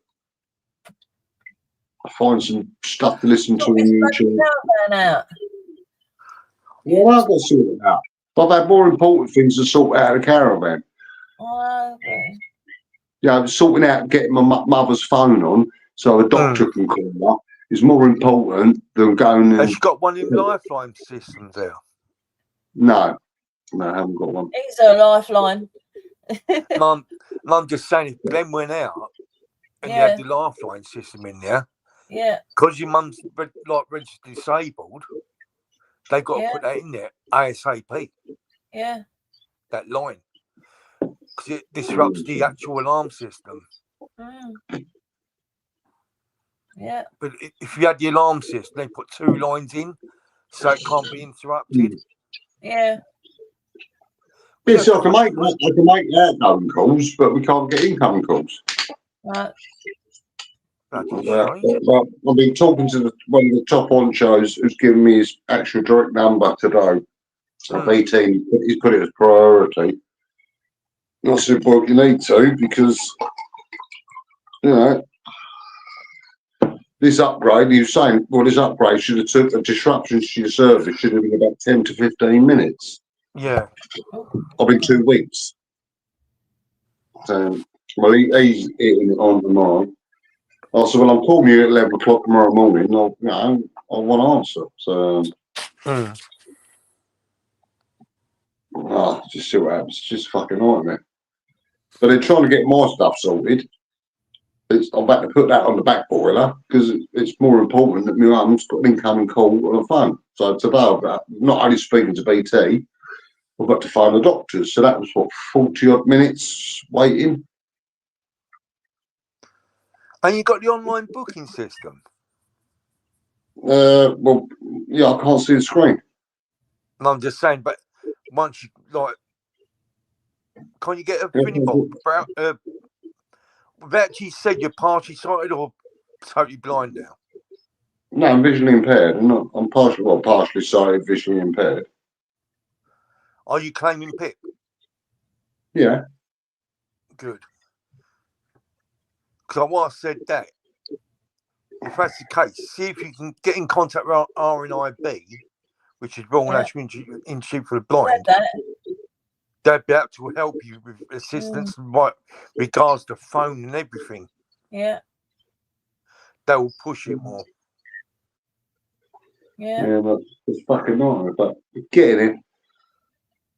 [SPEAKER 11] find some stuff to listen to on YouTube.
[SPEAKER 5] Out.
[SPEAKER 11] Yeah, I've got to sort it out. I've had more important things to sort out of the caravan.
[SPEAKER 5] Okay.
[SPEAKER 11] Yeah, sorting out getting my mother's phone on so the doctor can call her is more important than going.
[SPEAKER 19] Has she got one in lifeline systems there?
[SPEAKER 11] No, I haven't got one.
[SPEAKER 5] He's a lifeline.
[SPEAKER 19] Mum, I'm just saying, if Glenn went out and you had the lifeline system in there, because your mum's like registered disabled, they've got to put that in there ASAP.
[SPEAKER 5] Yeah.
[SPEAKER 19] That line, because it disrupts the actual alarm system.
[SPEAKER 5] Yeah.
[SPEAKER 19] But if you had the alarm system, they put 2 lines in, so it can't be interrupted.
[SPEAKER 5] Yeah.
[SPEAKER 11] Yeah, so I can make outgoing calls, but we can't get incoming calls.
[SPEAKER 5] Right.
[SPEAKER 11] I've been talking to one of the top honchos who's given me his actual direct number today. So BT, he's put it as priority. And I said, well, you need to, because, you know, this upgrade, he was saying, well, this upgrade should have took a disruption to your service, should have been about 10 to 15 minutes.
[SPEAKER 19] Yeah.
[SPEAKER 11] I've been 2 weeks. So, well, he's eating it on tomorrow. I said, well, I'm calling you at 11 o'clock tomorrow morning. I want to answer. So, just see what happens. It's just fucking nightmare. But they're trying to get my stuff sorted. I'm about to put that on the back boiler because it's more important that my mum's got an incoming call on the phone. So today, I'm not only speaking to BT, I've got to phone the doctors. So that was, 40 odd minutes waiting.
[SPEAKER 19] And you got the online booking system?
[SPEAKER 11] Well, yeah, I can't see the screen.
[SPEAKER 19] And I'm just saying, but once you, like, can't you get a Finibot? Have actually said you're partially sighted or totally blind now?
[SPEAKER 11] No, I'm visually impaired. I'm partially sighted, visually impaired.
[SPEAKER 19] Are you claiming PIP?
[SPEAKER 11] Yeah.
[SPEAKER 19] Good. Because I said that. If that's the case, see if you can get in contact with RNIB, which is Royal National Institute for the Blind. They'd be able to help you with assistance in regards to phone and everything.
[SPEAKER 5] Yeah.
[SPEAKER 19] They will push it more.
[SPEAKER 5] Yeah.
[SPEAKER 11] But it's fucking nightmare, but we're getting it.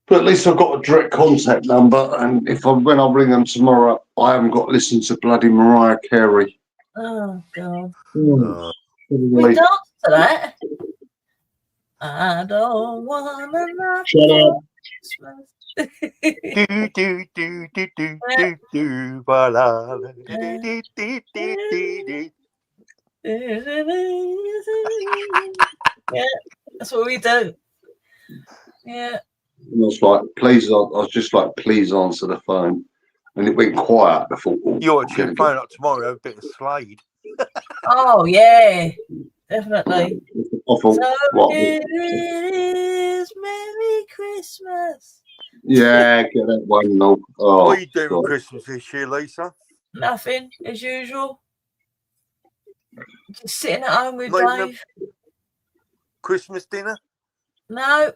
[SPEAKER 11] But at least I've got a direct contact number, and when I ring them tomorrow, I haven't got to listen to bloody Mariah Carey.
[SPEAKER 5] Oh, God.
[SPEAKER 11] We
[SPEAKER 5] dance to that. I don't want to
[SPEAKER 11] Shut up.
[SPEAKER 5] Yeah, that's what we do. Yeah.
[SPEAKER 11] And I was like, please, I was just like, please answer the phone. And it went quiet. I thought, oh,
[SPEAKER 19] You're actually phone up tomorrow, a bit of Slade.
[SPEAKER 5] Oh yeah, definitely.
[SPEAKER 11] I thought,
[SPEAKER 5] So
[SPEAKER 11] what?
[SPEAKER 5] here it is, Merry Christmas.
[SPEAKER 11] Yeah, get that one. No. Oh,
[SPEAKER 19] What are you doing
[SPEAKER 11] God.
[SPEAKER 19] with Christmas this year, Lisa?
[SPEAKER 5] Nothing as usual. Just sitting at home with
[SPEAKER 19] Not even a
[SPEAKER 5] Dave.
[SPEAKER 19] Christmas dinner?
[SPEAKER 5] No.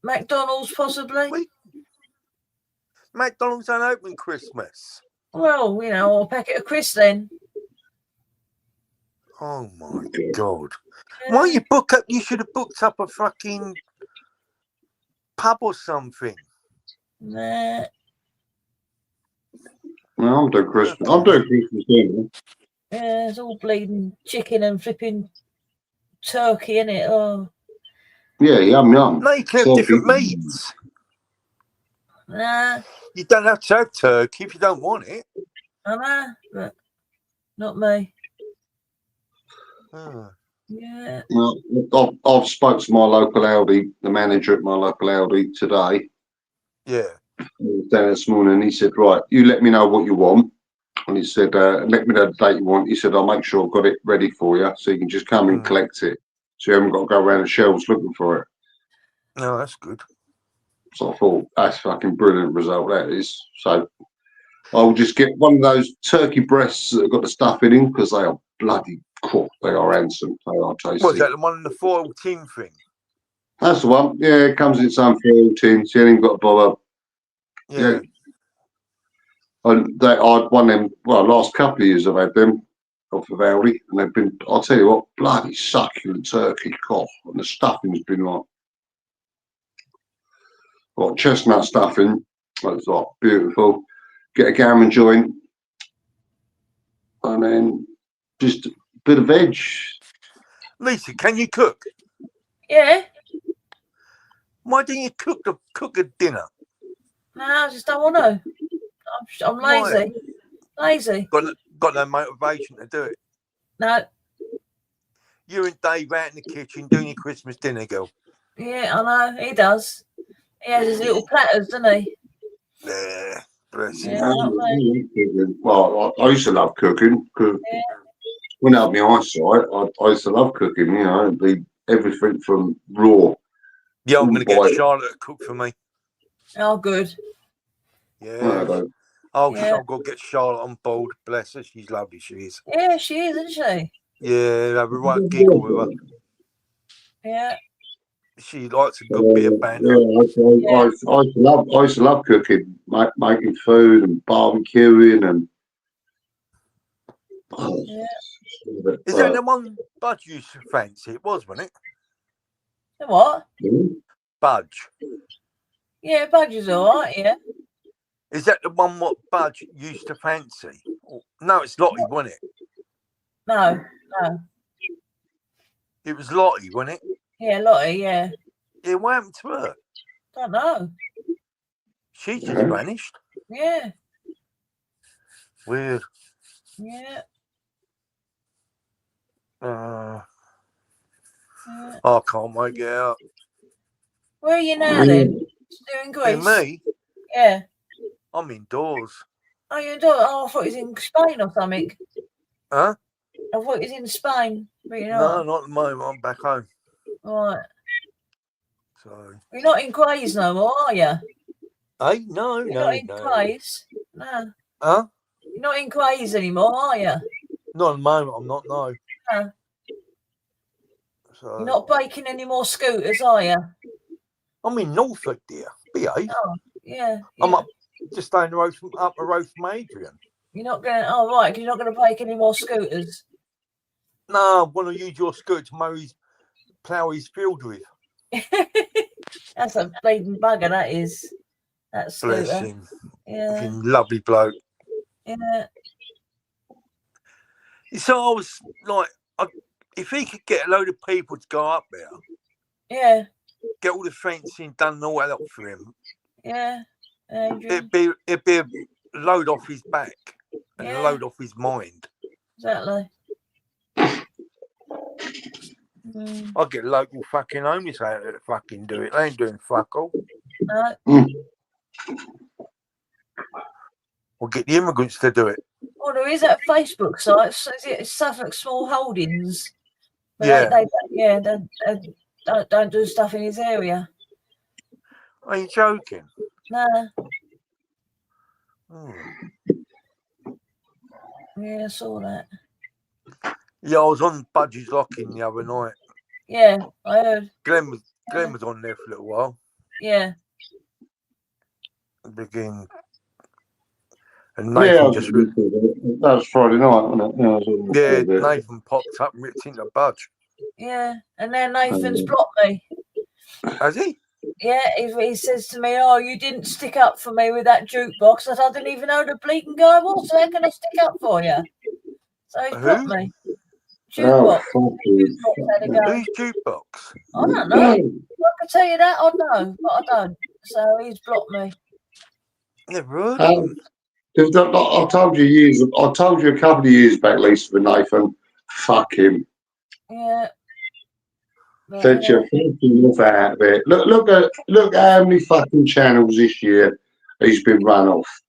[SPEAKER 5] McDonald's possibly.
[SPEAKER 19] Wait. McDonald's don't open Christmas.
[SPEAKER 5] Well, you know, or a packet of crisps then.
[SPEAKER 19] Oh my God. Why you book up? You should have booked up a fucking pub or something.
[SPEAKER 5] Nah.
[SPEAKER 11] No, I'm doing Christmas. I'm doing Christmas dinner.
[SPEAKER 5] Yeah, it's all bleeding chicken and flipping turkey, innit? Oh.
[SPEAKER 11] Yeah, yum yum.
[SPEAKER 19] No, you can have different meats.
[SPEAKER 5] Nah.
[SPEAKER 19] You don't have to have turkey if you don't want it.
[SPEAKER 5] I know, but not me.
[SPEAKER 19] Oh.
[SPEAKER 5] Yeah.
[SPEAKER 11] Well, I've spoke to my local Aldi, the manager at my local Aldi today.
[SPEAKER 19] Yeah.
[SPEAKER 11] Down this morning, he said, right, you let me know what you want. And he said, let me know the date you want. He said, I'll make sure I've got it ready for you so you can just come and collect it. So you haven't got to go around the shelves looking for it.
[SPEAKER 19] No, that's good.
[SPEAKER 11] So I thought, that's fucking brilliant result, that is. So I'll just get one of those turkey breasts that have got the stuffing in because they are bloody cool. They are handsome. They are tasty.
[SPEAKER 19] What's that, the one in the foil tin thing?
[SPEAKER 11] That's the one. Yeah, it comes in some foil tins. You ain't got to bother.
[SPEAKER 19] Yeah.
[SPEAKER 11] And I'd won them, well, last couple of years I've had them off of Aldi, and they've been, I'll tell you what, bloody succulent turkey cough, and the stuffing's been like chestnut stuffing. It's like beautiful. Get a gammon joint, and then just a bit of veg.
[SPEAKER 19] Lisa, can you cook?
[SPEAKER 5] Yeah.
[SPEAKER 19] Why don't you cook a dinner?
[SPEAKER 5] No, I just don't want to. I'm lazy. Lazy.
[SPEAKER 19] Got no motivation to do it.
[SPEAKER 5] No.
[SPEAKER 19] You and Dave out in the kitchen doing your Christmas dinner, girl.
[SPEAKER 5] Yeah, I know. He does. He has his little platters, doesn't he?
[SPEAKER 19] Yeah, bless him.
[SPEAKER 5] Yeah, not me.
[SPEAKER 11] Well, I used to love cooking. When I had my eyesight, I used to love cooking. You know, it'd be everything from raw.
[SPEAKER 19] Yeah, I'm going to get Charlotte to cook for me.
[SPEAKER 5] Oh, good.
[SPEAKER 19] Yeah.
[SPEAKER 11] No,
[SPEAKER 5] Yeah.
[SPEAKER 19] I've got to get Charlotte on board. Bless her. She's lovely, she is.
[SPEAKER 5] Yeah, she is, isn't she?
[SPEAKER 19] Yeah, have a right giggle with her.
[SPEAKER 5] Yeah.
[SPEAKER 19] She likes a good bit of banter.
[SPEAKER 11] I used to love cooking, making food and barbecuing and.
[SPEAKER 19] Is that the one Budge used to fancy? It was, wasn't it?
[SPEAKER 5] The what?
[SPEAKER 19] Budge.
[SPEAKER 5] Yeah, Budge is all right, yeah.
[SPEAKER 19] Is that the one what Budge used to fancy? No, it's Lottie, wasn't it?
[SPEAKER 5] No.
[SPEAKER 19] It was Lottie, wasn't it?
[SPEAKER 5] Yeah, Lottie, yeah.
[SPEAKER 19] Yeah, what happened to her?
[SPEAKER 5] Don't know.
[SPEAKER 19] She just vanished.
[SPEAKER 5] Yeah.
[SPEAKER 19] Weird.
[SPEAKER 5] Yeah.
[SPEAKER 19] I can't wait to get out.
[SPEAKER 5] Where are you now then? Still in Greece?
[SPEAKER 19] Me?
[SPEAKER 5] Yeah.
[SPEAKER 19] I'm indoors.
[SPEAKER 5] Oh, you're indoors? Oh, I thought it was in Spain or something.
[SPEAKER 19] Huh?
[SPEAKER 5] I thought it was in Spain. But you're
[SPEAKER 19] No,
[SPEAKER 5] not.
[SPEAKER 19] not at the moment. I'm back home.
[SPEAKER 5] Right.
[SPEAKER 19] So.
[SPEAKER 5] You're not in Grays no more, are you?
[SPEAKER 19] Hey, no.
[SPEAKER 5] You're not in Grays? No.
[SPEAKER 19] Huh?
[SPEAKER 5] You're not in Grays anymore, are you?
[SPEAKER 19] Not at the moment. I'm not, no.
[SPEAKER 5] No.
[SPEAKER 19] So.
[SPEAKER 5] You're not breaking any more scooters, are you?
[SPEAKER 19] I'm in Norfolk, dear. Behave.
[SPEAKER 5] Oh, yeah.
[SPEAKER 19] I'm up just down the road from Adrian.
[SPEAKER 5] You're not going to, oh, right, because you're not going to break any more scooters.
[SPEAKER 19] No, I want to use your scooter to plough his field with.
[SPEAKER 5] That's a bleeding bugger, that is. That scooter.
[SPEAKER 19] Bless him.
[SPEAKER 5] Yeah.
[SPEAKER 19] Lovely bloke.
[SPEAKER 5] Yeah.
[SPEAKER 19] So I was like, if he could get a load of people to go up there,
[SPEAKER 5] yeah,
[SPEAKER 19] get all the fencing done and all that up for him,
[SPEAKER 5] yeah,
[SPEAKER 19] it'd be a load off his back and a load off his mind.
[SPEAKER 5] Exactly.
[SPEAKER 19] I get local fucking homeless out there to fucking do it. They ain't doing fuck all. Or get the immigrants to do it.
[SPEAKER 5] Well, there is that Facebook site. Is it Suffolk Small Holdings? But
[SPEAKER 19] Yeah.
[SPEAKER 5] they don't do stuff in his area.
[SPEAKER 19] Are you joking?
[SPEAKER 5] No.
[SPEAKER 19] Hmm.
[SPEAKER 5] Yeah, I saw that.
[SPEAKER 19] Yeah, I was on Budgie's Locking the other night.
[SPEAKER 5] Yeah, I heard.
[SPEAKER 19] Glenn was on there for a little while.
[SPEAKER 5] Yeah.
[SPEAKER 19] Begin. And Nathan just
[SPEAKER 11] that was Friday night, wasn't it?
[SPEAKER 19] Yeah, Nathan popped up and ripped into Budge.
[SPEAKER 5] Yeah, and now Nathan's blocked me.
[SPEAKER 19] Has he?
[SPEAKER 5] Yeah, he says to me, "Oh, you didn't stick up for me with that jukebox." I said, "I didn't even know the bleeding guy was, so how can I stick up for you?" So he's blocked me. Jukebox.
[SPEAKER 19] Who's jukebox?
[SPEAKER 5] I don't know. I can tell you that. I know, but I don't. So he's blocked me.
[SPEAKER 19] Never heard of him.
[SPEAKER 11] I told you a couple of years back, Lisa, for Nathan. Fuck him.
[SPEAKER 5] Yeah.
[SPEAKER 11] Said you fucking off out of it. Look how many fucking channels this year he's been run off.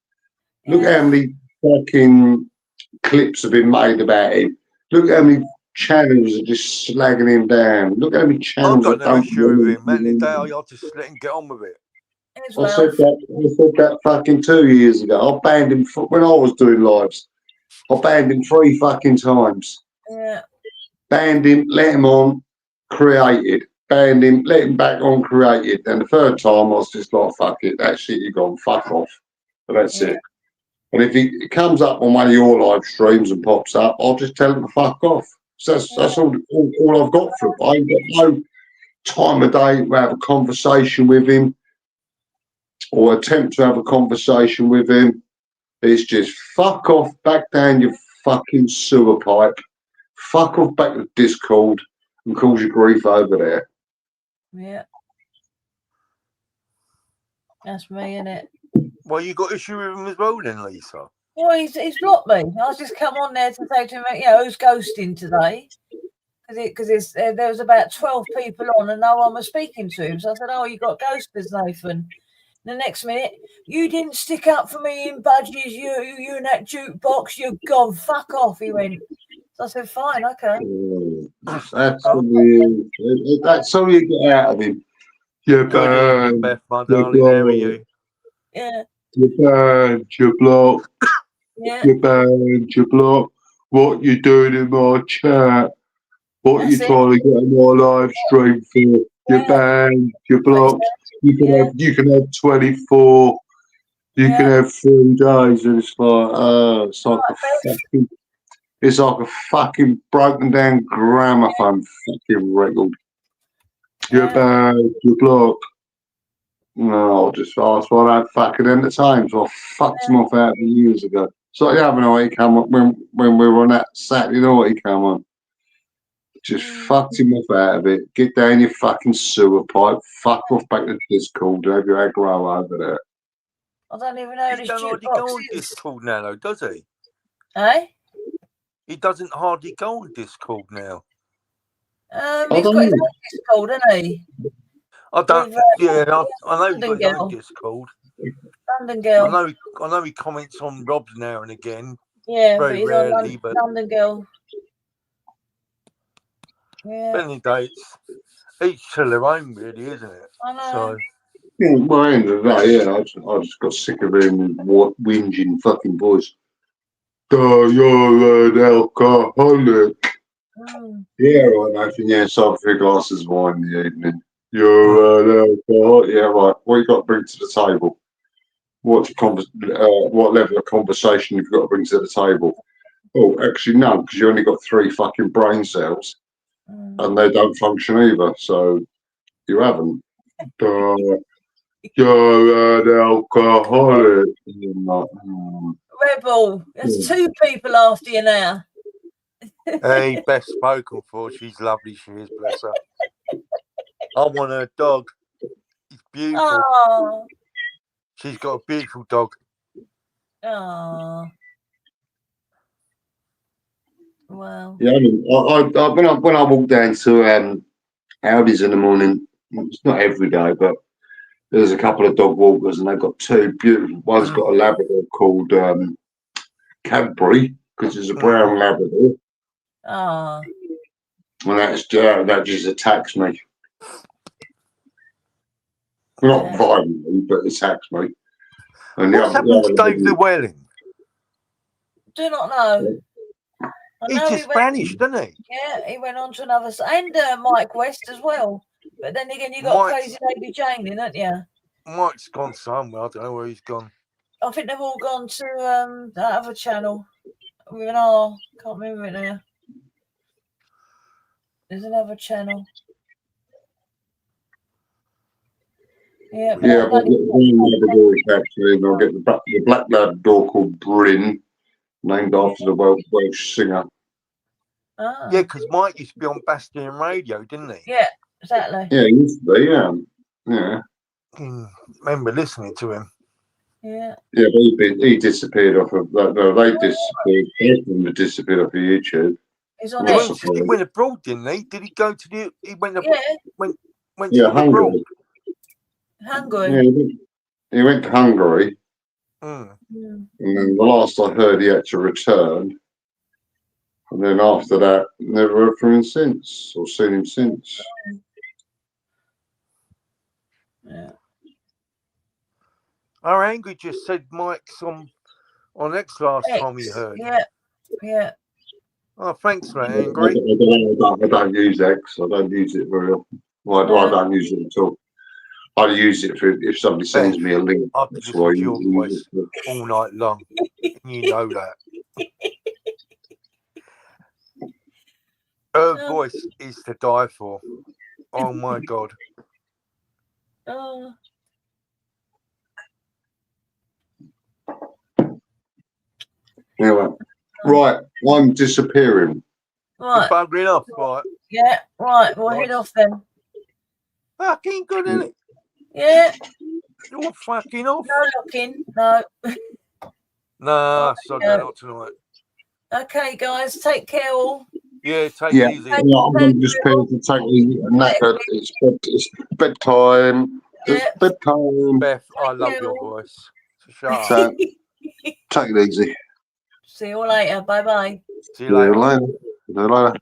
[SPEAKER 11] Look how many fucking clips have been made about him. Look how many channels are just slagging him down. Look how many channels
[SPEAKER 19] I've got no issue with him, man. The day I just let him get on with it.
[SPEAKER 11] I said that fucking 2 years ago. I banned him when I was doing lives. I banned him 3 fucking times.
[SPEAKER 5] Yeah.
[SPEAKER 11] Banned him, let him on, created. Banned him, let him back on, created. And the third time I was just like, fuck it, that shit you gone, fuck off. But that's it. And if he comes up on one of your live streams and pops up, I'll just tell him to fuck off. So that's all I've got for him. I ain't got no time of day to have a conversation with him or attempt to have a conversation with him. It's just fuck off back down your fucking sewer pipe. Fuck off back to Discord and cause your grief over there.
[SPEAKER 5] Yeah. That's me, innit?
[SPEAKER 19] Well, you got issue with him as well then, Lisa?
[SPEAKER 5] Well, he's blocked me. I just come on there to say to him, who's ghosting today? Because there was about 12 people on and no one was speaking to him. So I said, "Oh, you got ghosters, Nathan." The next minute, "You didn't stick up for me in Budgies. You in that jukebox. You're gone. Fuck off." He went. So I said, "Fine, okay."
[SPEAKER 11] That's all you get out of him. You're banned.
[SPEAKER 19] Beth, my darling, how are you?
[SPEAKER 5] Yeah.
[SPEAKER 11] You're banned. You're blocked.
[SPEAKER 5] Yeah.
[SPEAKER 11] You're banned. You're blocked. What you doing in my chat? What you trying to get on my live stream for? You're banned. You're blocked. You can have 24. You can have 3 days, and it's like it's like a fucking broken down gramophone fucking record. You're banned. You're blocked. No, that's what I fucking entertained. So I fucked him off out of years ago. So the other night he came up when we were on that Saturday night he came on. Just fucked him off out of it. Get down your fucking sewer pipe. Fuck off back to Discord. Have your aggro over there.
[SPEAKER 5] I don't even know this
[SPEAKER 19] He don't hardly go on
[SPEAKER 5] jukebox is.
[SPEAKER 19] Discord now, though, does he?
[SPEAKER 5] Eh?
[SPEAKER 19] He doesn't hardly go on Discord now.
[SPEAKER 5] He's got his own Discord, hasn't he?
[SPEAKER 19] I don't.
[SPEAKER 5] With,
[SPEAKER 19] I know he's got his own
[SPEAKER 5] Girl.
[SPEAKER 19] Discord.
[SPEAKER 5] London Girl.
[SPEAKER 19] I know he comments on Rob's now and again.
[SPEAKER 5] Yeah,
[SPEAKER 19] very
[SPEAKER 5] but he's
[SPEAKER 19] rarely.
[SPEAKER 5] on London Girl. Yeah.
[SPEAKER 19] Many dates. Each to their own, really, isn't it?
[SPEAKER 5] I know.
[SPEAKER 19] So.
[SPEAKER 11] Yeah, well, at the end of the day, I just got sick of hearing whinging fucking voice. Oh, you're an alcoholic. Yeah, right, Nathan. Yeah, so 3 glasses of wine in the evening. You're an alcoholic. Yeah, right. What you got to bring to the table? What level of conversation you've got to bring to the table? Oh, actually, no, because you only got 3 fucking brain cells, and they don't function either. So you haven't. You're an alcoholic.
[SPEAKER 5] Rebel, there's 2 people after you now.
[SPEAKER 19] Hey, best spoken for. She's lovely. She is, bless her. I want her dog. It's beautiful.
[SPEAKER 5] Oh.
[SPEAKER 19] She's got a beautiful dog.
[SPEAKER 5] Oh. Wow.
[SPEAKER 11] Yeah, I mean, when I walk down to Aldi's in the morning, it's not every day, but there's a couple of dog walkers, and they've got two beautiful. One's got a Labrador called Cadbury, because it's a brown Labrador,
[SPEAKER 5] Ah.
[SPEAKER 11] and that just attacks me. Not violently, but attacks me. And
[SPEAKER 19] What's happened to Dave Llewellyn?
[SPEAKER 5] Do not know. I
[SPEAKER 19] He
[SPEAKER 5] know
[SPEAKER 19] just vanished, didn't he?
[SPEAKER 5] Yeah, he went on to another, and Mike West as well. But then again, you got Crazy Lady Jane in, haven't you?
[SPEAKER 19] Mike's gone somewhere. I don't know where he's gone.
[SPEAKER 5] I think they've all gone to that other channel with an R. Can't remember it now. There's another channel. Yeah, but
[SPEAKER 11] Yeah, but the Labrador is actually, and I'll get the black Labrador called Bryn, named after the Welsh singer.
[SPEAKER 5] Ah.
[SPEAKER 19] Yeah, because Mike used to be on Bastion Radio, didn't he?
[SPEAKER 5] Yeah, exactly.
[SPEAKER 11] Yeah, he used to be, yeah.
[SPEAKER 19] Remember listening to him.
[SPEAKER 5] Yeah.
[SPEAKER 11] Yeah, but he disappeared off of that. No, they disappeared. Both of them disappeared off of YouTube.
[SPEAKER 5] He's on
[SPEAKER 19] He went abroad, didn't he? Did he go to the? He went. Went to live
[SPEAKER 11] Hungary.
[SPEAKER 19] abroad.
[SPEAKER 5] Hungary.
[SPEAKER 11] Yeah, he went to Hungary,
[SPEAKER 5] Mm.
[SPEAKER 11] and then the last I heard, he had to return. And then after that, never heard from him since, or seen him since.
[SPEAKER 5] Yeah.
[SPEAKER 19] Our Angry just said Mike's on X last time he heard.
[SPEAKER 5] Yeah.
[SPEAKER 19] Oh, thanks for that,
[SPEAKER 11] I
[SPEAKER 19] Angry.
[SPEAKER 11] don't use X. I don't use it very often. Well, I don't use it at all. I use it for if somebody sends me a link.
[SPEAKER 19] I could listen to your voice all night long. You know that. Her voice is to die for. Oh my God.
[SPEAKER 5] Oh.
[SPEAKER 11] Anyway, right, I'm disappearing.
[SPEAKER 5] Right.
[SPEAKER 19] You're buggering off, right?
[SPEAKER 5] Yeah, right. We'll head off then.
[SPEAKER 19] Fucking good, isn't it?
[SPEAKER 5] Yeah.
[SPEAKER 19] You're fucking off.
[SPEAKER 5] No looking. No.
[SPEAKER 19] Nah, so not tonight.
[SPEAKER 5] Okay, guys. Take care all.
[SPEAKER 19] Yeah, take
[SPEAKER 11] Yeah,
[SPEAKER 19] it easy.
[SPEAKER 11] I'm going to just to take easy and knackered. It's bedtime. It's bedtime.
[SPEAKER 19] Beth, I love your voice. Shut up.
[SPEAKER 11] So, take it easy.
[SPEAKER 5] See you all later. Bye bye.
[SPEAKER 19] See you later.
[SPEAKER 11] See you later.